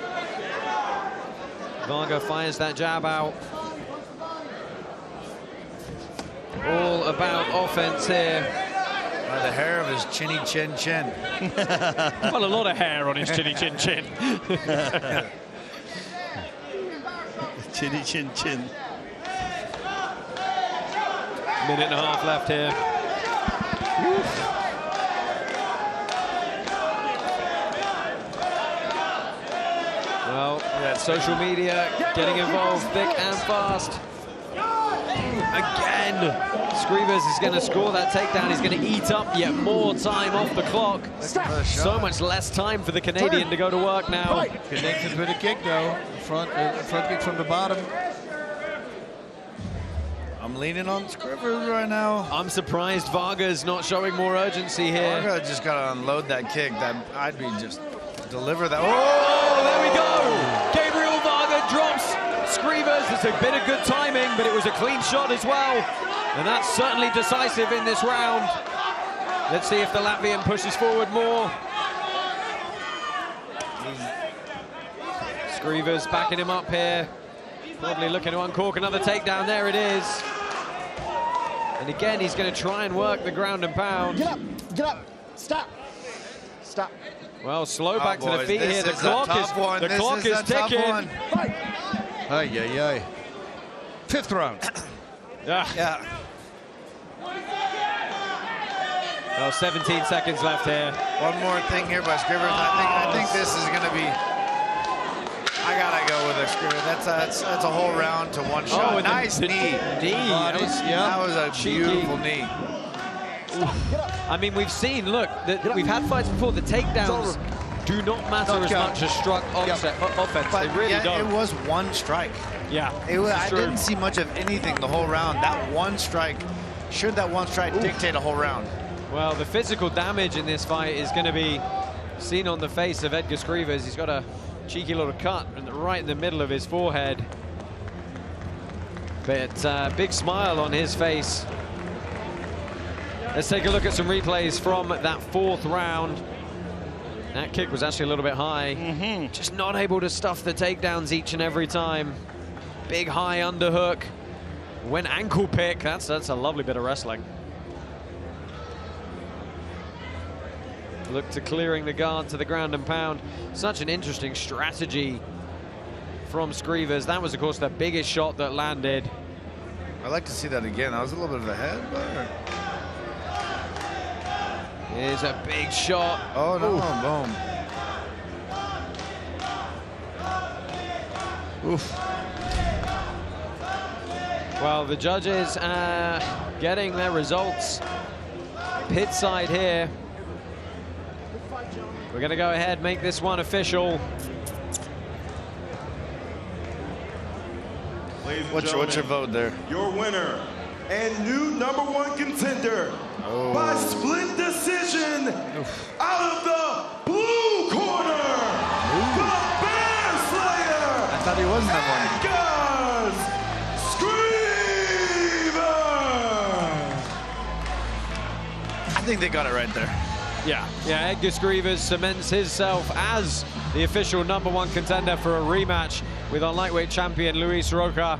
S4: Varga fires that jab out. All about offense here.
S2: By the hair of his chinny chin chin.
S4: Well, a lot of hair on his chinny chin chin.
S2: Chinny chin chin.
S4: Minute and a half left here. Well, social media getting involved thick and fast. Again, Skrivers is going to score that takedown. He's going to eat up yet more time off the clock. So much less time for the Canadian to go to work now.
S5: Connected with a kick, though. Front kick from the bottom.
S2: I'm leaning on Skrivers right now.
S4: I'm surprised Varga's not showing more urgency here.
S2: Varga just got to unload that kick. I'd be just deliver that.
S4: Oh, there we go. Gabriel Varga drops Skrivers. It's a bit of good timing, but it was a clean shot as well. And that's certainly decisive in this round. Let's see if the Latvian pushes forward more. Skrivers backing him up here. Probably looking to uncork another takedown. There it is. And again, he's going to try and work the ground and pound.
S1: Get up, stop, stop.
S4: Well, slow back to the feet
S2: here.
S4: The clock is ticking.
S5: Ay, ay, ay. 5th round.
S4: Yeah. Well, 17 seconds left here.
S2: One more thing here by Skrivers. I think this is going to be. I gotta go with a Skrivers. That's a whole round to one shot.
S4: Oh,
S2: nice knee. That was a beautiful knee.
S4: I mean, we've seen. Look, we've had fights before. The takedowns do not matter as much as struck offense. They really don't.
S2: It was one strike.
S4: Yeah,
S2: I didn't see much of anything the whole round. That one strike, should that one strike dictate a whole round?
S4: Well, the physical damage in this fight is going to be seen on the face of Edgar Skrivers. He's got a cheeky little cut right in the middle of his forehead. But big smile on his face. Let's take a look at some replays from that 4th round. That kick was actually a little bit high. Just not able to stuff the takedowns each and every time. Big high underhook. Went ankle pick. That's a lovely bit of wrestling. Look to clearing the guard to the ground and pound. Such an interesting strategy from Skrivers. That was, of course, the biggest shot that landed.
S2: I'd like to see that again. That was a little bit of a head.
S4: Here's a big shot.
S2: Oh, no. Boom. Oof.
S4: Well, the judges are getting their results pit side here. We're going to go ahead, make this one official.
S22: Ladies and
S2: What's your vote there?
S22: Your winner and new #1 contender by split decision out of the blue corner, the Bear Slayer.
S2: I thought he was #1.
S22: Edgars Skrivers.
S2: I think they got it right there.
S4: Yeah, Edgar Skrivers cements himself as the official #1 contender for a rematch with our lightweight champion, Luis Roca.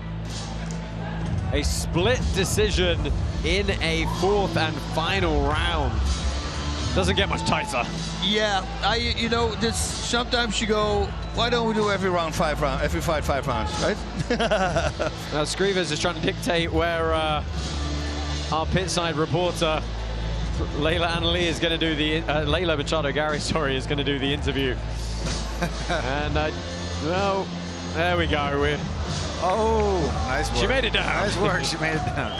S4: A split decision in a 4th and final round. Doesn't get much tighter.
S5: Yeah, you know, this sometimes you go, why don't we do every fight 5 rounds, right?
S4: Now Skrivers is trying to dictate where our pitside reporter Leila Anneli is going to do the Leila Machado Gary, sorry, is going to do the interview. And well, there we go.
S2: Nice work.
S4: She made it down.
S2: Nice work. She made it down.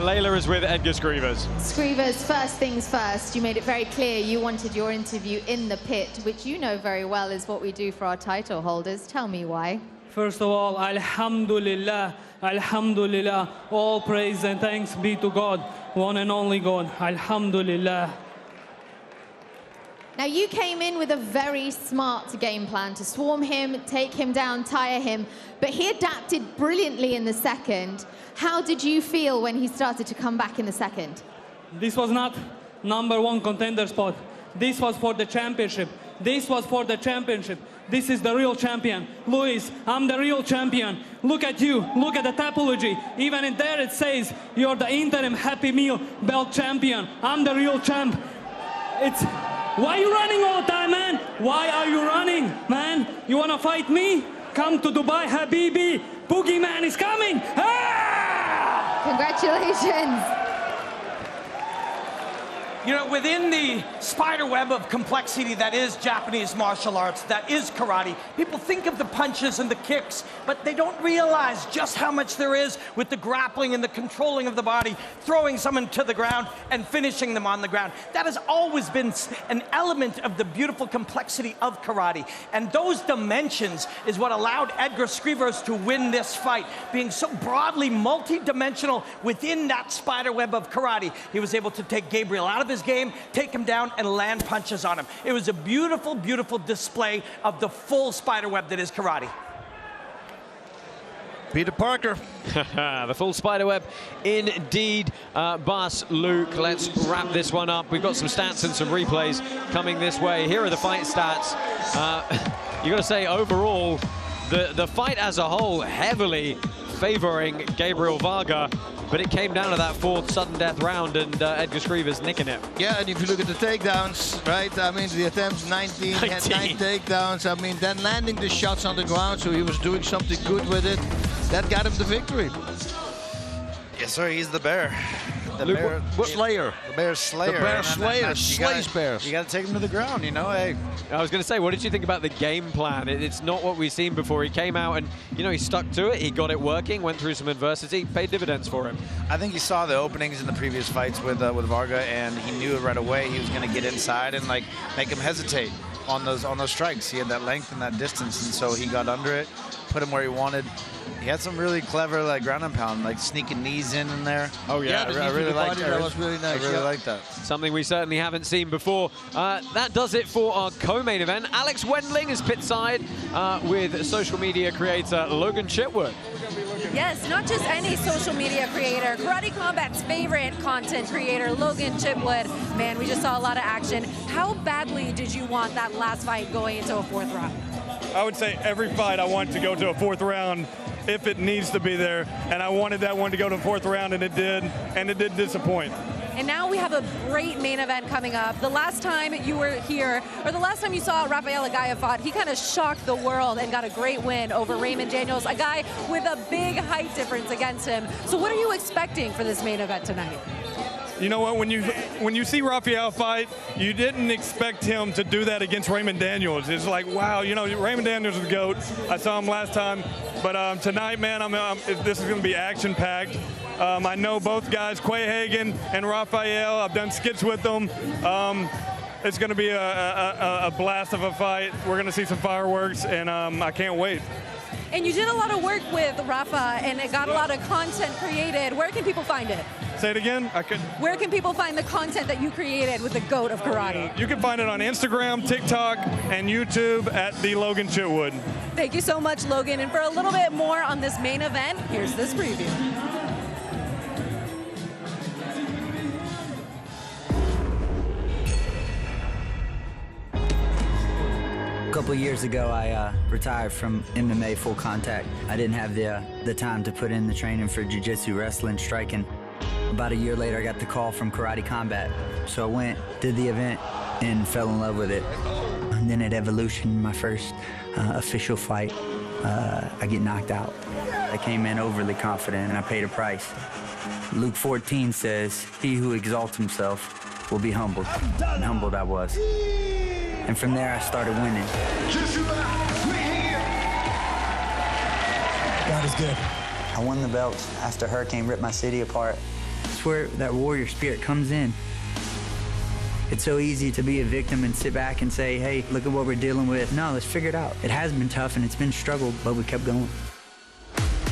S4: Leila is with Edgar Skrivers.
S7: Skrivers, first things first, you made it very clear you wanted your interview in the pit, which you know very well is what we do for our title holders. Tell me why.
S24: First of all, Alhamdulillah, Alhamdulillah, all praise and thanks be to God, one and only God, Alhamdulillah.
S7: Now, you came in with a very smart game plan to swarm him, take him down, tire him, but he adapted brilliantly in the second. How did you feel when he started to come back in the second?
S24: This was not #1 contender spot. This was for the championship. This was for the championship. This is the real champion. Luis, I'm the real champion. Look at you. Look at the topology. Even in there it says you're the interim Happy Meal belt champion. I'm the real champ. Why are you running all the time, man? Why are you running, man? You want to fight me? Come to Dubai, Habibi. Boogeyman is coming. Ah!
S7: Congratulations.
S12: You know, within the spider web of complexity that is Japanese martial arts, that is karate, people think of the punches and the kicks, but they don't realize just how much there is with the grappling and the controlling of the body, throwing someone to the ground and finishing them on the ground. That has always been an element of the beautiful complexity of karate. And those dimensions is what allowed Edgar Skrivers to win this fight, being so broadly multi-dimensional within that spider web of karate. He was able to take Gabriel out of his game, take him down, and land punches on him. It was a beautiful, beautiful display of the full spider web that is karate.
S5: Peter Parker.
S4: The full spider web indeed. Bas, Luke, let's wrap this one up. We've got some stats and some replays coming this way. Here are the fight stats. You got to say, overall, the fight as a whole heavily favoring Gabriel Varga, but it came down to that 4th sudden death round, and Edgar Skrivers nicking it.
S5: Yeah, and if you look at the takedowns, right? I mean, the attempts 19, he had 9 takedowns. I mean, then landing the shots on the ground, so he was doing something good with it. That got him the victory.
S2: Yes, sir. He's the bear. The
S5: Luke,
S2: bear
S5: Slayer.
S2: The bear slayer.
S5: The bear slayer. Slays bears.
S2: You got to take him to the ground, you know. Hey.
S4: I was going to say, what did you think about the game plan? It's not what we've seen before. He came out and, you know, he stuck to it. He got it working, went through some adversity, paid dividends for him.
S2: I think he saw the openings in the previous fights with Varga, and he knew right away he was going to get inside and like make him hesitate on those strikes. He had that length and that distance, and so he got under it, put him where he wanted. He had some really clever like ground and pound, like sneaking knees in there.
S4: Oh yeah,
S2: I really liked that.
S5: That was really nice.
S2: I really liked that.
S4: Something we certainly haven't seen before. That does it for our co-main event. Alex Wendling is pitside with social media creator Logan Chitwood.
S9: Yes, not just any social media creator, Karate Combat's favorite content creator, Logan Chitwood. Man, we just saw a lot of action. How badly did you want that last fight going into a 4th round?
S16: I would say every fight I want to go to a 4th round if it needs to be there, and I wanted that one to go to the 4th round, and it did disappoint.
S9: And now we have a great main event coming up. The last time you were here, or the last time you saw Rafael Aghayev fought, he kind of shocked the world and got a great win over Raymond Daniels, a guy with a big height difference against him. So what are you expecting for this main event tonight?
S16: You know what, when you see Rafael fight, you didn't expect him to do that against Raymond Daniels. It's like, wow, you know, Raymond Daniels is the GOAT. I saw him last time. But tonight, man, this is going to be action-packed. I know both guys, Quayhagen and Rafael. I've done skits with them. It's going to be a blast of a fight. We're going to see some fireworks, and I can't wait.
S9: And you did a lot of work with Rafa, and it got a lot of content created. Where can people find it?
S16: Say it again? I couldn't.
S9: Where can people find the content that you created with the GOAT of karate?
S16: You can find it on Instagram, TikTok, and YouTube at the Logan Chitwood.
S9: Thank you so much, Logan. And for a little bit more on this main event, here's this preview.
S8: A couple years ago, I retired from MMA full contact. I didn't have the time to put in the training for jiu-jitsu, wrestling, striking. About a year later, I got the call from Karate Combat. So I went, did the event, and fell in love with it. And then at Evolution, my first official fight, I get knocked out. I came in overly confident, and I paid a price. Luke 14 says, "He who exalts himself will be humbled." And humbled I was. And from there, I started winning. God is good. I won the belt after Hurricane ripped my city apart. It's where that warrior spirit comes in. It's so easy to be a victim and sit back and say, hey, look at what we're dealing with. No, let's figure it out. It has been tough and it's been struggled, but we kept going.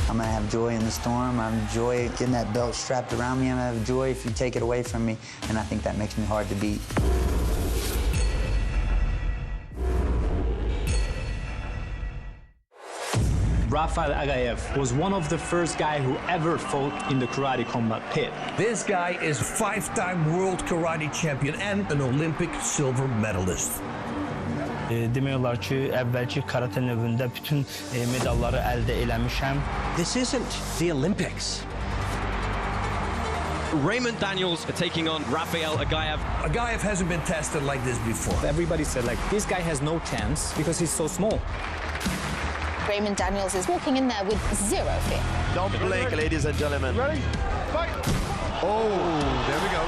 S8: I'm gonna have joy in the storm. I'm gonna joy getting that belt strapped around me. I'm gonna have joy if you take it away from me. And I think that makes me hard to beat.
S20: Rafael Aghayev was one of the first guy who ever fought in the karate combat pit.
S15: This guy is 5-time world karate champion and an Olympic silver medalist.
S17: Demiyorlar ki, əvvəlki karate növündə bütün medalları əldə eləmişəm.
S25: This isn't the Olympics.
S4: Raymond Daniels taking on Rafael Aghayev.
S15: Aghayev hasn't been tested like this before.
S20: Everybody said, like, this guy has no chance because he's so small.
S18: Raymond Daniels is walking in there with zero fear.
S21: Don't blink, ladies and gentlemen.
S1: Ready? Fight!
S21: Oh, there we go.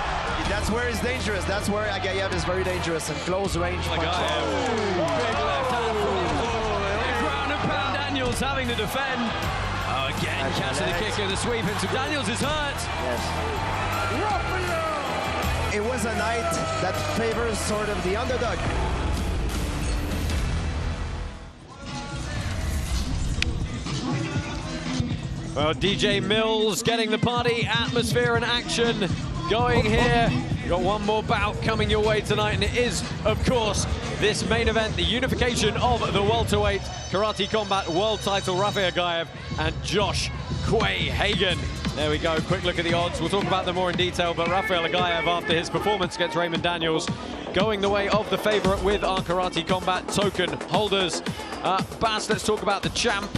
S21: That's where it's dangerous. That's where Aghayev is very dangerous and close range punches.
S4: Big left hand from ground and pound. Daniels having to defend. Oh, again, catching the kick of the sweep into Daniels is hurt.
S21: Yes. It was a night that favors sort of the underdog.
S4: Well, DJ Mills getting the party atmosphere and action going here. Got one more bout coming your way tonight, and it is, of course, this main event, the unification of the welterweight karate combat world title, Rafael Aghayev and Josh Quayhagen. There we go, quick look at the odds. We'll talk about them more in detail, but Rafael Aghayev, after his performance against Raymond Daniels, going the way of the favorite with our karate combat token holders. Bas, let's talk about the champ.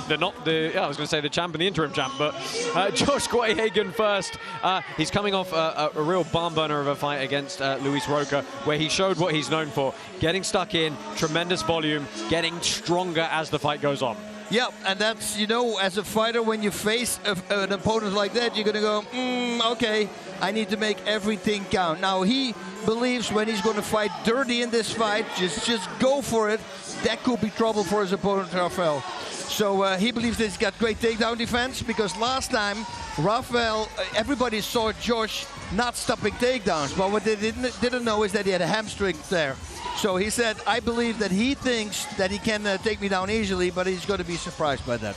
S4: I was going to say the champ and the interim champ, but Josh Quayhagen first. He's coming off a real barn burner of a fight against Luis Roca, where he showed what he's known for, getting stuck in, tremendous volume, getting stronger as the fight goes on.
S5: Yeah, and that's, you know, as a fighter, when you face an opponent like that, you're going to go, okay, I need to make everything count. Now, he believes when he's going to fight dirty in this fight, just go for it. That could be trouble for his opponent, Rafael. So he believes that he's got great takedown defense, because last time, Rafael, everybody saw Josh not stopping takedowns, but what they didn't know is that he had a hamstring there. So he said, I believe that he thinks that he can take me down easily, but he's going to be surprised by that.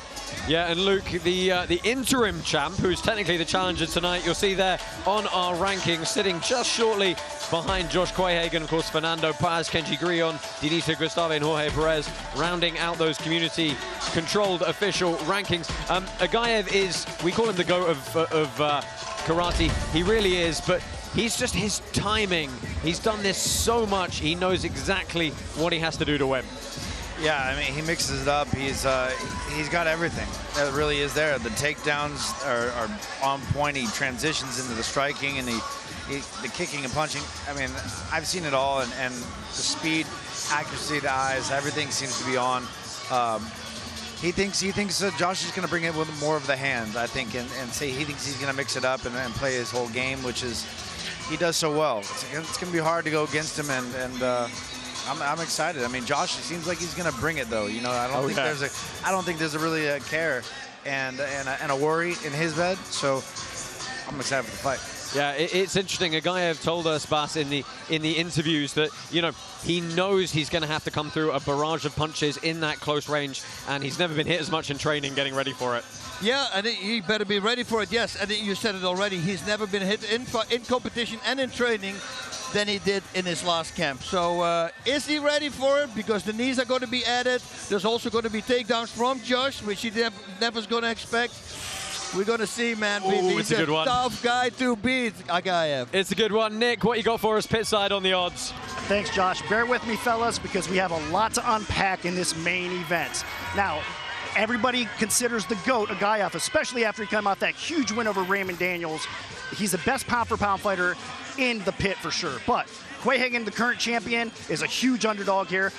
S4: Yeah, and Luke, the interim champ, who's technically the challenger tonight, you'll see there on our rankings, sitting just shortly behind Josh Quayhagen, of course, Fernando Paz, Kenji Grillon, Dinita Gustave, and Jorge Perez, rounding out those community-controlled official rankings. Aghayev is, we call him the GOAT of karate. He really is, but he's just his timing. He's done this so much. He knows exactly what he has to do to win.
S2: Yeah, I mean, he mixes it up. He's got everything that really is there. The takedowns are on point. He transitions into the striking and the kicking and punching. I mean, I've seen it all, and the speed, accuracy, the eyes, everything seems to be on. He thinks Josh is going to bring in with more of the hand, I think, and say he thinks he's going to mix it up and play his whole game, which is he does so well. It's going to be hard to go against him, and I'm excited. I mean, Josh, it seems like he's going to bring it, though. You know, I don't think there's a really a care and a worry in his bed. So I'm excited for the fight.
S4: Yeah, it's interesting. Aghayev told us, Bas, in the interviews that, you know, he knows he's going to have to come through a barrage of punches in that close range, and he's never been hit as much in training getting ready for it.
S5: Yeah, and he better be ready for it. Yes, I think you said it already. He's never been hit in competition and in training than he did in his last camp. So is he ready for it? Because the knees are going to be added. There's also going to be takedowns from Josh, which he never's going to expect. We're going to see, man. He's a tough guy to beat, Aghayev.
S4: It's a good one. Nick, what you got for us pit side on the odds?
S10: Thanks, Josh. Bear with me, fellas, because we have a lot to unpack in this main event. Now, everybody considers the GOAT, Aghayev, especially after he came off that huge win over Raymond Daniels. He's the best pound-for-pound fighter in the pit for sure. But Quayhagen, the current champion, is a huge underdog here.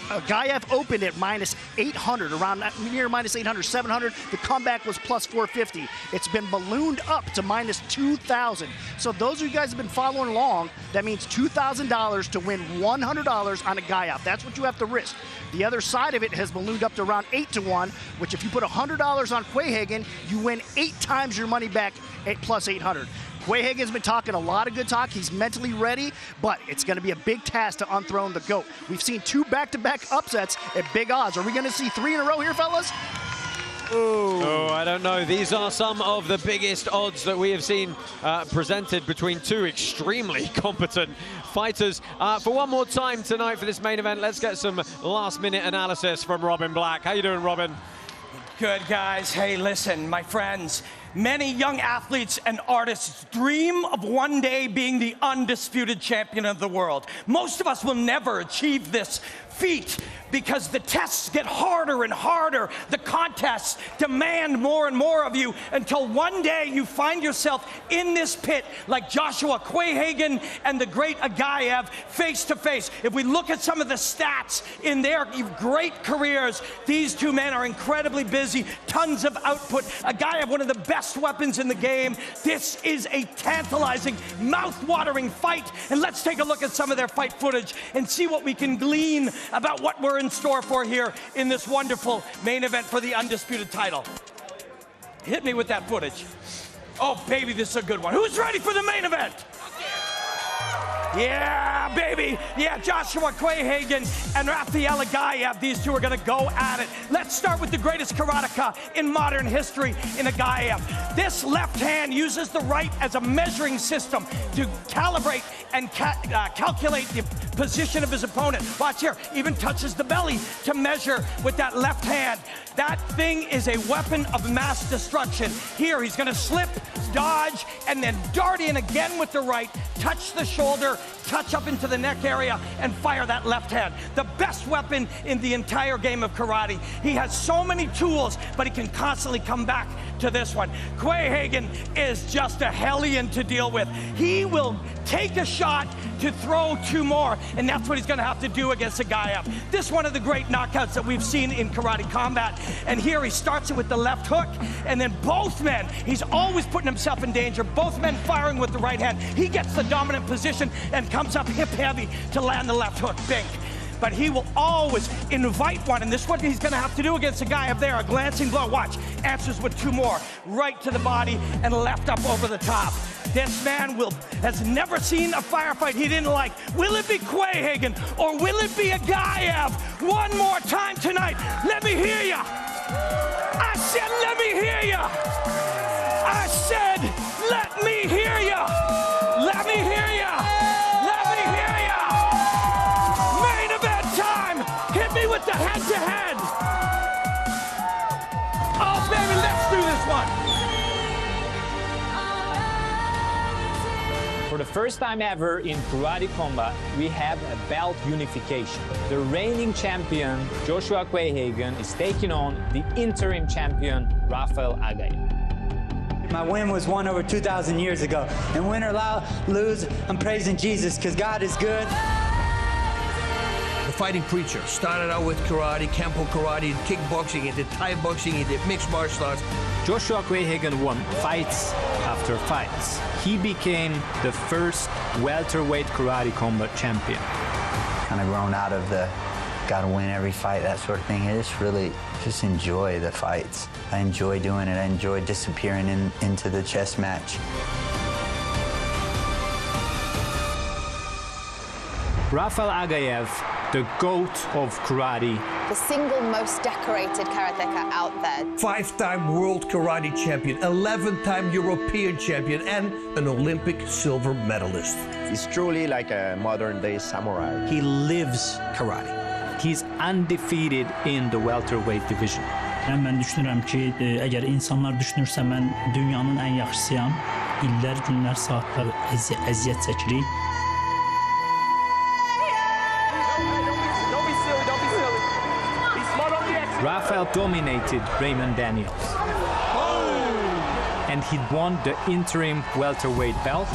S10: Aghayev opened at -800, around near -800, 700. The comeback was +450. It's been ballooned up to -2,000. So those of you guys have been following along, that means $2,000 to win $100 on Aghayev. That's what you have to risk. The other side of it has ballooned up to around 8-1, which if you put $100 on Quayhagen, you win 8 times your money back at +800. Quayhagen's been talking a lot of good talk. He's mentally ready, but it's going to be a big task to unthrone the GOAT. We've seen 2 back-to-back upsets at big odds. Are we going to see 3 in a row here, fellas?
S4: Ooh. Oh, I don't know. These are some of the biggest odds that we have seen presented between 2 extremely competent fighters. For one more time tonight for this main event, let's get some last-minute analysis from Robin Black. How you doing, Robin?
S12: Good, guys. Hey, listen, my friends. Many young athletes and artists dream of one day being the undisputed champion of the world. Most of us will never achieve this feat because the tests get harder and harder. The contests demand more and more of you until one day you find yourself in this pit like Joshua Quayhagen and the great Aghayev face to face. If we look at some of the stats in their great careers, these 2 men are incredibly busy, tons of output. Aghayev, one of the best weapons in the game. This is a tantalizing, mouth-watering fight. And let's take a look at some of their fight footage and see what we can glean about what we're in store for here in this wonderful main event for the undisputed title. Hit me with that footage. Oh, baby, this is a good one. Who's ready for the main event? Yeah, baby. Yeah, Joshua Quayhagen and Rafael Aghayev. These 2 are going to go at it. Let's start with the greatest karateka in modern history in Aghayev. This left hand uses the right as a measuring system to calibrate and calculate the position of his opponent. Watch here. Even touches the belly to measure with that left hand. That thing is a weapon of mass destruction. Here, he's going to slip, dodge, and then dart in again with the right, touch the shoulder, touch up into the neck area, and fire that left hand. The best weapon in the entire game of karate. He has so many tools, but he can constantly come back to this one. Quayhagen is just a hellion to deal with. He will take a shot to throw 2 more, and that's what he's going to have to do against Aghayev. This is one of the great knockouts that we've seen in karate combat. And here he starts it with the left hook, and then both men, he's always putting himself in danger, both men firing with the right hand. He gets the dominant position and comes up hip heavy to land the left hook, bink. But he will always invite one, and this is what he's going to have to do against Aghayev there, a glancing blow. Watch, answers with 2 more, right to the body and left up over the top. This man has never seen a firefight he didn't like. Will it be Quayhagen or will it be Aghayev? One more time tonight. Let me hear ya. I said, let me hear ya. I said, let me hear ya. Let me hear ya. Let me hear ya. Main event time. Hit me with the head-to-head. Oh, baby, let's do this one.
S20: For the first time ever in karate combat, we have a belt unification. The reigning champion, Joshua Quayhagen, is taking on the interim champion, Rafael Aghayev.
S13: My win was won over 2,000 years ago. And win or lose, I'm praising Jesus because God is good.
S15: The fighting preacher started out with karate, Kempo karate, kickboxing, he did Thai boxing, he did mixed martial arts.
S11: Joshua Quayhagen won fights after fights. He became the first welterweight karate combat champion.
S8: Kind of grown out of the gotta win every fight, that sort of thing. I just really enjoy the fights. I enjoy doing it. I enjoy disappearing into the chess match.
S11: Rafael Aghayev, the GOAT of karate.
S18: The single most decorated karateka out there.
S3: 5-time world karate champion, 11-time European champion, and an Olympic silver medalist.
S6: He's truly like a modern-day samurai.
S11: He lives karate. He's undefeated in the welterweight division.
S17: Ben düşünürəm ki, əgər insanlar düşünürsə mən dünyanın ən yaxşısıyam, illər, günlər, saatlar əziyyət çəkirik.
S20: Rafael dominated Raymond Daniels. And he won the interim welterweight belt.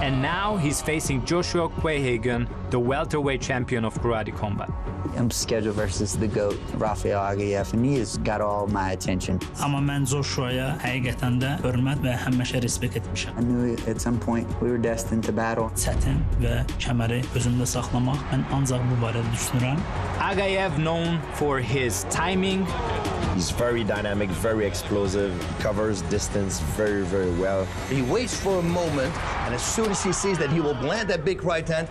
S20: And now he's facing Joshua Quayhagen, the welterweight champion of karate combat.
S8: I'm scheduled versus the GOAT, Rafael Aghayev, and he has got all my attention.
S17: Amma mən Joshua'ya həqiqətən də hörmət və həmişə respekt etmişəm.
S8: I knew at some point we were destined to battle.
S17: Çətin və kəməri özümdə saxlamaq, mən ancaq bu barədə düşünürəm.
S20: Aghayev known for his timing.
S6: He's very dynamic, very explosive, covers distance very, very well.
S5: He waits for a moment, and as soon as he sees that he will land that big right hand.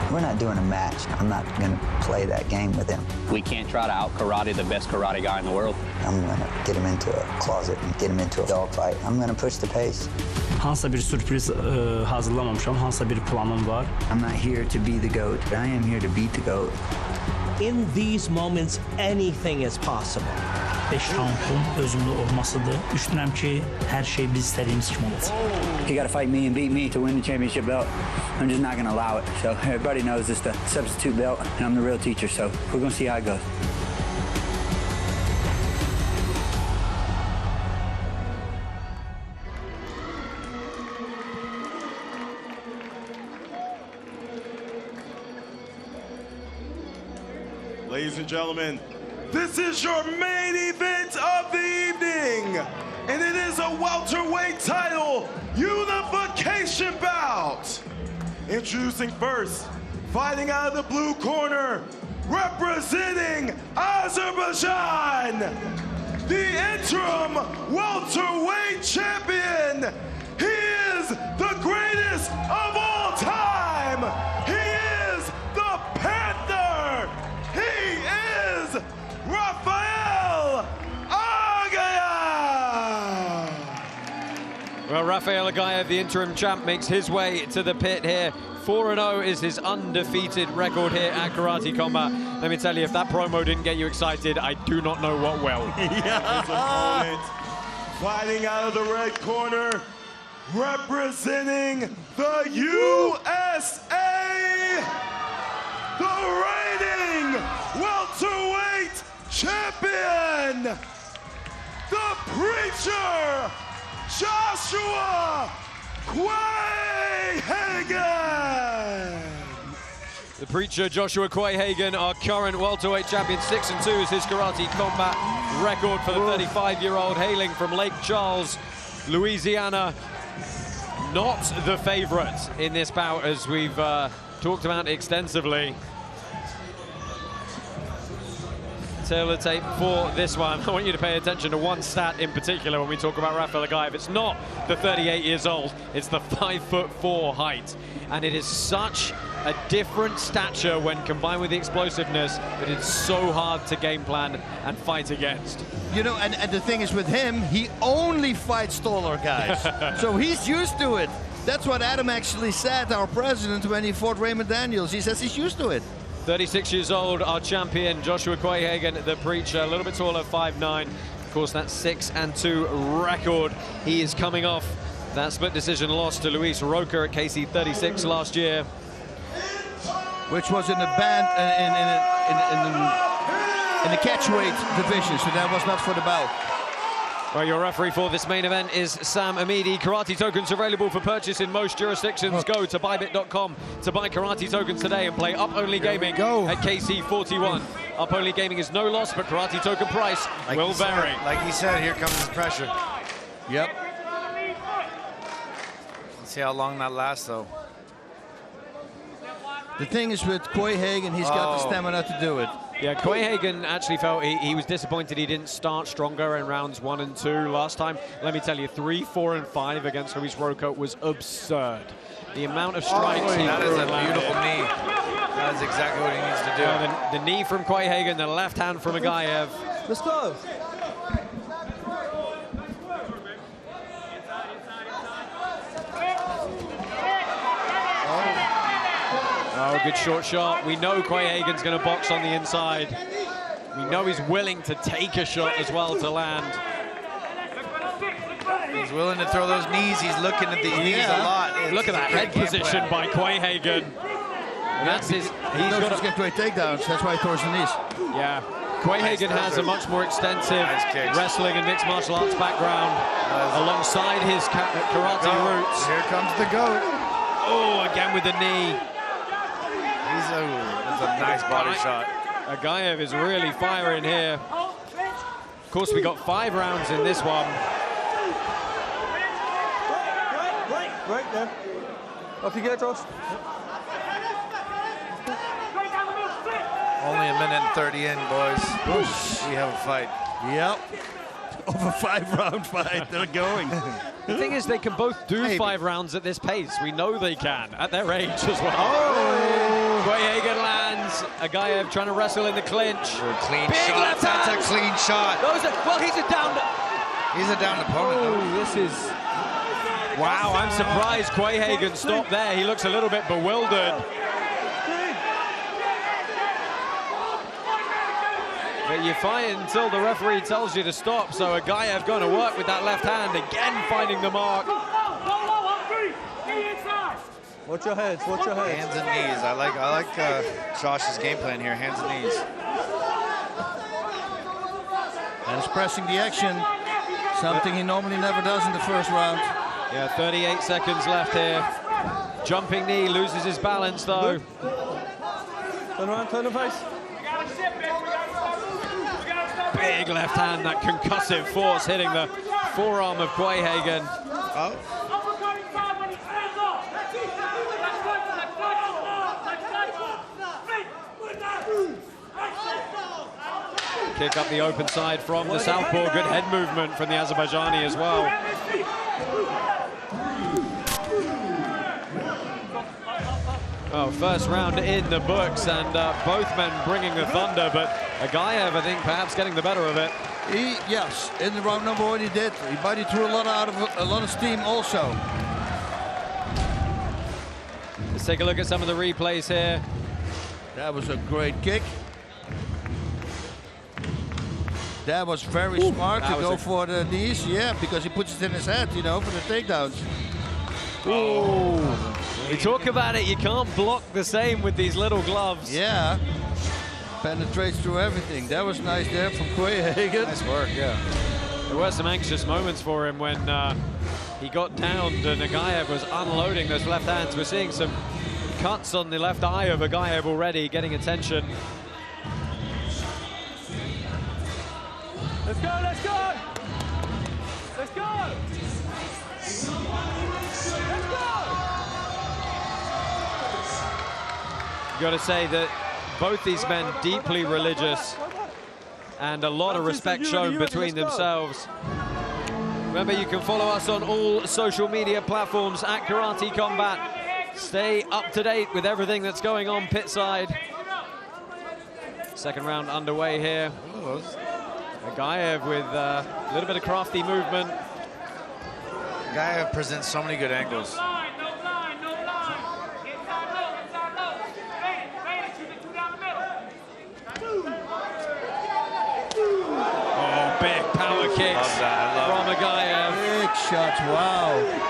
S8: We're not doing a match. I'm not going to play that game with him.
S14: We can't try to out-karate the best karate guy in the world.
S8: I'm going to get him into a closet and get him into a dogfight. I'm going to push the pace.
S17: Hansısa bir sürpriz hazırlamamışam, hansısa bir planım var.
S8: I'm not here to be the GOAT, but I am here to beat the GOAT.
S3: In these moments, anything is possible.
S17: 5 roundun özümdə olmasıdır. Düşünürəm ki, hər şey biz istədiyimiz kimi olacaq.
S8: He got to fight me and beat me to win the championship belt. I'm just not going to allow it. So everybody knows it's the substitute belt, and I'm the real teacher. So we're going to see how it goes.
S22: Ladies and gentlemen, this is your main event of the evening, and it is a welterweight title unification bout. Introducing first, fighting out of the blue corner, representing Azerbaijan, the interim welterweight champion. He is the greatest of all time. He is the Panther. He is Rafael Aghayev!
S4: Well, Rafael Aghayev, the interim champ, makes his way to the pit here. 4-0 is his undefeated record here at Karate Combat. Let me tell you, if that promo didn't get you excited, I do not know what will.
S22: His opponent, fighting out of the red corner, representing the USA, the reigning welterweight champion, the Preacher, Joshua Quayhagen.
S4: The Preacher, Joshua Quayhagen, our current welterweight champion. 6-2 is his Karate Combat record for the 35-year-old, hailing from Lake Charles, Louisiana. Not the favorite in this bout, as we've talked about extensively. Taylor tape for this one. I want you to pay attention to one stat in particular when we talk about Rafael Aghayev. It's not the 38 years old, it's the 5'4" height. And it is such a different stature when combined with the explosiveness, but it's so hard to game plan and fight against.
S5: You know, and the thing is with him, he only fights taller guys. So he's used to it. That's what Adam actually said, our president, when he fought Raymond Daniels. He says he's used to it.
S4: 36 years old, our champion, Joshua Quayhagen, the Preacher, a little bit taller, 5'9". Of course, that 6-2 record. He is coming off that split decision loss to Luis Roca at KC36 last year.
S5: Which was in the band, in the catchweight division, so that was not for the belt.
S4: Well, your referee for this main event is Sam Amidi. Karate tokens available for purchase in most jurisdictions. Go to buybit.com to buy karate tokens today and play Up Only Gaming at KC41. Up Only Gaming is no loss, but karate token price will vary.
S2: Like he said, here comes the pressure.
S5: Yep.
S2: Let's see how long that lasts, though.
S5: The thing is with Quayhagen, he's got the stamina to do it.
S4: Yeah, Quayhagen actually felt he was disappointed he didn't start stronger in rounds 1 and 2 last time. Let me tell you, 3, 4, and 5 against Luis Rocco was absurd. The amount of strikes he
S2: that
S4: threw
S2: is a
S4: and
S2: beautiful
S4: landed.
S2: knee. That is exactly what he needs to do.
S4: The knee from Quayhagen, the left hand from Aghayev.
S7: Let's go.
S4: Oh, good short shot. We know Quayhagen's going to box on the inside. We know he's willing to take a shot as well to land.
S2: He's willing to throw those knees. He's looking at these knees a lot.
S4: Look at that head position by Quayhagen. That's his.
S5: He's got to get great takedowns. That's why he throws the knees.
S4: Yeah. Quayhagen has a much more extensive wrestling and mixed martial arts background alongside his karate roots.
S2: Here comes the GOAT.
S4: Oh, again with the knee.
S2: That's a nice body shot.
S4: Aghayev is really firing here. Of course, we got 5 rounds in this one.
S7: Right there. Off you go, Josh.
S2: Only a minute and 30 in, boys. We have a fight.
S5: Yep. Over 5-round fight. They're going.
S4: The thing is, they can both do 5 rounds at this pace. We know they can, at their age as well.
S2: Oh!
S4: Quayhagen lands. Aghayev trying to wrestle in the clinch.
S2: Clean
S4: Big
S2: shot.
S4: left
S2: That's
S4: hand.
S2: a clean shot.
S4: Well, he's a down.
S2: He's a down opponent.
S4: Oh, this is... Wow, I'm surprised Quayhagen stopped there. He looks a little bit bewildered. But you fight until the referee tells you to stop. So Aghayev going to work with that left hand, again finding the mark.
S7: Watch your heads, watch your heads.
S2: Hands and knees. I like Josh's game plan here. Hands and knees.
S5: And he's pressing the action. Something he normally never does in the first round.
S4: Yeah, 38 seconds left here. Jumping knee, loses his balance though.
S7: Turn around, turn the face.
S4: Big left hand, that concussive force hitting the forearm of Quayhagen.
S2: Oh.
S4: Kick up the open side from the southpaw. Good head movement from the Azerbaijani as well. Oh, first round in the books, and both men bringing the thunder, but Aghayev, I think, perhaps getting the better of it.
S5: Yes, in the round number 1 he did. He threw a lot of steam also.
S4: Let's take a look at some of the replays here.
S5: That was a great kick. That was very smart to go for the knees, yeah, because he puts it in his head, you know, for the takedowns.
S4: Oh, we talk about it, you can't block the same with these little gloves.
S5: Yeah, penetrates through everything. That was nice there from Quayhagen.
S2: Nice work, yeah.
S4: There were some anxious moments for him when he got downed and Aghayev was unloading those left hands. We're seeing some cuts on the left eye of Aghayev already, getting attention.
S7: Let's go, let's go! Let's go!
S4: You got to say that both these men deeply religious and a lot of respect shown between themselves. Remember, you can follow us on all social media platforms at Karate Combat. Stay up to date with everything that's going on pitside. Second round underway here. Aghayev with a little bit of crafty movement.
S2: Aghayev presents so many good angles.
S4: Oh, big power kicks from Aghayev.
S5: Big shots, wow.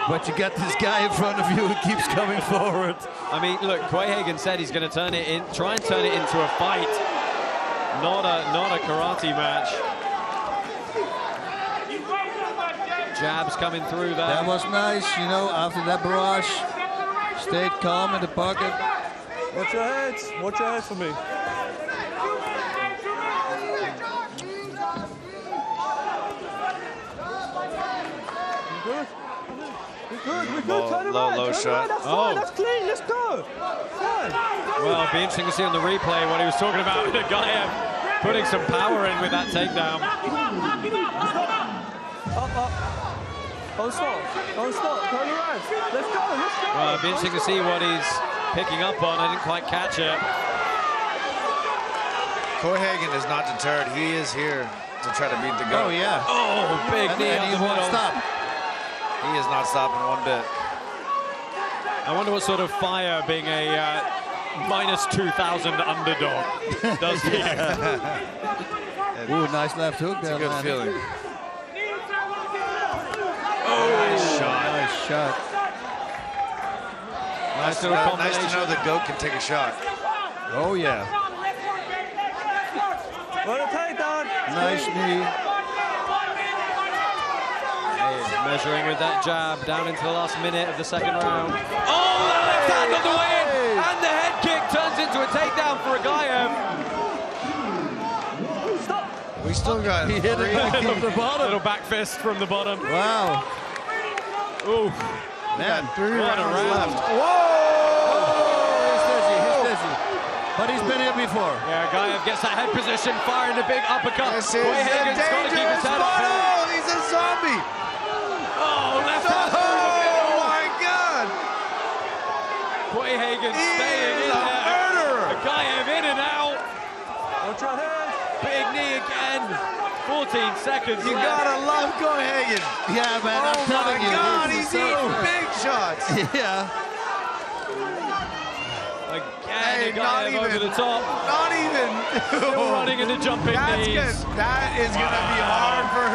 S5: But you got this guy in front of you who keeps coming forward.
S4: I mean, look, Quayhagen said he's going to turn it in, try and turn it into a fight, not a karate match. Jabs coming through there.
S5: That was nice, you know, after that barrage. Stayed calm in the pocket.
S7: Watch your heads for me. You good? You good?
S22: low shot.
S7: Oh, that's clean. Let's go.
S4: Well, it'll be interesting to see on the replay what he was talking about. Aghayev putting some power in with that takedown.
S7: Don't stop. Don't stop. Turn around. Let's go. Let's go.
S4: Well, it'll be interesting to see what he's picking up on. I didn't quite catch it.
S2: Quayhagen is not deterred. He is here to try to beat the GOAT.
S5: Oh, yeah.
S4: Oh, big knee.
S5: And he won't stop.
S2: He is not stopping one bit.
S4: I wonder what sort of fire being a minus 2,000 underdog does to you.
S5: Ooh, nice left hook there.
S2: It's a good feeling.
S5: Oh, nice shot. Nice shot.
S2: Nice to know the GOAT can take a shot.
S5: Oh, yeah.
S7: What a takedown.
S5: Nice knee.
S4: Measuring with that jab down into the last minute of the second round. Oh, the left hand on the way in! And the head kick turns into a takedown for Aghayev.
S2: We still got
S5: He hit it back from the bottom.
S4: Little back fist from the bottom.
S5: Wow.
S4: Ooh.
S5: Man, 3
S2: rounds left.
S5: Whoa! He's dizzy. But he's been here before.
S4: Yeah, Aghayev gets that head position, firing a big uppercut.
S2: This is a
S4: Quayhagen's got to keep his
S2: dangerous
S4: head up.
S2: one. He's a zombie.
S4: Oh, left hand.
S2: Oh, my God.
S4: Quayhagen staying in
S2: He's a
S4: there.
S2: murderer.
S4: Aghayev in and out.
S7: Watch your head.
S4: Big knee again. 14 seconds
S2: You
S4: left.
S2: gotta love Quayhagen.
S5: Yeah, man, I'm telling you.
S2: Oh, my God,
S5: this
S2: he's
S5: is
S2: eating big shots.
S5: Yeah.
S4: Again, Aghayev over the top.
S2: Not even.
S4: Still running into jumping knees.
S2: That is going to be hard for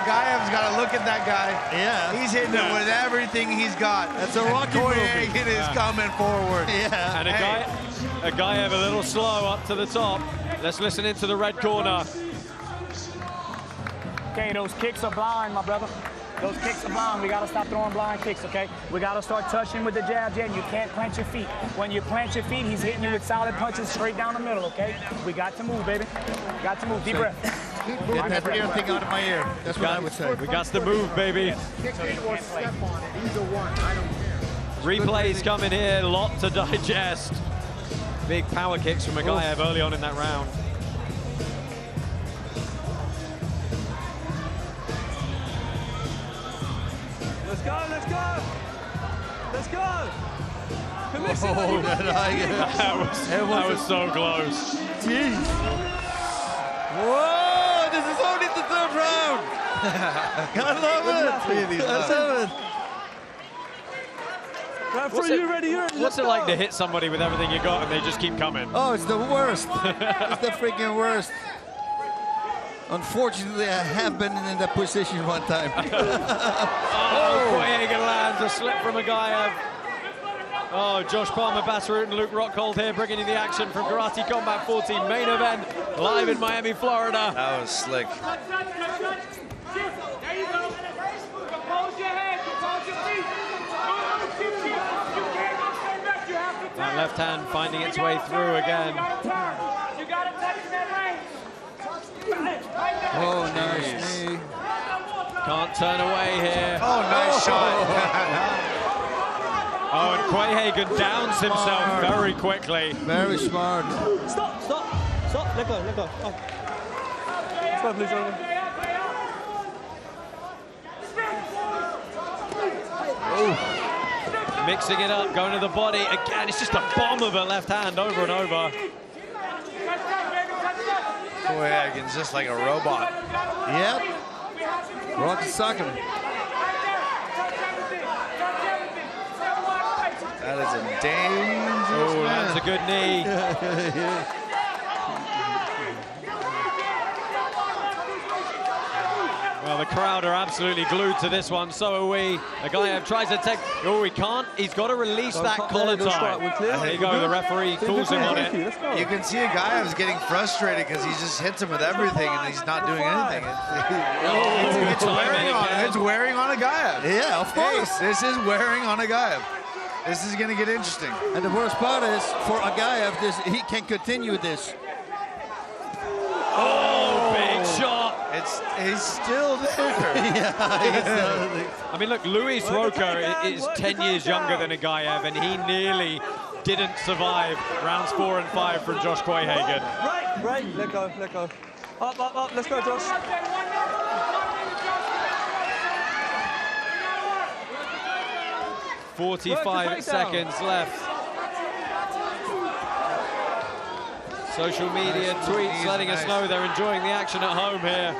S2: Aghayev's got to look at that guy.
S5: Yeah.
S2: He's hitting it with everything he's got.
S5: That's a rocky
S2: Quayhagen is coming forward.
S5: Yeah.
S4: And Aghayev a little slow up to the top. Let's listen into the red corner.
S9: Okay, those kicks are blind, my brother. Those kicks are blind. We got to stop throwing blind kicks, okay? We got to start touching with the jab, Jen. You can't plant your feet. When you plant your feet, he's hitting you with solid punches straight down the middle, okay? We got to move, baby. Got to move. Deep breath.
S5: Get that ear thing out of my ear. That's what I would say.
S4: We got to move, baby. Replays coming here, lot to digest. Big power kicks from Aghayev early on in that round.
S7: Let's go. Let's go.
S5: Oh,
S4: that was so close.
S5: Jeez. Whoa, this is only the third round. I love it. I love it.
S4: What's it like to hit somebody with everything you got and they just keep coming?
S5: Oh, it's the worst. It's the freaking worst. Unfortunately, I have been in that position one time.
S4: Quayhagen lands a slip from Aghayev. Oh, Josh Palmer, Bas Rutten, Luke Rockhold here, bringing you the action from Karate Combat 14 main event, live in Miami, Florida.
S2: That was slick.
S4: That left hand finding its way through again.
S5: Oh, nice knee.
S4: Can't turn away here.
S2: Oh, nice shot.
S4: Oh, and Quayhagen downs himself very quickly.
S5: Very smart.
S7: Stop. Let go. Oh. Stop, please.
S4: Mixing it up, going to the body. Again, it's just a bomb of a left hand over and over.
S2: Quayhagen's just like a robot.
S5: Yep. Rock and sock him.
S2: That is a dangerous man.
S4: That's a good knee. Well, the crowd are absolutely glued to this one. So are we. Aghayev tries to take. Oh, he can't. He's got to release that collar tie. There you go. The referee calls him on it.
S2: You can see Aghayev's getting frustrated because he just hits him with everything and he's not doing anything. It's wearing on Aghayev.
S5: Yeah, of course.
S2: Hey, this is wearing on Aghayev. This is going to get interesting.
S5: And the worst part is, for Aghayev, he can continue this.
S4: Oh, big shot.
S2: He's still there.
S4: I mean, look, Luis Roca is 10 years younger than Aghayev, and he nearly didn't survive rounds 4 and 5 from Josh Quayhagen.
S7: Right, let go. Up, let's go, Josh.
S4: 45 seconds left. Social media tweets letting us know they're enjoying the action at home here.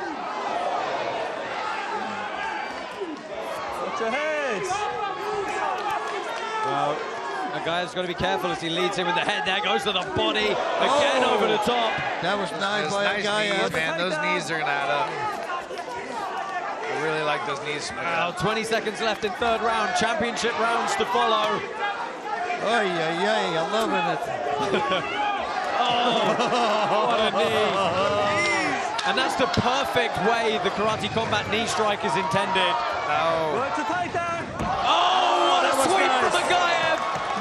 S7: Watch your heads.
S4: Well, Aghayev's got to be careful as he leads him with the head. There goes to the body again over the top.
S5: That was nice by Aghayev.
S2: Man, those knees are gonna add up. I really like those knees.
S4: Well, 20 seconds left in third round. Championship rounds to follow.
S5: Ay, I'm loving it.
S4: What a knee. And that's the perfect way the Karate Combat knee strike is intended.
S7: Work to take down.
S4: Oh, what a sweep from Aghayev.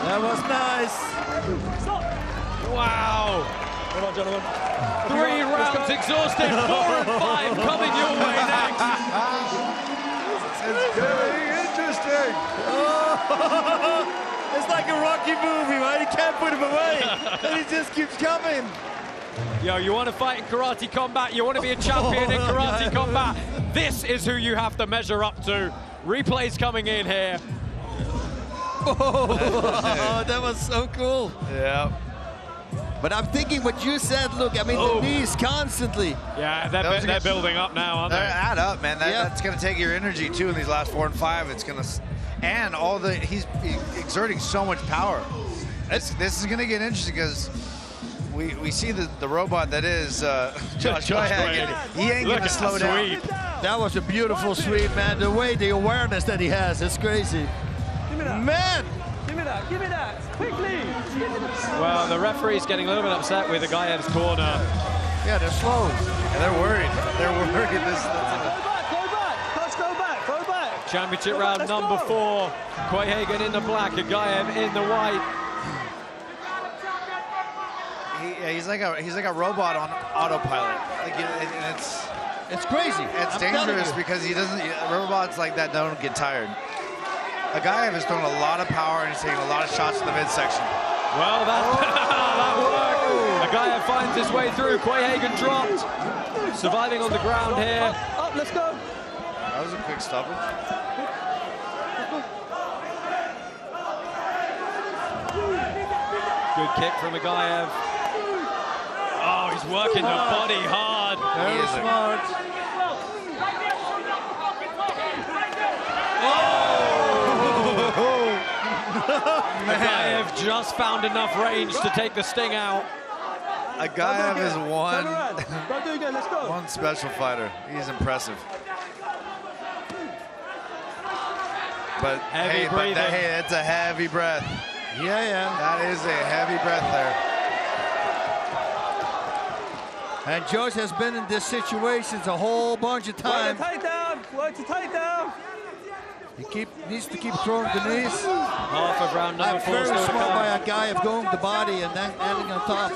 S5: That was nice.
S4: Wow.
S7: Come on, gentlemen.
S4: 3 rounds exhausted, 4 and 5 coming your way next.
S5: It's very interesting. It's like a Rocky movie, right? You can't put him away, and he just keeps coming.
S4: Yo, you want to fight in Karate Combat, you want to be a champion in Karate Combat, this is who you have to measure up to. Replays coming in here.
S5: Oh, that was so cool.
S2: Yeah.
S5: But I'm thinking what you said, look, I mean, the knees constantly.
S4: Yeah, they're building up now, aren't they?
S2: They add up, man. That's going to take your energy, too, in these last 4 and 5. It's going to... And he's exerting so much power. This is going to get interesting because we see the robot that is Josh Quayhagen. He ain't going to slow down.
S5: That was a beautiful sweep, man. The awareness that he has, it's crazy.
S7: Give me that.
S5: Man!
S7: Give me that, quickly.
S4: Well, the referee's getting a little bit upset with Aghayev's corner.
S5: Yeah, they're slow.
S2: Yeah, they're worried. They're worried.
S7: Go back. Coach, go back.
S4: Championship round number 4. Quayhagen in the black, Aghayev in the white.
S2: He's like a robot on autopilot. Like
S5: it's crazy.
S2: It's dangerous because robots like that don't get tired. Aghayev is throwing a lot of power and he's taking a lot of shots in the midsection.
S4: Well, that worked. Aghayev finds his way through. Quayhagen dropped. Surviving on the ground here.
S7: Up, let's go.
S2: That was a quick stoppage.
S4: Good kick from Aghayev. Oh, he's working the body hard.
S5: Very smart.
S4: Aghayev just found enough range to take the sting out.
S2: Aghayev is
S7: one
S2: special fighter. He's impressive. But
S4: heavy breathing.
S2: Hey, it's a heavy breath.
S5: Yeah.
S2: That is a heavy breath there.
S5: And Josh has been in this situation a whole bunch of times.
S7: Work to take down.
S5: He needs to keep throwing the knees.
S4: Half of round number 4
S5: very
S4: still to
S5: smart
S4: come.
S5: by a guy of going the body and then ending on top.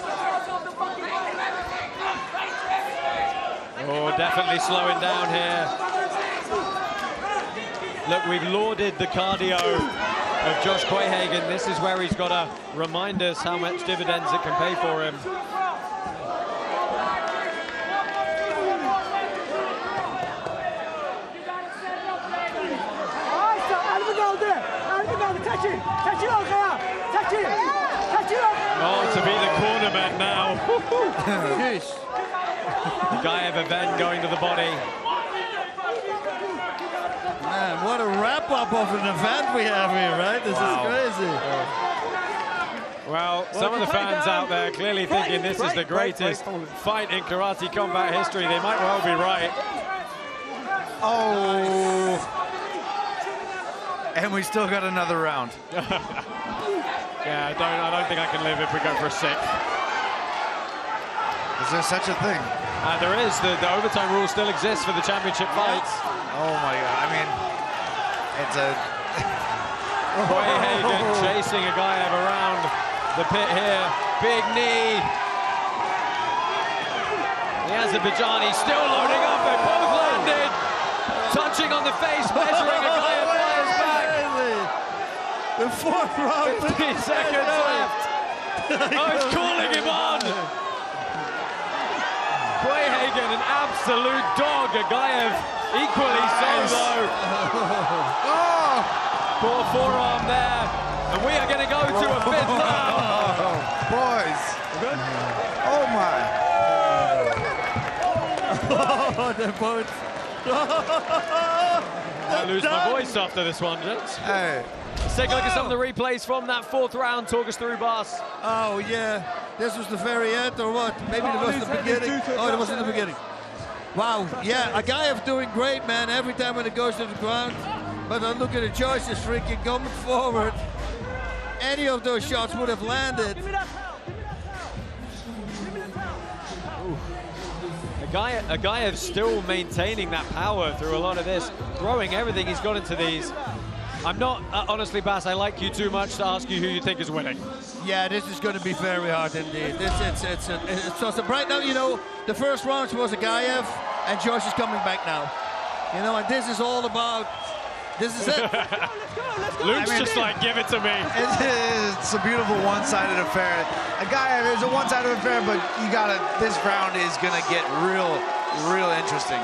S4: Oh, definitely slowing down here. Look, we've lauded the cardio of Josh Quayhagen. This is where he's got to remind us how much dividends it can pay for him. Oh, to be the cornerman now. Aghayev event going to the body.
S5: Man, what a wrap-up of an event we have here, right? This is crazy.
S4: Well, some of the fans out there clearly thinking this is the greatest fight in Karate Combat history. They might well be right.
S2: Oh. And we still got another round.
S4: Yeah, I don't think I can live if we go for a 6th.
S2: Is there such a thing?
S4: There is. The overtime rule still exists for the championship fights.
S2: Oh my God! I mean, it's a
S4: Quayhagen chasing Aghayev around the pit here. Big knee. Azerbaijani still loading up. They both landed. Touching on the face, measuring. Aghayev fires back.
S5: The fourth round.
S4: 15 seconds left. Oh, he's calling him on. Quayhagen, an absolute dog. Aghayev, equally so, though. Poor forearm there. And we are going to go to a fifth round.
S21: Boys.
S4: Good?
S21: Oh, my.
S5: They're both.
S4: I lose my voice after this one, gents.
S21: Hey.
S4: Let's take a look at some of the replays from that fourth round. Talk us through, Bas.
S5: Oh, yeah. This was the very end, or what? Maybe it was the beginning. Oh, it was in the beginning. Wow, yeah, Aghayev doing great, man, every time when it goes to the ground. But look at the choices, freaking coming forward. Any of those shots would have landed.
S4: Aghayev still maintaining that power through a lot of this, throwing everything he's got into these. I'm not, honestly, Bas, I like you too much to ask you who you think is winning.
S5: Yeah, this is going to be very hard indeed. It's awesome. Right now, you know, the first round was Aghayev, and Josh is coming back now. You know, and this is all about, this is it.
S4: Luke's just like, give it to me.
S21: It's a beautiful one-sided affair. Aghayev is a one-sided affair, but you gotta, this round is gonna get real interesting.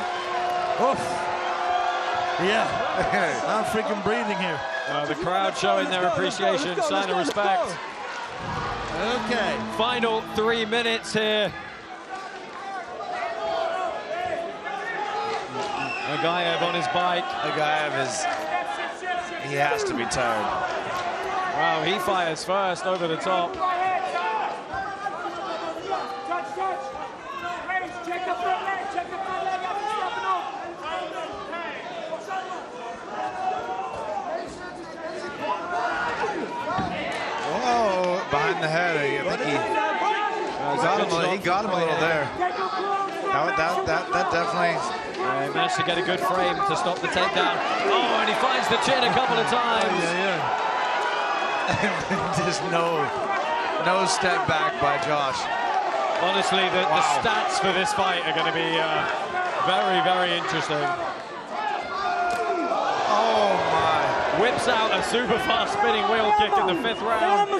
S5: Oof. Yeah, I'm freaking breathing here.
S4: The crowd showing their appreciation, sign of respect.
S5: Okay.
S4: Final 3 minutes here. Aghayev on his bike.
S21: Aghayev is, he has to be tired.
S4: Wow, he fires first over the top.
S21: Whoa, behind the head. I think he got him a little there. That definitely.
S4: He managed to get a good frame to stop the takedown. Oh, and he finds the chin a couple of times.
S21: Just no step back by Josh.
S4: Honestly, the stats for this fight are going to be very interesting.
S21: Oh my.
S4: Whips out a super fast spinning wheel kick in the fifth round.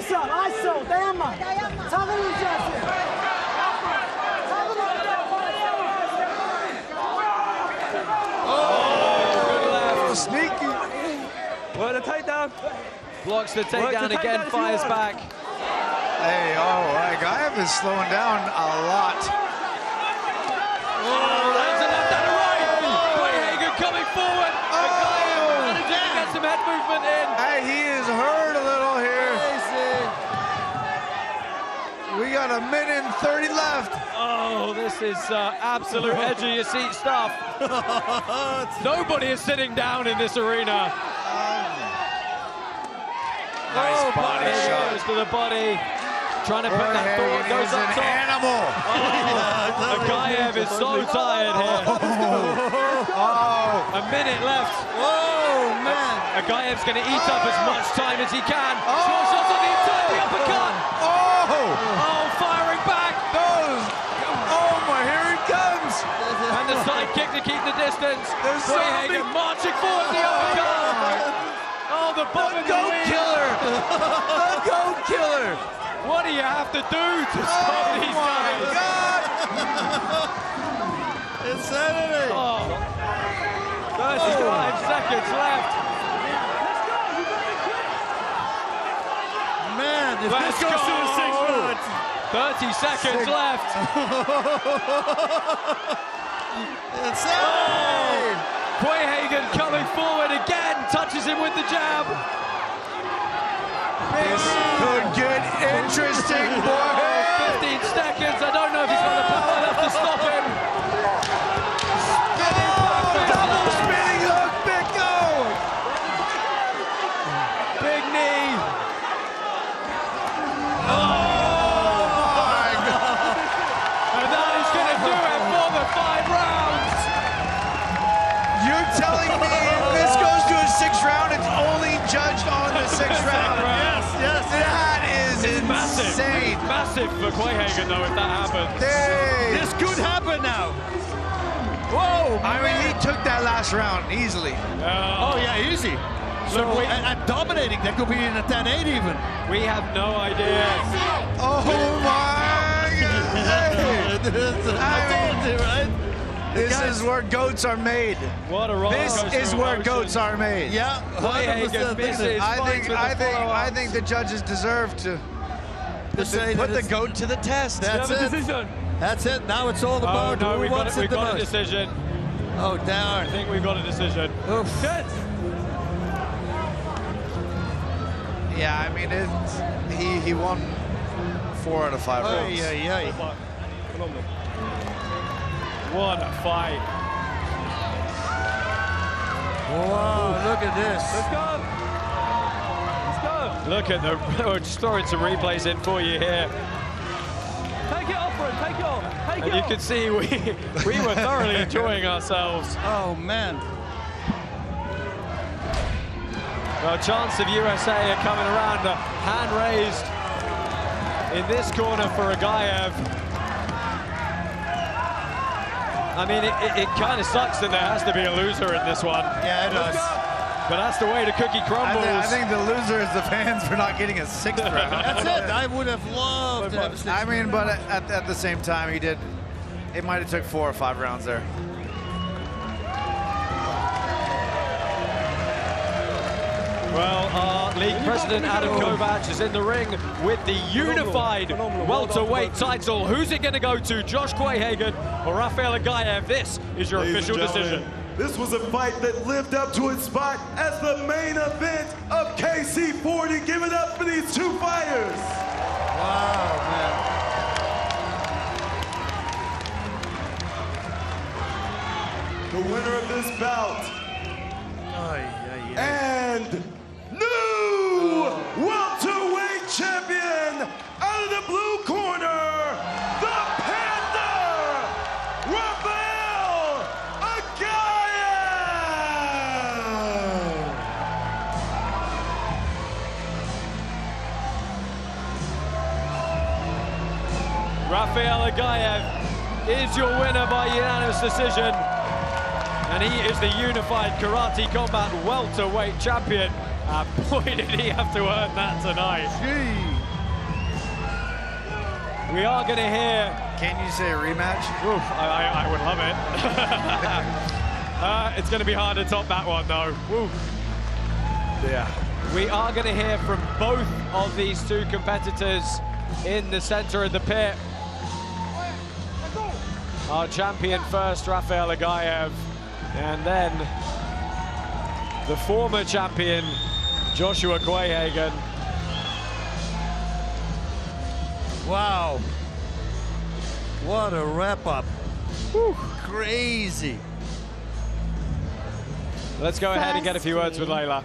S21: Sneaky.
S7: What a takedown.
S4: Blocks the takedown again, fires back.
S21: Hey, Aghayev is slowing down a lot.
S4: Lands a left and a right. Quayhagen coming forward. Aghayev managing to get some head movement in.
S21: Hey, he is hurt a little here. We got a minute and 30 left.
S4: Oh, this is absolute edge of your seat stuff. Nobody is sitting down in this arena.
S21: Nice body shot.
S4: Goes to the body. Trying to put that forward. Goes up top.
S21: Animal.
S4: Aghayev is so tired here. A minute left.
S5: Oh, man.
S4: Aghayev's going to eat up as much time as he can. Small shots on the inside, the uppercut. Oh, firing back.
S21: Oh my, here he comes.
S4: And the side kick to keep the distance. Quayhagen marching forward, the uppercut. Oh, the bottom of the wheel.
S21: Killer. The goat killer.
S4: What do you have to do to stop these guys?
S21: Oh my God.
S5: Insanity.
S4: 35 seconds left.
S5: Man, if
S4: Let's
S5: this goes to the sixth round.
S4: 30 seconds left.
S5: Insanity.
S4: Quayhagen coming forward again, touches him with the jab.
S21: This could get interesting, boy.
S4: 15 seconds. I don't know if he's got the power left to stop him.
S21: Double spinning hook, big go.
S4: Big knee.
S21: Oh my God.
S4: And that is going to do it for the 5 rounds.
S21: You're telling me if this goes to a 6th round, it's only judged on the 6th round?
S5: Yes.
S21: That is insane.
S4: Massive massive for Quayhagen, though, if that happens.
S21: Hey. This could happen now. Whoa, I mean, he took that last round easily.
S5: Oh, yeah, easy. So, and dominating, that could be in a 10-8 even.
S4: We have no idea.
S21: Oh, my God. This is where goats are made.
S4: What a roller
S21: This
S4: coaster
S21: is
S4: of
S21: where
S4: emotion.
S21: goats are made.
S5: Yeah,
S4: 100%.
S21: I think the judges deserve to
S5: say
S21: put
S5: that
S21: the goat to the test.
S5: That's it. That's it. Now it's all about
S4: no,
S5: who
S4: we've
S5: wants it the
S4: got a
S5: most.
S4: decision.
S5: Oh, darn.
S4: I think we've got a decision.
S21: Good. Yeah, I mean, he won 4 out of 5 rounds.
S4: What a fight.
S5: Wow, look at this.
S4: Let's go. Look at the, we're just throwing some replays in for you here.
S7: Take it off, bro. Take it off. Take
S4: And you can see we were thoroughly enjoying ourselves.
S5: Oh, man.
S4: Well, chance of USA are coming around. A hand raised in this corner for Aghayev. I mean, it kind of sucks that there has to be a loser in this one.
S21: Yeah, it does.
S4: But that's the way the cookie crumbles.
S21: I think the loser is the fans for not getting a 6th round.
S5: That's it. I would have loved to have a 6th
S21: I mean, but at the same time, it might have took 4 or 5 rounds there.
S4: Well, our league president, Adam Kovac, is in the ring with the unified welterweight title. Who's it going to go to, Josh Quayhagen or Rafael Aghayev? This is your official decision.
S22: This was a fight that lived up to its spot as the main event of KC40. Give it up for these two fighters.
S5: Wow, man.
S22: The winner of this bout and new welterweight champion out of the blue corner, the Panther, Rafael Aghayev.
S4: Rafael Aghayev is your winner by unanimous decision. And he is the unified karate combat welterweight champion. Boy, did he have to earn that tonight. We are going to hear...
S21: Can you say a rematch?
S4: Oof, I would love it. It's going to be hard to top that one, though. Woo.
S21: Yeah.
S4: We are going to hear from both of these two competitors in the center of the pit. Our champion first, Rafael Aghayev. And then the former champion, Joshua Quayhagen.
S5: Wow. What a wrap-up. Crazy.
S4: Let's go ahead and get a few words with Layla.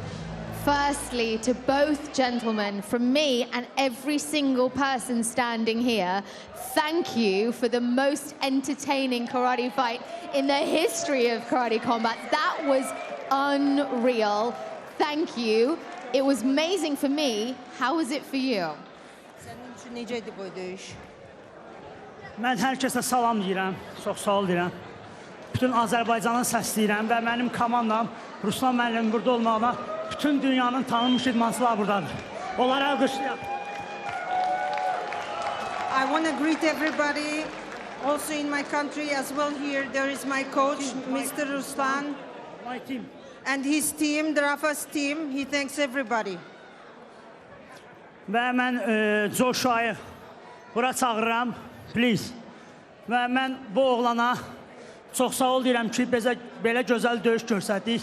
S18: Firstly, to both gentlemen, from me and every single person standing here, thank you for the most entertaining karate fight in the history of karate combat. That was unreal. Thank you. It was amazing for me. How was it for you?
S17: Mən hər kəsə salam deyirəm, çox sağ ol deyirəm. Bütün Azərbaycanı səsləyirəm və mənim komandam Ruslan müəllim burada olmağına bütün dünyanın tanınmış idmançılar buradadır. Onlara alqışlayaq.
S16: I want to greet everybody also in my country as well here. There is my coach, Mr. Ruslan.
S17: My team.
S16: And his team, the Rafa's team. He thanks everybody.
S17: Və mən Joshua'yı bura çağırıram, please. Və mən bu oğlana çox sağ ol deyirəm ki, belə gözəl döyüş göstərdik.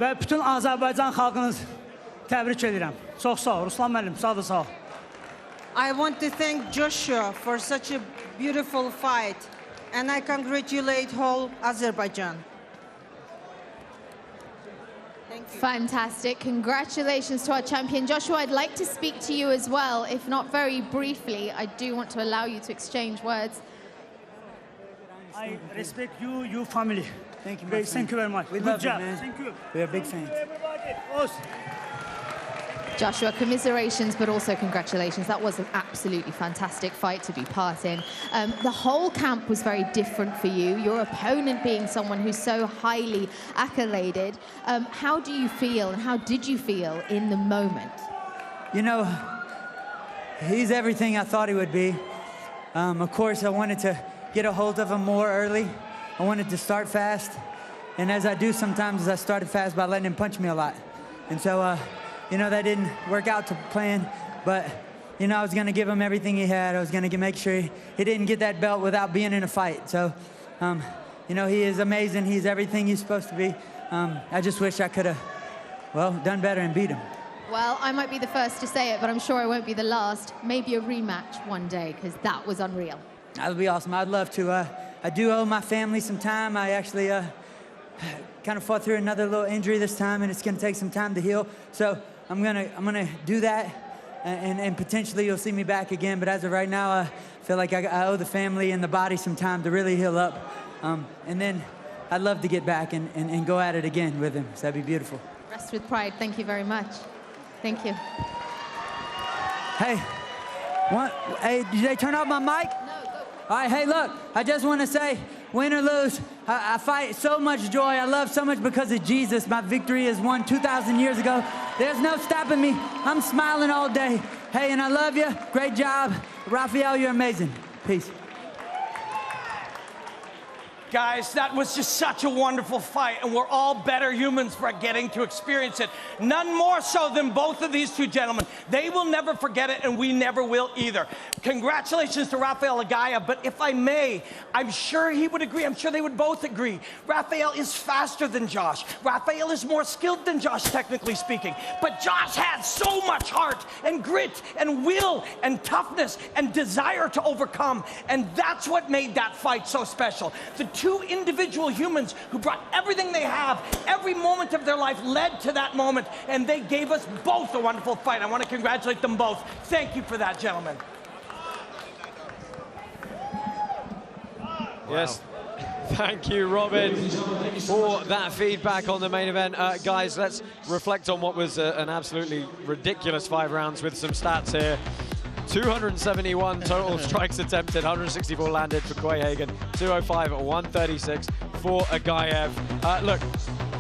S17: Və bütün Azərbaycan xalqını təbrik edirəm. Çox sağ ol, Ruslan müəllim, sağ ol, sağ ol.
S16: I want to thank Joshua for such a beautiful fight, and I congratulate whole Azerbaijan.
S18: Fantastic. Congratulations to our champion. Joshua, I'd like to speak to you as well, if not very briefly. I do want to allow you to exchange words.
S17: I respect you, your family.
S7: Thank you,
S17: Thank you very much.
S7: We
S17: Good
S7: love
S17: job.
S7: you, man.
S17: Thank you.
S7: We're big fans.
S18: Joshua, commiserations, but also congratulations. That was an absolutely fantastic fight to be part in. The whole camp was very different for you, your opponent being someone who's so highly accoladed. How do you feel, and how did you feel in the moment?
S13: You know, he's everything I thought he would be. Of course, I wanted to get a hold of him more early. I wanted to start fast. And as I do sometimes, I started fast by letting him punch me a lot. And so, you know, that didn't work out to plan, but, you know, I was going to give him everything he had. I was going to make sure he didn't get that belt without being in a fight. So, you know, he is amazing. He's everything he's supposed to be. I just wish I could have, well, done better and beat him.
S18: Well, I might be the first to say it, but I'm sure I won't be the last. Maybe a rematch one day, because that was unreal.
S13: That would be awesome. I'd love to. I do owe my family some time. I actually kind of fought through another little injury this time, and it's going to take some time to heal. So I'm gonna do that, and potentially you'll see me back again. But as of right now, I feel like I owe the family and the body some time to really heal up. And then I'd love to get back and go at it again with him. So that'd be beautiful.
S18: Rest with pride. Thank you very much. Thank you.
S13: Hey, hey, did they turn off my mic? No, go. All right, hey, look, I just want to say, win or lose, I fight so much joy. I love so much because of Jesus. My victory is won 2,000 years ago. There's no stopping me. I'm smiling all day. Hey, and I love you. Great job. Rafael, you're amazing. Peace.
S12: Guys, that was just such a wonderful fight, and we're all better humans for getting to experience it. None more so than both of these two gentlemen. They will never forget it, and we never will either. Congratulations to Rafael Aghayev, but if I may, I'm sure he would agree. I'm sure they would both agree. Rafael is faster than Josh. Rafael is more skilled than Josh, technically speaking. But Josh has so much heart and grit and will and toughness and desire to overcome, and that's what made that fight so special. The two individual humans who brought everything they have, every moment of their life led to that moment, and they gave us both a wonderful fight. I want to congratulate them both. Thank you for that, gentlemen.
S4: Yes. Thank you, Robin, for that feedback on the main event. Guys, let's reflect on what was an absolutely ridiculous 5 rounds with some stats here. 271 total strikes attempted, 164 landed for Quayhagen, 205 at 136 for Aghayev. Look,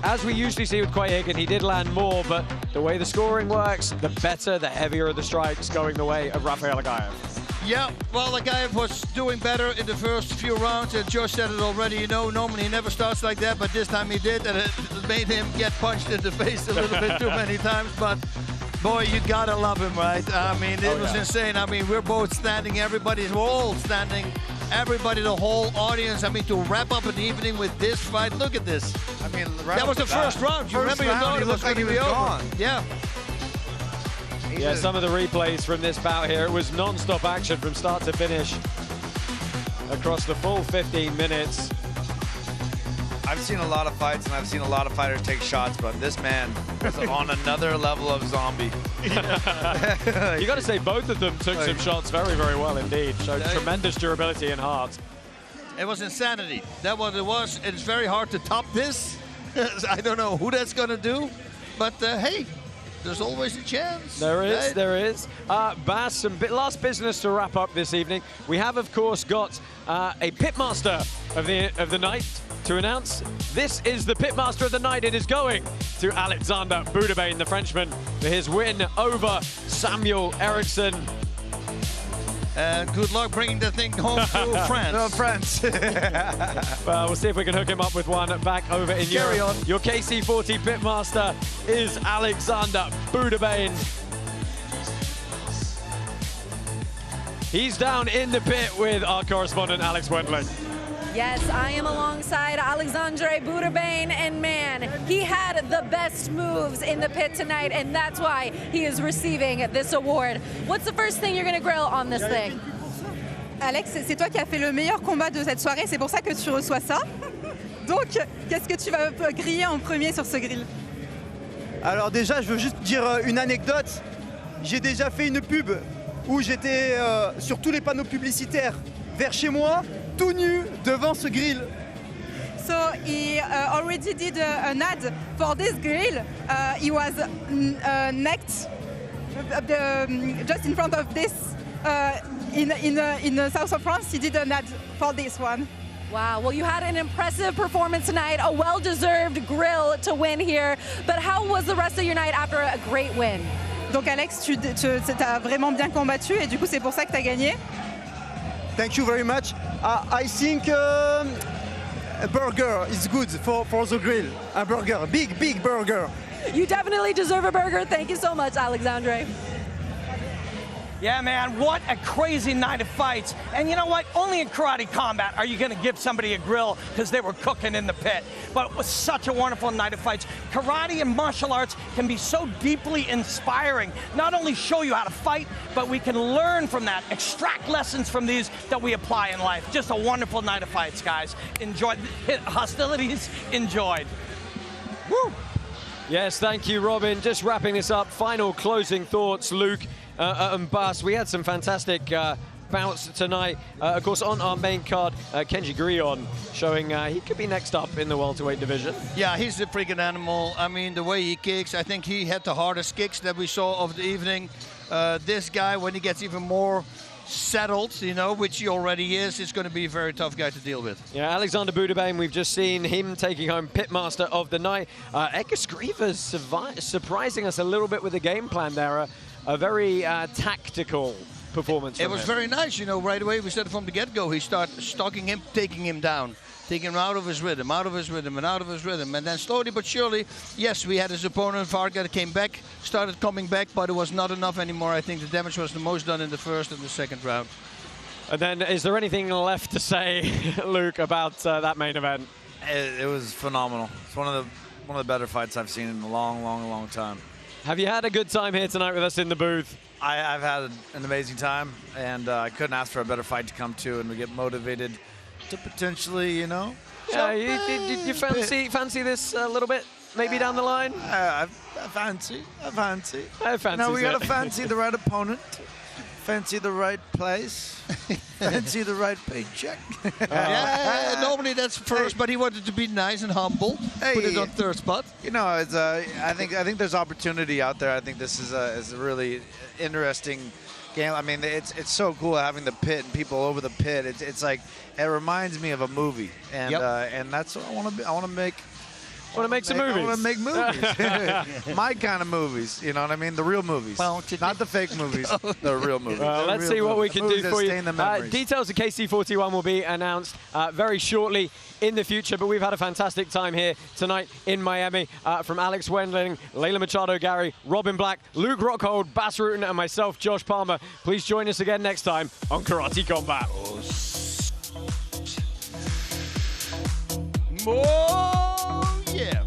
S4: as we usually see with Quayhagen, he did land more, but the way the scoring works, the better, the heavier the strikes going the way of Rafael Aghayev.
S5: Yeah, well, Aghayev was doing better in the first few rounds, and Josh said it already, you know, normally he never starts like that, but this time he did, and it made him get punched in the face a little bit too many times, but boy, you gotta love him, right? I mean, it was insane. I mean, we're both standing, we're all standing, everybody, the whole audience. I mean, to wrap up an evening with this fight, look at this.
S21: I mean,
S5: that was the first round. You remember, you thought it was going to be over. Yeah.
S4: Yeah, some of the replays from this bout here, it was non-stop action from start to finish across the full 15 minutes.
S21: I've seen a lot of fights, and I've seen a lot of fighters take shots, but this man was on another level of zombie.
S4: You got to say, both of them took some shots very, very well indeed. Showed tremendous durability and heart.
S5: It was insanity. That's what it was. It's very hard to top this. I don't know who that's going to do, but hey, there's always a chance.
S4: There is,
S5: right?
S4: there is. Bas, some last business to wrap up this evening. We have, of course, got a pitmaster of the night to announce. This is the pitmaster of the night. It is going to Alexandre Bouderbane, the Frenchman, for his win over Samuel Ericsson.
S5: Good luck bringing the thing home to France.
S21: No, France.
S4: Well, we'll see if we can hook him up with one back over in
S21: Carry
S4: Europe.
S21: on.
S4: Your KC40 pitmaster is Alexandre Bouderbane. He's down in the pit with our correspondent, Alex Wendling.
S1: Yes, I am alongside Alexandre Bouderbane, and man, he had the best moves in the pit tonight, and that's why he is receiving this award. What's the first thing you're going to grill on this thing?
S19: Alex, c'est toi qui as fait le meilleur combat de cette soirée, c'est pour ça que tu reçois ça. Donc, qu'est-ce que tu vas griller en premier sur ce grill?
S23: Alors déjà, je veux juste dire une anecdote. J'ai déjà fait une pub où j'étais sur tous les panneaux publicitaires vers chez moi, tout nu devant ce grill.
S19: So he already did an ad for this grill. He was naked just in front of this in the south of France. He didn't add for this one.
S1: Wow, well, you had an impressive performance tonight, a well-deserved grill to win here. But how was the rest of your night after a great win?
S19: Donc Alex, tu as vraiment bien combattu et du coup c'est pour ça que tu as gagné.
S23: Thank you very much. I think a burger is good for the grill. A burger, big burger.
S1: You definitely deserve a burger. Thank you so much, Alexandre.
S12: Yeah, man, what a crazy night of fights. And you know what? Only in karate combat are you going to give somebody a grill because they were cooking in the pit. But it was such a wonderful night of fights. Karate and martial arts can be so deeply inspiring. Not only show you how to fight, but we can learn from that, extract lessons from these that we apply in life. Just a wonderful night of fights, guys. Enjoyed hostilities, enjoyed. Woo!
S4: Yes, thank you, Robin. Just wrapping this up, final closing thoughts, Luke. And Bas, we had some fantastic bouts tonight. Of course, on our main card, Kenji Grillon showing he could be next up in the welterweight division.
S5: Yeah, he's a freaking animal. I mean, the way he kicks, I think he had the hardest kicks that we saw of the evening. This guy, when he gets even more settled, you know, which he already is going to be a very tough guy to deal with.
S4: Yeah, Alexandre Bouderbane, we've just seen him taking home Pitmaster of the night. Edgars Skrivers surprising us a little bit with the game plan there. A very tactical performance.
S5: It was very nice, you know, right away we said from the get-go, he started stalking him, taking him down, taking him out of his rhythm, and out of his rhythm. And then slowly but surely, yes, we had his opponent, Varga, that came back, started coming back, but it was not enough anymore. I think the damage was the most done in the first and the second round.
S4: And then, is there anything left to say, Luke, about that main event?
S2: It was phenomenal. It's one of the better fights I've seen in a long time.
S4: Have you had a good time here tonight with us in the booth?
S2: I've had an amazing time, and I couldn't ask for a better fight to come to, and we get motivated to potentially, you know.
S4: Yeah, you fancy this a little bit, maybe down the line?
S2: I fancy.
S4: No,
S2: we got to fancy the right opponent, fancy the right place, fancy the right paycheck.
S5: Yeah, normally that's first, but he wanted to be nice and humble.
S2: Hey,
S5: put it on third spot.
S2: You know, it's I think there's opportunity out there. I think this is a really interesting game. I mean, it's so cool having the pit and people over the pit. It's like it reminds me of a movie, and and that's what I want to make.
S4: Want to make some movies.
S2: I want to make movies. My kind of movies. You know what I mean? The real movies. Not the fake movies. The real movies.
S4: Well, let's see what we can do for you. Details of KC41 will be announced very shortly in the future, but we've had a fantastic time here tonight in Miami. From Alex Wendling, Layla Machado, Gary, Robin Black, Luke Rockhold, Bas Rutten, and myself, Josh Palmer. Please join us again next time on Karate Combat.
S5: Yeah.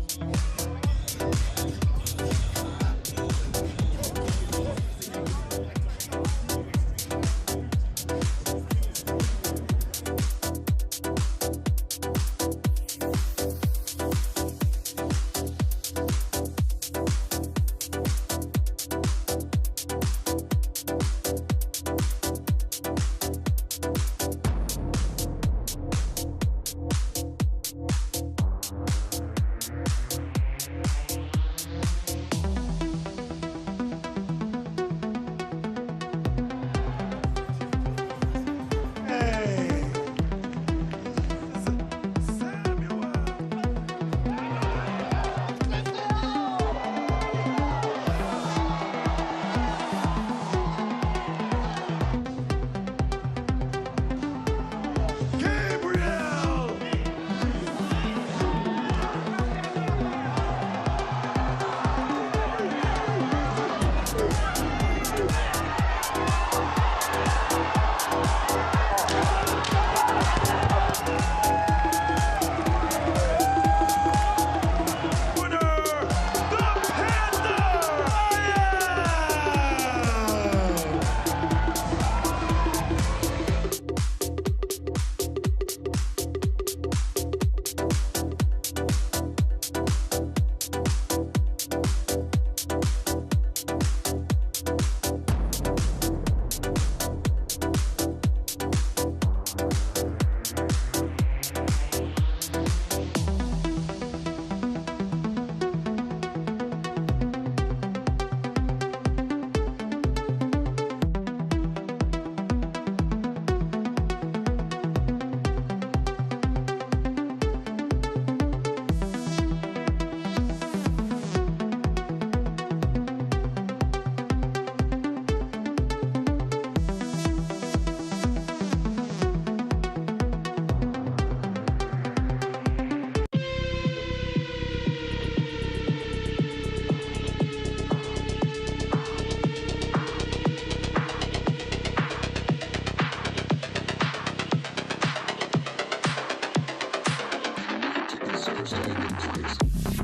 S10: superstar in place.